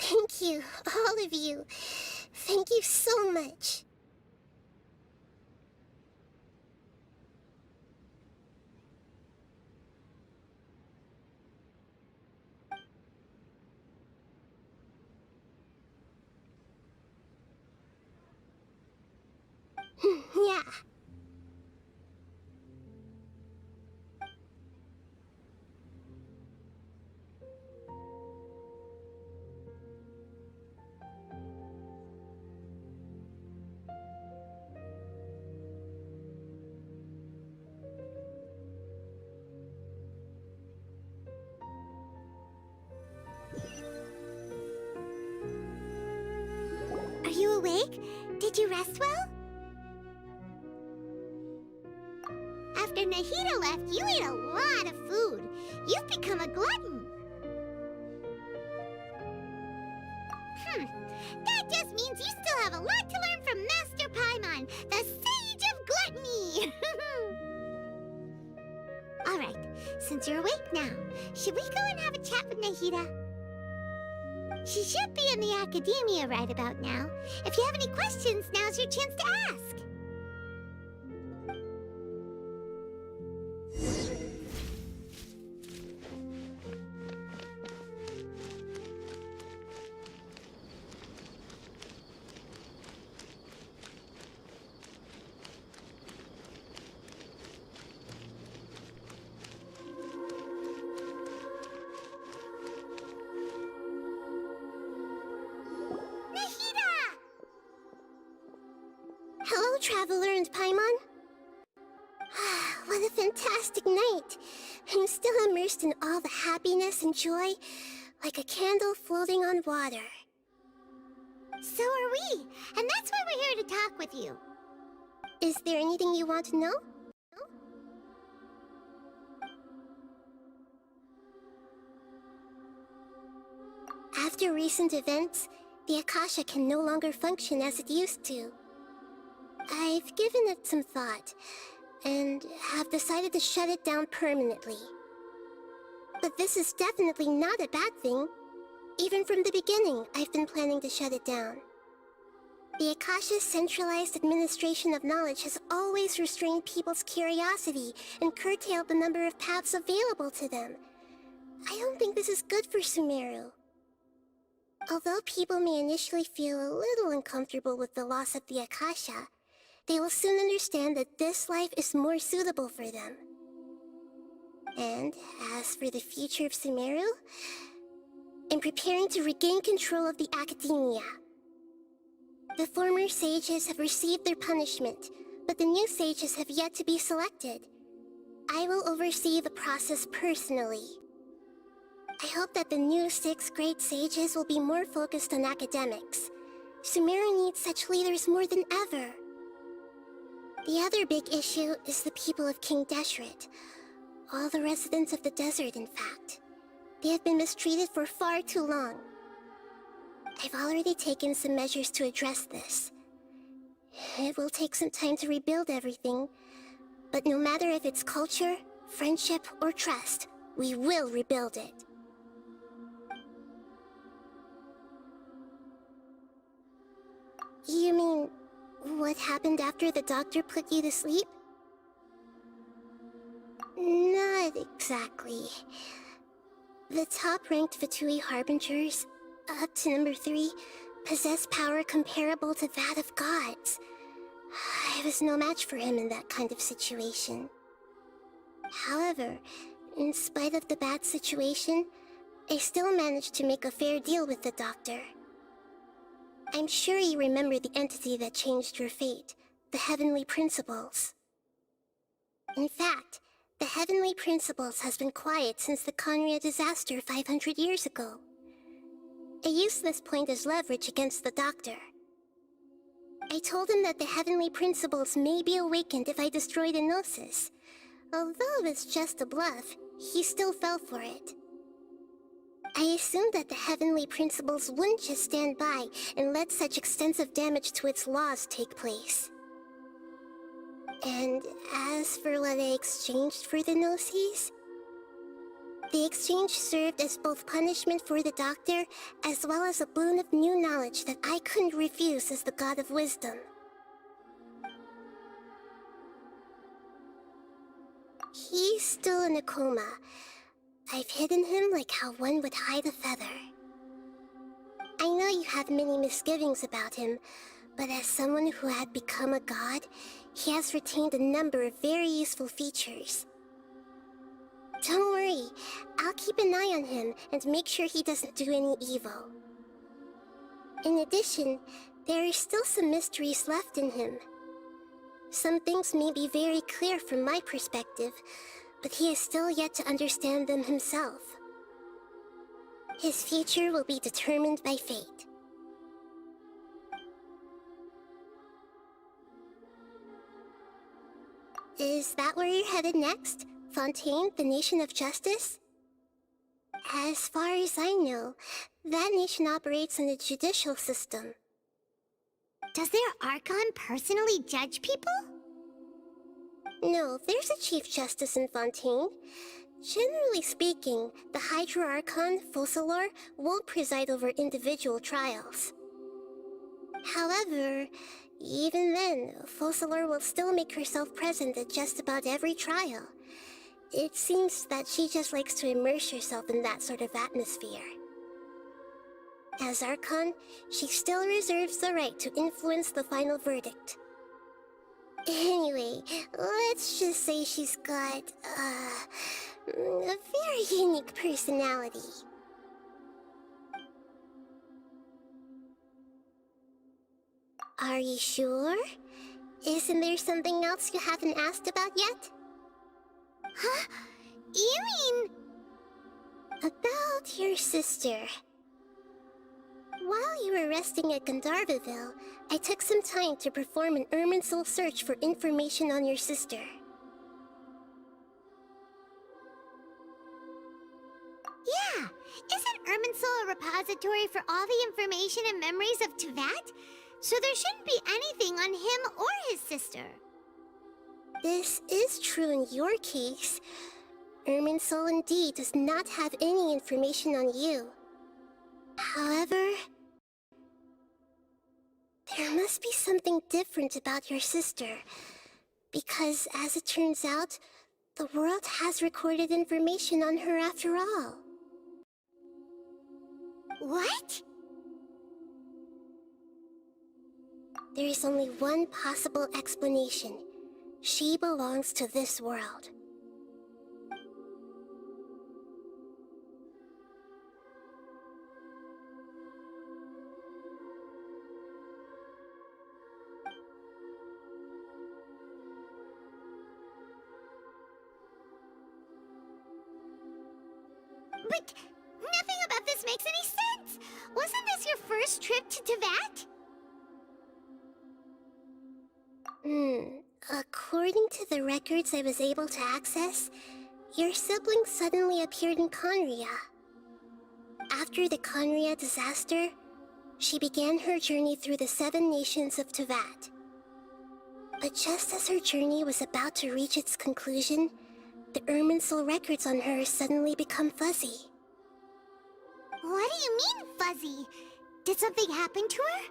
Thank you, all of you. Thank you so much. Yeah. Are you awake? Did you rest well? After Nahida left, you ate a lot of food. You've become a glutton. That just means you still have a lot to learn from Master Paimon, the Sage of Gluttony. Alright, since you're awake now, should we go and have a chat with Nahida? She should be in the Academia right about now. If you have any questions, now's your chance to ask. Hello, Traveler and Paimon. What a fantastic night. I'm still immersed in all the happiness and joy, like a candle floating on water. So are we, and that's why we're here to talk with you. Is there anything you want to know? After recent events, the Akasha can no longer function as it used to. I've given it some thought, and have decided to shut it down permanently. But this is definitely not a bad thing. Even from the beginning, I've been planning to shut it down. The Akasha's centralized administration of knowledge has always restrained people's curiosity and curtailed the number of paths available to them. I don't think this is good for Sumeru. Although people may initially feel a little uncomfortable with the loss of the Akasha, they will soon understand that this life is more suitable for them. And as for the future of Sumeru, I'm preparing to regain control of the academia. The former sages have received their punishment, but the new sages have yet to be selected. I will oversee the process personally. I hope that the new 6 great sages will be more focused on academics. Sumeru needs such leaders more than ever. The other big issue is the people of King Deshret. All the residents of the desert, in fact. They have been mistreated for far too long. I've already taken some measures to address this. It will take some time to rebuild everything, but no matter if it's culture, friendship, or trust, we will rebuild it. You mean, what happened after the doctor put you to sleep? Not exactly. The top-ranked Fatui Harbingers, up to number 3, possess power comparable to that of gods. I was no match for him in that kind of situation. However, in spite of the bad situation, I still managed to make a fair deal with the doctor. I'm sure you remember the entity that changed your fate, the Heavenly Principles. In fact, the Heavenly Principles has been quiet since the Conria disaster 500 years ago. I used this point as leverage against the doctor. I told him that the Heavenly Principles may be awakened if I destroy the Gnosis. Although it's just a bluff, he still fell for it. I assumed that the Heavenly Principles wouldn't just stand by and let such extensive damage to its laws take place. And as for what I exchanged for the Gnosis, the exchange served as both punishment for the doctor, as well as a boon of new knowledge that I couldn't refuse as the God of Wisdom. He's still in a coma. I've hidden him like how one would hide a feather. I know you have many misgivings about him, but as someone who had become a god, he has retained a number of very useful features. Don't worry, I'll keep an eye on him and make sure he doesn't do any evil. In addition, there are still some mysteries left in him. Some things may be very clear from my perspective, but he is still yet to understand them himself. His future will be determined by fate. Is that where you're headed next? Fontaine, the nation of justice? As far as I know, that nation operates on a judicial system. Does their Archon personally judge people? No, there's a Chief Justice in Fontaine. Generally speaking, the Hydra Archon, Focalor, won't preside over individual trials. However, even then, Focalor will still make herself present at just about every trial. It seems that she just likes to immerse herself in that sort of atmosphere. As Archon, she still reserves the right to influence the final verdict. Anyway, let's just say she's got, a very unique personality. Are you sure? Isn't there something else you haven't asked about yet? Huh? You mean... About your sister. While you were resting at Gandharvaville, I took some time to perform an Irminsul search for information on your sister. Yeah! Isn't Irminsul a repository for all the information and memories of Teyvat? So there shouldn't be anything on him or his sister. This is true in your case, Irminsul indeed does not have any information on you. However, there must be something different about your sister, because as it turns out, the world has recorded information on her after all. What? There is only one possible explanation. She belongs to this world. But nothing about this makes any sense! Wasn't this your first trip to Teyvat? According to the records I was able to access, your sibling suddenly appeared in Khaenri'ah. After the Khaenri'ah disaster, she began her journey through the 7 nations of Teyvat. But just as her journey was about to reach its conclusion, the Irminsul records on her suddenly become fuzzy. What do you mean, fuzzy? Did something happen to her?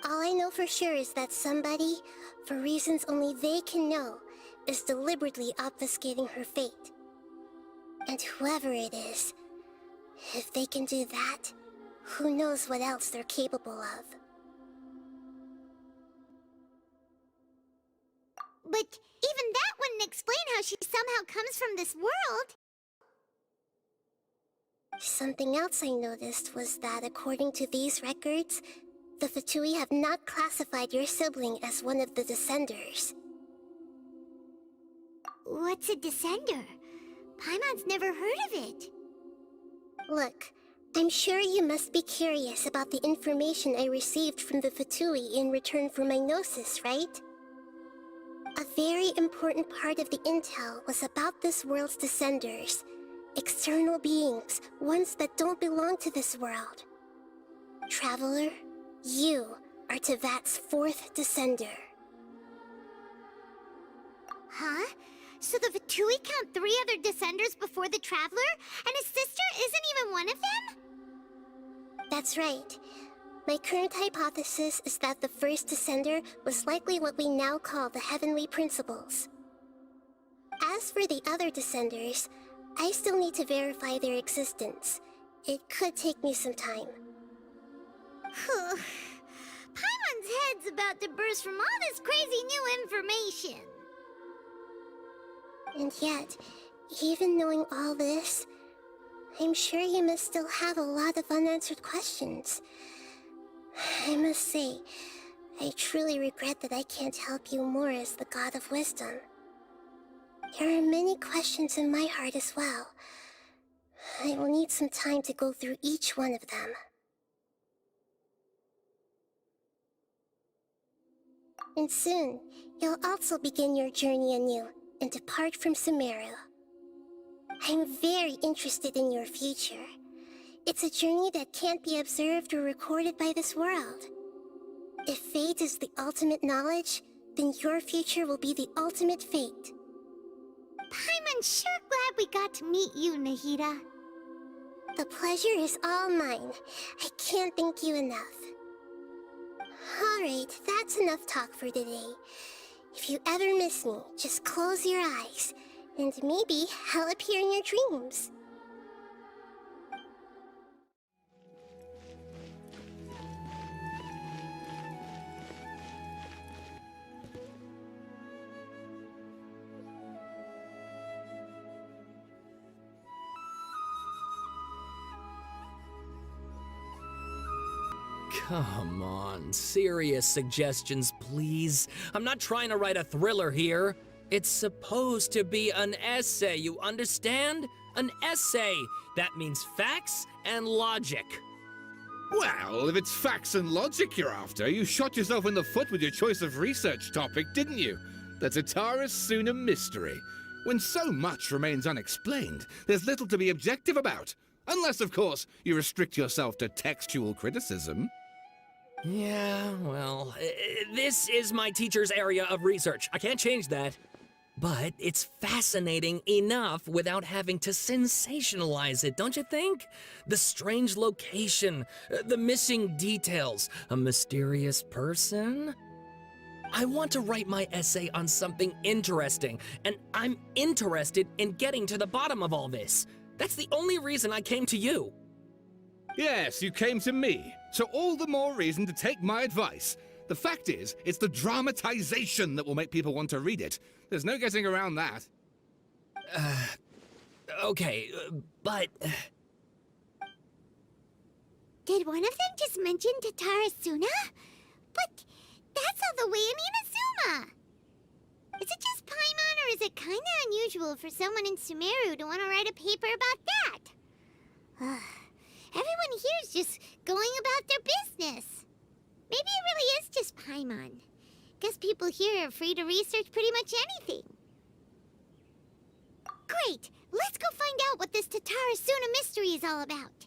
All I know for sure is that somebody, for reasons only they can know, is deliberately obfuscating her fate. And whoever it is, if they can do that, who knows what else they're capable of. But even that wouldn't explain how she somehow comes from this world. Something else I noticed was that according to these records, the Fatui have not classified your sibling as one of the Descenders. What's a Descender? Paimon's never heard of it. Look, I'm sure you must be curious about the information I received from the Fatui in return for my gnosis, right? A very important part of the intel was about this world's Descenders. External beings, ones that don't belong to this world. Traveler, you are Teyvat's 4th Descender. Huh? So the Fatui count 3 other Descenders before the Traveler, and his sister isn't even one of them? That's right. My current hypothesis is that the first Descender was likely what we now call the Heavenly Principles. As for the other Descenders, I still need to verify their existence. It could take me some time. Paimon's head's about to burst from all this crazy new information. And yet, even knowing all this, I'm sure you must still have a lot of unanswered questions. I must say, I truly regret that I can't help you more as the God of Wisdom. There are many questions in my heart as well. I will need some time to go through each one of them. And soon, you'll also begin your journey anew and depart from Sumeru. I'm very interested in your future. It's a journey that can't be observed or recorded by this world. If fate is the ultimate knowledge, then your future will be the ultimate fate. Paimon's sure glad we got to meet you, Nahida. The pleasure is all mine. I can't thank you enough. Alright, that's enough talk for today. If you ever miss me, just close your eyes, and maybe I'll appear in your dreams. Come on, serious suggestions, please. I'm not trying to write a thriller here. It's supposed to be an essay, you understand? An essay. That means facts and logic. Well, if it's facts and logic you're after, you shot yourself in the foot with your choice of research topic, didn't you? The Tataris Suna mystery. When so much remains unexplained, there's little to be objective about. Unless, of course, you restrict yourself to textual criticism. Yeah, well, this is my teacher's area of research. I can't change that. But it's fascinating enough without having to sensationalize it, don't you think? The strange location, the missing details, a mysterious person. I want to write my essay on something interesting, and I'm interested in getting to the bottom of all this. That's the only reason I came to you. Yes, you came to me, so all the more reason to take my advice. The fact is, it's the dramatization that will make people want to read it. There's no getting around that. Okay, but... Did one of them just mention Tatarasuna? But that's all the way in Inazuma! Is it just Paimon, or is it kinda unusual for someone in Sumeru to want to write a paper about that? Everyone here's just going about their business. Maybe it really is just Paimon. Guess people here are free to research pretty much anything. Great! Let's go find out what this Tatarasuna mystery is all about.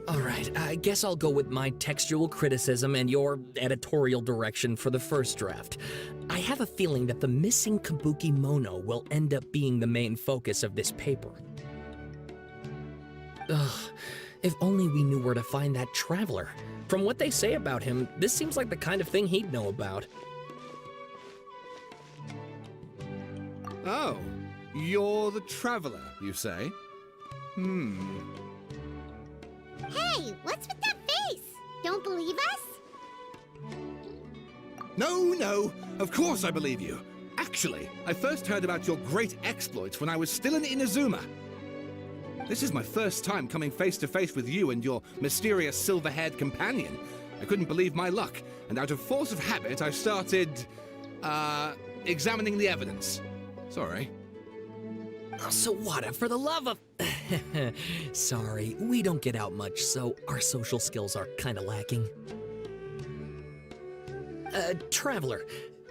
Alright, I guess I'll go with my textual criticism and your editorial direction for the first draft. I have a feeling that the missing Kabuki Mono will end up being the main focus of this paper. Ugh, if only we knew where to find that traveler. From what they say about him, this seems like the kind of thing he'd know about. Oh, you're the traveler, you say? Hey, what's with that face? Don't believe us? No, of course I believe you. Actually, I first heard about your great exploits when I was still in Inazuma. This is my first time coming face to face with you and your mysterious silver-haired companion. I couldn't believe my luck, and out of force of habit, I started, examining the evidence. Sorry. Oh, Sawada, for the love of... Sorry, we don't get out much, so our social skills are kinda lacking. Traveler,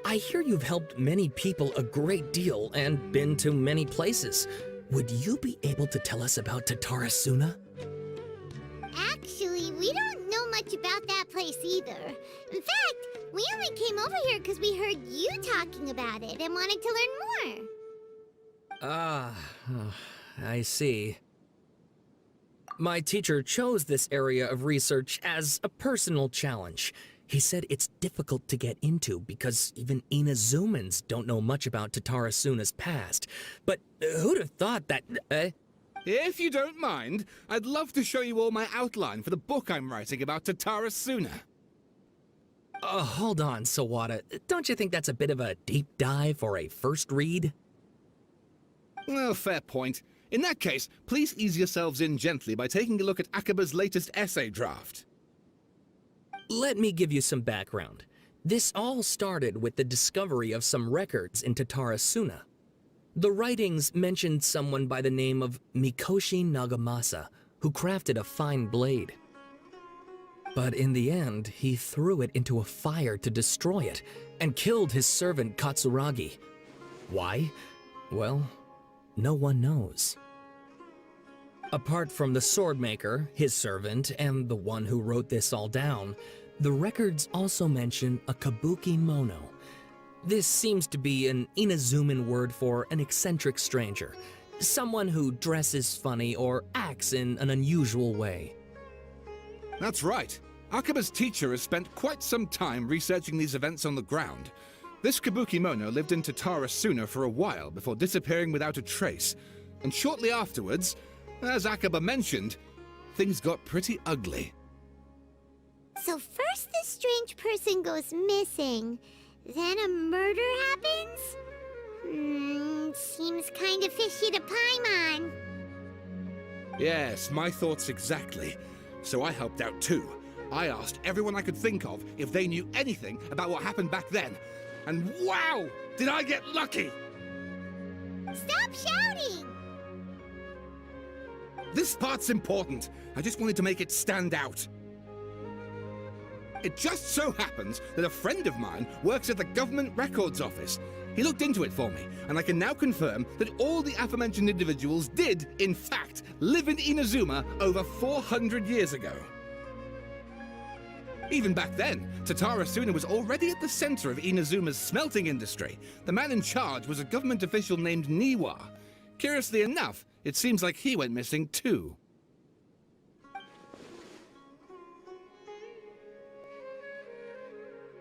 I hear you've helped many people a great deal and been to many places. Would you be able to tell us about Tatarasuna? Actually, we don't know much about that place either. In fact, we only came over here because we heard you talking about it and wanted to learn more. I see. My teacher chose this area of research as a personal challenge. He said it's difficult to get into because even Inazumans don't know much about Tatarasuna's past. But who'd have thought that... If you don't mind, I'd love to show you all my outline for the book I'm writing about Tatarasuna. Hold on, Sawada. Don't you think that's a bit of a deep dive for a first read? Well, fair point. In that case, please ease yourselves in gently by taking a look at Akaba's latest essay draft. Let me give you some background. This all started with the discovery of some records in Tatarasuna. The writings mentioned someone by the name of Mikoshi Nagamasa, who crafted a fine blade. But in the end, he threw it into a fire to destroy it, and killed his servant Katsuragi. Why? Well, no one knows. Apart from the swordmaker, his servant, and the one who wrote this all down, the records also mention a Kabuki Mono. This seems to be an Inazuman word for an eccentric stranger, someone who dresses funny or acts in an unusual way. That's right. Akaba's teacher has spent quite some time researching these events on the ground. This Kabuki Mono lived in Tatarasuna for a while before disappearing without a trace, and shortly afterwards, as Akaba mentioned, things got pretty ugly. So first this strange person goes missing, then a murder happens? Seems kind of fishy to Paimon. Yes, my thoughts exactly. So I helped out too. I asked everyone I could think of if they knew anything about what happened back then. And wow, did I get lucky! Stop shouting! This part's important. I just wanted to make it stand out. It just so happens that a friend of mine works at the Government Records Office. He looked into it for me, and I can now confirm that all the aforementioned individuals did, in fact, live in Inazuma over 400 years ago. Even back then, Tatara Suna was already at the center of Inazuma's smelting industry. The man in charge was a government official named Niwa. Curiously enough, it seems like he went missing too.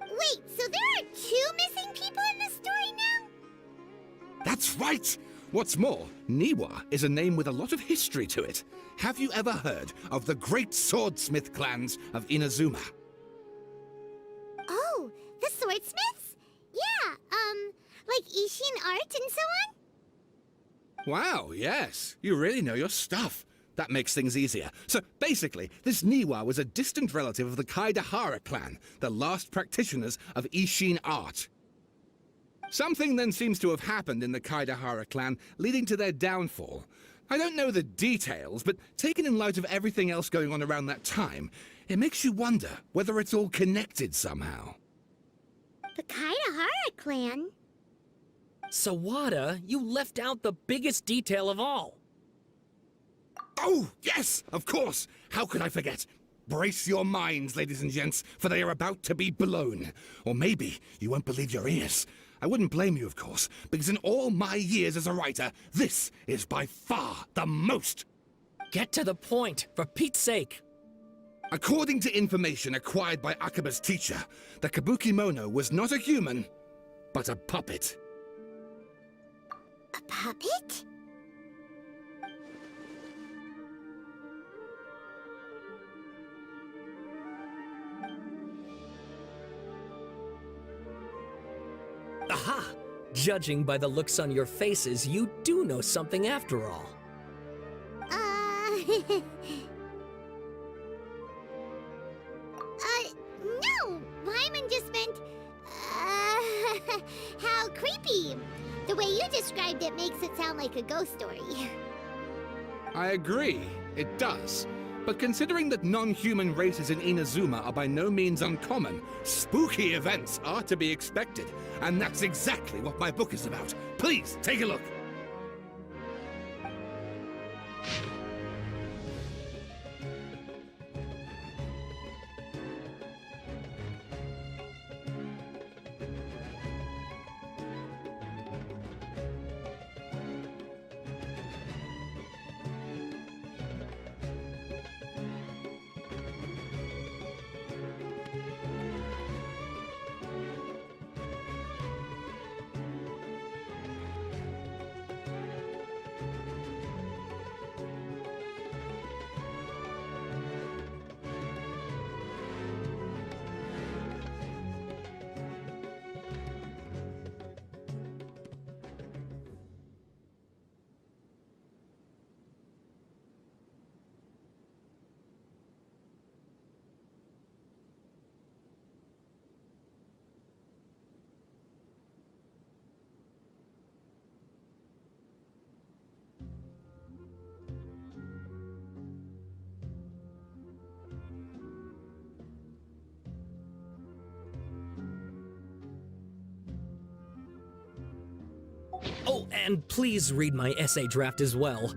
Wait, so there are 2 missing people in the story now? That's right! What's more, Niwa is a name with a lot of history to it. Have you ever heard of the great swordsmith clans of Inazuma? Oh, the swordsmiths? Yeah, like Ishin art and so on? Wow, yes. You really know your stuff. That makes things easier. So basically, this Niwa was a distant relative of the Kaidahara clan, the last practitioners of Ishin art. Something then seems to have happened in the Kaidahara clan, leading to their downfall. I don't know the details, but taken in light of everything else going on around that time, it makes you wonder whether it's all connected somehow. The Kaidahara clan? Sawada, you left out the biggest detail of all. Oh, yes, of course. How could I forget? Brace your minds, ladies and gents, for they are about to be blown. Or maybe you won't believe your ears. I wouldn't blame you, of course, because in all my years as a writer, this is by far the most. Get to the point, for Pete's sake. According to information acquired by Akaba's teacher, the Kabukimono was not a human, but a puppet. A puppet? Aha! Judging by the looks on your faces, you do know something after all. No! Paimon just meant, how creepy. The way you described it makes it sound like a ghost story. I agree, it does. But considering that non-human races in Inazuma are by no means uncommon, spooky events are to be expected. And that's exactly what my book is about. Please, take a look. Oh, and please read my essay draft as well.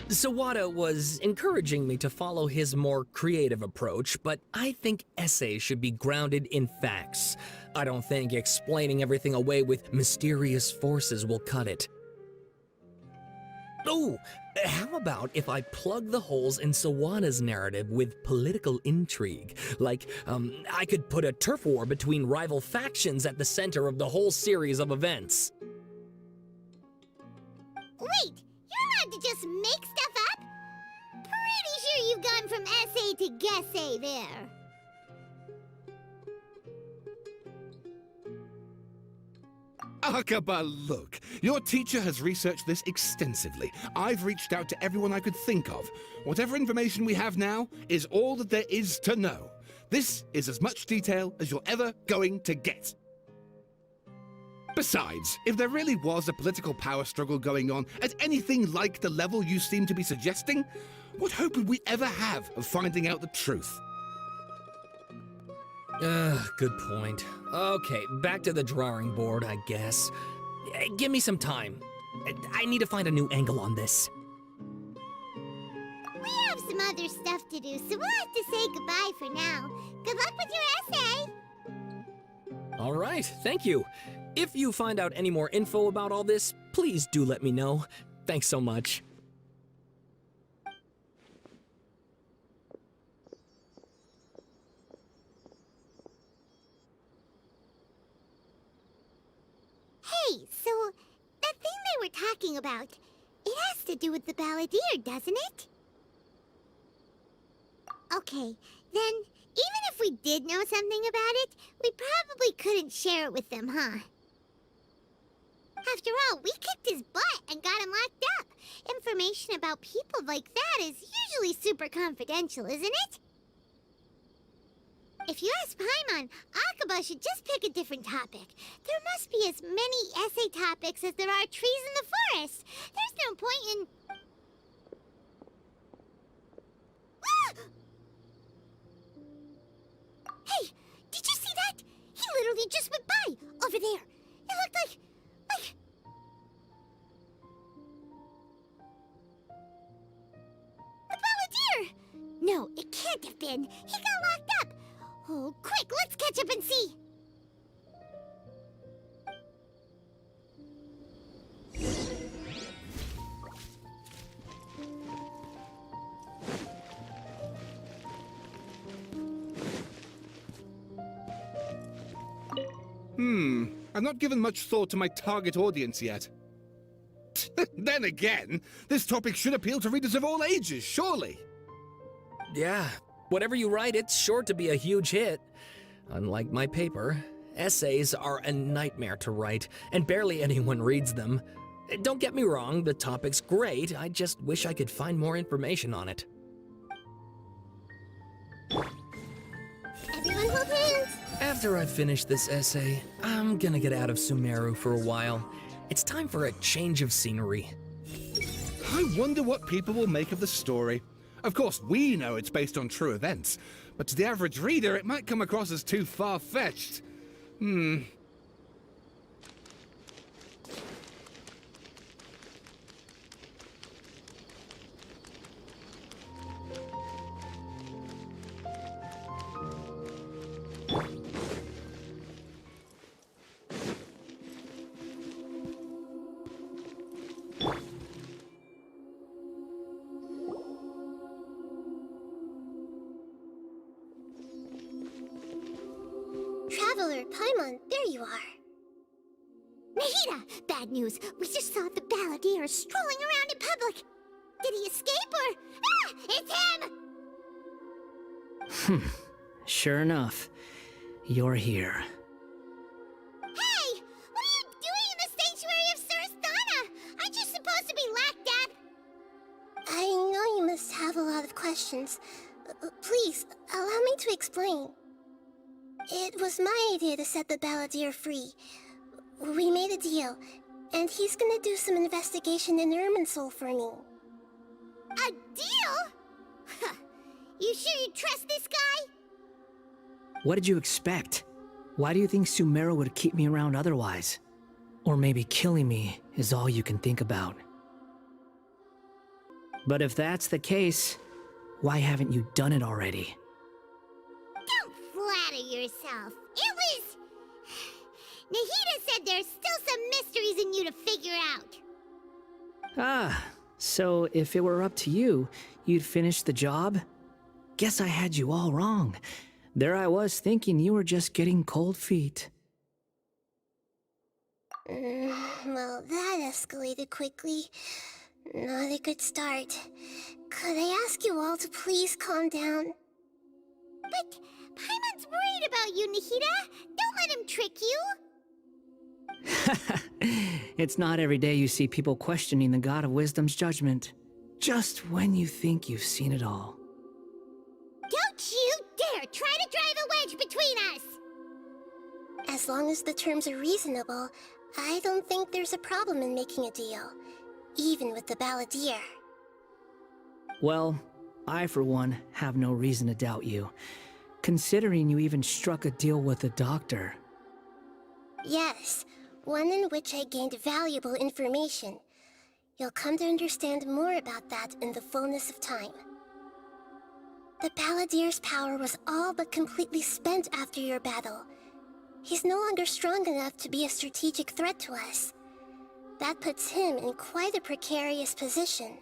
Sawada was encouraging me to follow his more creative approach, but I think essays should be grounded in facts. I don't think explaining everything away with mysterious forces will cut it. Oh, how about if I plug the holes in Sawada's narrative with political intrigue? Like, I could put a turf war between rival factions at the center of the whole series of events. Wait, you're allowed to just make stuff up? Pretty sure you've gone from essay to guessay there. Akaba, look. Your teacher has researched this extensively. I've reached out to everyone I could think of. Whatever information we have now is all that there is to know. This is as much detail as you're ever going to get. Besides, if there really was a political power struggle going on at anything like the level you seem to be suggesting, what hope would we ever have of finding out the truth? Good point. Okay, back to the drawing board, I guess. Give me some time. I need to find a new angle on this. We have some other stuff to do, so we'll have to say goodbye for now. Good luck with your essay! All right, thank you. If you find out any more info about all this, please do let me know. Thanks so much. Hey, so that thing they were talking about, it has to do with the balladeer, doesn't it? Okay, then even if we did know something about it, we probably couldn't share it with them, huh? After all, we kicked his butt and got him locked up. Information about people like that is usually super confidential, isn't it? If you ask Paimon, Akaba should just pick a different topic. There must be as many essay topics as there are trees in the forest. There's no point in... Hey, did you see that? He literally just went by, over there. It looked like... The balladeer! No, it can't have been. He got locked up. Oh, quick, let's catch up and see. I've not given much thought to my target audience yet. Then again, this topic should appeal to readers of all ages, surely. Yeah, whatever you write, it's sure to be a huge hit. Unlike my paper, essays are a nightmare to write, and barely anyone reads them. Don't get me wrong, the topic's great, I just wish I could find more information on it. Everyone hold hands. After I finish this essay, I'm gonna get out of Sumeru for a while. It's time for a change of scenery. I wonder what people will make of the story. Of course, we know it's based on true events, but to the average reader, it might come across as too far-fetched. Traveler, Paimon, there you are. Nahida! Bad news. We just saw the balladeer strolling around in public. Did he escape or... Ah! It's him! Sure enough. You're here. Hey! What are you doing in the sanctuary of Surasthana? Aren't you supposed to be locked up? I know you must have a lot of questions. Please, allow me to explain. It was my idea to set the balladeer free. We made a deal, and he's gonna do some investigation in Irminsul for me. A deal? Huh. You sure you trust this guy? What did you expect? Why do you think Sumeru would keep me around otherwise? Or maybe killing me is all you can think about. But if that's the case, why haven't you done it already? Don't flatter yourself. It was... Nahida said there's still some mysteries in you to figure out. Ah, so if it were up to you, you'd finish the job? Guess I had you all wrong. There I was thinking you were just getting cold feet. Well, that escalated quickly. Not a good start. Could I ask you all to please calm down? But Paimon's worried about you, Nahida. Don't let him trick you. It's not every day you see people questioning the God of Wisdom's judgment. Just when you think you've seen it all. Don't you dare try to drive a wedge between us! As long as the terms are reasonable, I don't think there's a problem in making a deal. Even with the balladeer. Well, I for one have no reason to doubt you, considering you even struck a deal with the doctor. Yes, one in which I gained valuable information. You'll come to understand more about that in the fullness of time. The balladeer's power was all but completely spent after your battle. He's no longer strong enough to be a strategic threat to us. That puts him in quite a precarious position.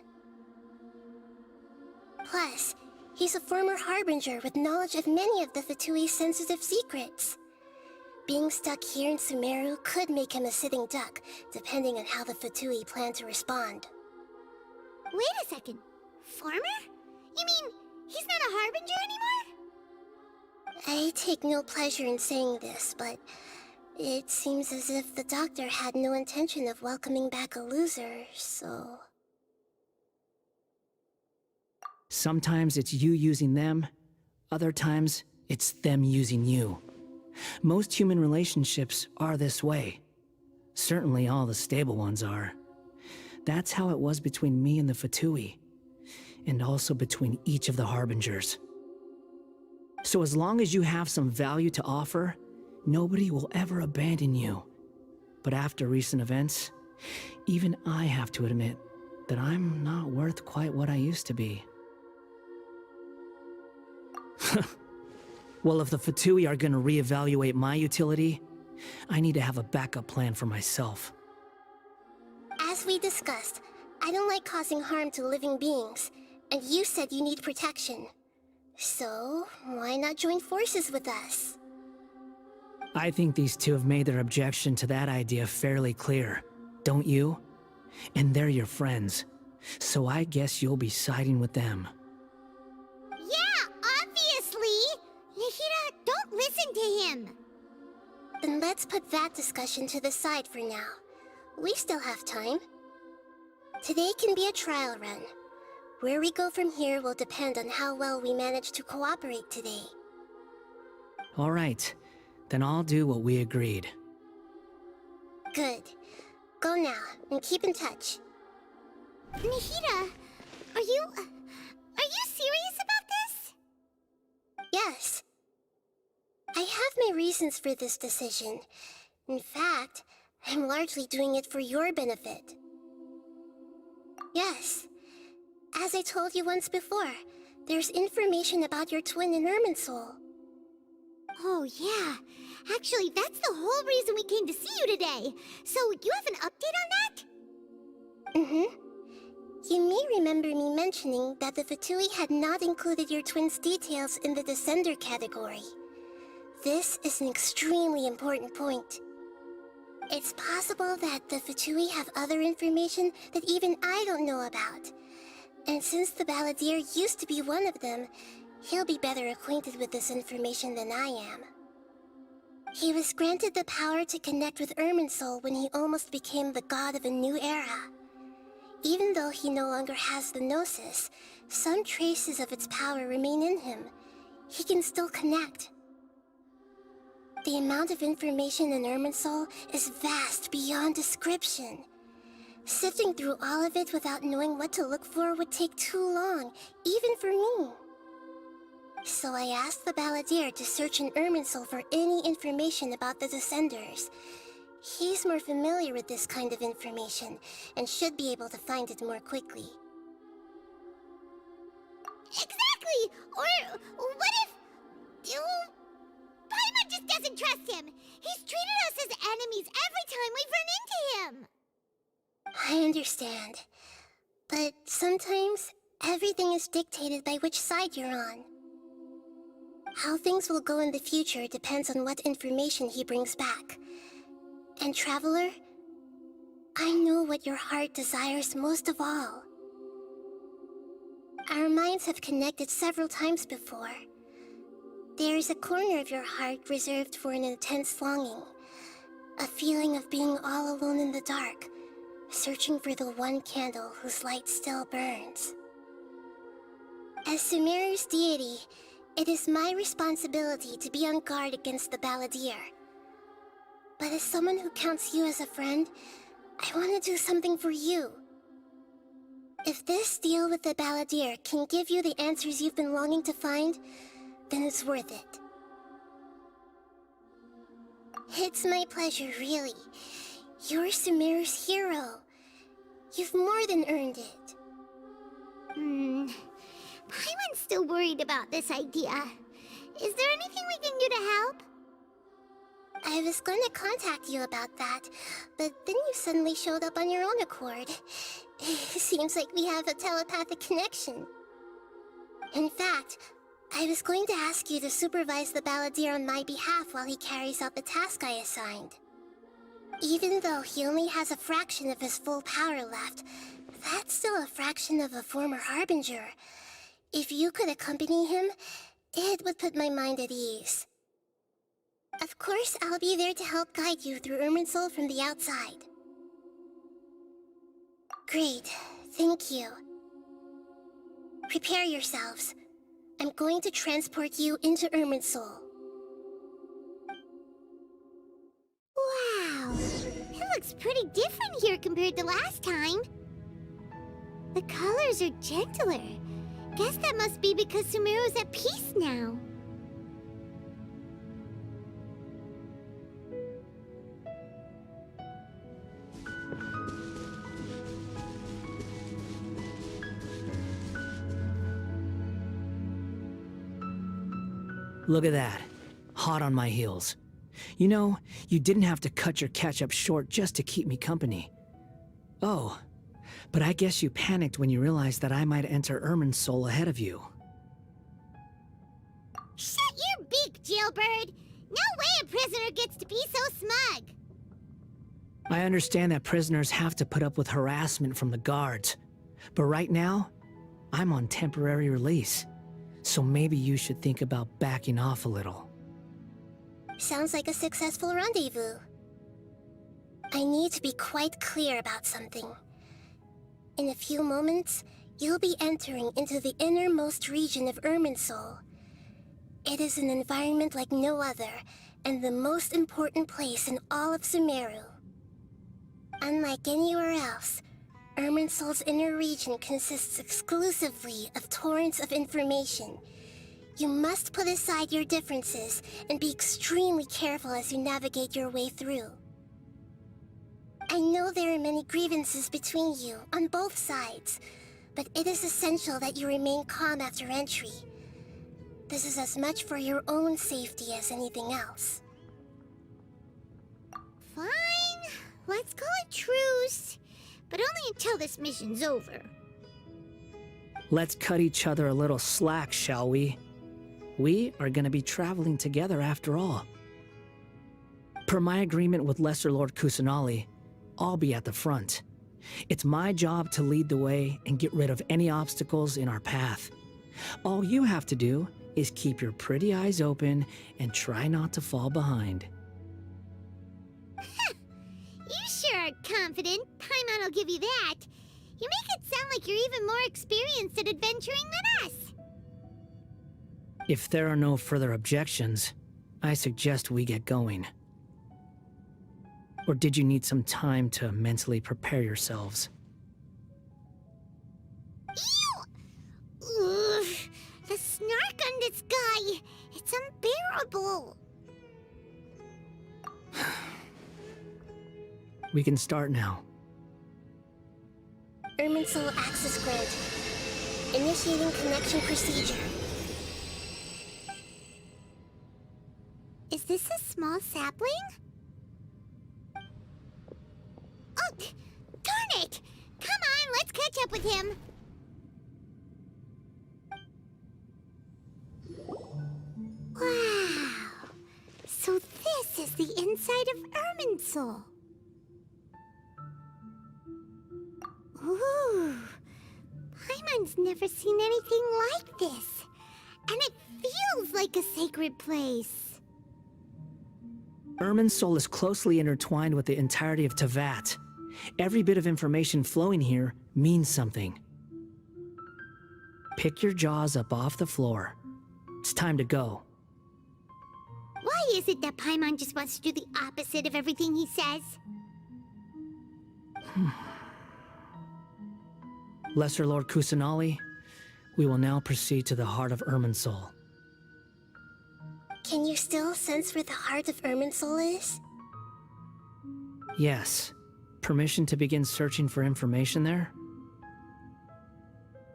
Plus, he's a former harbinger with knowledge of many of the Fatui's sensitive secrets. Being stuck here in Sumeru could make him a sitting duck, depending on how the Fatui plan to respond. Wait a second. Farmer? You mean he's not a harbinger anymore? I take no pleasure in saying this, but it seems as if the doctor had no intention of welcoming back a loser, so... Sometimes it's you using them, other times it's them using you. Most human relationships are this way. Certainly all the stable ones are. That's how it was between me and the Fatui, and also between each of the harbingers. So as long as you have some value to offer, nobody will ever abandon you. But after recent events, even I have to admit that I'm not worth quite what I used to be. Well, if the Fatui are gonna reevaluate my utility, I need to have a backup plan for myself. As we discussed, I don't like causing harm to living beings, and you said you need protection. So, why not join forces with us? I think these two have made their objection to that idea fairly clear, don't you? And they're your friends, so I guess you'll be siding with them. Yeah, obviously! Nahida, don't listen to him! Then let's put that discussion to the side for now. We still have time. Today can be a trial run. Where we go from here will depend on how well we manage to cooperate today. All right, then I'll do what we agreed. Good. Go now, and keep in touch. Nahida, are you serious about this? Yes. I have my reasons for this decision. In fact, I'm largely doing it for your benefit. Yes. As I told you once before, there's information about your twin in Irminsul. Oh, yeah. Actually, that's the whole reason we came to see you today. So, you have an update on that? Mm-hmm. You may remember me mentioning that the Fatui had not included your twin's details in the Descender category. This is an extremely important point. It's possible that the Fatui have other information that even I don't know about. And since the balladeer used to be one of them, he'll be better acquainted with this information than I am. He was granted the power to connect with Irminsul when he almost became the god of a new era. Even though he no longer has the Gnosis, some traces of its power remain in him. He can still connect. The amount of information in Irminsul is vast beyond description. Sifting through all of it without knowing what to look for would take too long, even for me. So I asked the balladeer to search in Irminsul for any information about the Descenders. He's more familiar with this kind of information, and should be able to find it more quickly. silly. Or what if... Paimon just doesn't trust him. He's treated us as enemies every time we've run into him. I understand. But sometimes, everything is dictated by which side you're on. How things will go in the future depends on what information he brings back. And Traveler, I know what your heart desires most of all. Our minds have connected several times before. There is a corner of your heart reserved for an intense longing. A feeling of being all alone in the dark, searching for the one candle whose light still burns. As Sumeru's deity, it is my responsibility to be on guard against the Balladeer. But as someone who counts you as a friend, I want to do something for you. If this deal with the Balladeer can give you the answers you've been longing to find, then it's worth it. It's my pleasure, really. You're Sumeru's hero. You've more than earned it. Paimon's still worried about this idea. Is there anything we can do to help? I was going to contact you about that, but then you suddenly showed up on your own accord. Seems like we have a telepathic connection. In fact, I was going to ask you to supervise the Balladeer on my behalf while he carries out the task I assigned. Even though he only has a fraction of his full power left, that's still a fraction of a former Harbinger. If you could accompany him, it would put my mind at ease. Of course, I'll be there to help guide you through Irminsul from the outside. Great, thank you. Prepare yourselves. I'm going to transport you into Irminsul. Wow, it looks pretty different here compared to last time. The colors are gentler. Guess that must be because Sumeru's at peace now. Look at that. Hot on my heels. You know, you didn't have to cut your catch-up short just to keep me company. Oh, but I guess you panicked when you realized that I might enter Irminsul ahead of you. Shut your beak, jailbird! No way a prisoner gets to be so smug! I understand that prisoners have to put up with harassment from the guards, but right now, I'm on temporary release. So maybe you should think about backing off a little. Sounds like a successful rendezvous. I need to be quite clear about something. In a few moments, you'll be entering into the innermost region of Irminsul. It is an environment like no other, and the most important place in all of Sumeru. Unlike anywhere else, Irminsul's inner region consists exclusively of torrents of information. You must put aside your differences and be extremely careful as you navigate your way through. I know there are many grievances between you, on both sides, but it is essential that you remain calm after entry. This is as much for your own safety as anything else. Fine, let's call it truce. But only until this mission's over. Let's cut each other a little slack, shall we? We are gonna be traveling together after all. Per my agreement with Lesser Lord Kusanali, I'll be at the front. It's my job to lead the way and get rid of any obstacles in our path. All you have to do is keep your pretty eyes open and try not to fall behind. You sure are confident. Paimon will give you that. You make it sound like you're even more experienced at adventuring than us. If there are no further objections, I suggest we get going. Or did you need some time to mentally prepare yourselves? Ew! Ugh, the snark on this guy. It's unbearable. We can start now. Irminsul access granted. Initiating connection procedure. this a small sapling? Oh, darn it! Come on, let's catch up with him. Wow. So this is the inside of Irminsul. Ooh. Paimon's never seen anything like this. And it feels like a sacred place. Irminsul is closely intertwined with the entirety of Teyvat. Every bit of information flowing here means something. Pick your jaws up off the floor. It's time to go. Why is it that Paimon just wants to do the opposite of everything he says? Lesser Lord Kusanali, we will now proceed to the heart of Irminsul. Can you still sense where the heart of Irminsul is? Yes. Permission to begin searching for information there?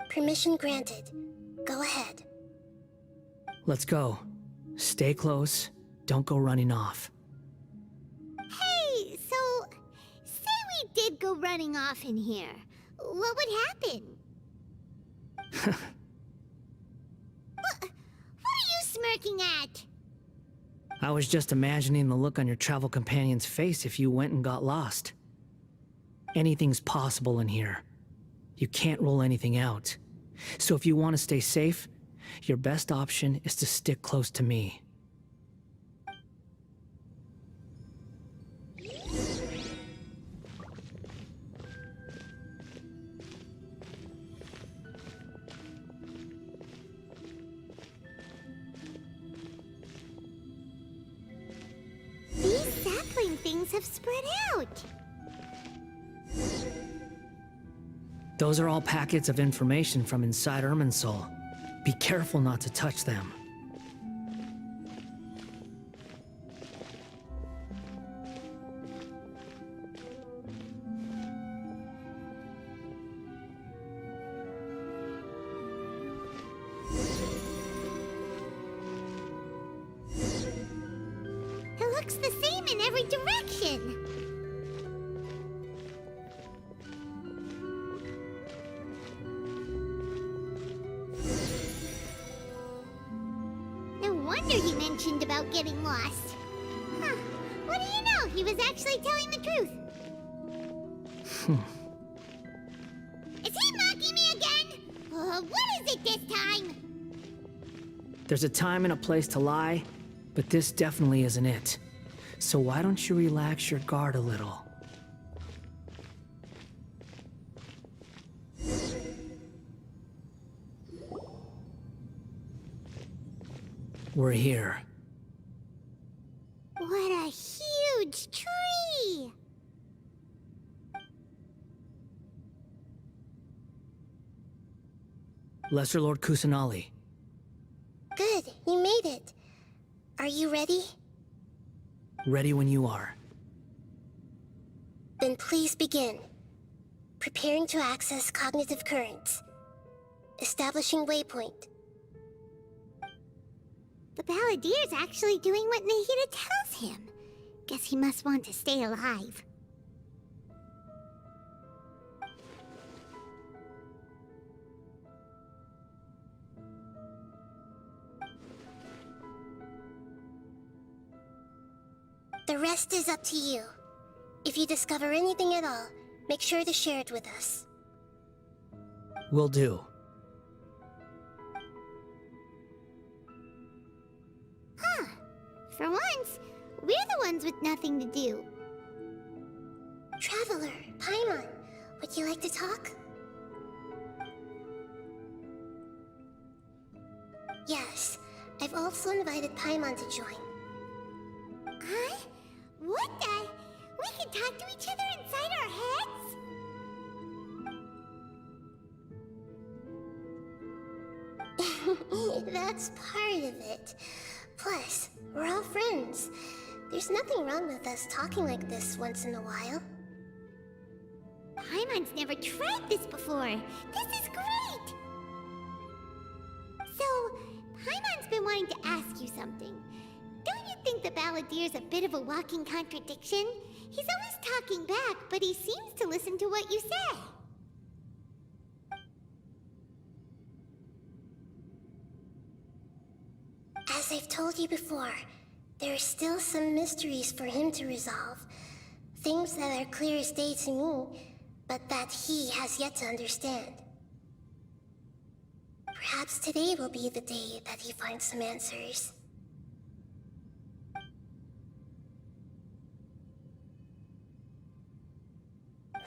Permission granted. Go ahead. Let's go. Stay close. Don't go running off. Hey, so... say we did go running off in here. What would happen? What are you smirking at? I was just imagining the look on your travel companion's face if you went and got lost. Anything's possible in here. You can't rule anything out. So if you want to stay safe, your best option is to stick close to me. These sapling things have spread out. Those are all packets of information from inside Irminsul. Be careful not to touch them. It looks the same in every direction. No wonder he mentioned about getting lost. Huh. What do you know? He was actually telling the truth. Is he mocking me again? What is it this time? There's a time and a place to lie, but this definitely isn't it. So why don't you relax your guard a little? We're here. What a huge tree! Lesser Lord Kusanali. Good, you made it. Are you ready? Ready when you are. Then please begin. Preparing to access cognitive currents. Establishing waypoint. The Balladier's actually doing what Nahida tells him. Guess he must want to stay alive. The rest is up to you. If you discover anything at all, make sure to share it with us. Will do. Huh. For once, we're the ones with nothing to do. Traveler, Paimon, would you like to talk? Yes, I've also invited Paimon to join. Huh? What the? We can talk to each other inside our heads? That's part of it. Plus, we're all friends. There's nothing wrong with us talking like this once in a while. Paimon's never tried this before. This is great! So, Paimon's been wanting to ask you something. Don't you think think the Balladier's a bit of a walking contradiction? He's always talking back, but he seems to listen to what you say. As I've told you before, there are still some mysteries for him to resolve. Things that are clear as day to me, but that he has yet to understand. Perhaps today will be the day that he finds some answers.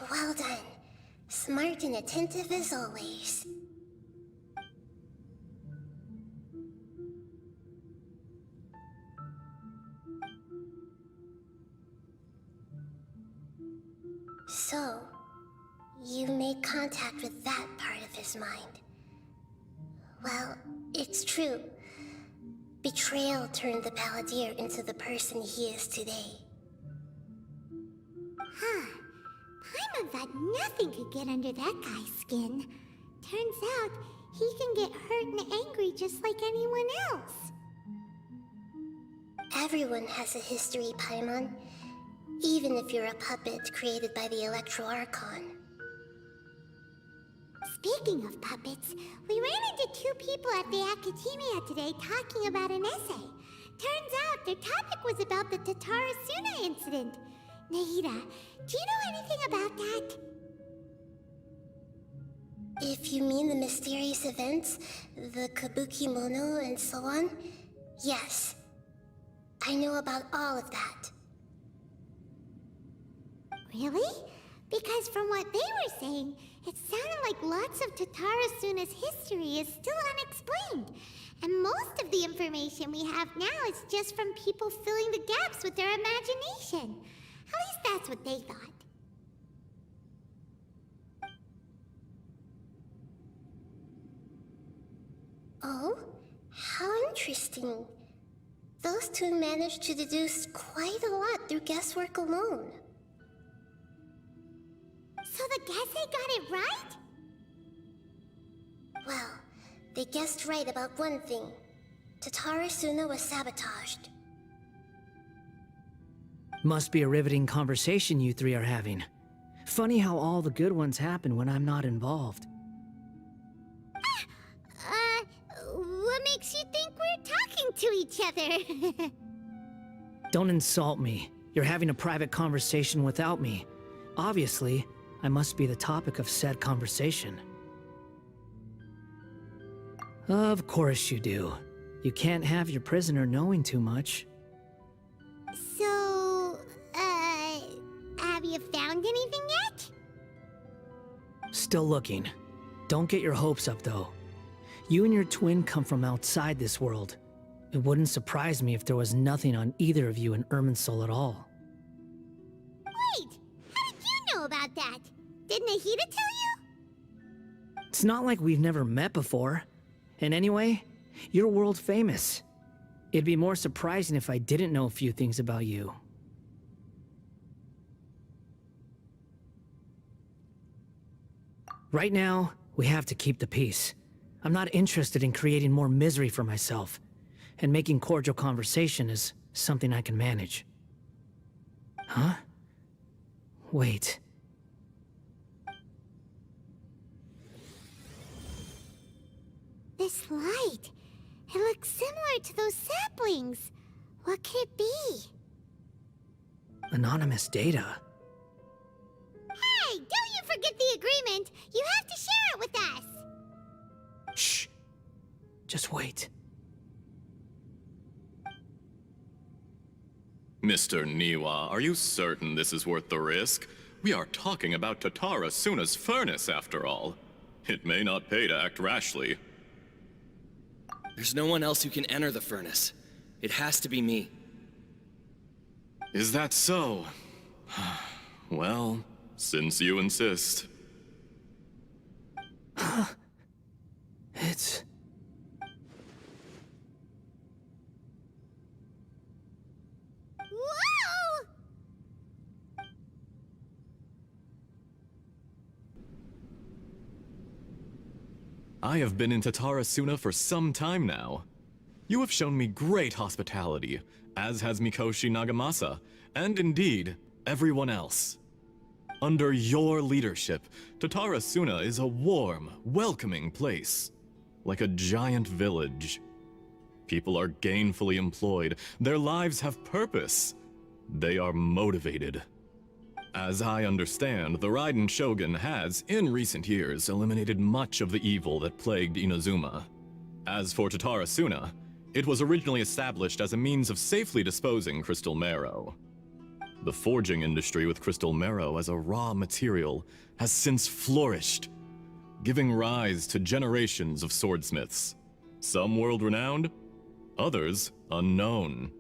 Well done. Smart and attentive as always. So, you made contact with that part of his mind. Well, it's true. Betrayal turned the Balladeer into the person he is today. Huh. Paimon thought nothing could get under that guy's skin. Turns out, he can get hurt and angry just like anyone else. Everyone has a history, Paimon. Even if you're a puppet created by the Electro Archon. Speaking of puppets, we ran into two people at the Academia today talking about an essay. Turns out their topic was about the Tatarasuna incident. Nahida, do you know anything about that? If you mean the mysterious events, the Kabuki Mono and so on, yes. I know about all of that. Really? Because from what they were saying, it sounded like lots of Tatarasuna's history is still unexplained. And most of the information we have now is just from people filling the gaps with their imagination. At least that's what they thought. Oh? How interesting. Those two managed to deduce quite a lot through guesswork alone. So the Gese got it right? Well, they guessed right about one thing. Tatarasuna was sabotaged. Must be a riveting conversation you three are having. Funny how all the good ones happen when I'm not involved. What makes you think we're talking to each other? Don't insult me. You're having a private conversation without me. Obviously, I must be the topic of said conversation. Of course you do. You can't have your prisoner knowing too much. So, have you found anything yet? Still looking. Don't get your hopes up, though. You and your twin come from outside this world. It wouldn't surprise me if there was nothing on either of you in Irminsul at all. Wait! How did you know about that? Did Nahida tell you? It's not like we've never met before. And anyway, you're world famous. It'd be more surprising if I didn't know a few things about you. Right now, we have to keep the peace. I'm not interested in creating more misery for myself, and making cordial conversation is something I can manage. Huh? Wait. This light, it looks similar to those saplings. What could it be? Anonymous data. Hey, don't you forget the agreement! You have to share it with us! Shh. Just wait. Mr. Niwa, are you certain this is worth the risk? We are talking about Tatarasuna's furnace, after all. It may not pay to act rashly. There's no one else who can enter the furnace. It has to be me. Is that so? Well, since you insist. It's... Whoa! I have been in Tatarasuna for some time now. You have shown me great hospitality, as has Mikoshi Nagamasa, and indeed, everyone else. Under your leadership, Tatara Suna is a warm, welcoming place, like a giant village. People are gainfully employed, their lives have purpose. They are motivated. As I understand, the Raiden Shogun has, in recent years, eliminated much of the evil that plagued Inazuma. As for Tatara Suna, it was originally established as a means of safely disposing crystal marrow. The forging industry with crystal marrow as a raw material has since flourished, giving rise to generations of swordsmiths. Some world-renowned, others unknown,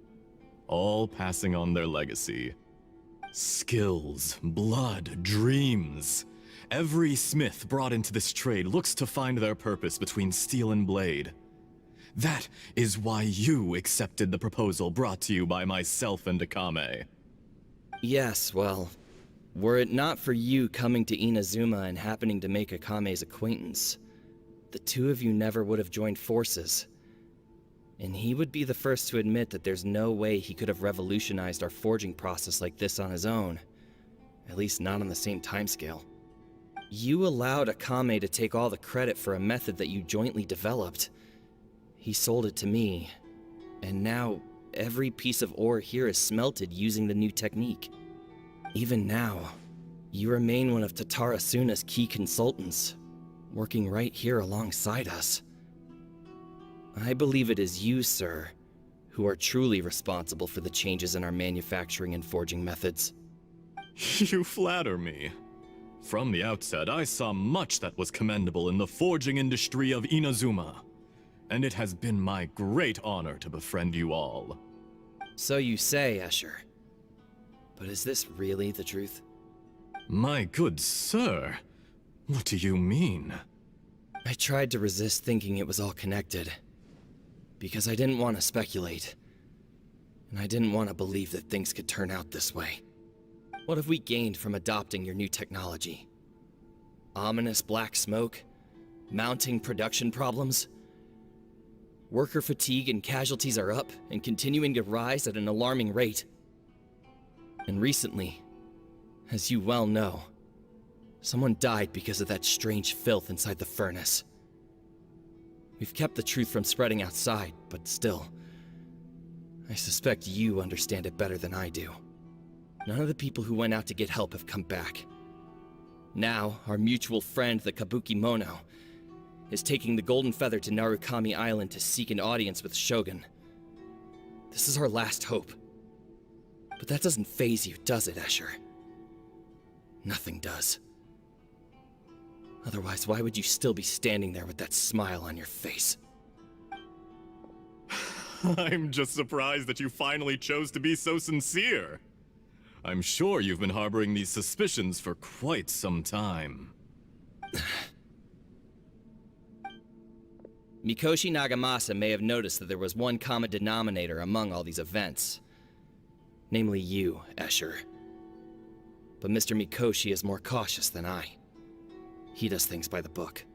all passing on their legacy. Skills, blood, dreams. Every smith brought into this trade looks to find their purpose between steel and blade. That is why you accepted the proposal brought to you by myself and Akame. Yes, well, were it not for you coming to Inazuma and happening to make Akame's acquaintance, the two of you never would have joined forces. And he would be the first to admit that there's no way he could have revolutionized our forging process like this on his own. At least not on the same timescale. You allowed Akame to take all the credit for a method that you jointly developed. He sold it to me, and now every piece of ore here is smelted using the new technique. Even now, you remain one of Tatara Suna's key consultants, working right here alongside us. I believe it is you, sir, who are truly responsible for the changes in our manufacturing and forging methods. You flatter me. From the outset, I saw much that was commendable in the forging industry of Inazuma, and it has been my great honor to befriend you all. So you say, Escher. But is this really the truth? My good sir, what do you mean? I tried to resist thinking it was all connected, because I didn't want to speculate, and I didn't want to believe that things could turn out this way. What have we gained from adopting your new technology? Ominous black smoke? Mounting production problems? Worker fatigue and casualties are up and continuing to rise at an alarming rate. And recently, as you well know, someone died because of that strange filth inside the furnace. We've kept the truth from spreading outside, but still, I suspect you understand it better than I do. None of the people who went out to get help have come back. Now, our mutual friend, the Kabuki Mono, is taking the Golden Feather to Narukami Island to seek an audience with Shogun. This is our last hope. But that doesn't faze you, does it, Escher? Nothing does. Otherwise, why would you still be standing there with that smile on your face? I'm just surprised that you finally chose to be so sincere. I'm sure you've been harboring these suspicions for quite some time. Mikoshi Nagamasa may have noticed that there was one common denominator among all these events. Namely you, Escher. But Mr. Mikoshi is more cautious than I. He does things by the book.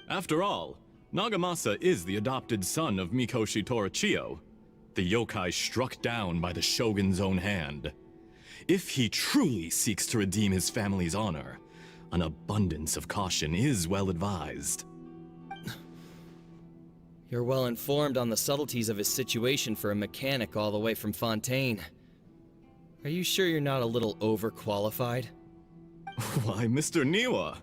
After all, Nagamasa is the adopted son of Mikoshi Torachiyo, the yokai struck down by the Shogun's own hand. If he truly seeks to redeem his family's honor, an abundance of caution is well advised. You're well informed on the subtleties of his situation for a mechanic all the way from Fontaine. Are you sure you're not a little overqualified? Why, Mr. Niwa,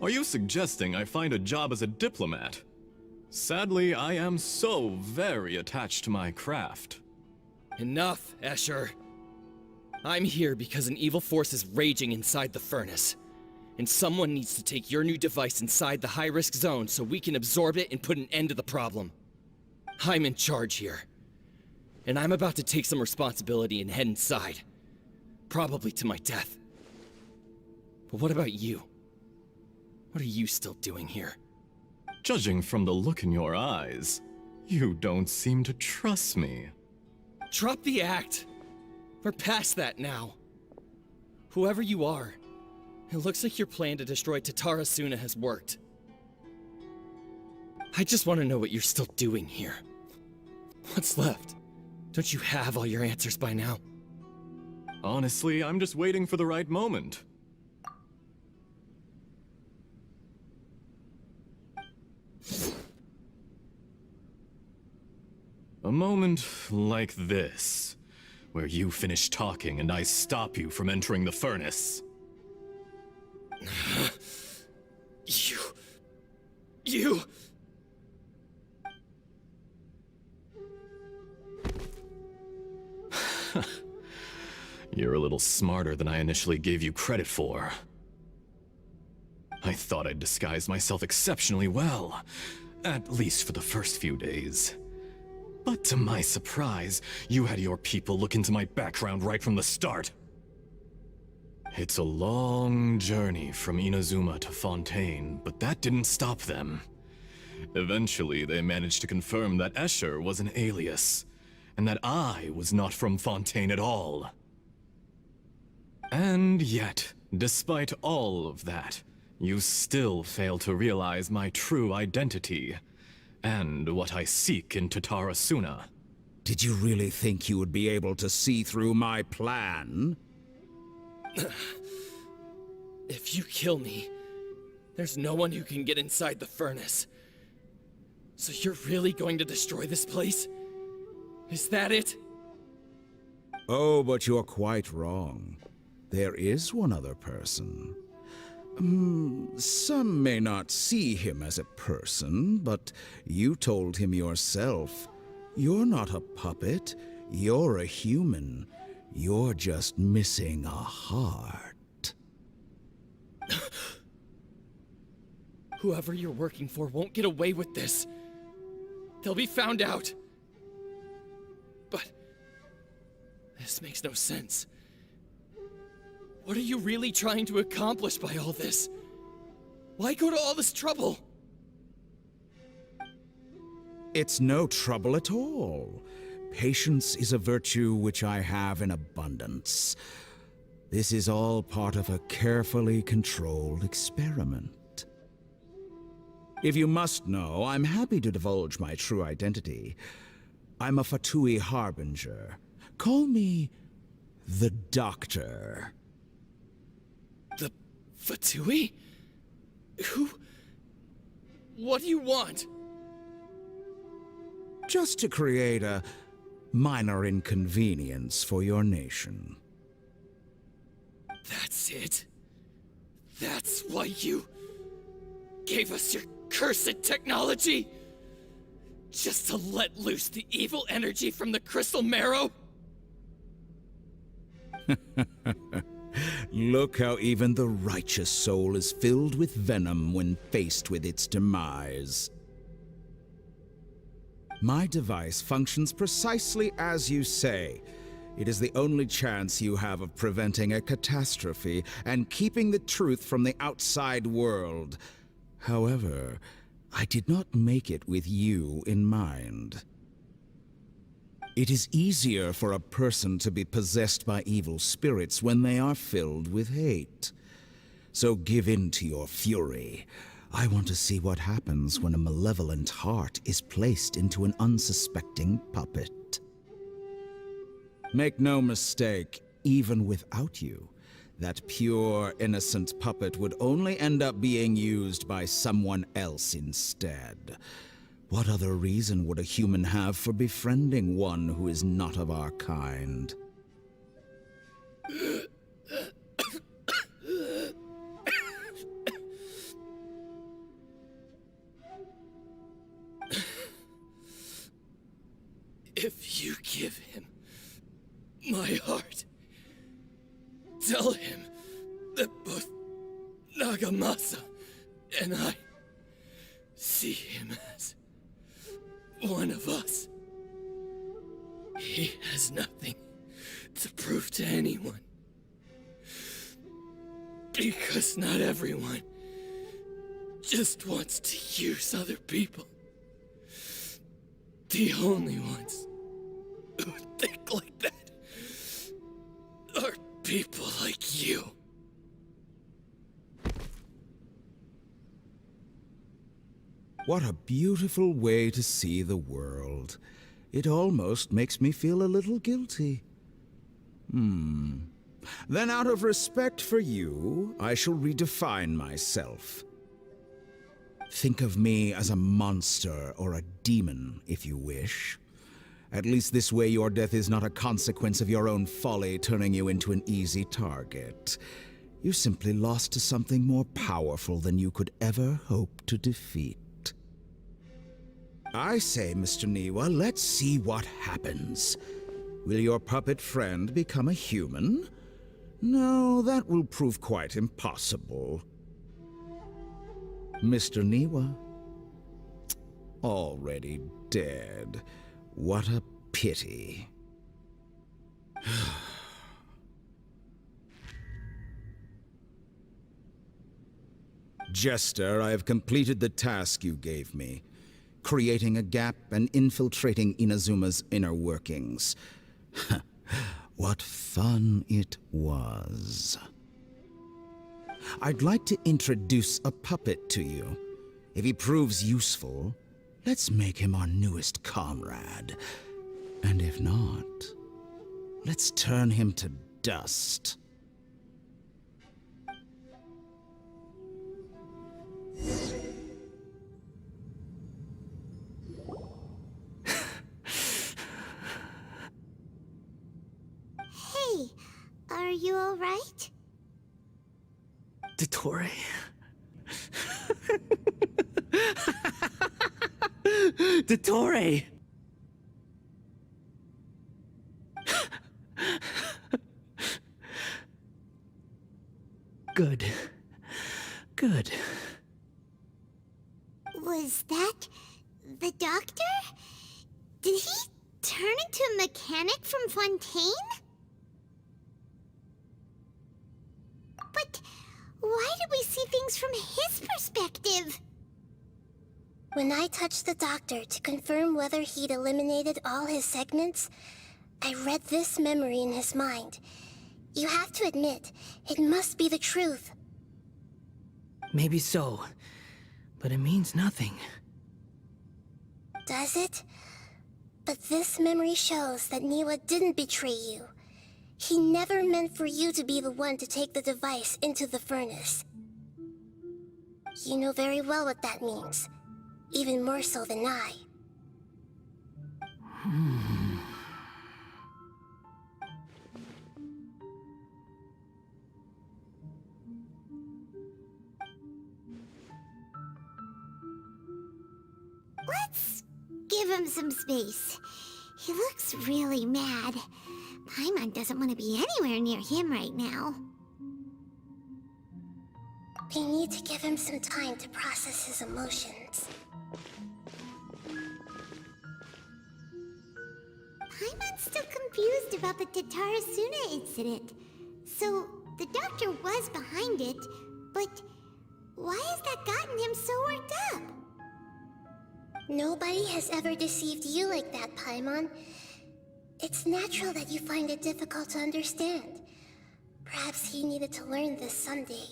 are you suggesting I find a job as a diplomat? Sadly, I am so very attached to my craft. Enough, Escher. I'm here because an evil force is raging inside the furnace. And someone needs to take your new device inside the high-risk zone so we can absorb it and put an end to the problem. I'm in charge here. And I'm about to take some responsibility and head inside. Probably to my death. But what about you? What are you still doing here? Judging from the look in your eyes, you don't seem to trust me. Drop the act! We're past that now. Whoever you are, it looks like your plan to destroy Tatara Suna has worked. I just want to know what you're still doing here. What's left? Don't you have all your answers by now? Honestly, I'm just waiting for the right moment. A moment like this, where you finish talking and I stop you from entering the furnace. You... You're a little smarter than I initially gave you credit for. I thought I'd disguised myself exceptionally well, at least for the first few days. But to my surprise, you had your people look into my background right from the start. It's a long journey from Inazuma to Fontaine, but that didn't stop them. Eventually, they managed to confirm that Escher was an alias, and that I was not from Fontaine at all. And yet, despite all of that, you still fail to realize my true identity, and what I seek in Tatarasuna. Did you really think you would be able to see through my plan? If you kill me, there's no one who can get inside the furnace. So you're really going to destroy this place? Is that it? Oh, but you're quite wrong. There is one other person. Some may not see him as a person, but you told him yourself. You're not a puppet. You're a human. You're just missing a heart. Whoever you're working for won't get away with this. They'll be found out. But this makes no sense. What are you really trying to accomplish by all this? Why go to all this trouble? It's no trouble at all. Patience is a virtue which I have in abundance. This is all part of a carefully controlled experiment. If you must know, I'm happy to divulge my true identity. I'm a Fatui harbinger. Call me the Doctor. The Fatui? Who? What do you want? Just to create a minor inconvenience for your nation. That's it? That's why you gave us your cursed technology? Just to let loose the evil energy from the crystal marrow? Look how even the righteous soul is filled with venom when faced with its demise. My device functions precisely as you say. It is the only chance you have of preventing a catastrophe and keeping the truth from the outside world. However, I did not make it with you in mind. It is easier for a person to be possessed by evil spirits when they are filled with hate. So give in to your fury. I want to see what happens when a malevolent heart is placed into an unsuspecting puppet. Make no mistake, even without you, that pure, innocent puppet would only end up being used by someone else instead. What other reason would a human have for befriending one who is not of our kind? If you give him my heart, tell him that both Nagamasa and I see him as one of us. He has nothing to prove to anyone. Because not everyone just wants to use other people. The only ones who think like that are people like you. What a beautiful way to see the world. It almost makes me feel a little guilty. Then out of respect for you, I shall redefine myself. Think of me as a monster or a demon, if you wish. At least this way your death is not a consequence of your own folly turning you into an easy target. You simply lost to something more powerful than you could ever hope to defeat. I say, Mr. Niwa, let's see what happens. Will your puppet friend become a human? No, that will prove quite impossible. Mr. Niwa? Already dead. What a pity. Jester, I have completed the task you gave me. Creating a gap and infiltrating Inazuma's inner workings. What fun it was. I'd like to introduce a puppet to you. If he proves useful, let's make him our newest comrade. And if not, let's turn him to dust. Hey, are you all right? Dottore? Dottore! Good. Good. Was that the doctor? Did he turn into a mechanic from Fontaine? But why did we see things from his perspective? When I touched the doctor to confirm whether he'd eliminated all his segments, I read this memory in his mind. You have to admit, it must be the truth. Maybe so, but it means nothing. Does it? But this memory shows that Niwa didn't betray you. He never meant for you to be the one to take the device into the furnace. You know very well what that means. Even more so than I. Let's give him some space. He looks really mad. Paimon doesn't want to be anywhere near him right now. We need to give him some time to process his emotions. Paimon's still confused about the Tatarasuna incident. So, the doctor was behind it, but why has that gotten him so worked up? Nobody has ever deceived you like that, Paimon. It's natural that you find it difficult to understand. Perhaps he needed to learn this someday.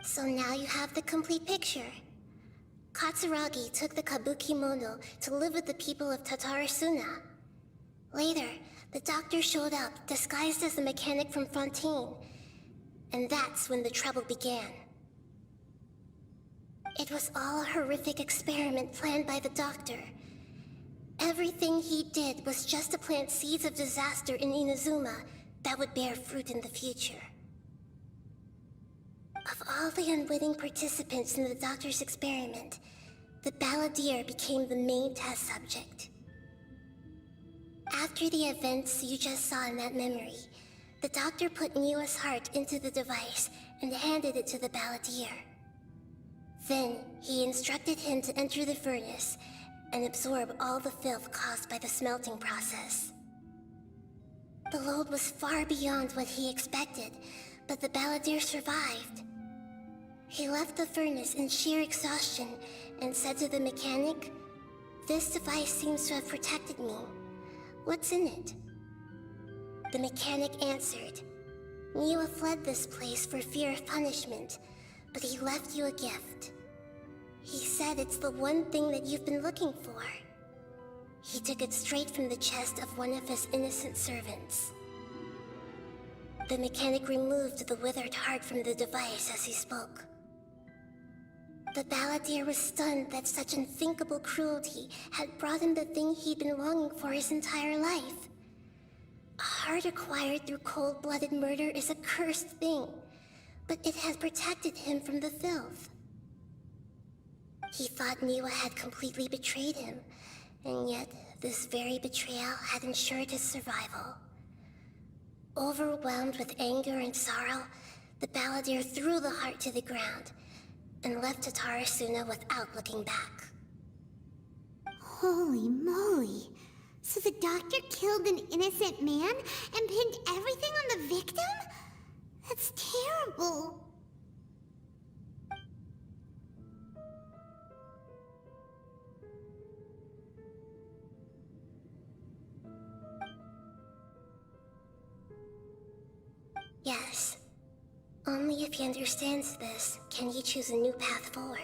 So now you have the complete picture. Katsuragi took the kabuki mono to live with the people of Tatarasuna. Later, the doctor showed up, disguised as a mechanic from Fontaine. And that's when the trouble began. It was all a horrific experiment planned by the doctor. Everything he did was just to plant seeds of disaster in Inazuma that would bear fruit in the future. Of all the unwitting participants in the doctor's experiment, the balladeer became the main test subject. After the events you just saw in that memory, the doctor put Niwa's heart into the device and handed it to the balladeer. Then, he instructed him to enter the furnace and absorb all the filth caused by the smelting process. The load was far beyond what he expected, but the balladeer survived. He left the furnace in sheer exhaustion and said to the mechanic, "This device seems to have protected me. What's in it?" The mechanic answered, "Niwa fled this place for fear of punishment, but he left you a gift. He said it's the one thing that you've been looking for." He took it straight from the chest of one of his innocent servants. The mechanic removed the withered heart from the device as he spoke. The balladeer was stunned that such unthinkable cruelty had brought him the thing he'd been longing for his entire life. A heart acquired through cold-blooded murder is a cursed thing, but it had protected him from the filth. He thought Niwa had completely betrayed him, and yet this very betrayal had ensured his survival. Overwhelmed with anger and sorrow, the balladeer threw the heart to the ground and left Tatarasuna without looking back. Holy moly! So the doctor killed an innocent man and pinned everything on the victim? That's terrible. Yes. Only if he understands this can he choose a new path forward.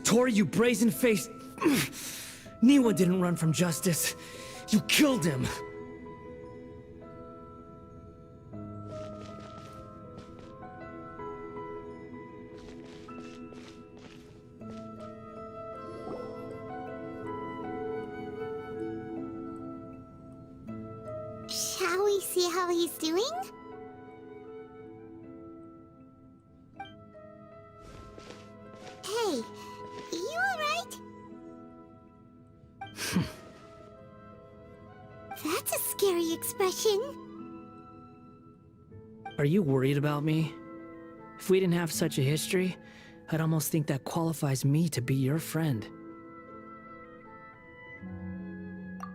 Dori, you brazen-faced... Niwa didn't run from justice. You killed him. Shall we see how he's doing? Hey, you alright? That's a scary expression. Are you worried about me? If we didn't have such a history, I'd almost think that qualifies me to be your friend.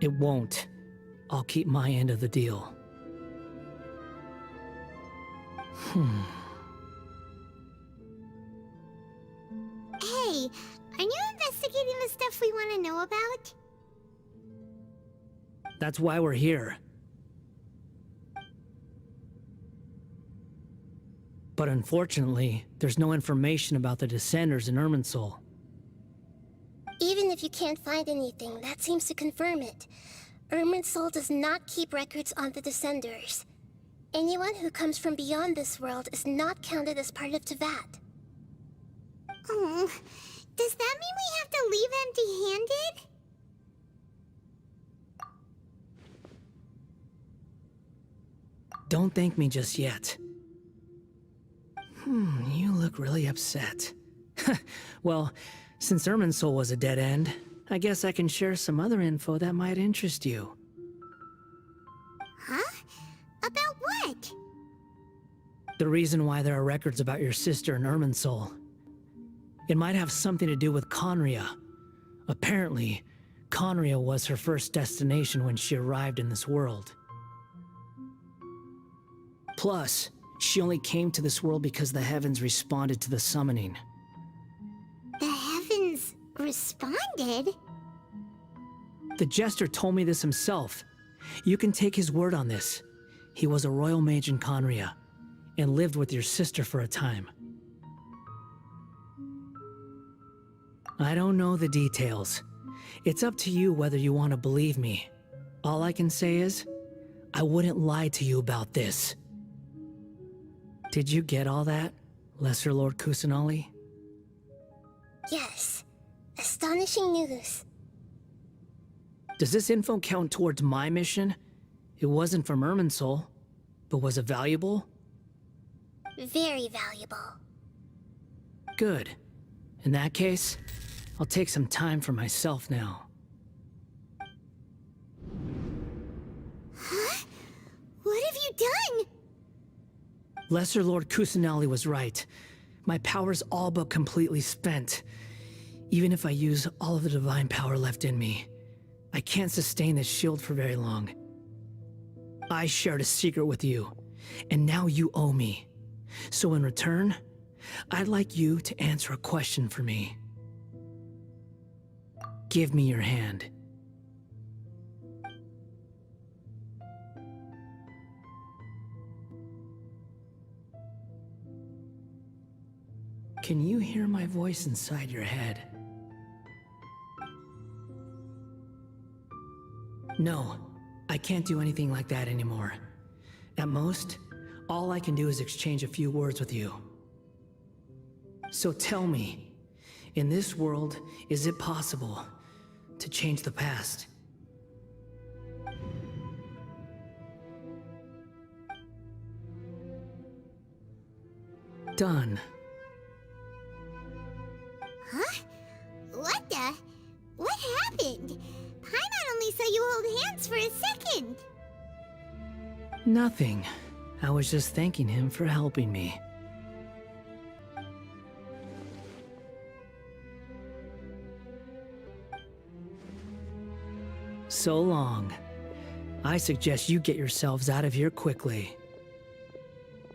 It won't. I'll keep my end of the deal. Hey, are you investigating the stuff we want to know about? That's why we're here. But unfortunately, there's no information about the Descenders in Irminsul. Even if you can't find anything, that seems to confirm it. Irminsul does not keep records on the Descenders. Anyone who comes from beyond this world is not counted as part of Teyvat. Oh, does that mean we have to leave empty-handed? Don't thank me just yet. You look really upset. Well, since Irminsul was a dead end, I guess I can share some other info that might interest you. Huh? About what? The reason why there are records about your sister in Irminsul. It might have something to do with Khaenri'ah. Apparently, Khaenri'ah was her first destination when she arrived in this world. Plus, she only came to this world because the heavens responded to the summoning. The heavens responded? The Jester told me this himself. You can take his word on this. He was a royal mage in Khaenri'ah, and lived with your sister for a time. I don't know the details. It's up to you whether you want to believe me. All I can say is, I wouldn't lie to you about this. Did you get all that, Lesser Lord Kusanali? Yes. Astonishing news. Does this info count towards my mission? It wasn't from Irminsul, but was it valuable? Very valuable. Good. In that case, I'll take some time for myself now. Huh? What have you done? Lesser Lord Kusanali was right. My power's all but completely spent. Even if I use all of the divine power left in me, I can't sustain this shield for very long. I shared a secret with you, and now you owe me. So in return, I'd like you to answer a question for me. Give me your hand. Can you hear my voice inside your head? No, I can't do anything like that anymore. At most, all I can do is exchange a few words with you. So tell me, in this world, is it possible to change the past? Done. Huh? What the? What happened? Paimon only saw you hold hands for a second. Nothing. I was just thanking him for helping me. So long. I suggest you get yourselves out of here quickly.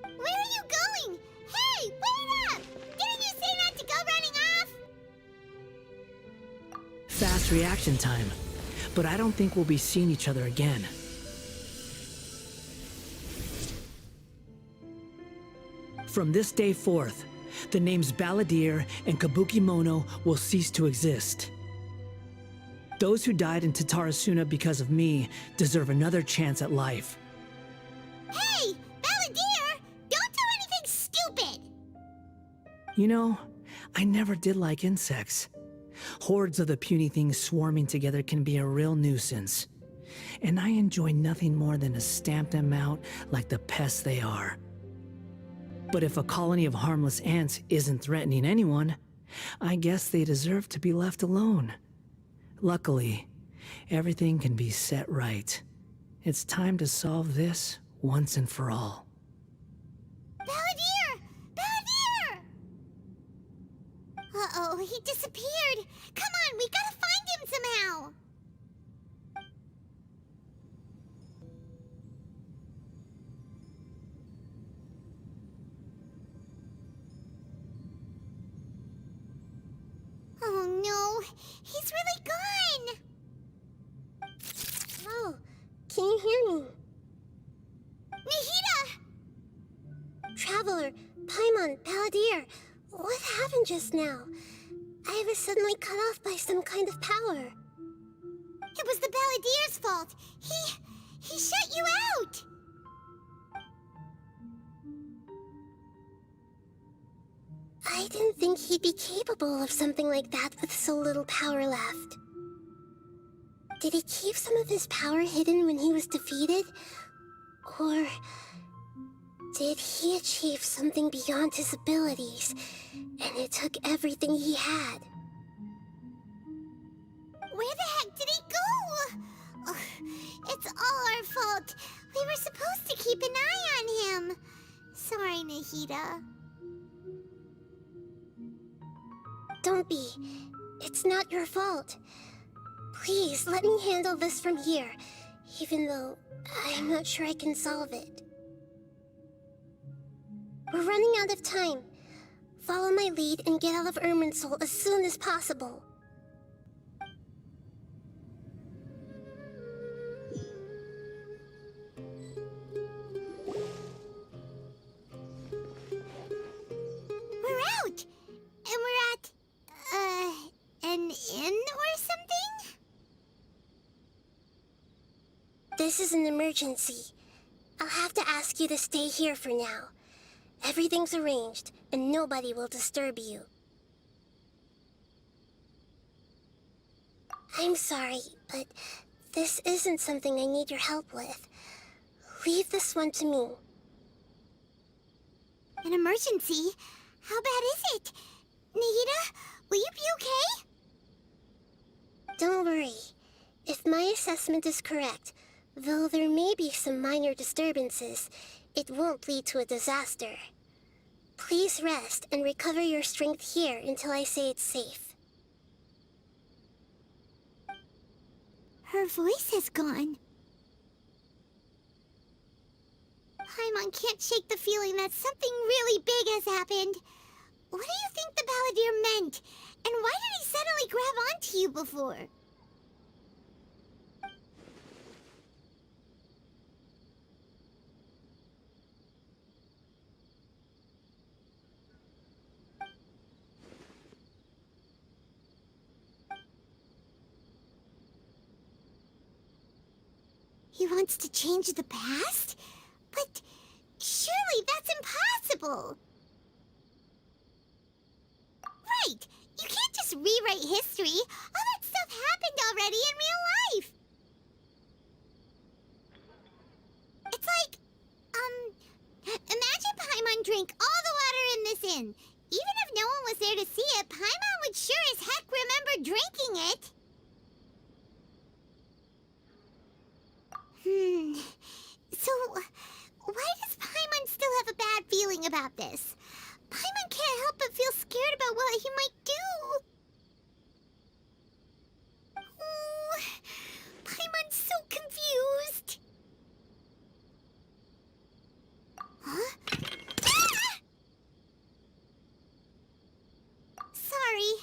Where are you going? Hey, wait up! Didn't you say not to go running off? Fast reaction time. But I don't think we'll be seeing each other again. From this day forth, the names Balladeer and Kabukimono will cease to exist. Those who died in Tatarasuna because of me deserve another chance at life. Hey, Balladeer! Don't do anything stupid! You know, I never did like insects. Hordes of the puny things swarming together can be a real nuisance. And I enjoy nothing more than to stamp them out like the pests they are. But if a colony of harmless ants isn't threatening anyone, I guess they deserve to be left alone. Luckily, everything can be set right. It's time to solve this once and for all. Balladeer! Balladeer! Uh-oh, he disappeared. Come on, we gotta find him somehow. Oh no, he's really gone! Oh, can you hear me? Nahida! Traveler, Paimon, Balladeer, what happened just now? I was suddenly cut off by some kind of power. It was the Balladeer's fault. He shut you out! I didn't think he'd be capable of something like that with so little power left. Did he keep some of his power hidden when he was defeated? Or did he achieve something beyond his abilities, and it took everything he had? Where the heck did he go? Ugh, it's all our fault. We were supposed to keep an eye on him. Sorry, Nahida. Don't be. It's not your fault. Please, let me handle this from here, even though I'm not sure I can solve it. We're running out of time. Follow my lead and get out of Irminsul as soon as possible. We're out! And we're at, an inn or something? This is an emergency. I'll have to ask you to stay here for now. Everything's arranged, and nobody will disturb you. I'm sorry, but this isn't something I need your help with. Leave this one to me. An emergency? How bad is it? Nahida, will you be okay? Don't worry. If my assessment is correct, though there may be some minor disturbances, it won't lead to a disaster. Please rest and recover your strength here until I say it's safe. Her voice has gone. Paimon can't shake the feeling that something really big has happened. What do you think the Balladeer meant? And why did he suddenly grab onto you before? He wants to change the past? But surely that's impossible! Right! You can't just rewrite history! All that stuff happened already in real life! It's like, imagine Paimon drank all the water in this inn. Even if no one was there to see it, Paimon would sure as heck remember drinking it. So, why does Paimon still have a bad feeling about this? Paimon can't help but feel scared about what he might do. Oh, Paimon's so confused. Huh? Ah! Sorry,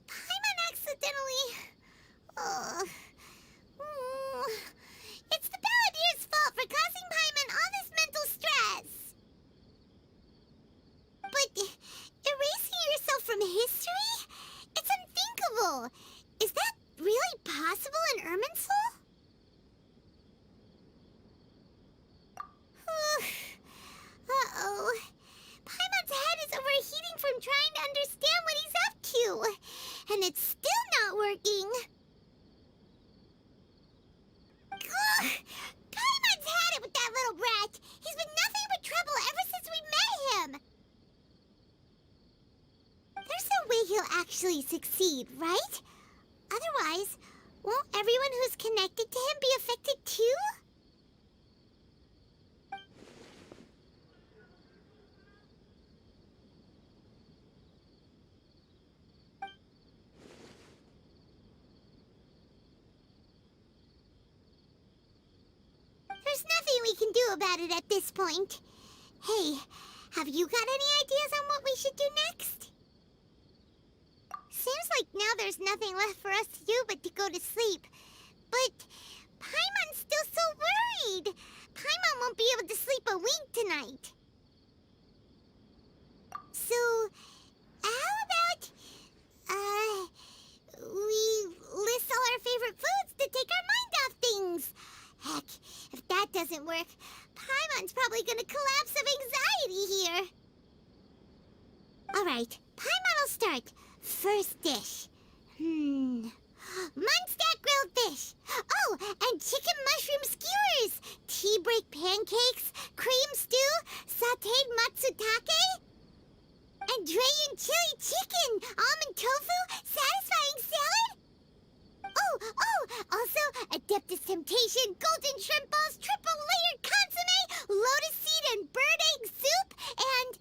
Paimon accidentally... It's the Balladeer's fault for causing Paimon all this mental stress. But erasing yourself from history? It's unthinkable. Is that really possible in Irminsul? Uh-oh. Paimon's head is overheating from trying to understand what he's up to. And it's still not working. Ugh! Paimon's had it with that little brat. He's been nothing but trouble ever since we met him. There's no way he'll actually succeed, right? Otherwise, won't everyone who's connected to him be affected too? There's nothing we can do about it at this point. Hey, have you got any ideas on what we should do next? Seems like now there's nothing left for us to do but to go to sleep. But Paimon's still so worried. Paimon won't be able to sleep a wink tonight. So, how about, we list all our favorite foods to take our mind off things? Heck, if that doesn't work, Paimon's probably gonna collapse of anxiety here. Alright, Paimon will start. First dish. Munstack grilled fish. Oh, and chicken mushroom skewers. Tea break pancakes. Cream stew. Sauteed matsutake. And Drayon chili chicken. Almond tofu. Satisfying salad. Oh, also Adeptus Temptation, golden shrimp balls, triple layered consomme, lotus seed and bird egg soup, and...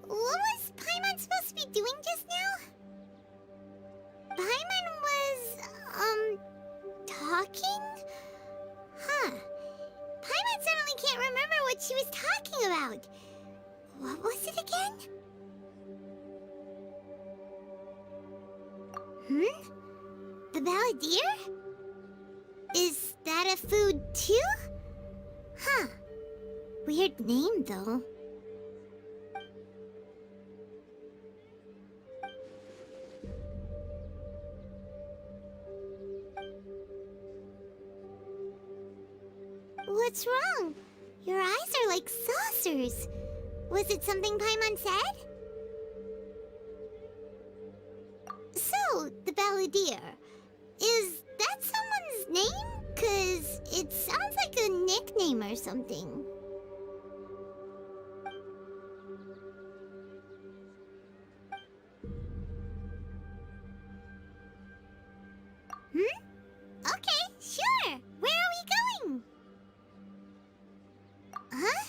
What was Paimon supposed to be doing just now? Paimon was, talking? Huh. Paimon suddenly can't remember what she was talking about. What was it again? The Balladeer? Is that a food too? Huh. Weird name, though. What's wrong? Your eyes are like saucers. Was it something Paimon said? So, the Balladeer. Is that someone's name? 'Cause it sounds like a nickname or something. Okay, sure. Where are we going? Huh?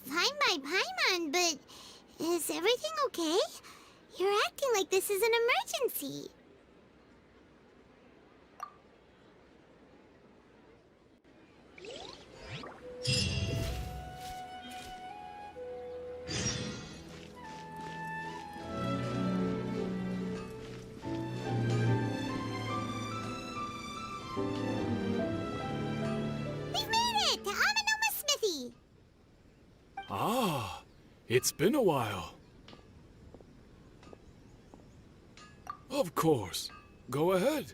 Fine by Paimon, but is everything okay? You're acting like this is an emergency. It's been a while. Of course. Go ahead.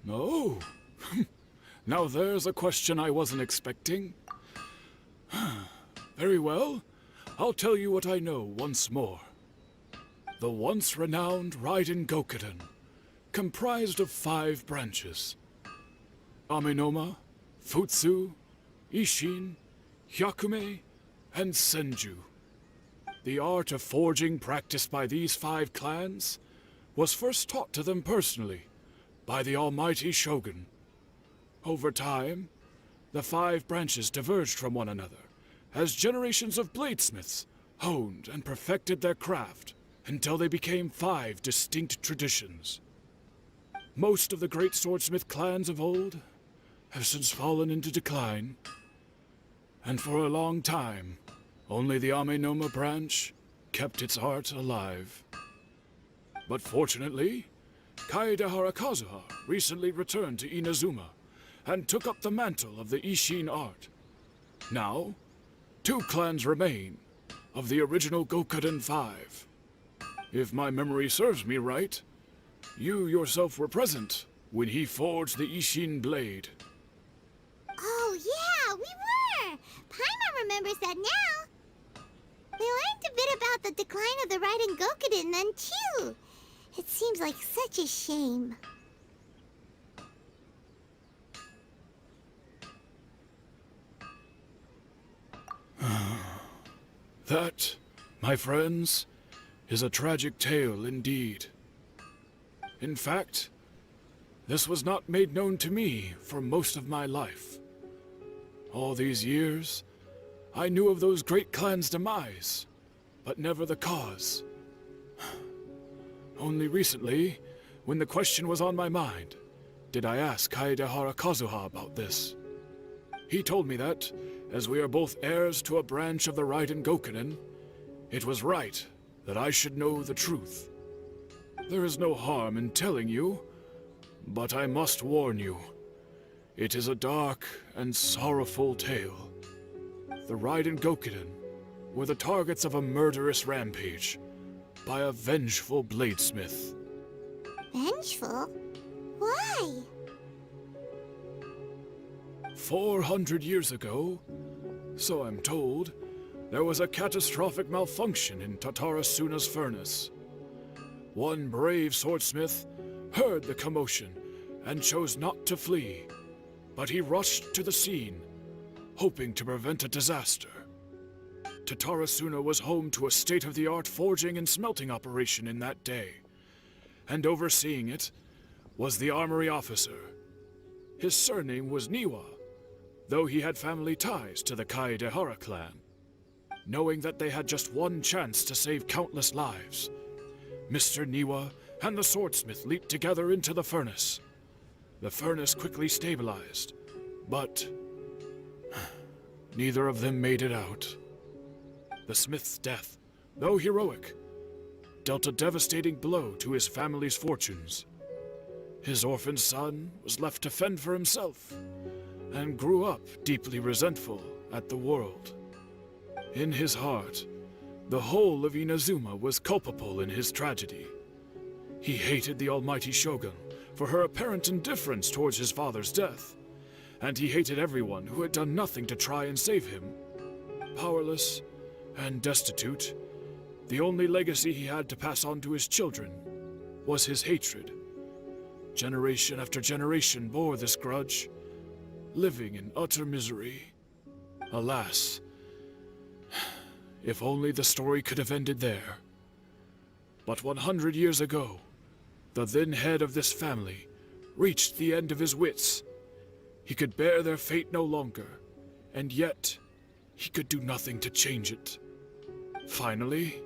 No. Now there's a question I wasn't expecting. Very well. I'll tell you what I know once more. The once renowned Raiden Gokuden, comprised of 5 branches. Amenoma, Futsu, Ishin, Hyakume, and Senju. The art of forging practiced by these 5 clans was first taught to them personally by the almighty Shogun. Over time, the 5 branches diverged from one another as generations of bladesmiths honed and perfected their craft until they became 5 distinct traditions. Most of the great swordsmith clans of old have since fallen into decline, and for a long time, only the Amenoma branch kept its art alive. But fortunately, Kaedehara Kazuha recently returned to Inazuma and took up the mantle of the Ishin art. Now, 2 clans remain of the original Gokuden 5. If my memory serves me right, you yourself were present when he forged the Ishin blade. Oh, yeah, we were! Paimon remembers that now. We learned a bit about the decline of the Raiden Gokuden then, too. It seems like such a shame. That, my friends, is a tragic tale indeed. In fact, this was not made known to me for most of my life. All these years, I knew of those great clans' demise, but never the cause. Only recently, when the question was on my mind, did I ask Kaedehara Kazuha about this. He told me that, as we are both heirs to a branch of the Raiden Gokuden, it was right that I should know the truth. There is no harm in telling you, but I must warn you. It is a dark and sorrowful tale. The Raiden Gokuden were the targets of a murderous rampage by a vengeful bladesmith. Vengeful? Why? 400 years ago, so I'm told, there was a catastrophic malfunction in Tatarasuna's furnace. One brave swordsmith heard the commotion and chose not to flee, but he rushed to the scene, hoping to prevent a disaster. Tatarasuna was home to a state-of-the-art forging and smelting operation in that day, and overseeing it was the armory officer. His surname was Niwa, though he had family ties to the Kaedehara clan. Knowing that they had just one chance to save countless lives, Mr. Niwa and the swordsmith leaped together into the furnace. The furnace quickly stabilized, but neither of them made it out. The smith's death, though heroic, dealt a devastating blow to his family's fortunes. His orphaned son was left to fend for himself, and grew up deeply resentful at the world. In his heart, the whole of Inazuma was culpable in his tragedy. He hated the almighty Shogun for her apparent indifference towards his father's death, and he hated everyone who had done nothing to try and save him. Powerless and destitute, the only legacy he had to pass on to his children was his hatred. Generation after generation bore this grudge, living in utter misery. Alas, if only the story could have ended there. But 100 years ago, the then head of this family reached the end of his wits. He could bear their fate no longer, and yet he could do nothing to change it. Finally,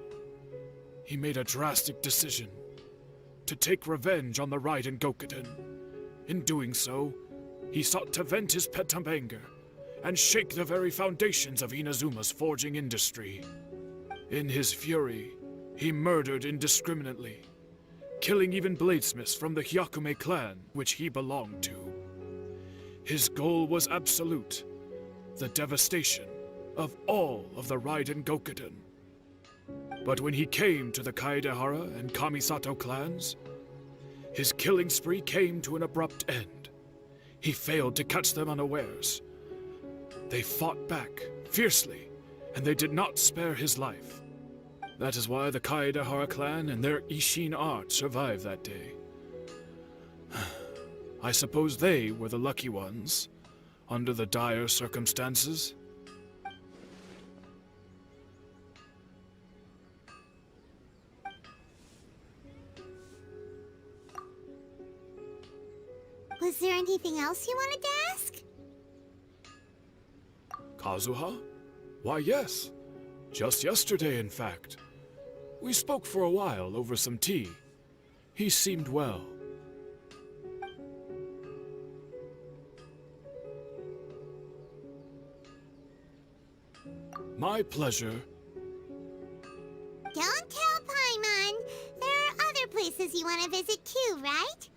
he made a drastic decision to take revenge on the Raiden Gokuden. In doing so, he sought to vent his pent-up anger and shake the very foundations of Inazuma's forging industry. In his fury, he murdered indiscriminately, killing even bladesmiths from the Hyakume clan, which he belonged to. His goal was absolute, the devastation of all of the Raiden Gokuden. But when he came to the Kaedehara and Kamisato clans, his killing spree came to an abrupt end. He failed to catch them unawares. They fought back fiercely, and they did not spare his life. That is why the Kaedehara clan and their Ishin art survived that day. I suppose they were the lucky ones, under the dire circumstances. Was there anything else you wanted to ask? Kazuha? Why, yes. Just yesterday, in fact. We spoke for a while over some tea. He seemed well. My pleasure. Don't tell Paimon. There are other places you want to visit too, right?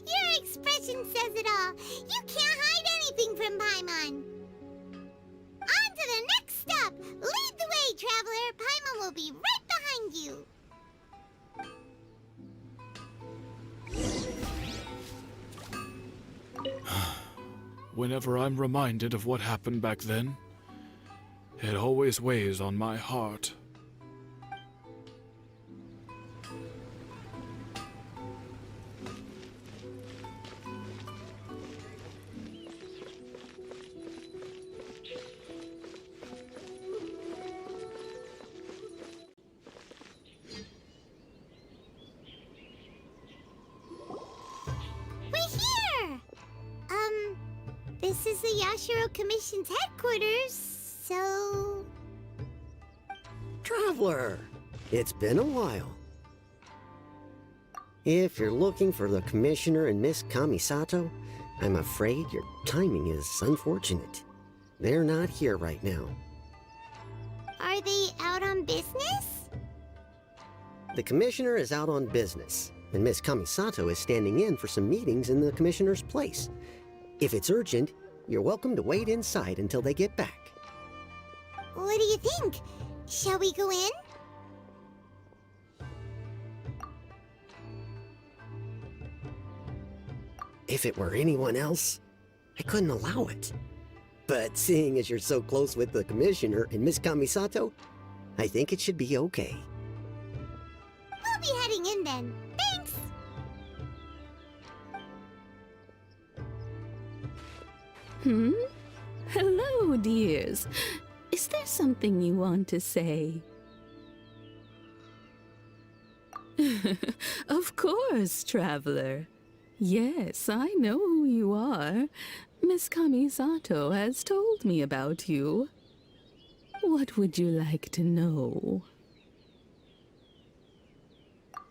Your expression says it all. You can't hide anything from Paimon. On to the next stop. Lead the way, traveler. Paimon will be right behind you. Whenever I'm reminded of what happened back then, it always weighs on my heart. This is the Yashiro Commission's headquarters, so... Traveler! It's been a while. If you're looking for the Commissioner and Miss Kamisato, I'm afraid your timing is unfortunate. They're not here right now. Are they out on business? The Commissioner is out on business, and Miss Kamisato is standing in for some meetings in the Commissioner's place. If it's urgent, you're welcome to wait inside until they get back. What do you think? Shall we go in? If it were anyone else, I couldn't allow it. But seeing as you're so close with the Commissioner and Miss Kamisato, I think it should be okay. We'll be heading in then. Thanks! Hello, dears. Is there something you want to say? Of course, traveler. Yes, I know who you are. Miss Kamisato has told me about you. What would you like to know?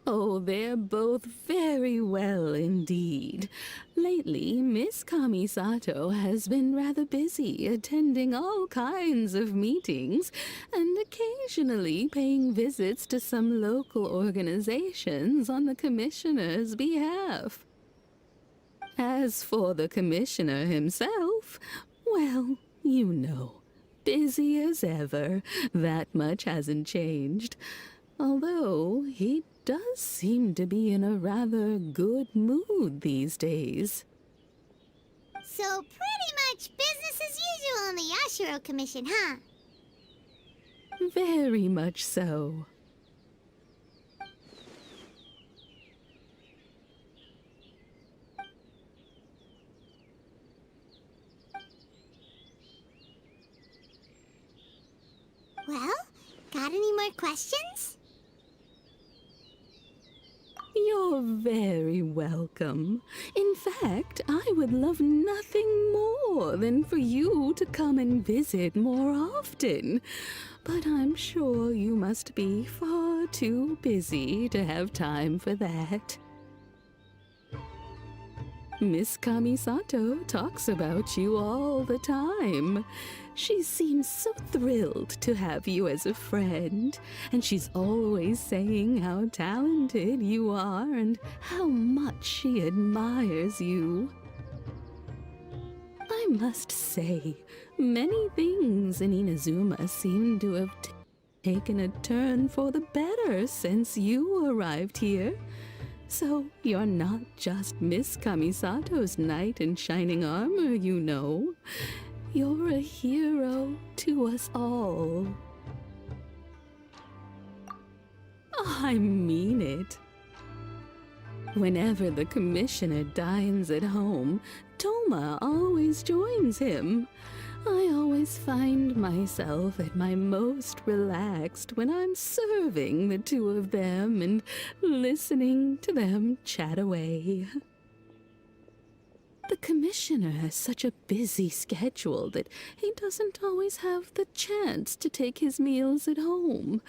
Oh, they're both very well indeed. Lately, Miss Kamisato has been rather busy attending all kinds of meetings and occasionally paying visits to some local organizations on the Commissioner's behalf. As for the Commissioner himself, well, you know, busy as ever. That much hasn't changed. Although he does seem to be in a rather good mood these days. So pretty much business as usual in the Yashiro Commission, huh? Very much so. Well, got any more questions? You're very welcome. In fact, I would love nothing more than for you to come and visit more often. But I'm sure you must be far too busy to have time for that. Miss Kamisato talks about you all the time. She seems so thrilled to have you as a friend, and she's always saying how talented you are and how much she admires you. I I must say, many things in Inazuma seem to have taken a turn for the better since you arrived here. So you're not just Miss Kamisato's knight in shining armor, you know. You're a hero to us all. I mean it. Whenever the commissioner dines at home, Toma always joins him. I always find myself at my most relaxed when I'm serving the two of them and listening to them chat away. The commissioner has such a busy schedule that he doesn't always have the chance to take his meals at home,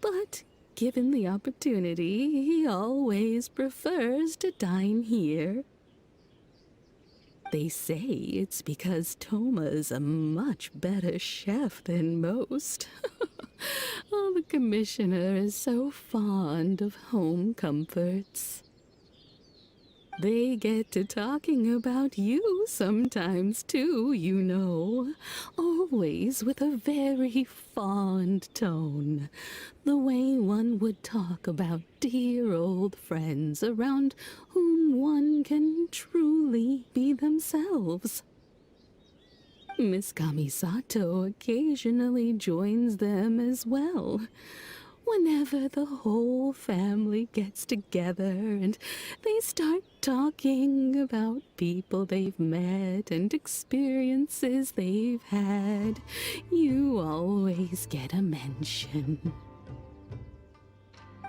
but given the opportunity, he always prefers to dine here. They say it's because Toma's a much better chef than most. Oh, the commissioner is so fond of home comforts. They get to talking about you sometimes too, you know. Always with a very fond tone. The way one would talk about dear old friends around whom one can truly be themselves. Miss Kamisato occasionally joins them as well. Whenever the whole family gets together and they start talking about people they've met and experiences they've had, you always get a mention.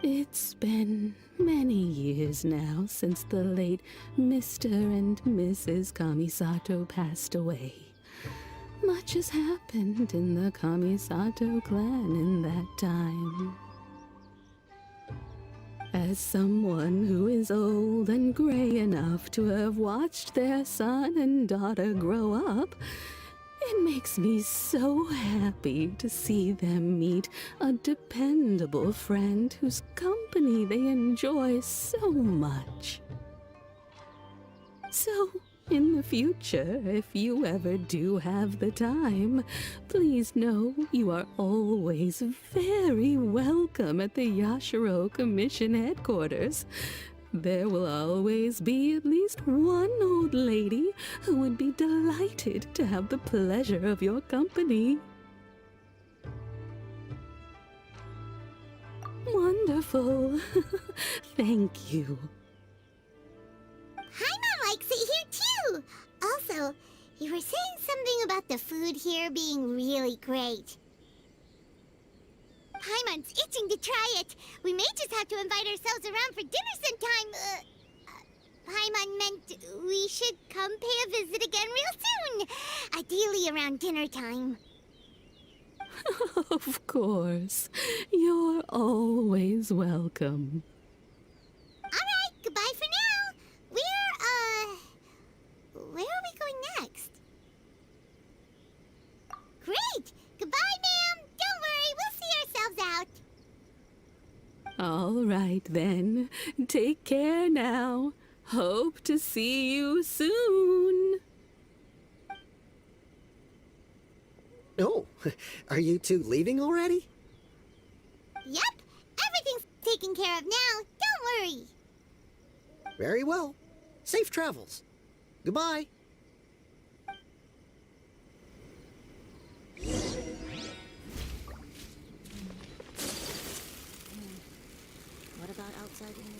It's been many years now since the late Mr. and Mrs. Kamisato passed away. Much has happened in the Kamisato clan in that time. As someone who is old and gray enough to have watched their son and daughter grow up, it makes me so happy to see them meet a dependable friend whose company they enjoy so much. So, in the future, if you ever do have the time, please know you are always very welcome at the Yashiro Commission headquarters. There will always be at least one old lady who would be delighted to have the pleasure of your company. Wonderful. Thank you. Paimon likes it here too! Also, you were saying something about the food here being really great. Paimon's itching to try it. We may just have to invite ourselves around for dinner sometime. Paimon meant we should come pay a visit again real soon. Ideally around dinner time. Of course. You're always welcome. Alright, goodbye for now. Where are we going next? Great! Goodbye, ma'am! Don't worry, we'll see ourselves out. All right, then. Take care now. Hope to see you soon. Oh, are you two leaving already? Yep, everything's taken care of now. Don't worry. Very well. Safe travels. Goodbye. What about outside in the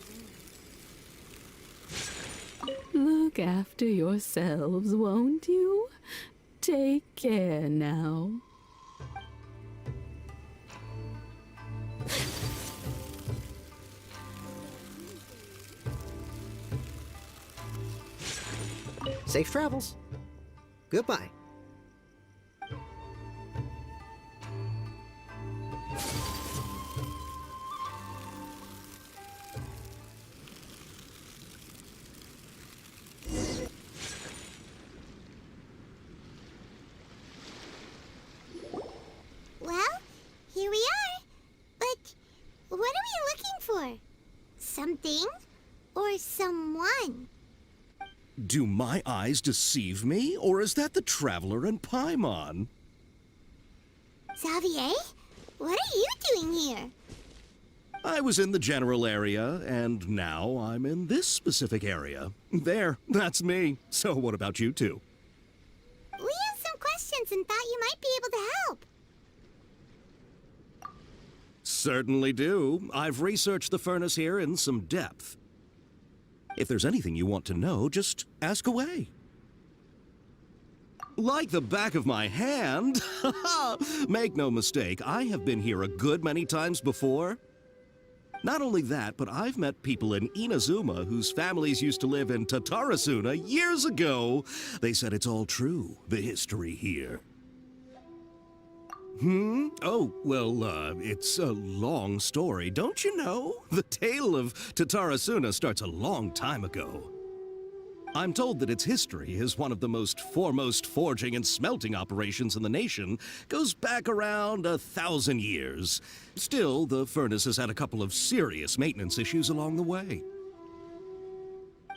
zoo? Look after yourselves, won't you? Take care now. Safe travels. Goodbye. Well, here we are. But what are we looking for? Something or someone? Do my eyes deceive me, or is that the Traveler and Paimon? Xavier? What are you doing here? I was in the general area, and now I'm in this specific area. There, that's me. So what about you two? We have some questions and thought you might be able to help. Certainly do. I've researched the furnace here in some depth. If there's anything you want to know, just ask away. Like the back of my hand? Make no mistake, I have been here a good many times before. Not only that, but I've met people in Inazuma whose families used to live in Tatarasuna years ago. They said it's all true, the history here. Oh, well, it's a long story, don't you know? The tale of Tatarasuna starts a long time ago. I'm told that its history is one of the most foremost forging and smelting operations in the nation, goes back around 1,000 years. Still, the furnace has had a couple of serious maintenance issues along the way.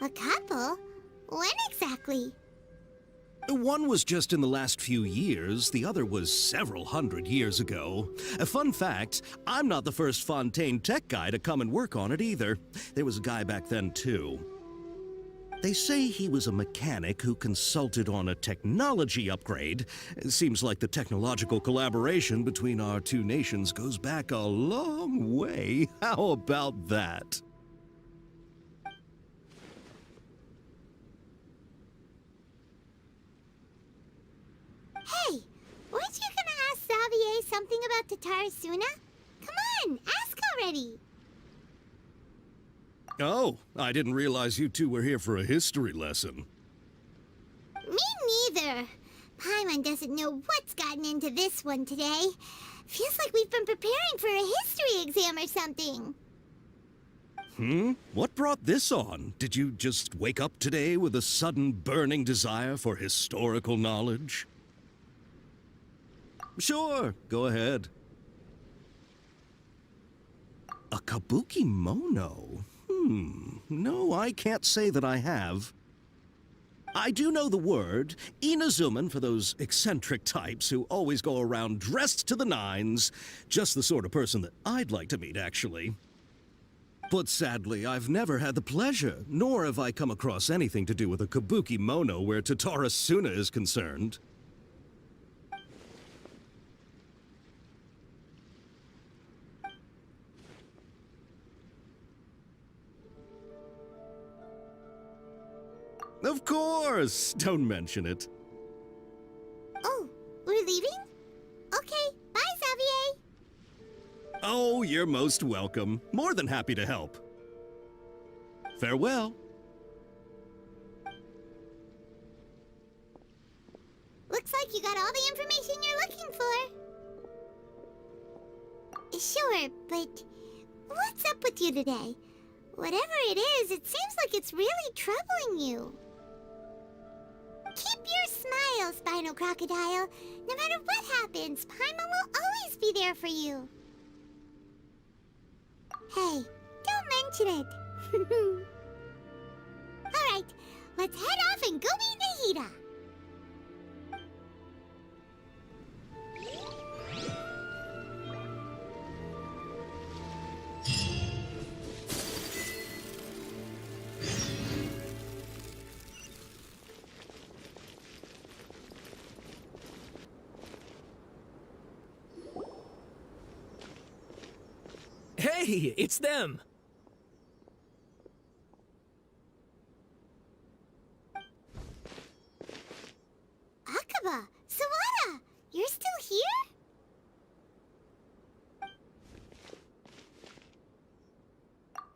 A couple? When exactly? One was just in the last few years, the other was several hundred years ago. A fun fact, I'm not the first Fontaine tech guy to come and work on it either. There was a guy back then too. They say he was a mechanic who consulted on a technology upgrade. It seems like the technological collaboration between our two nations goes back a long way. How about that? Hey, weren't you gonna ask Xavier something about Tatarasuna? Come on, ask already! Oh, I didn't realize you two were here for a history lesson. Me neither. Paimon doesn't know what's gotten into this one today. Feels like we've been preparing for a history exam or something. What brought this on? Did you just wake up today with a sudden burning desire for historical knowledge? Sure, go ahead. A kabuki mono? No, I can't say that I have. I do know the word, Inazuman for those eccentric types who always go around dressed to the nines. Just the sort of person that I'd like to meet, actually. But sadly, I've never had the pleasure, nor have I come across anything to do with a kabuki mono where Tatarasuna is concerned. Of course! Don't mention it. Oh, we're leaving? Okay, bye, Xavier! Oh, you're most welcome. More than happy to help. Farewell. Looks like you got all the information you're looking for. Sure, but what's up with you today? Whatever it is, it seems like it's really troubling you. Keep your smile, Spinal Crocodile. No matter what happens, Paimon will always be there for you. Hey, don't mention it. Alright, let's head off and go meet Nahida. Hey, it's them! Akaba, Sawada, you're still here?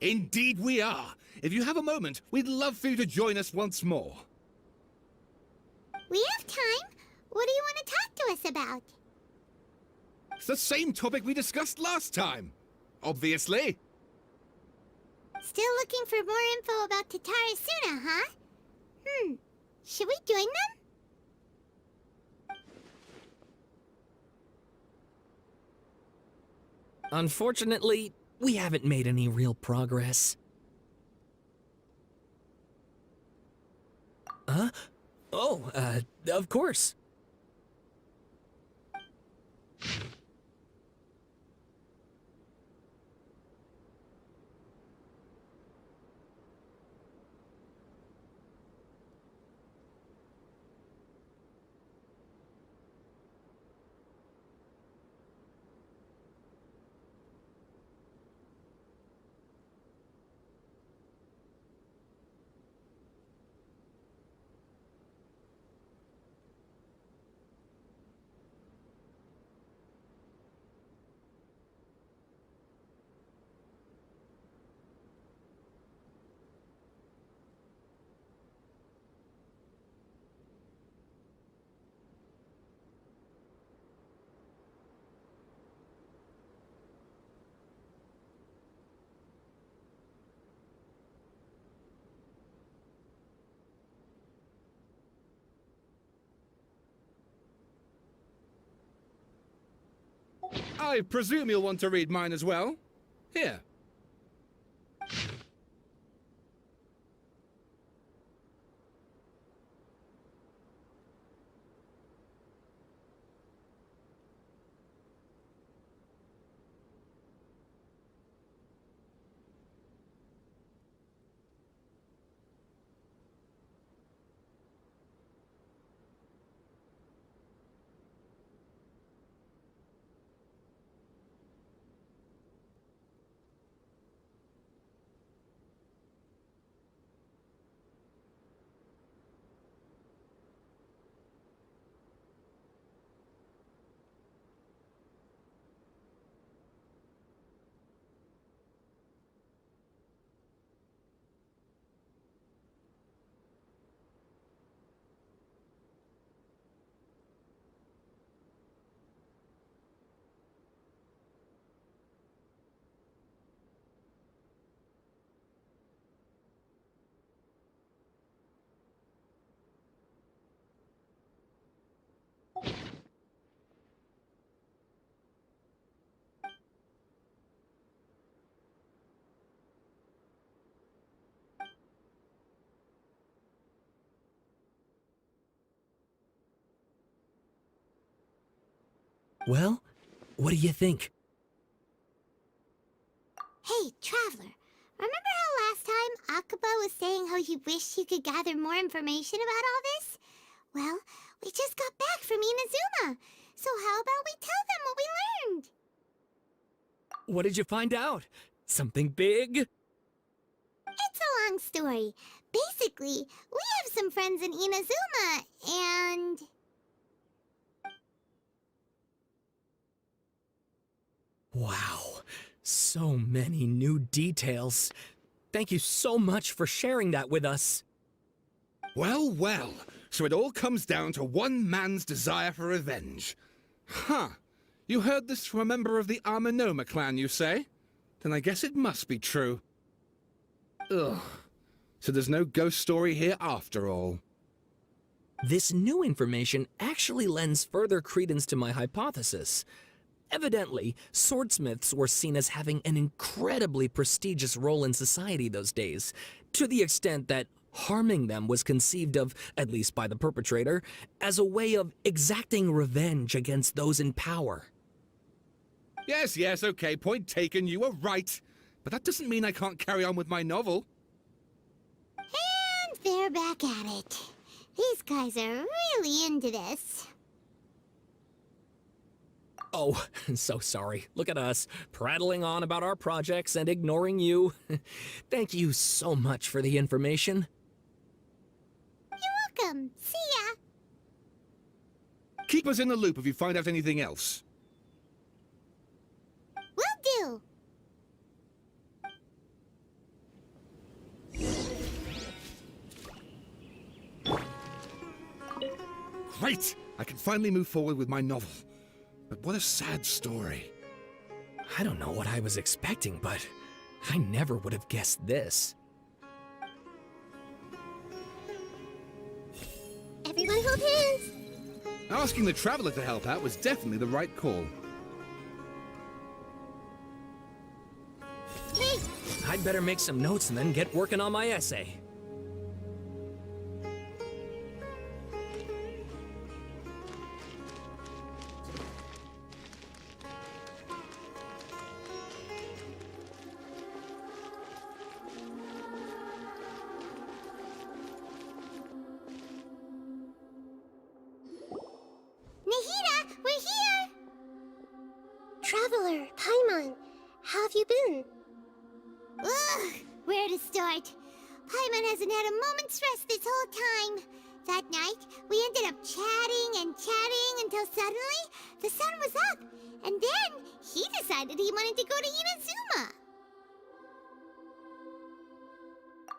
Indeed we are. If you have a moment, we'd love for you to join us once more. We have time. What do you want to talk to us about? It's the same topic we discussed last time. Obviously. Still looking for more info about Tatarasuna, huh? Should we join them? Unfortunately, we haven't made any real progress. Huh? Oh, of course. I presume you'll want to read mine as well. Here. Well, what do you think? Hey, Traveler. Remember how last time Akaba was saying how he wished he could gather more information about all this? Well, we just got back from Inazuma. So how about we tell them what we learned? What did you find out? Something big? It's a long story. Basically, we have some friends in Inazuma, and... Wow, so many new details. Thank you so much for sharing that with us. Well, well. So it all comes down to one man's desire for revenge. Huh. You heard this from a member of the Armanoma clan, you say? Then I guess it must be true. Ugh. So there's no ghost story here after all. This new information actually lends further credence to my hypothesis. Evidently, swordsmiths were seen as having an incredibly prestigious role in society those days, to the extent that harming them was conceived of, at least by the perpetrator, as a way of exacting revenge against those in power. Yes, okay, point taken, you were right. But that doesn't mean I can't carry on with my novel. And they're back at it. These guys are really into this. Oh, so sorry. Look at us, prattling on about our projects and ignoring you. Thank you so much for the information. You're welcome. See ya. Keep us in the loop if you find out anything else. Will do. Great! I can finally move forward with my novel. But what a sad story. I don't know what I was expecting, but I never would have guessed this. Everyone hold hands! Asking the Traveler to help out was definitely the right call. Hey! I'd better make some notes and then get working on my essay. Traveler, Paimon, how have you been? Ugh, where to start? Paimon hasn't had a moment's rest this whole time. That night, we ended up chatting and chatting until suddenly the sun was up. And then he decided he wanted to go to Inazuma.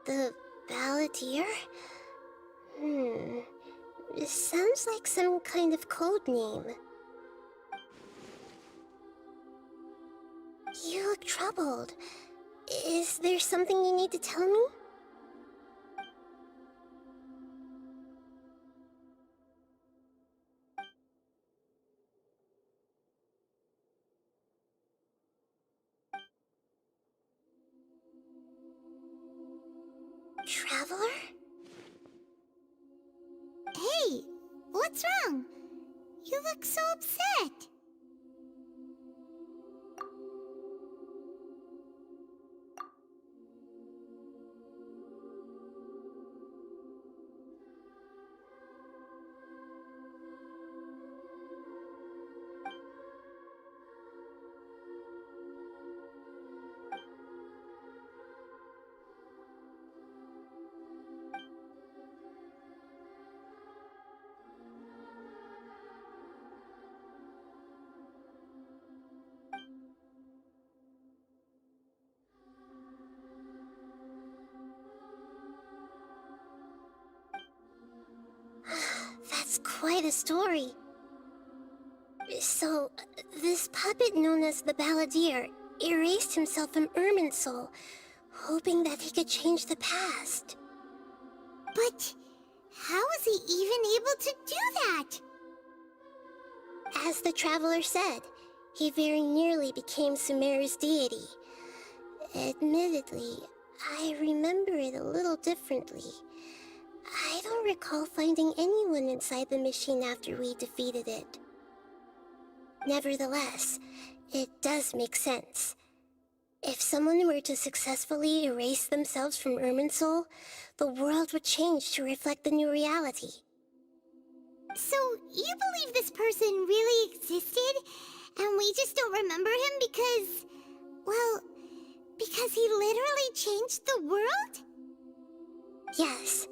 The Balladeer? It sounds like some kind of code name. You look troubled. Is there something you need to tell me? Traveler? Hey, what's wrong? You look so upset. That's quite a story. So, this puppet known as the Balladeer erased himself from Irminsul, hoping that he could change the past. But how was he even able to do that? As the Traveler said, he very nearly became Sumeru's deity. Admittedly, I remember it a little differently. I don't recall finding anyone inside the machine after we defeated it. Nevertheless, it does make sense. If someone were to successfully erase themselves from Irminsul, the world would change to reflect the new reality. So, you believe this person really existed, and we just don't remember him because... well, because he literally changed the world? Yes.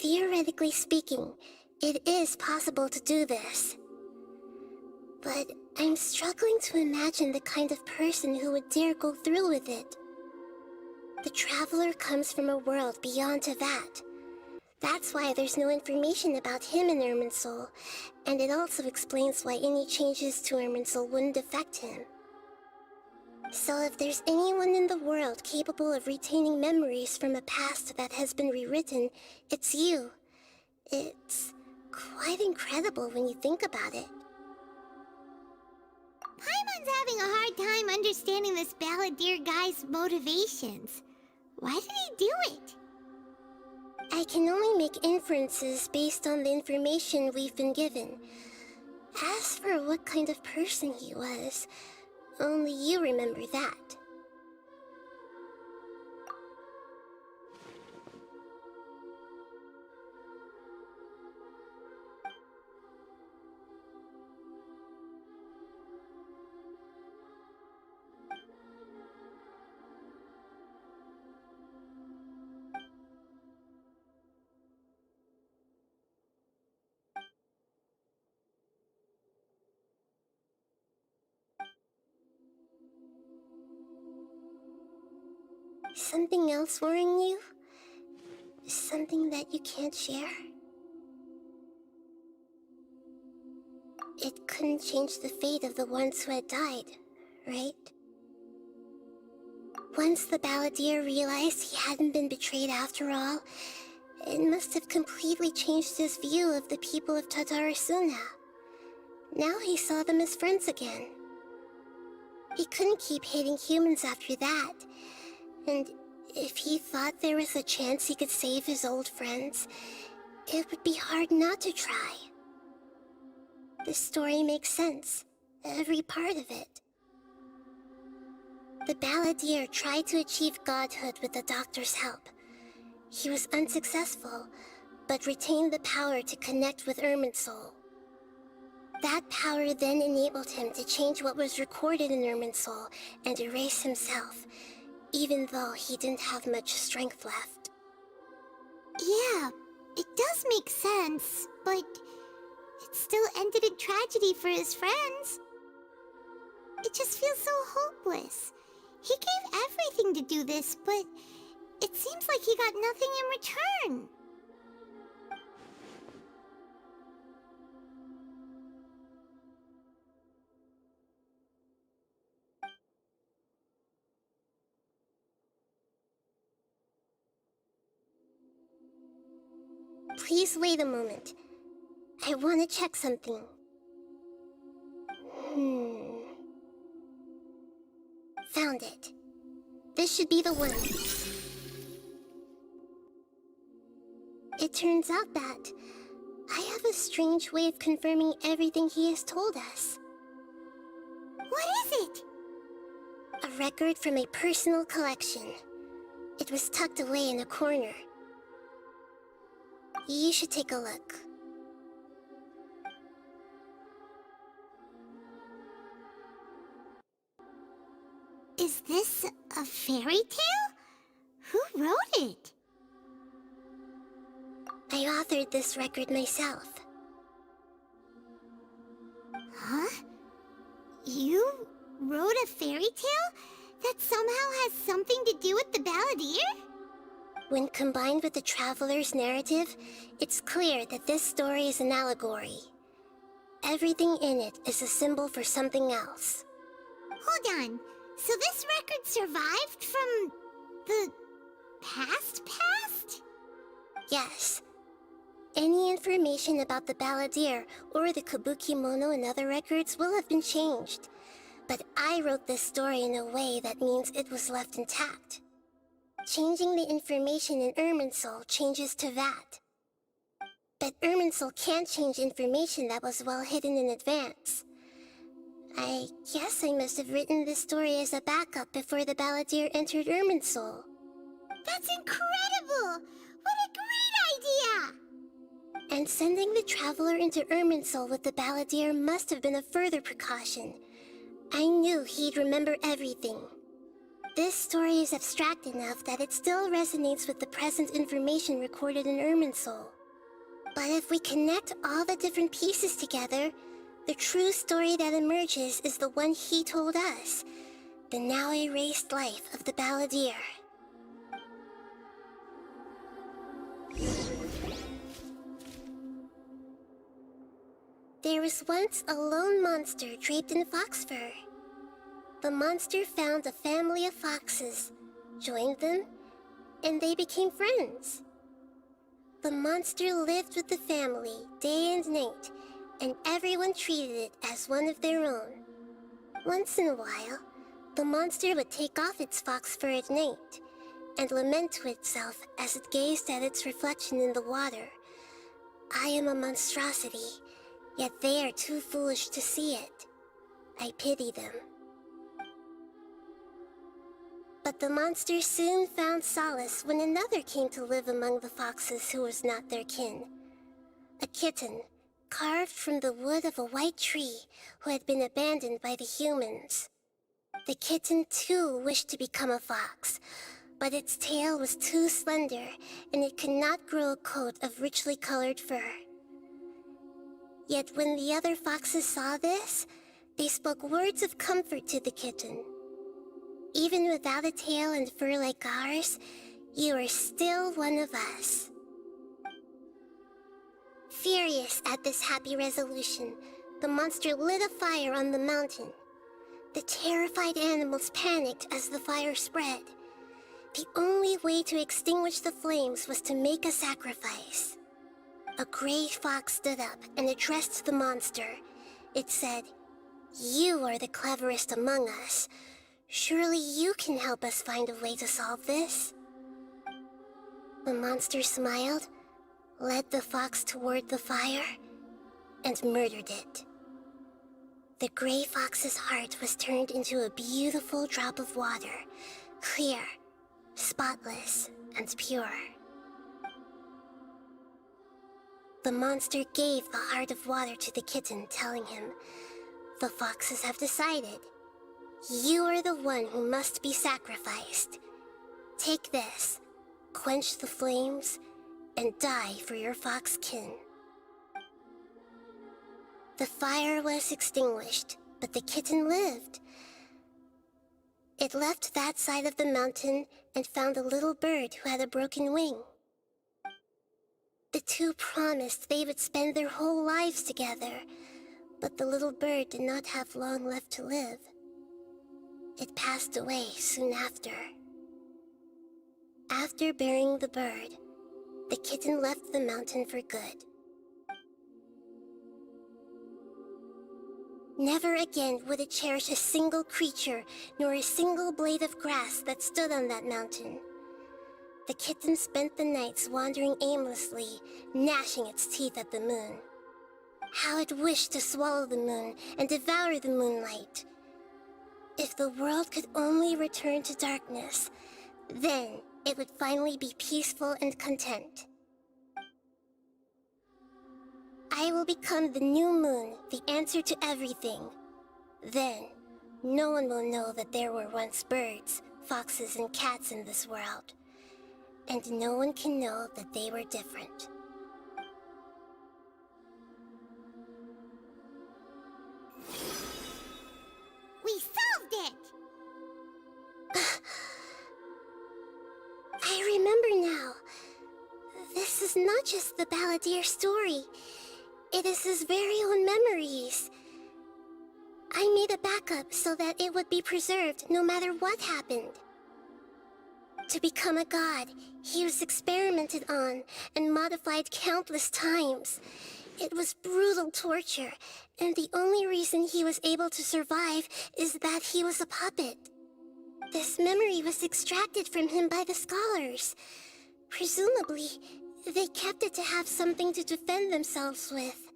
Theoretically speaking, it is possible to do this. But I'm struggling to imagine the kind of person who would dare go through with it. The Traveler comes from a world beyond Teyvat. That's why there's no information about him in Irminsul, and it also explains why any changes to Irminsul wouldn't affect him. So if there's anyone in the world capable of retaining memories from a past that has been rewritten, it's you. It's quite incredible when you think about it. Paimon's having a hard time understanding this Balladeer guy's motivations. Why did he do it? I can only make inferences based on the information we've been given. As for what kind of person he was, only you remember that. Something else worrying you? Something that you can't share? It couldn't change the fate of the ones who had died, right? Once the Balladeer realized he hadn't been betrayed after all, it must have completely changed his view of the people of Tatarasuna. Now he saw them as friends again. He couldn't keep hating humans after that. And if he thought there was a chance he could save his old friends, it would be hard not to try. This story makes sense, every part of it. The Balladeer tried to achieve godhood with the Doctor's help. He was unsuccessful, but retained the power to connect with Irminsul. That power then enabled him to change what was recorded in Irminsul and erase himself, even though he didn't have much strength left. Yeah, it does make sense, but it still ended in tragedy for his friends. It just feels so hopeless. He gave everything to do this, but it seems like he got nothing in return. Please wait a moment. I want to check something. Found it. This should be the one. It turns out that I have a strange way of confirming everything he has told us. What is it? A record from a personal collection. It was tucked away in a corner. You should take a look. Is this a fairy tale? Who wrote it? I authored this record myself. Huh? You wrote a fairy tale that somehow has something to do with the Balladeer? When combined with the Traveler's narrative, it's clear that this story is an allegory. Everything in it is a symbol for something else. Hold on. So this record survived from the past? Yes. Any information about the Balladeer or the Kabuki-mono and other records will have been changed. But I wrote this story in a way that means it was left intact. Changing the information in Irminsul changes to that. But Irminsul can't change information that was well hidden in advance. I guess I must have written this story as a backup before the Balladeer entered Irminsul. That's incredible! What a great idea! And sending the Traveler into Irminsul with the Balladeer must have been a further precaution. I knew he'd remember everything. This story is abstract enough that it still resonates with the present information recorded in Irminsul. But if we connect all the different pieces together, the true story that emerges is the one he told us, the now erased life of the Balladeer. There was once a lone monster draped in fox fur. The monster found a family of foxes, joined them, and they became friends. The monster lived with the family day and night, and everyone treated it as one of their own. Once in a while, the monster would take off its fox fur at night, and lament to itself as it gazed at its reflection in the water. I am a monstrosity, yet they are too foolish to see it. I pity them. But the monster soon found solace when another came to live among the foxes who was not their kin. A kitten, carved from the wood of a white tree who had been abandoned by the humans. The kitten too wished to become a fox, but its tail was too slender and it could not grow a coat of richly colored fur. Yet when the other foxes saw this, they spoke words of comfort to the kitten. Even without a tail and fur like ours, you are still one of us. Furious at this happy resolution, the monster lit a fire on the mountain. The terrified animals panicked as the fire spread. The only way to extinguish the flames was to make a sacrifice. A gray fox stood up and addressed the monster. It said, "You are the cleverest among us. Surely you can help us find a way to solve this." The monster smiled, led the fox toward the fire, and murdered it. The gray fox's heart was turned into a beautiful drop of water, clear, spotless, and pure. the monster gave the heart of water to the kitten, telling him, "The foxes have decided. You are the one who must be sacrificed. Take this, quench the flames, and die for your fox kin." The fire was extinguished, but the kitten lived. It left that side of the mountain and found a little bird who had a broken wing. The two promised they would spend their whole lives together, but the little bird did not have long left to live. It passed away soon after. After burying the bird, the kitten left the mountain for good. Never again would it cherish a single creature, nor a single blade of grass that stood on that mountain. The kitten spent the nights wandering aimlessly, gnashing its teeth at the moon. How it wished to swallow the moon and devour the moonlight. If the world could only return to darkness, then it would finally be peaceful and content. I will become the new moon, the answer to everything. Then, no one will know that there were once birds, foxes, and cats in this world. And no one can know that they were different. We solved it! I remember now. This is not just the Balladeer story. It is his very own memories. I made a backup so that it would be preserved no matter what happened. To become a god, he was experimented on and modified countless times. It was brutal torture, and the only reason he was able to survive is that he was a puppet. This memory was extracted from him by the scholars. Presumably, they kept it to have something to defend themselves with.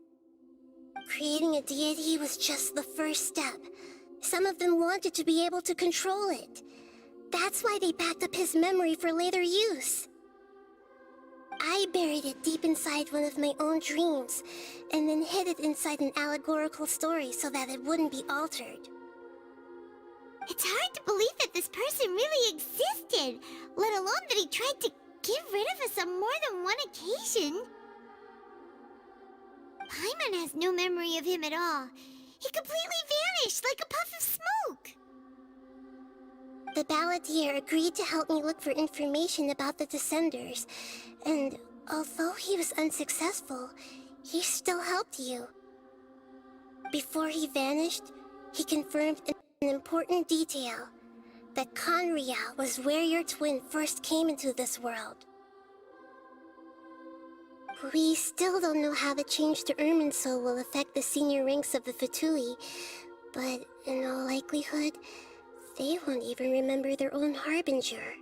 Creating a deity was just the first step. Some of them wanted to be able to control it. That's why they backed up his memory for later use. I buried it deep inside one of my own dreams, and then hid it inside an allegorical story so that it wouldn't be altered. It's hard to believe that this person really existed, let alone that he tried to get rid of us on more than one occasion. Paimon has no memory of him at all. He completely vanished like a puff of smoke. The Balladeer agreed to help me look for information about the Descenders, and although he was unsuccessful, he still helped you. Before he vanished, he confirmed an important detail, that Conria was where your twin first came into this world. We still don't know how the change to Irminsul will affect the senior ranks of the Fatui, but in all likelihood, they won't even remember their own Harbinger.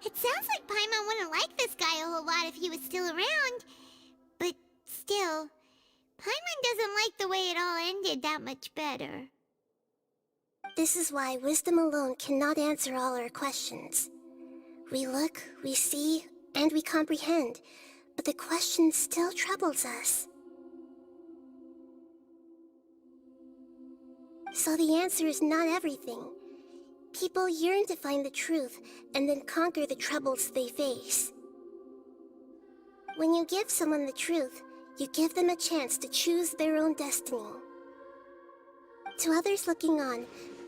It sounds like Paimon wouldn't like this guy a whole lot if he was still around. But still, Paimon doesn't like the way it all ended that much better. This is why wisdom alone cannot answer all our questions. We look, we see, and we comprehend, but the question still troubles us. So the answer is not everything. People yearn to find the truth and then conquer the troubles they face. When you give someone the truth, you give them a chance to choose their own destiny. To others looking on,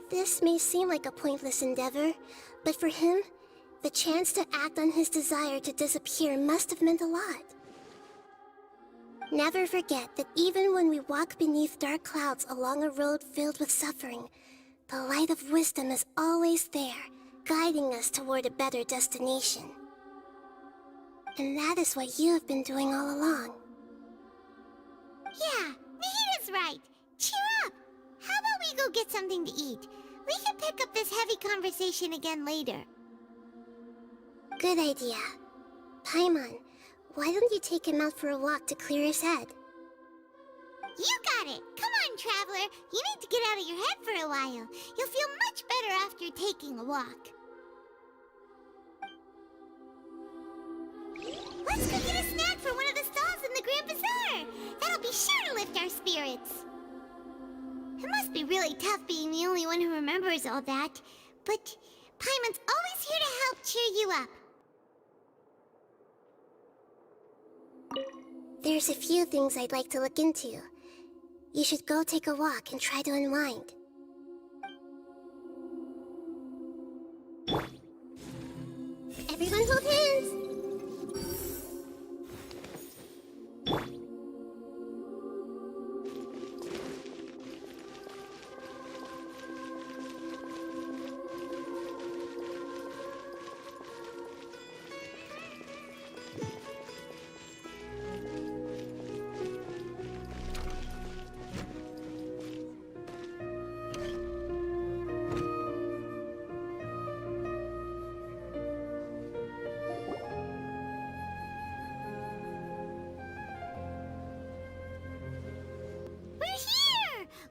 this may seem like a pointless endeavor, but for him, the chance to act on his desire to disappear must have meant a lot. Never forget that even when we walk beneath dark clouds along a road filled with suffering, the light of wisdom is always there, guiding us toward a better destination. And that is what you have been doing all along. Yeah, Nahida's right. Cheer up! How about we go get something to eat? We can pick up this heavy conversation again later. Good idea. Paimon, why don't you take him out for a walk to clear his head? You got it! Come on, Traveler! You need to get out of your head for a while. You'll feel much better after taking a walk. Let's go get a snack from one of the stalls in the Grand Bazaar. That'll be sure to lift our spirits. It must be really tough being the only one who remembers all that, but Paimon's always here to help cheer you up. There's a few things I'd like to look into. You should go take a walk and try to unwind. Everyone hold hands!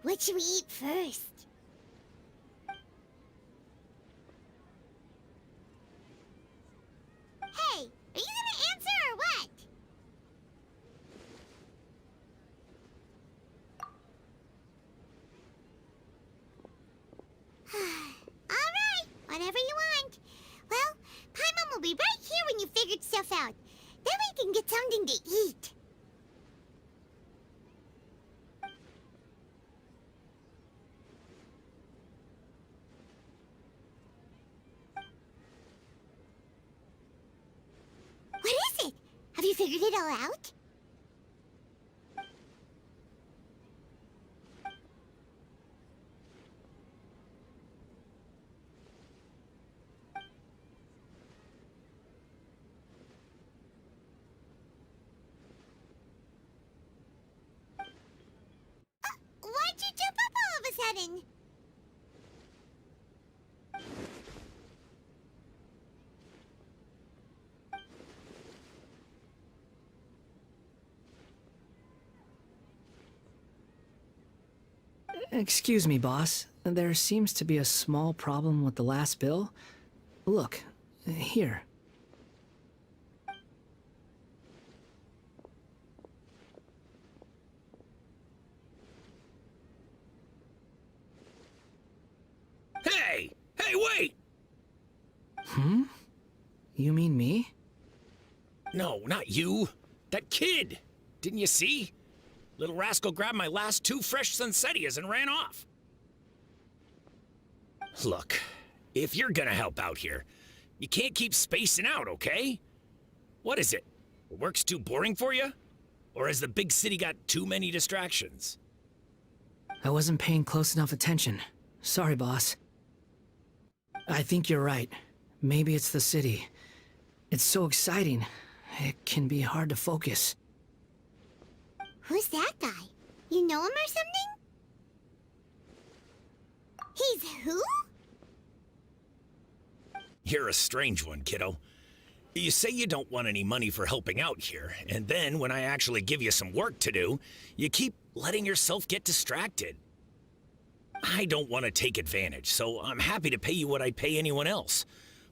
What should we eat first? Hey, are you gonna answer or what? Alright, whatever you want. Well, Paimon will be right here when you figured stuff out. Then we can get something to eat. Have you figured it all out? Why'd you jump up all of a sudden? Excuse me, boss. There seems to be a small problem with the last bill. Look, here. Hey! Hey, wait! Hmm? You mean me? No, not you. That kid! Didn't you see? Little rascal grabbed my last 2 fresh Sunsettias and ran off. Look, if you're gonna help out here, you can't keep spacing out, okay? What is it? Work's too boring for you? Or has the big city got too many distractions? I wasn't paying close enough attention. Sorry, boss. I think you're right. Maybe it's the city. It's so exciting. It can be hard to focus. Who's that guy? You know him or something? He's who? You're a strange one, kiddo. You say you don't want any money for helping out here, and then when I actually give you some work to do, you keep letting yourself get distracted. I don't want to take advantage, so I'm happy to pay you what I'd pay anyone else.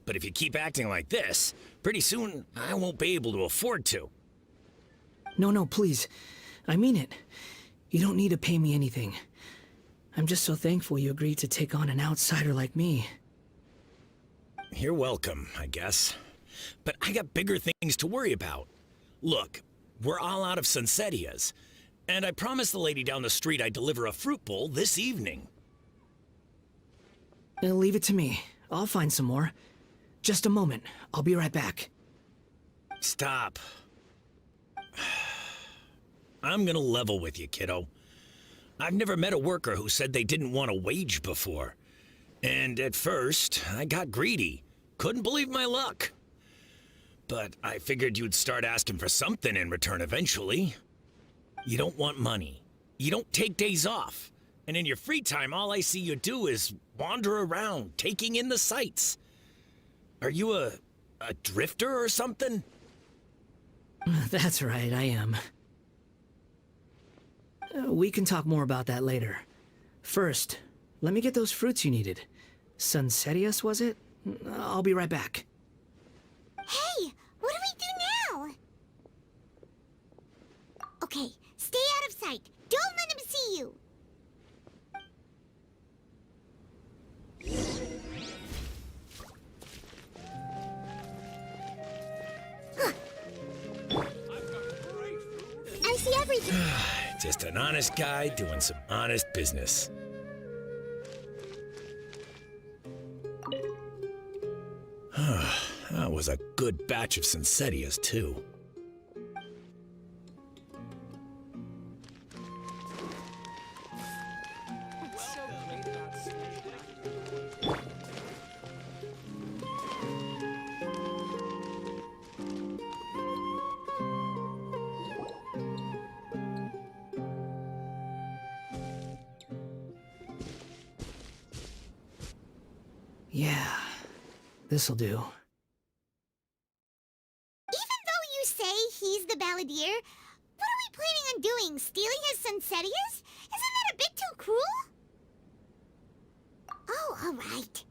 But if you keep acting like this, pretty soon I won't be able to afford to. No, please. I mean it. You don't need to pay me anything. I'm just so thankful you agreed to take on an outsider like me. You're welcome, I guess. But I got bigger things to worry about. Look, we're all out of Sunsettias, and I promised the lady down the street I'd deliver a fruit bowl this evening. Leave it to me. I'll find some more. Just a moment. I'll be right back. Stop. I'm gonna level with you, kiddo. I've never met a worker who said they didn't want a wage before. And at first, I got greedy. Couldn't believe my luck. But I figured you'd start asking for something in return eventually. You don't want money. You don't take days off. And in your free time, all I see you do is wander around, taking in the sights. Are you a drifter or something? That's right, I am. We can talk more about that later. First, let me get those fruits you needed. Sunsettias, was it? I'll be right back. Hey, what do we do sight. Don't let him see you. I see everything. Just an honest guy doing some honest business. That was a good batch of Sincetias, too. Yeah, this'll do. Even though you say he's the balladeer, what are we planning on doing? Stealing his Sincetias? Isn't that a bit too cruel? Oh, all right.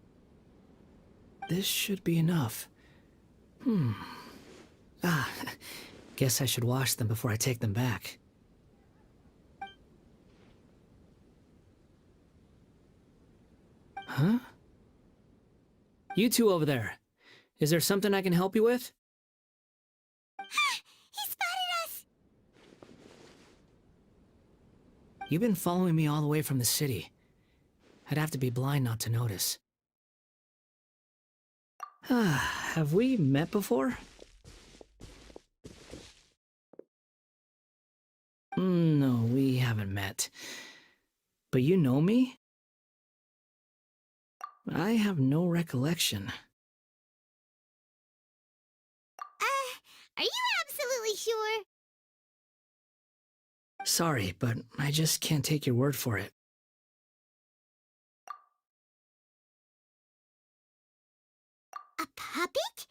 This should be enough. Guess I should wash them before I take them back. Huh? You two over there. Is there something I can help you with? He spotted us! You've been following me all the way from the city. I'd have to be blind not to notice. Have we met before? No, we haven't met. But you know me? I have no recollection. Are you absolutely sure? Sorry, but I just can't take your word for it. A puppet?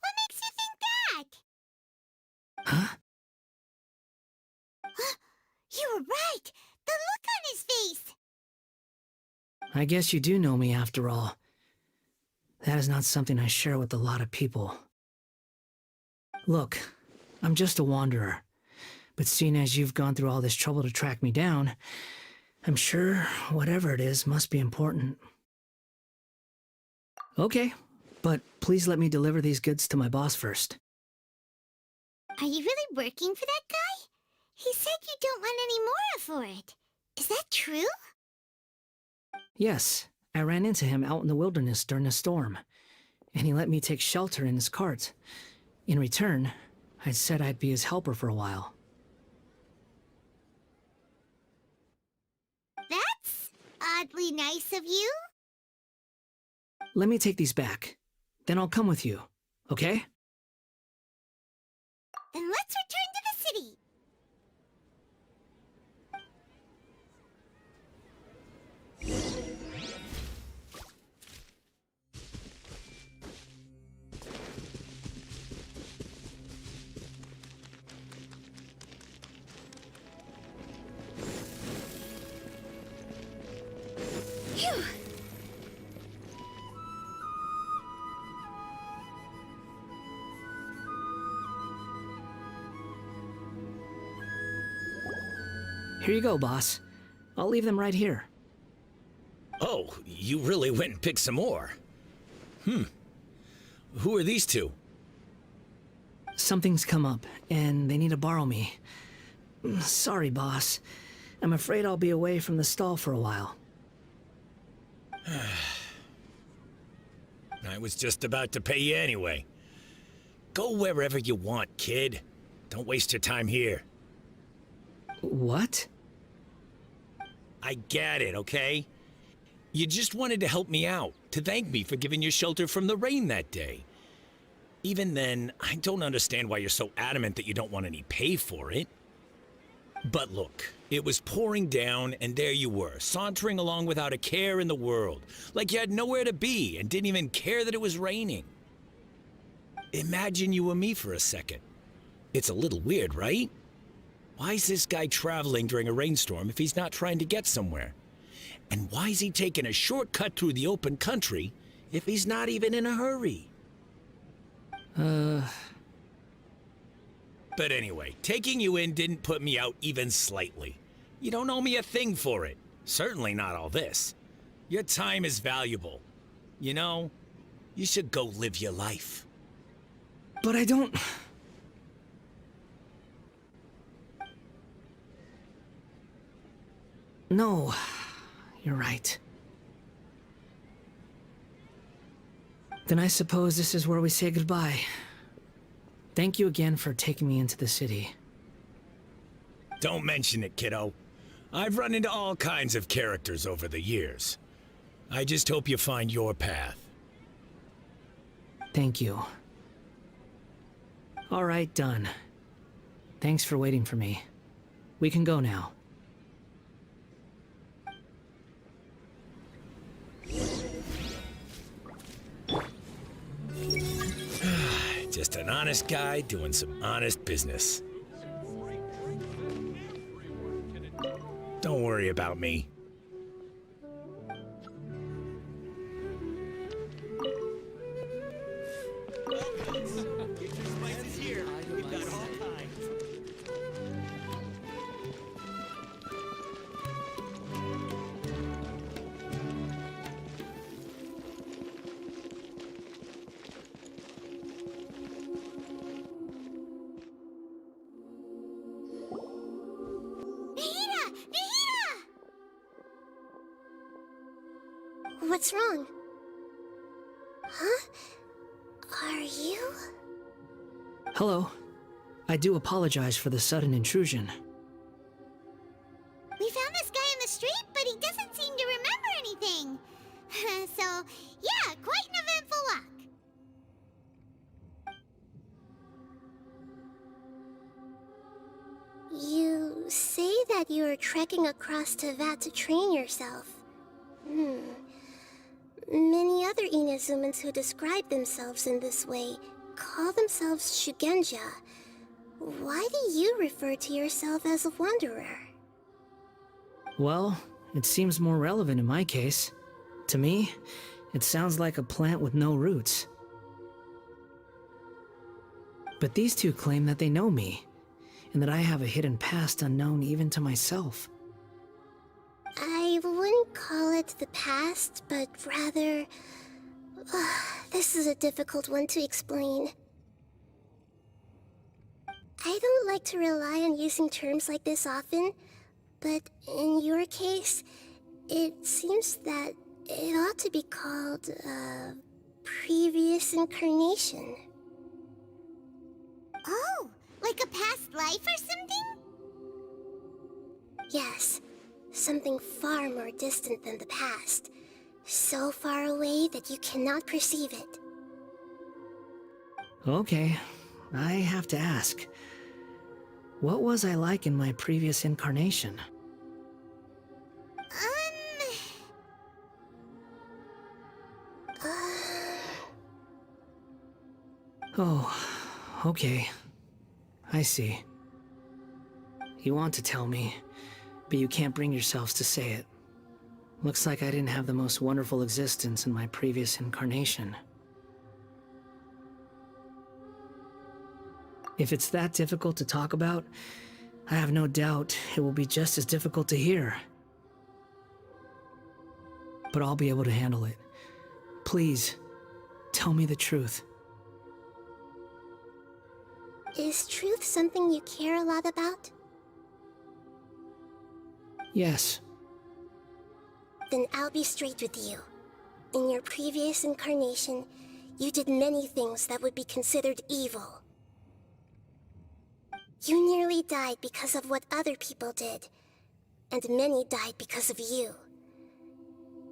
What makes you think that? Huh? You were right! The look on his face! I guess you do know me after all. That is not something I share with a lot of people. Look, I'm just a wanderer. But seeing as you've gone through all this trouble to track me down, I'm sure whatever it is must be important. Okay, but please let me deliver these goods to my boss first. Are you really working for that guy? He said you don't want any more for it. Is that true? Yes, I ran into him out in the wilderness during a storm, and he let me take shelter in his cart. In return, I said I'd be his helper for a while. That's oddly nice of you. Let me take these back. Then I'll come with you, okay? Then let's return to the city. Phew. Here you go, boss. I'll leave them right here. Oh, you really went and picked some more. Who are these two? Something's come up, and they need to borrow me. Sorry, boss. I'm afraid I'll be away from the stall for a while. I was just about to pay you anyway. Go wherever you want, kid. Don't waste your time here. What? I get it, okay? You just wanted to help me out, to thank me for giving you shelter from the rain that day. Even then, I don't understand why you're so adamant that you don't want any pay for it. But look, it was pouring down, and there you were, sauntering along without a care in the world, like you had nowhere to be and didn't even care that it was raining. Imagine you were me for a second. It's a little weird, right? Why is this guy traveling during a rainstorm if he's not trying to get somewhere? And why is he taking a shortcut through the open country if he's not even in a hurry? But anyway, taking you in didn't put me out even slightly. You don't owe me a thing for it. Certainly not all this. Your time is valuable. You know, you should go live your life. But I don't... No, you're right. Then I suppose this is where we say goodbye. Thank you again for taking me into the city. Don't mention it, kiddo. I've run into all kinds of characters over the years. I just hope you find your path. Thank you. All right, done. Thanks for waiting for me. We can go now. Just an honest guy doing some honest business. Don't worry about me. What's wrong? Huh? Are you? Hello. I do apologize for the sudden intrusion. We found this guy in the street, but he doesn't seem to remember anything. So, yeah, quite an eventful walk. You say that you are trekking across Teyvat to train yourself. Many other Inazumans who describe themselves in this way call themselves Shugenja. Why do you refer to yourself as a wanderer? Well, it seems more relevant in my case. To me, it sounds like a plant with no roots. But these two claim that they know me, and that I have a hidden past unknown even to myself. I wouldn't call it the past, but rather... this is a difficult one to explain. I don't like to rely on using terms like this often, but in your case, it seems that it ought to be called a previous incarnation. Oh, like a past life or something? Yes. Something far more distant than the past. So far away that you cannot perceive it. Okay, I have to ask. What was I like in my previous incarnation? Oh, okay. I see. You want to tell me, but you can't bring yourselves to say it. Looks like I didn't have the most wonderful existence in my previous incarnation. If it's that difficult to talk about, I have no doubt it will be just as difficult to hear. But I'll be able to handle it. Please, tell me the truth. Is truth something you care a lot about? Yes. Then I'll be straight with you. In your previous incarnation, you did many things that would be considered evil. You nearly died because of what other people did, and many died because of you.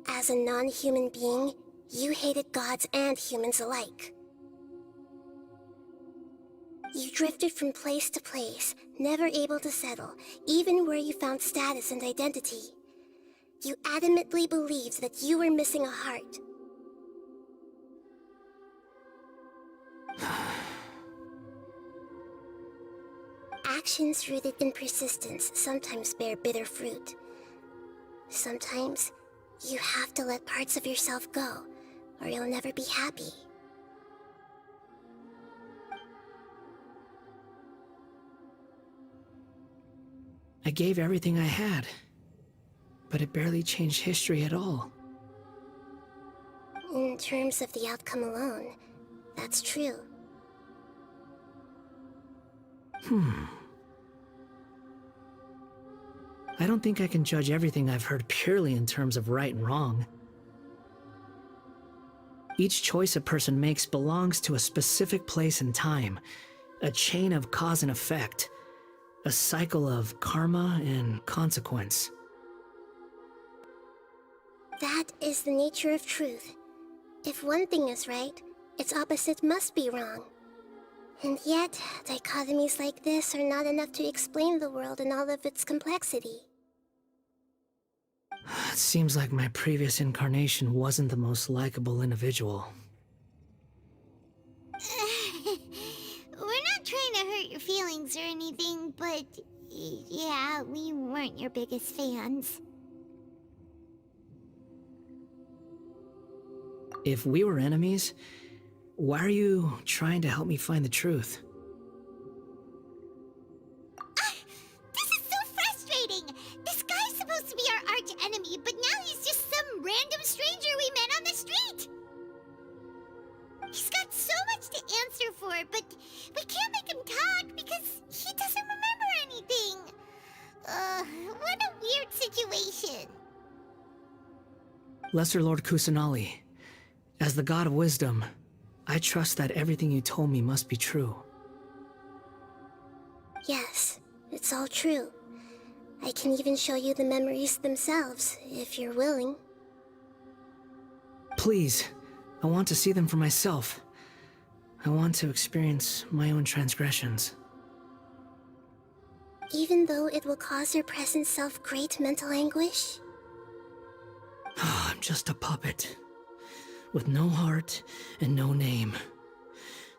As a non-human being, you hated gods and humans alike. You drifted from place to place, never able to settle, even where you found status and identity. You adamantly believed that you were missing a heart. Actions rooted in persistence sometimes bear bitter fruit. Sometimes, you have to let parts of yourself go, or you'll never be happy. I gave everything I had, but it barely changed history at all. In terms of the outcome alone, that's true. I don't think I can judge everything I've heard purely in terms of right and wrong. Each choice a person makes belongs to a specific place and time, a chain of cause and effect, a cycle of karma and consequence. That is the nature of truth. If one thing is right, its opposite must be wrong. And yet, dichotomies like this are not enough to explain the world in all of its complexity. It seems like my previous incarnation wasn't the most likable individual. We're not trying to hurt your feelings or anything, but yeah, we weren't your biggest fans. If we were enemies, why are you trying to help me find the truth? This is so frustrating! This guy's supposed to be our arch enemy, but now he's just some random stranger we met on the street! He's got so much to answer for, but we can't make him talk because he doesn't remember anything. What a weird situation. Lesser Lord Kusanali, as the god of wisdom, I trust that everything you told me must be true. Yes, it's all true. I can even show you the memories themselves, if you're willing. Please, I want to see them for myself. I want to experience my own transgressions. Even though it will cause your present self great mental anguish? I'm just a puppet, with no heart and no name.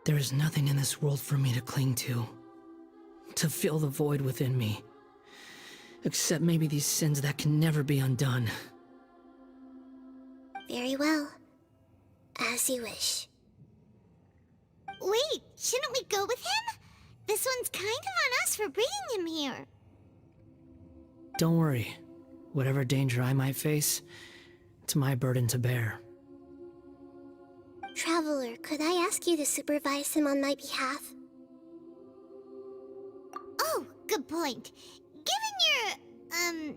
There is nothing in this world for me to cling to fill the void within me. Except maybe these sins that can never be undone. Very well. As you wish. Wait, shouldn't we go with him? This one's kind of on us for bringing him here. Don't worry. Whatever danger I might face, it's my burden to bear. Traveler, could I ask you to supervise him on my behalf? Oh, good point. Given your,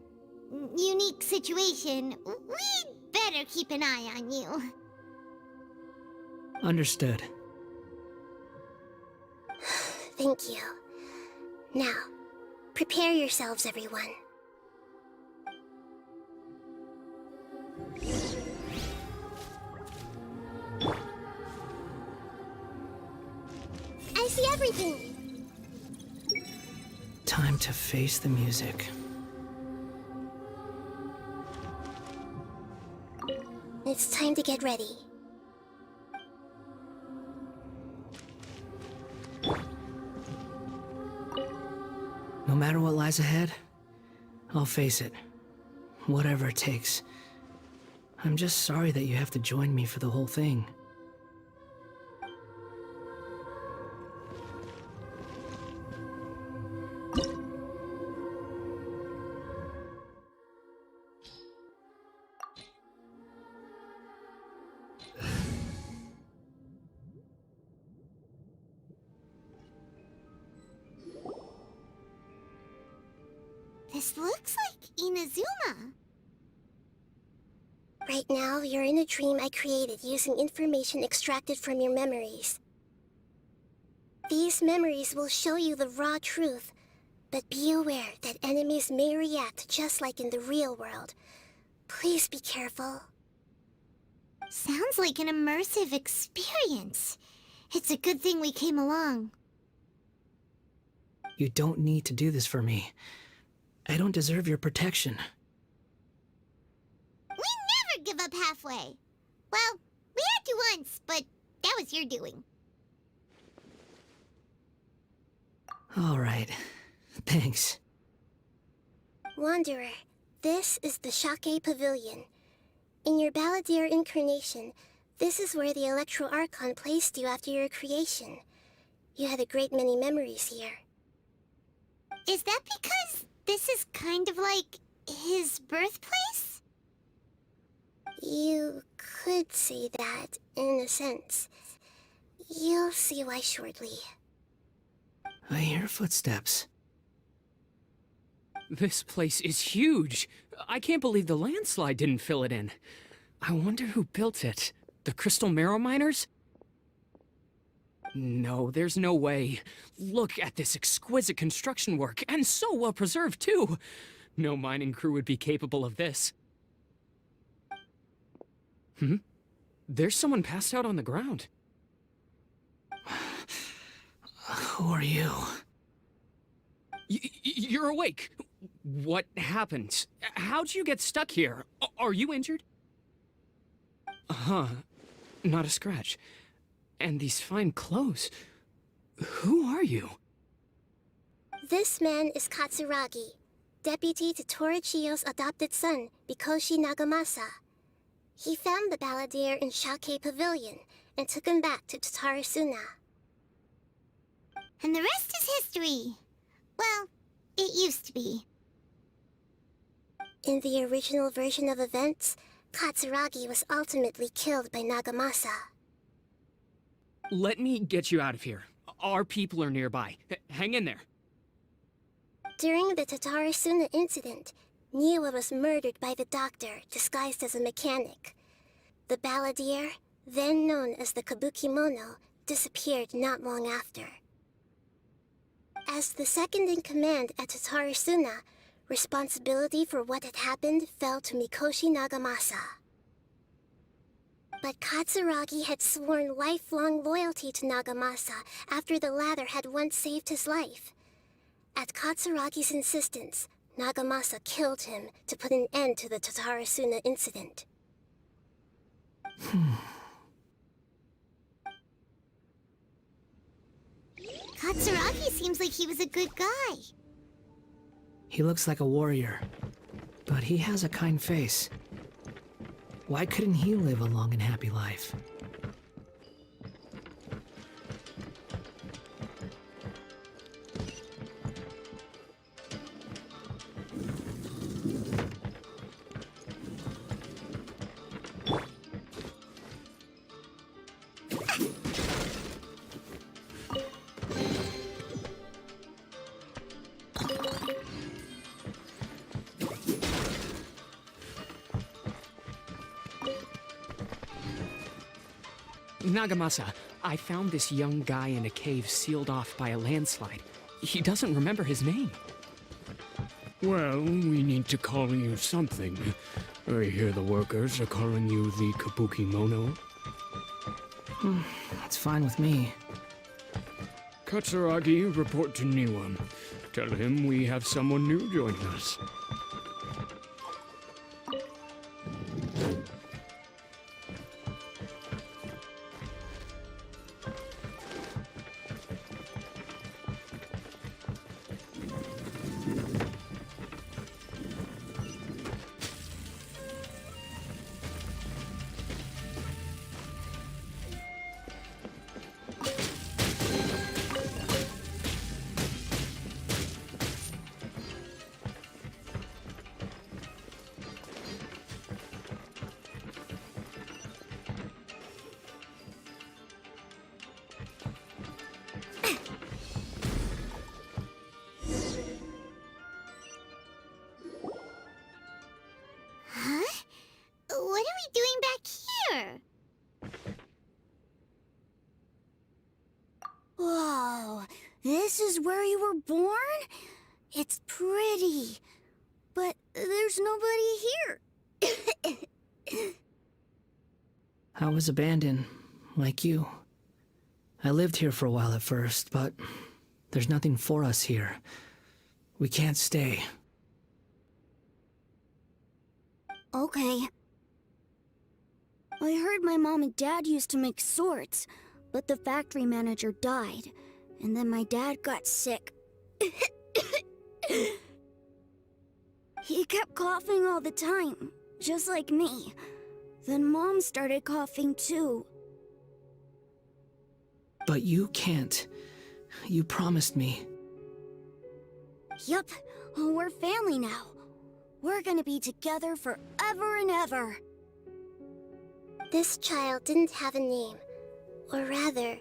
unique situation, we'd better keep an eye on you. Understood. Thank you. Now, prepare yourselves, everyone. I see everything! Time to face the music. It's time to get ready. No matter what lies ahead, I'll face it. Whatever it takes. I'm just sorry that you have to join me for the whole thing. This looks like Inazuma. Right now, you're in a dream I created using information extracted from your memories. These memories will show you the raw truth, but be aware that enemies may react just like in the real world. Please be careful. Sounds like an immersive experience. It's a good thing we came along. You don't need to do this for me. I don't deserve your protection. We never give up halfway. Well, we had to once, but that was your doing. All right. Thanks. Wanderer, this is the Shake Pavilion. In your Balladeer incarnation, this is where the Electro Archon placed you after your creation. You had a great many memories here. Is that because this is kind of like his birthplace? You could say that, in a sense. You'll see why shortly. I hear footsteps. This place is huge. I can't believe the landslide didn't fill it in. I wonder who built it. The crystal marrow miners? No, there's no way. Look at this exquisite construction work, and so well preserved, too. No mining crew would be capable of this. There's someone passed out on the ground. Who are you? You're awake. What happened? How'd you get stuck here? Are you injured? Huh. Not a scratch. And these fine clothes. Who are you? This man is Katsuragi, deputy to Torichio's adopted son, Mikoshi Nagamasa. He found the balladeer in Shake Pavilion and took him back to Tatarasuna. And the rest is history. Well, it used to be. In the original version of events, Katsuragi was ultimately killed by Nagamasa. Let me get you out of here. Our people are nearby. Hang in there. During the Tatarasuna incident, Niwa was murdered by the doctor disguised as a mechanic. The balladeer, then known as the Kabukimono, disappeared not long after. As the second in command at Tatarasuna, responsibility for what had happened fell to Mikoshi Nagamasa. But Katsuragi had sworn lifelong loyalty to Nagamasa after the latter had once saved his life. At Katsuragi's insistence, Nagamasa killed him to put an end to the Tatarasuna incident. Katsuragi seems like he was a good guy. He looks like a warrior, but he has a kind face. Why couldn't he live a long and happy life? Nagamasa, I found this young guy in a cave sealed off by a landslide. He doesn't remember his name. Well, we need to call you something. I hear the workers are calling you the Kabukimono. That's fine with me. Katsuragi, report to Niwa. Tell him we have someone new joining us. This is where you were born? It's pretty, but there's nobody here. I was abandoned, like you. I lived here for a while at first, but there's nothing for us here. We can't stay. Okay. I heard my mom and dad used to make swords, but the factory manager died, and then my dad got sick. He kept coughing all the time, just like me. Then Mom started coughing too. But you can't. You promised me. Yup, We're family now. We're gonna be together forever and ever. This child didn't have a name. Or rather,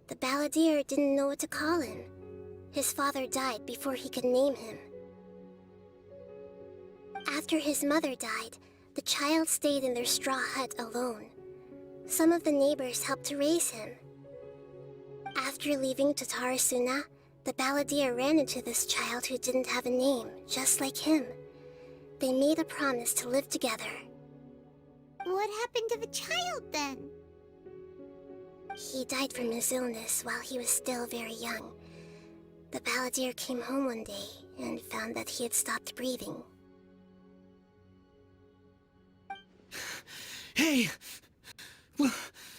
the balladeer didn't know what to call him. His father died before he could name him. After his mother died, the child stayed in their straw hut alone. Some of the neighbors helped to raise him. After leaving Tatarasuna, the balladeer ran into this child who didn't have a name, just like him. They made a promise to live together. What happened to the child then? He died from his illness while he was still very young. The balladeer came home one day and found that he had stopped breathing. Hey!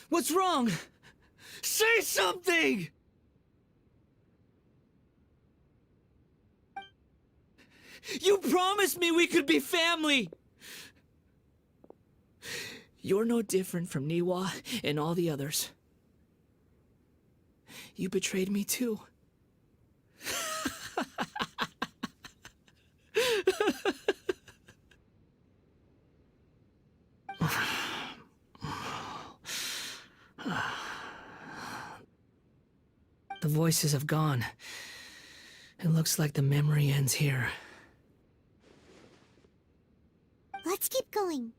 What's wrong? Say something! You promised me we could be family! You're no different from Niwa and all the others. You betrayed me too. The voices have gone. It looks like the memory ends here. Let's keep going.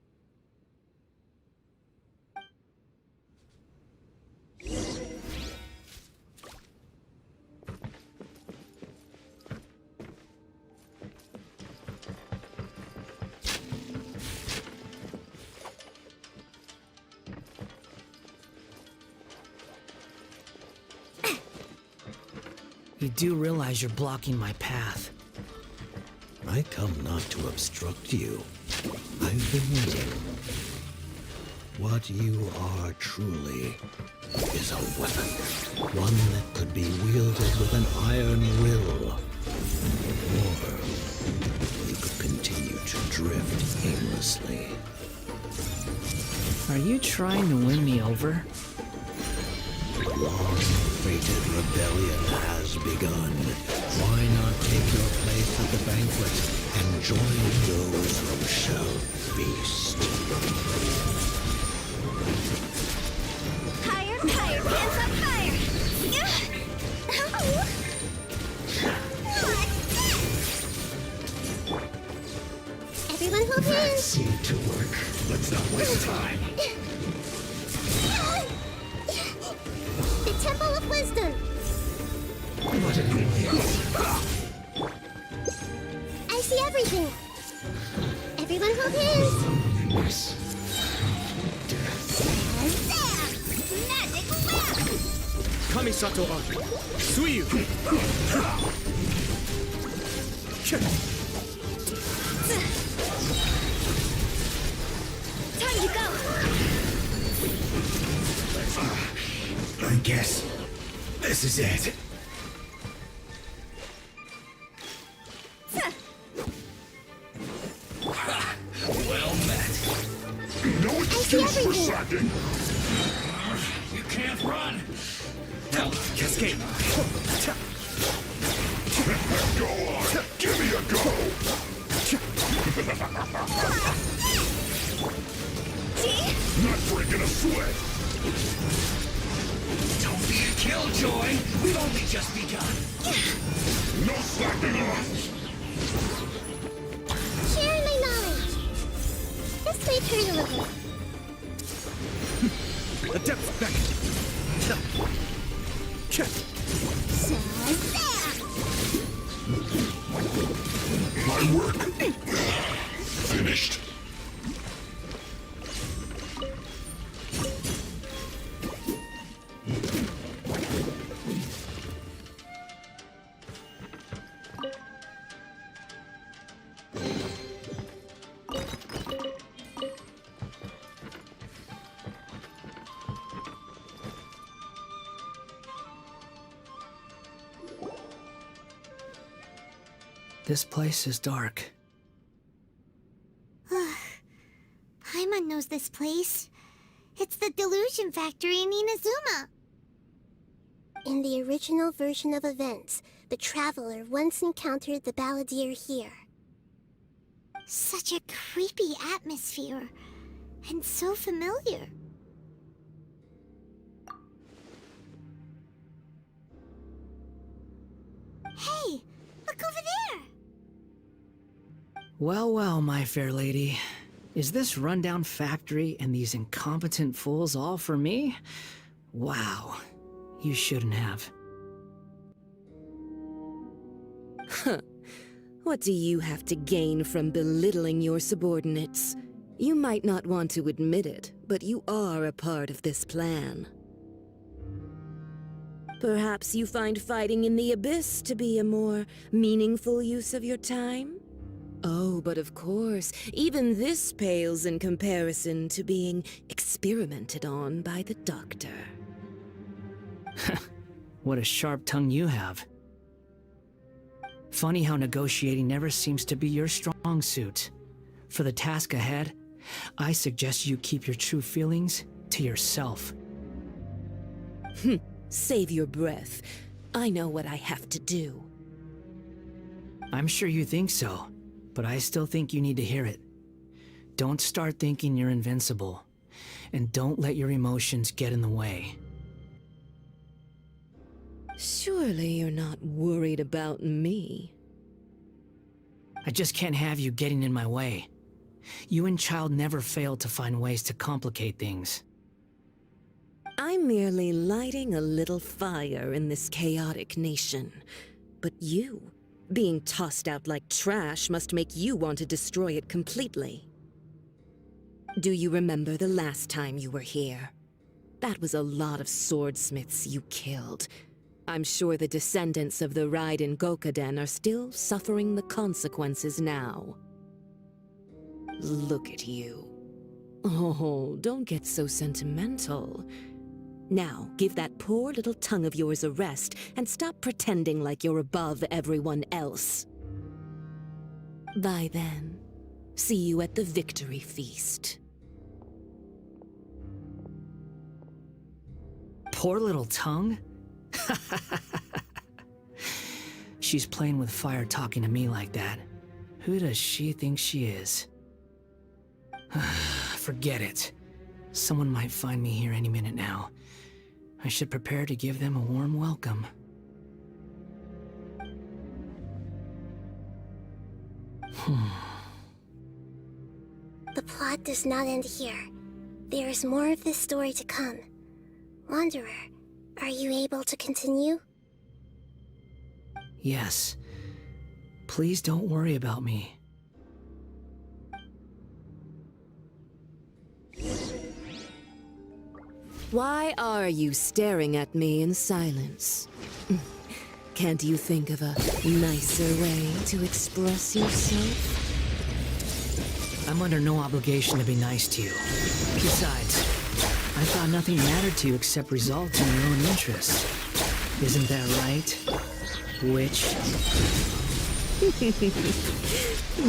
You do realize you're blocking my path. I come not to obstruct you. I've been waiting. What you are truly is a weapon. One that could be wielded with an iron will. Or you could continue to drift aimlessly. Are you trying to win me over? Long-fated rebellion has begun. Why not take your place at the banquet and join those who shall feast? Higher, higher, hands up higher! Everyone hold That hands! seemed to work. Let's not waste time. The Temple of Wisdom! What did you do? I see everything! Everyone hold hands! Magic lamp! Kamisato Archon, Suyu! Time to go! I guess this is it. Well met. No excuse for slacking. You can't run. Now, Cascade! go on. Give me a go. Not breaking a sweat. Don't be a killjoy. We've only just begun. No slacking off. Sharing my knowledge! This may hurt a little. Adept back! My work finished. This place is dark. Paimon knows this place. It's the delusion factory in Inazuma. In the original version of events, the traveler once encountered the balladeer here. Such a creepy atmosphere, and so familiar. Hey, look over there! Well, well, my fair lady. Is this rundown factory and these incompetent fools all for me? Wow. You shouldn't have. Huh. What do you have to gain from belittling your subordinates? You might not want to admit it, but you are a part of this plan. Perhaps you find fighting in the Abyss to be a more meaningful use of your time? Oh, but of course, even this pales in comparison to being experimented on by the Doctor. What a sharp tongue you have. Funny how negotiating never seems to be your strong suit. For the task ahead, I suggest you keep your true feelings to yourself. Save your breath. I know what I have to do. I'm sure you think so, but I still think you need to hear it. Don't start thinking you're invincible, and don't let your emotions get in the way. Surely you're not worried about me. I just can't have you getting in my way. You and Child never fail to find ways to complicate things. I'm merely lighting a little fire in this chaotic nation. But you, being tossed out like trash, must make you want to destroy it completely. Do you remember the last time you were here? That was a lot of swordsmiths you killed. I'm sure the descendants of the Raiden Gokaden are still suffering the consequences now. Look at you. Oh, don't get so sentimental. Now, give that poor little tongue of yours a rest and stop pretending like you're above everyone else. Bye then. See you at the victory feast. Poor little tongue? She's playing with fire talking to me like that. Who does she think she is? Forget it. Someone might find me here any minute now. I should prepare to give them a warm welcome. The plot does not end here. There is more of this story to come. Wanderer, are you able to continue? Yes. Please don't worry about me. Why are you staring at me in silence? Can't you think of a nicer way to express yourself? I'm under no obligation to be nice to you. Besides, I thought nothing mattered to you except results in your own interests. Isn't that right, witch?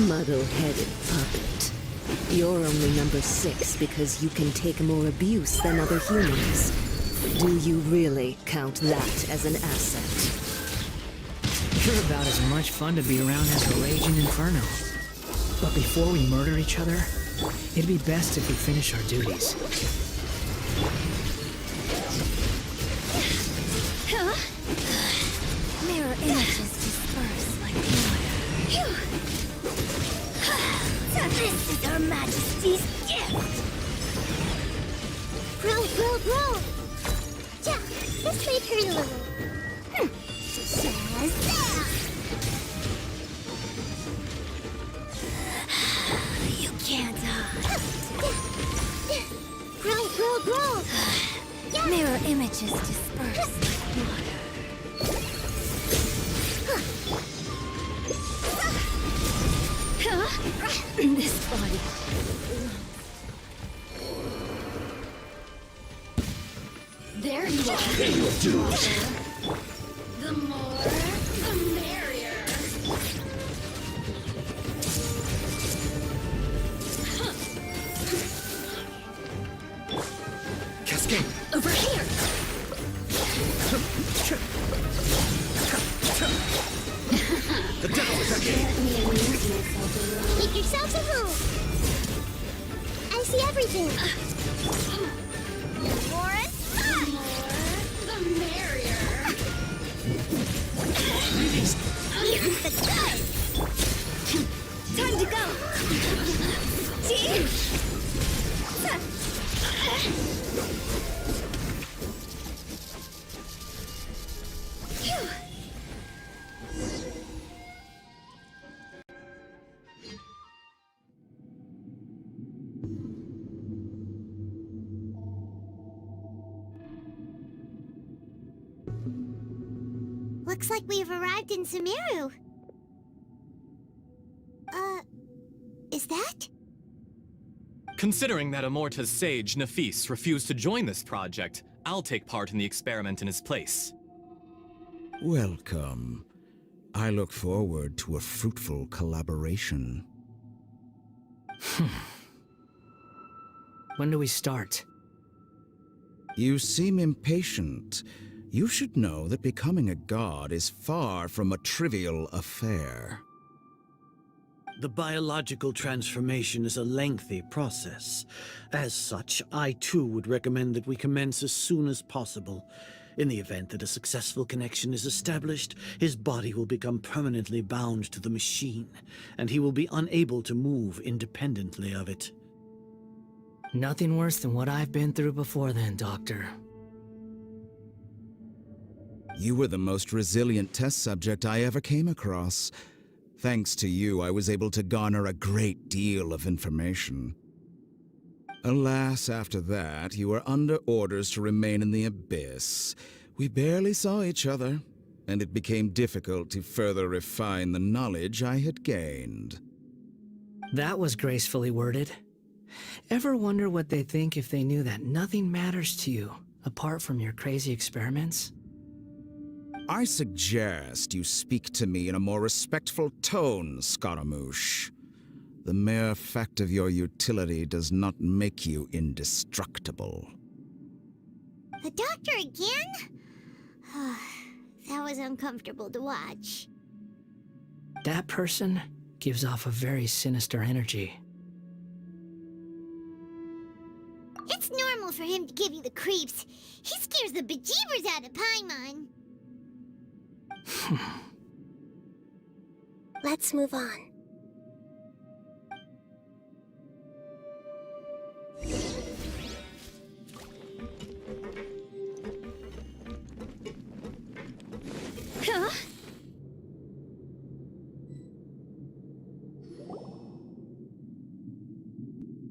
Muddle-headed puppet. You're only number 6 because you can take more abuse than other humans. Do you really count that as an asset? You're about as much fun to be around as a raging inferno. But before we murder each other, it'd be best if we finish our duties. Mirror images disperse like water. This is Her Majesty's gift! Grow! Yeah, let's make her a little. Shazam! You can't hide. Grow! Yeah. Mirror images disperse like water. This body. There you are. The more, the merrier. Cascade. Over here. I see everything. More inside! The merrier. Here's the good! Time to go. See? Looks like we've arrived in Sumeru. Is that? Considering that Amorta's sage, Nafis, refused to join this project, I'll take part in the experiment in his place. Welcome. I look forward to a fruitful collaboration. When do we start? You seem impatient. You should know that becoming a god is far from a trivial affair. The biological transformation is a lengthy process. As such, I too would recommend that we commence as soon as possible. In the event that a successful connection is established, his body will become permanently bound to the machine, and he will be unable to move independently of it. Nothing worse than what I've been through before then, Doctor. You were the most resilient test subject I ever came across. Thanks to you, I was able to garner a great deal of information. Alas, after that, you were under orders to remain in the Abyss. We barely saw each other, and it became difficult to further refine the knowledge I had gained. That was gracefully worded. Ever wonder what they'd think if they knew that nothing matters to you, apart from your crazy experiments? I suggest you speak to me in a more respectful tone, Scaramouche. The mere fact of your utility does not make you indestructible. The doctor again? That was uncomfortable to watch. That person gives off a very sinister energy. It's normal for him to give you the creeps. He scares the bejeebers out of Paimon. Let's move on. Huh?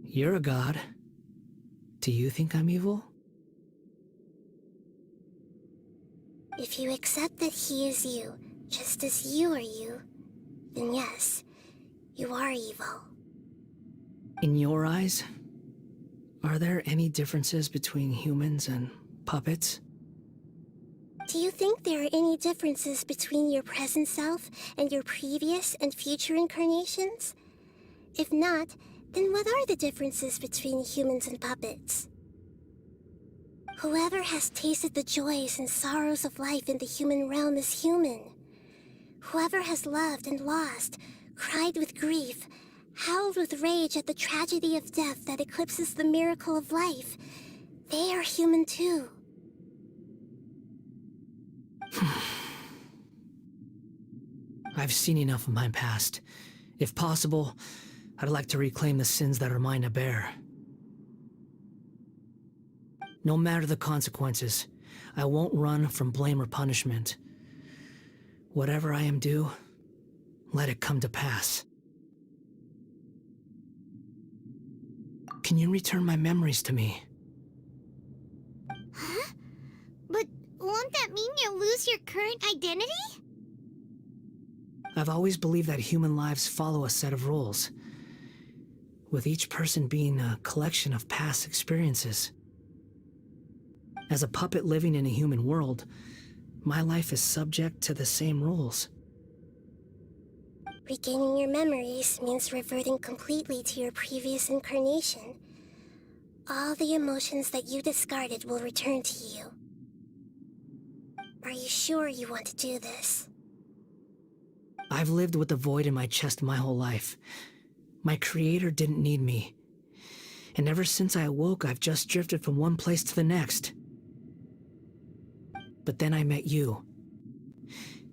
You're a god. Do you think I'm evil? If you accept that he is you, just as you are you, then yes, you are evil. In your eyes, are there any differences between humans and puppets? Do you think there are any differences between your present self and your previous and future incarnations? If not, then what are the differences between humans and puppets? Whoever has tasted the joys and sorrows of life in the human realm is human. Whoever has loved and lost, cried with grief, howled with rage at the tragedy of death that eclipses the miracle of life, they are human too. I've seen enough of my past. If possible, I'd like to reclaim the sins that are mine to bear. No matter the consequences, I won't run from blame or punishment. Whatever I am due, let it come to pass. Can you return my memories to me? Huh? But won't that mean you'll lose your current identity? I've always believed that human lives follow a set of rules, with each person being a collection of past experiences. As a puppet living in a human world, my life is subject to the same rules. Regaining your memories means reverting completely to your previous incarnation. All the emotions that you discarded will return to you. Are you sure you want to do this? I've lived with the void in my chest my whole life. My creator didn't need me. And ever since I awoke, I've just drifted from one place to the next. But then I met you.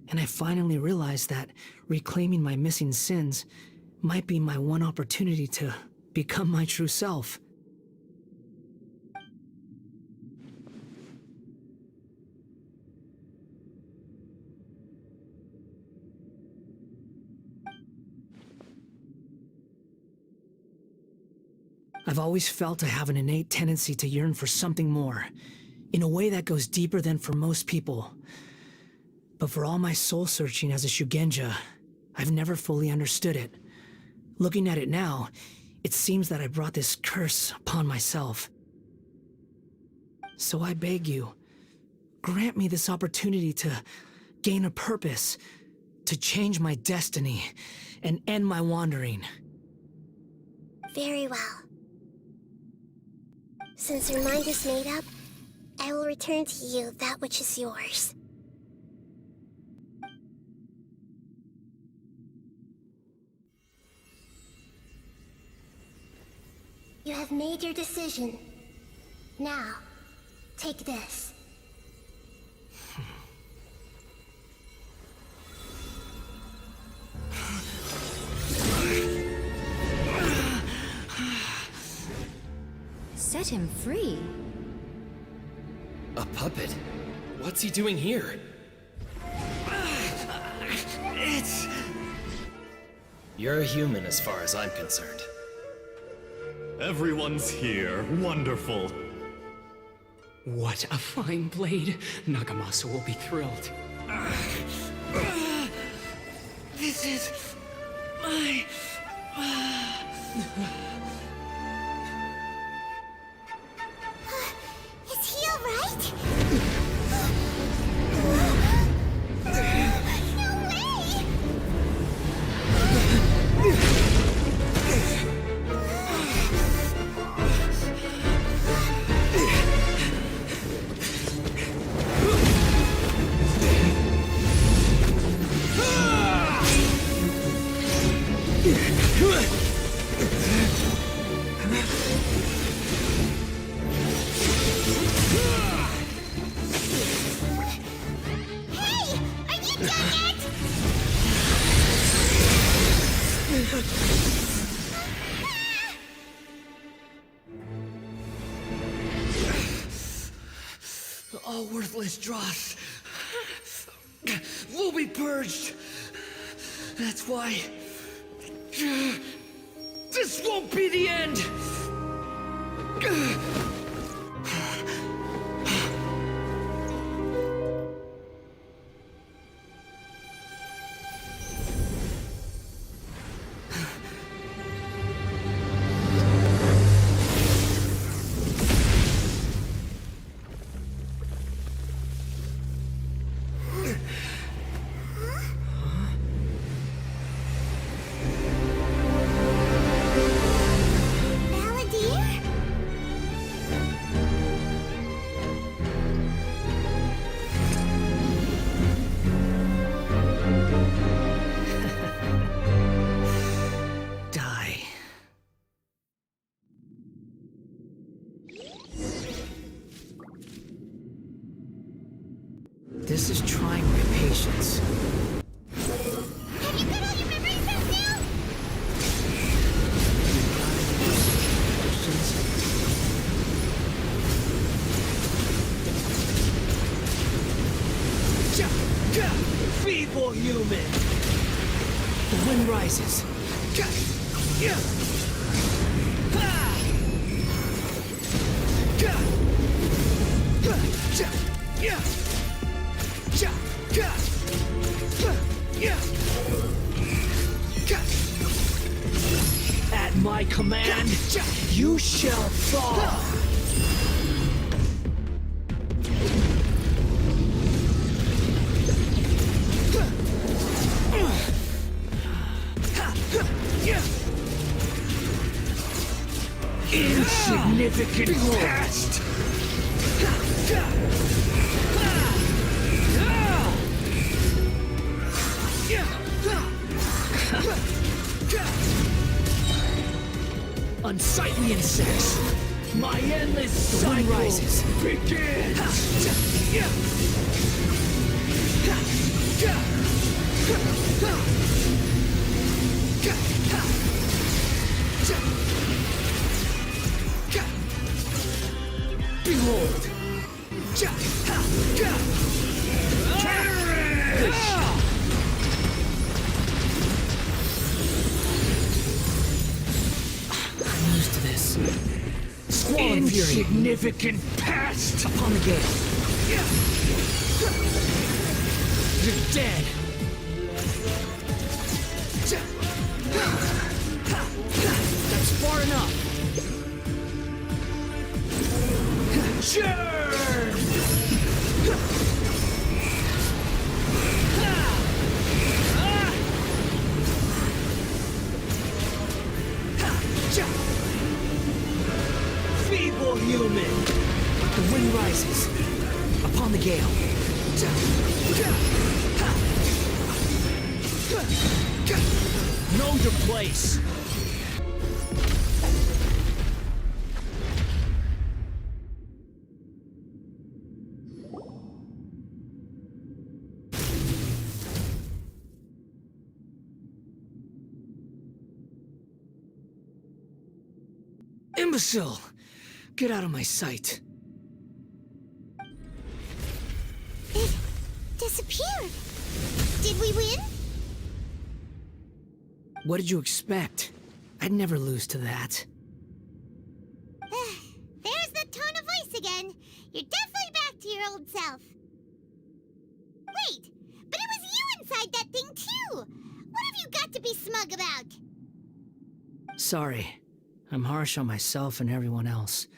And I finally realized that reclaiming my missing sins might be my one opportunity to become my true self. I've always felt I have an innate tendency to yearn for something more, in a way that goes deeper than for most people. But for all my soul-searching as a Shugenja, I've never fully understood it. Looking at it now, it seems that I brought this curse upon myself. So I beg you, grant me this opportunity to gain a purpose, to change my destiny, and end my wandering. Very well. Since your mind is made up, I will return to you that which is yours. You have made your decision. Now, take this. Set him free. A puppet? What's he doing here? You're a human as far as I'm concerned. Everyone's here. Wonderful. What a fine blade. Nagamasa will be thrilled. This is my... Is he alright? No way! All worthless dross will be purged. That's why this won't be the end. This is trying my patience. Have you got all your memories back now? Feeble human! The wind rises. At my command, you shall fall! Insignificant pest! Unsightly insects! My endless cycle rises. Begins! Behold! I'm used to this. Squall and fury. Insignificant pest! Upon the gate. You're dead! That's far enough! Churn! Feeble human! The wind rises upon the gale. Know your place! Imbecile! Get out of my sight. It disappeared. Did we win? What did you expect? I'd never lose to that. There's the tone of voice again. You're definitely back to your old self. Wait, but it was you inside that thing too! What have you got to be smug about? Sorry. I'm harsh on myself and everyone else.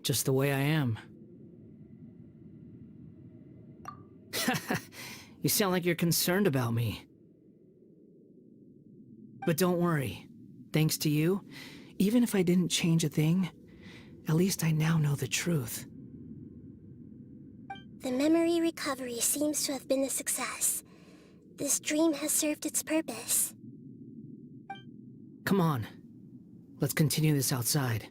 Just the way I am. You sound like you're concerned about me. But don't worry. Thanks to you, even if I didn't change a thing, at least I now know the truth. The memory recovery seems to have been a success. This dream has served its purpose. Come on. Let's continue this outside.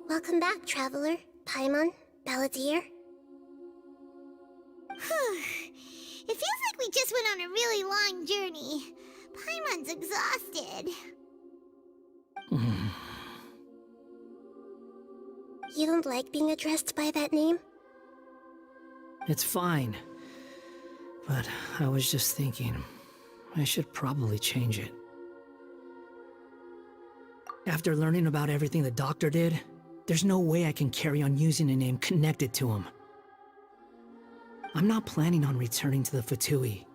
Welcome back, traveler. Paimon, Balladeer. It feels like we just went on a really long journey. Paimon's exhausted. You don't like being addressed by that name? It's fine. But I was just thinking, I should probably change it. After learning about everything the doctor did, there's no way I can carry on using a name connected to him. I'm not planning on returning to the Fatui,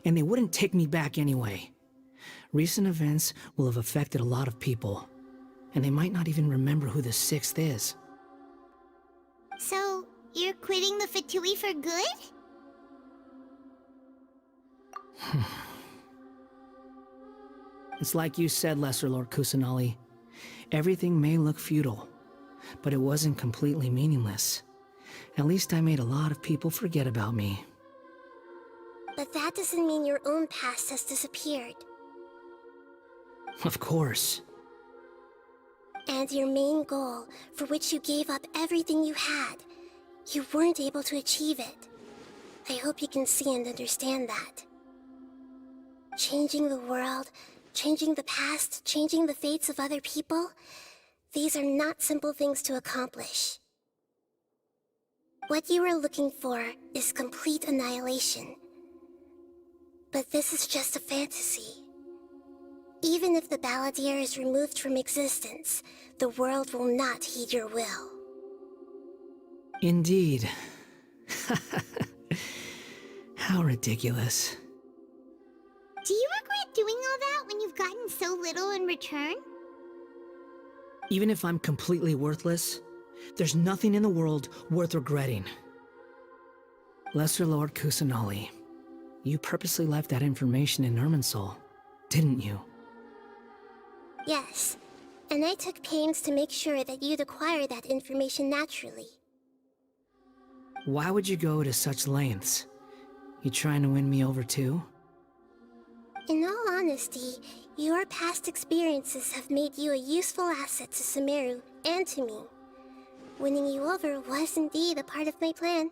and they wouldn't take me back anyway. Recent events will have affected a lot of people, and they might not even remember who the Sixth is. So, you're quitting the Fatui for good? It's like you said, Lesser Lord Kusanali. Everything may look futile, but it wasn't completely meaningless. At least I made a lot of people forget about me. But that doesn't mean your own past has disappeared. Of course. And your main goal, for which you gave up everything you had, you weren't able to achieve it. I hope you can see and understand that. Changing the world, changing the past, changing the fates of other people, these are not simple things to accomplish. What you were looking for is complete annihilation. But this is just a fantasy. Even if the Balladeer is removed from existence, the world will not heed your will. Indeed. How ridiculous. Do you regret doing all that when you've gotten so little in return? Even if I'm completely worthless, there's nothing in the world worth regretting. Lesser Lord Kusanali, you purposely left that information in Irminsul, didn't you? Yes, and I took pains to make sure that you'd acquire that information naturally. Why would you go to such lengths? You trying to win me over too? In all honesty, your past experiences have made you a useful asset to Sumeru and to me. Winning you over was indeed a part of my plan.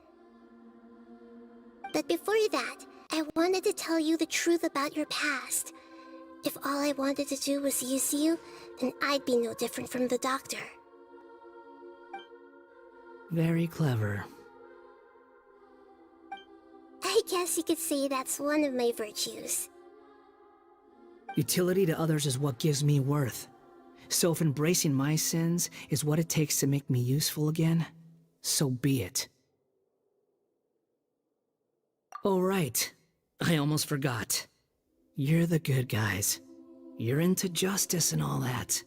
But before that, I wanted to tell you the truth about your past. If all I wanted to do was use you, then I'd be no different from the doctor. Very clever. I guess you could say that's one of my virtues. Utility to others is what gives me worth. So if embracing my sins is what it takes to make me useful again, so be it. Oh right, I almost forgot. You're the good guys. You're into justice and all that.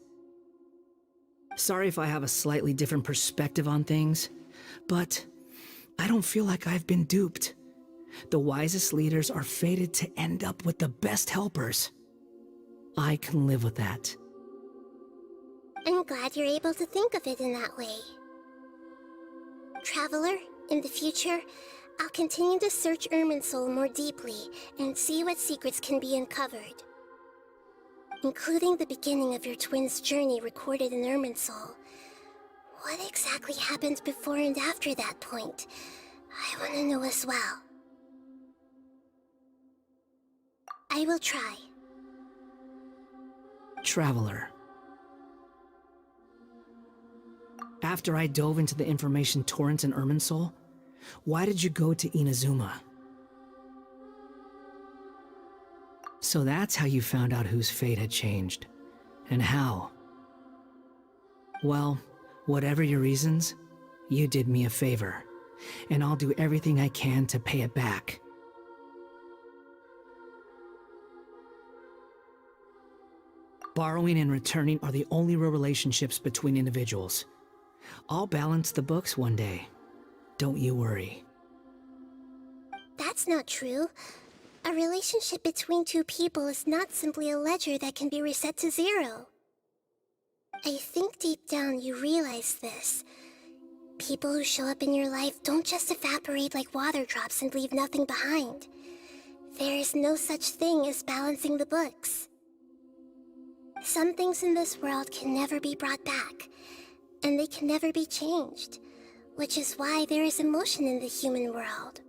Sorry if I have a slightly different perspective on things, but I don't feel like I've been duped. The wisest leaders are fated to end up with the best helpers. I can live with that. I'm glad you're able to think of it in that way. Traveler, in the future, I'll continue to search Irminsul more deeply and see what secrets can be uncovered. Including the beginning of your twins' journey recorded in Irminsul. What exactly happened before and after that point? I want to know as well. I will try. Traveler. After I dove into the information torrents in Irminsul, why did you go to Inazuma? So that's how you found out whose fate had changed. And how. Well, whatever your reasons, you did me a favor. And I'll do everything I can to pay it back. Borrowing and returning are the only real relationships between individuals. I'll balance the books one day. Don't you worry. That's not true. A relationship between two people is not simply a ledger that can be reset to zero. I think deep down you realize this. People who show up in your life don't just evaporate like water drops and leave nothing behind. There is no such thing as balancing the books. Some things in this world can never be brought back, and they can never be changed, which is why there is emotion in the human world.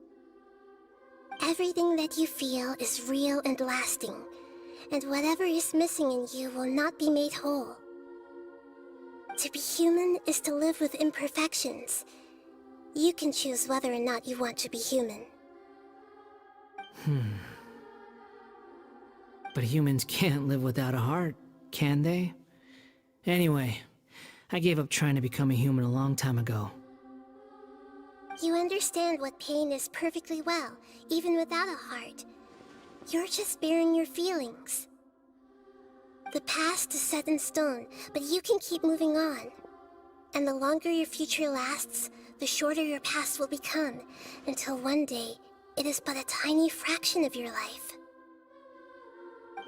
Everything that you feel is real and lasting, and whatever is missing in you will not be made whole. To be human is to live with imperfections. You can choose whether or not you want to be human. But humans can't live without a heart, can they? Anyway, I gave up trying to become a human a long time ago. You understand what pain is perfectly well, even without a heart. You're just bearing your feelings. The past is set in stone, but you can keep moving on. And the longer your future lasts, the shorter your past will become, until one day, it is but a tiny fraction of your life.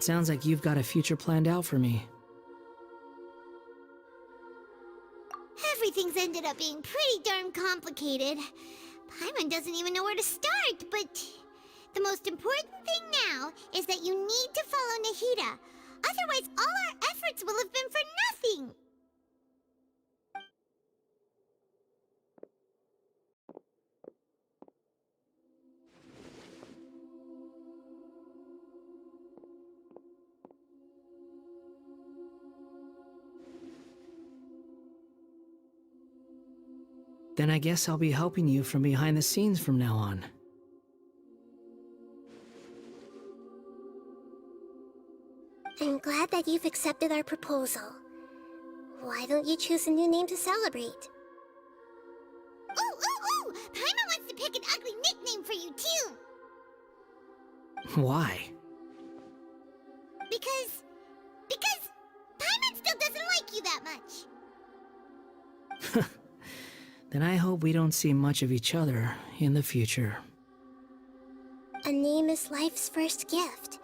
Sounds like you've got a future planned out for me. Everything's ended up being pretty darn complicated. Paimon doesn't even know where to start, but the most important thing now is that you need to follow Nahida. Otherwise, all our efforts will have been for nothing. Then I guess I'll be helping you from behind the scenes from now on. I'm glad that you've accepted our proposal. Why don't you choose a new name to celebrate? Ooh! Paimon wants to pick an ugly nickname for you, too! Why? Because Paimon still doesn't like you that much. Then I hope we don't see much of each other in the future. A name is life's first gift.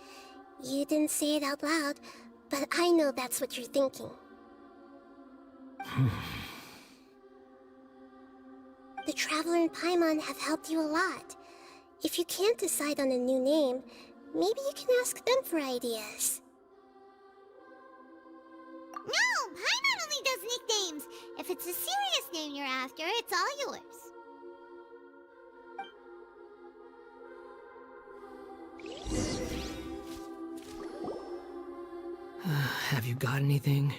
You didn't say it out loud, but I know that's what you're thinking. The Traveler and Paimon have helped you a lot. If you can't decide on a new name, maybe you can ask them for ideas. No! Paimon only does nicknames! If it's a serious name you're after, it's all yours. Have you got anything?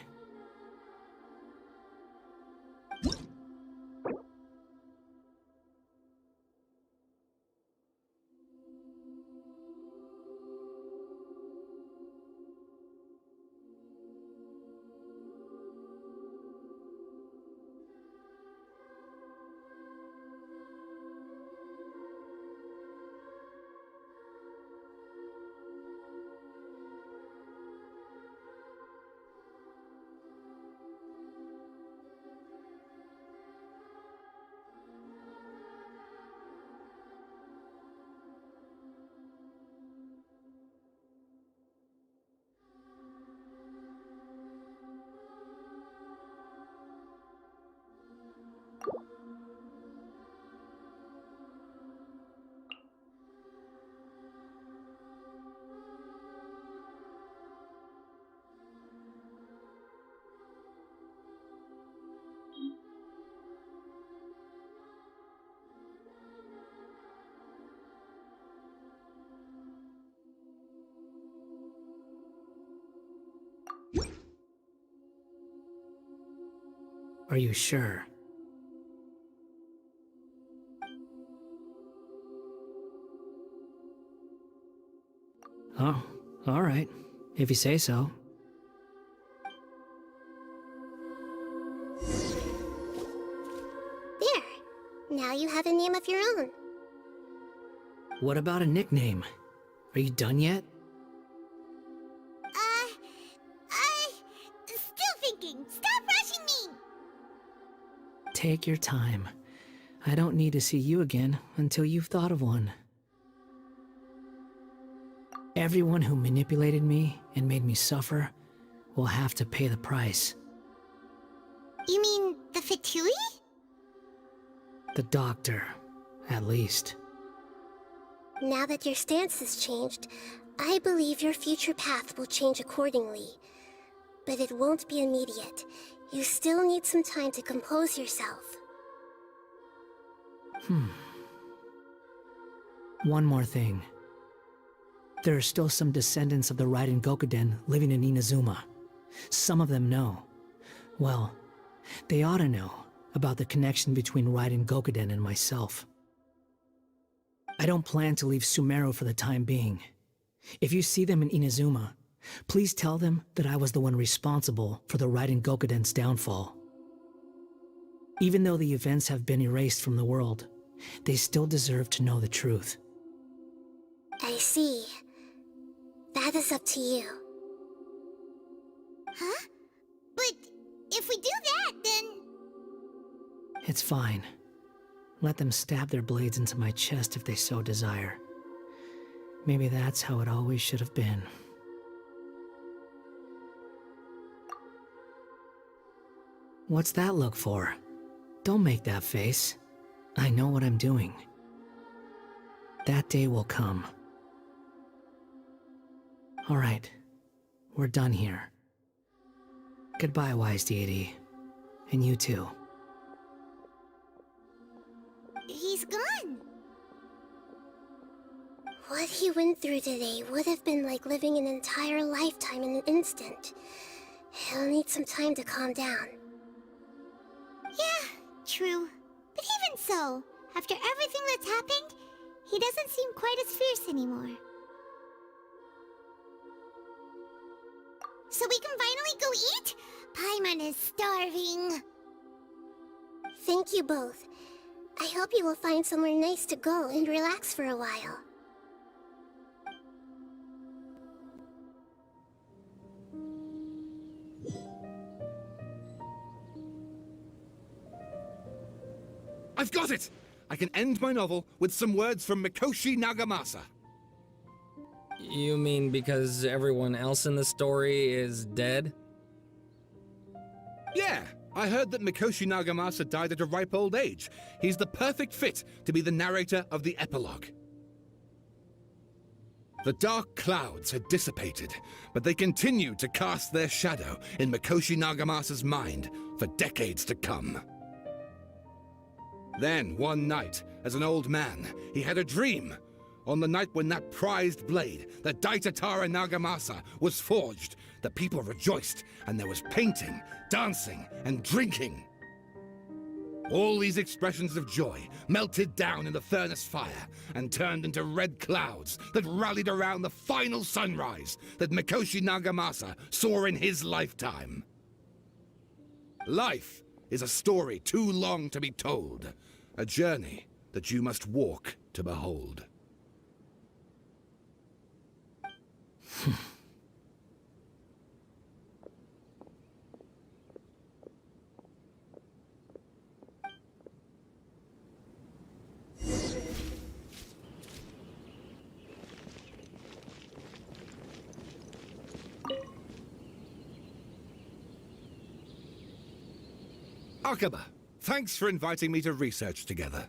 Are you sure? Oh, all right. If you say so. There. Now you have a name of your own. What about a nickname? Are you done yet? Still thinking. Stop rushing me! Take your time. I don't need to see you again until you've thought of one. Everyone who manipulated me and made me suffer will have to pay the price. You mean the Fatui? The doctor, at least. Now that your stance has changed, I believe your future path will change accordingly. But it won't be immediate. You still need some time to compose yourself. One more thing. There are still some descendants of the Raiden Gokuden living in Inazuma. Some of them know. Well, they ought to know about the connection between Raiden Gokuden and myself. I don't plan to leave Sumeru for the time being. If you see them in Inazuma, please tell them that I was the one responsible for the Raiden Gokuden's downfall. Even though the events have been erased from the world, they still deserve to know the truth. I see. That is up to you. Huh? But if we do that, then... It's fine. Let them stab their blades into my chest if they so desire. Maybe that's how it always should have been. What's that look for? Don't make that face. I know what I'm doing. That day will come. All right. We're done here. Goodbye, wise deity. And you too. He's gone. What he went through today would have been like living an entire lifetime in an instant. He'll need some time to calm down. Yeah, true. But even so, after everything that's happened, he doesn't seem quite as fierce anymore. So we can finally go eat? Paimon is starving. Thank you both. I hope you will find somewhere nice to go and relax for a while. I've got it! I can end my novel with some words from Mikoshi Nagamasa. You mean because everyone else in the story is dead? Yeah, I heard that Mikoshi Nagamasa died at a ripe old age. He's the perfect fit to be the narrator of the epilogue. The dark clouds had dissipated, but they continued to cast their shadow in Mikoshi Nagamasa's mind for decades to come. Then, one night, as an old man, he had a dream. On the night when that prized blade, the Daitatara Nagamasa, was forged, the people rejoiced, and there was painting, dancing, and drinking. All these expressions of joy melted down in the furnace fire and turned into red clouds that rallied around the final sunrise that Mikoshi Nagamasa saw in his lifetime. Life is a story too long to be told, a journey that you must walk to behold. Akaba, thanks for inviting me to research together.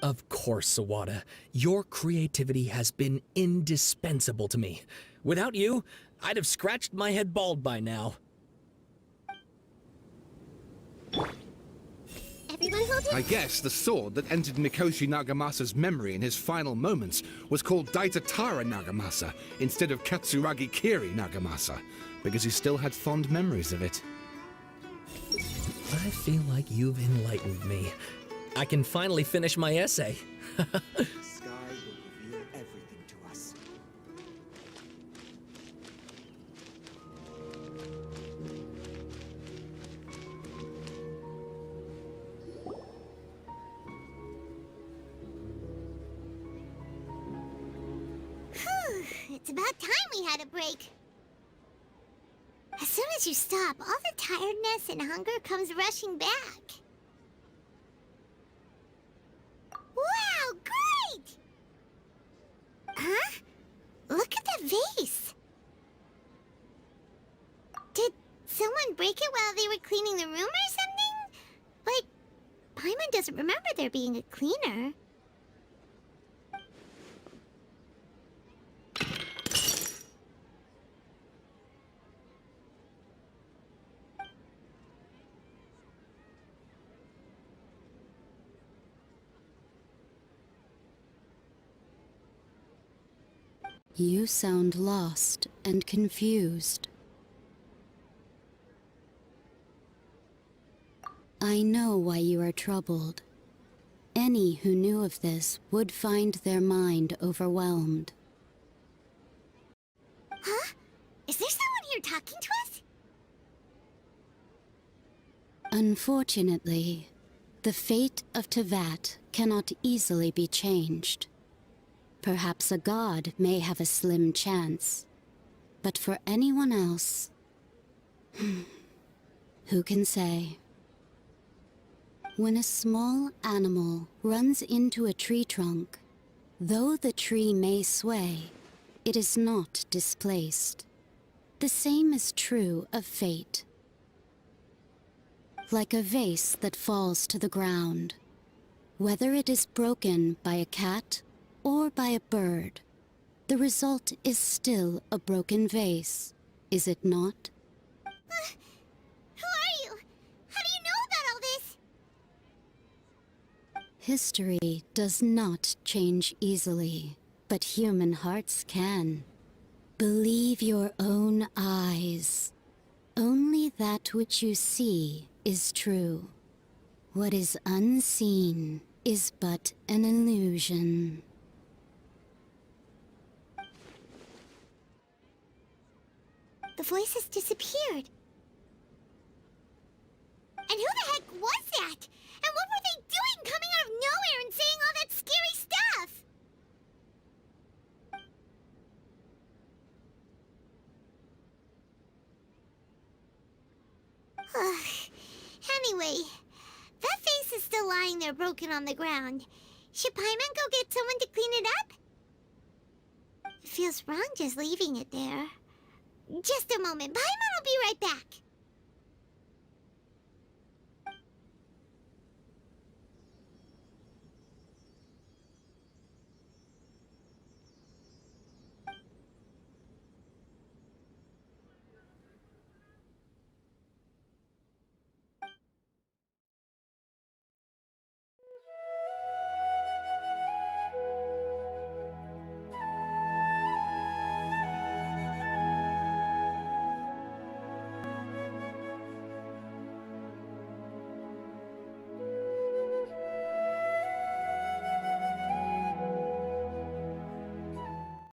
Of course, Sawada. Your creativity has been indispensable to me. Without you, I'd have scratched my head bald by now. Everyone hold it. I guess the sword that entered Mikoshi Nagamasa's memory in his final moments was called Daitatara Nagamasa instead of Katsuragi Kiri Nagamasa, because he still had fond memories of it. I feel like you've enlightened me. I can finally finish my essay. The sky will reveal everything to us. Whew, it's about time we had a break. As soon as you stop, all the tiredness and hunger comes rushing back. Wow, great! Huh? Look at the vase. Did someone break it while they were cleaning the room or something? Like, Paimon doesn't remember there being a cleaner. You sound lost and confused. I know why you are troubled. Any who knew of this would find their mind overwhelmed. Huh? Is there someone here talking to us? Unfortunately, the fate of Teyvat cannot easily be changed. Perhaps a god may have a slim chance, but for anyone else, who can say? When a small animal runs into a tree trunk, though the tree may sway, it is not displaced. The same is true of fate. Like a vase that falls to the ground, whether it is broken by a cat or by a bird, the result is still a broken vase, is it not? Who are you? How do you know about all this? History does not change easily, but human hearts can. Believe your own eyes. Only that which you see is true. What is unseen is but an illusion. The voice has disappeared. And who the heck was that? And what were they doing coming out of nowhere and saying all that scary stuff? Anyway, that face is still lying there broken on the ground. Should Paimon go get someone to clean it up? It feels wrong just leaving it there. Just a moment. Paimon will be right back.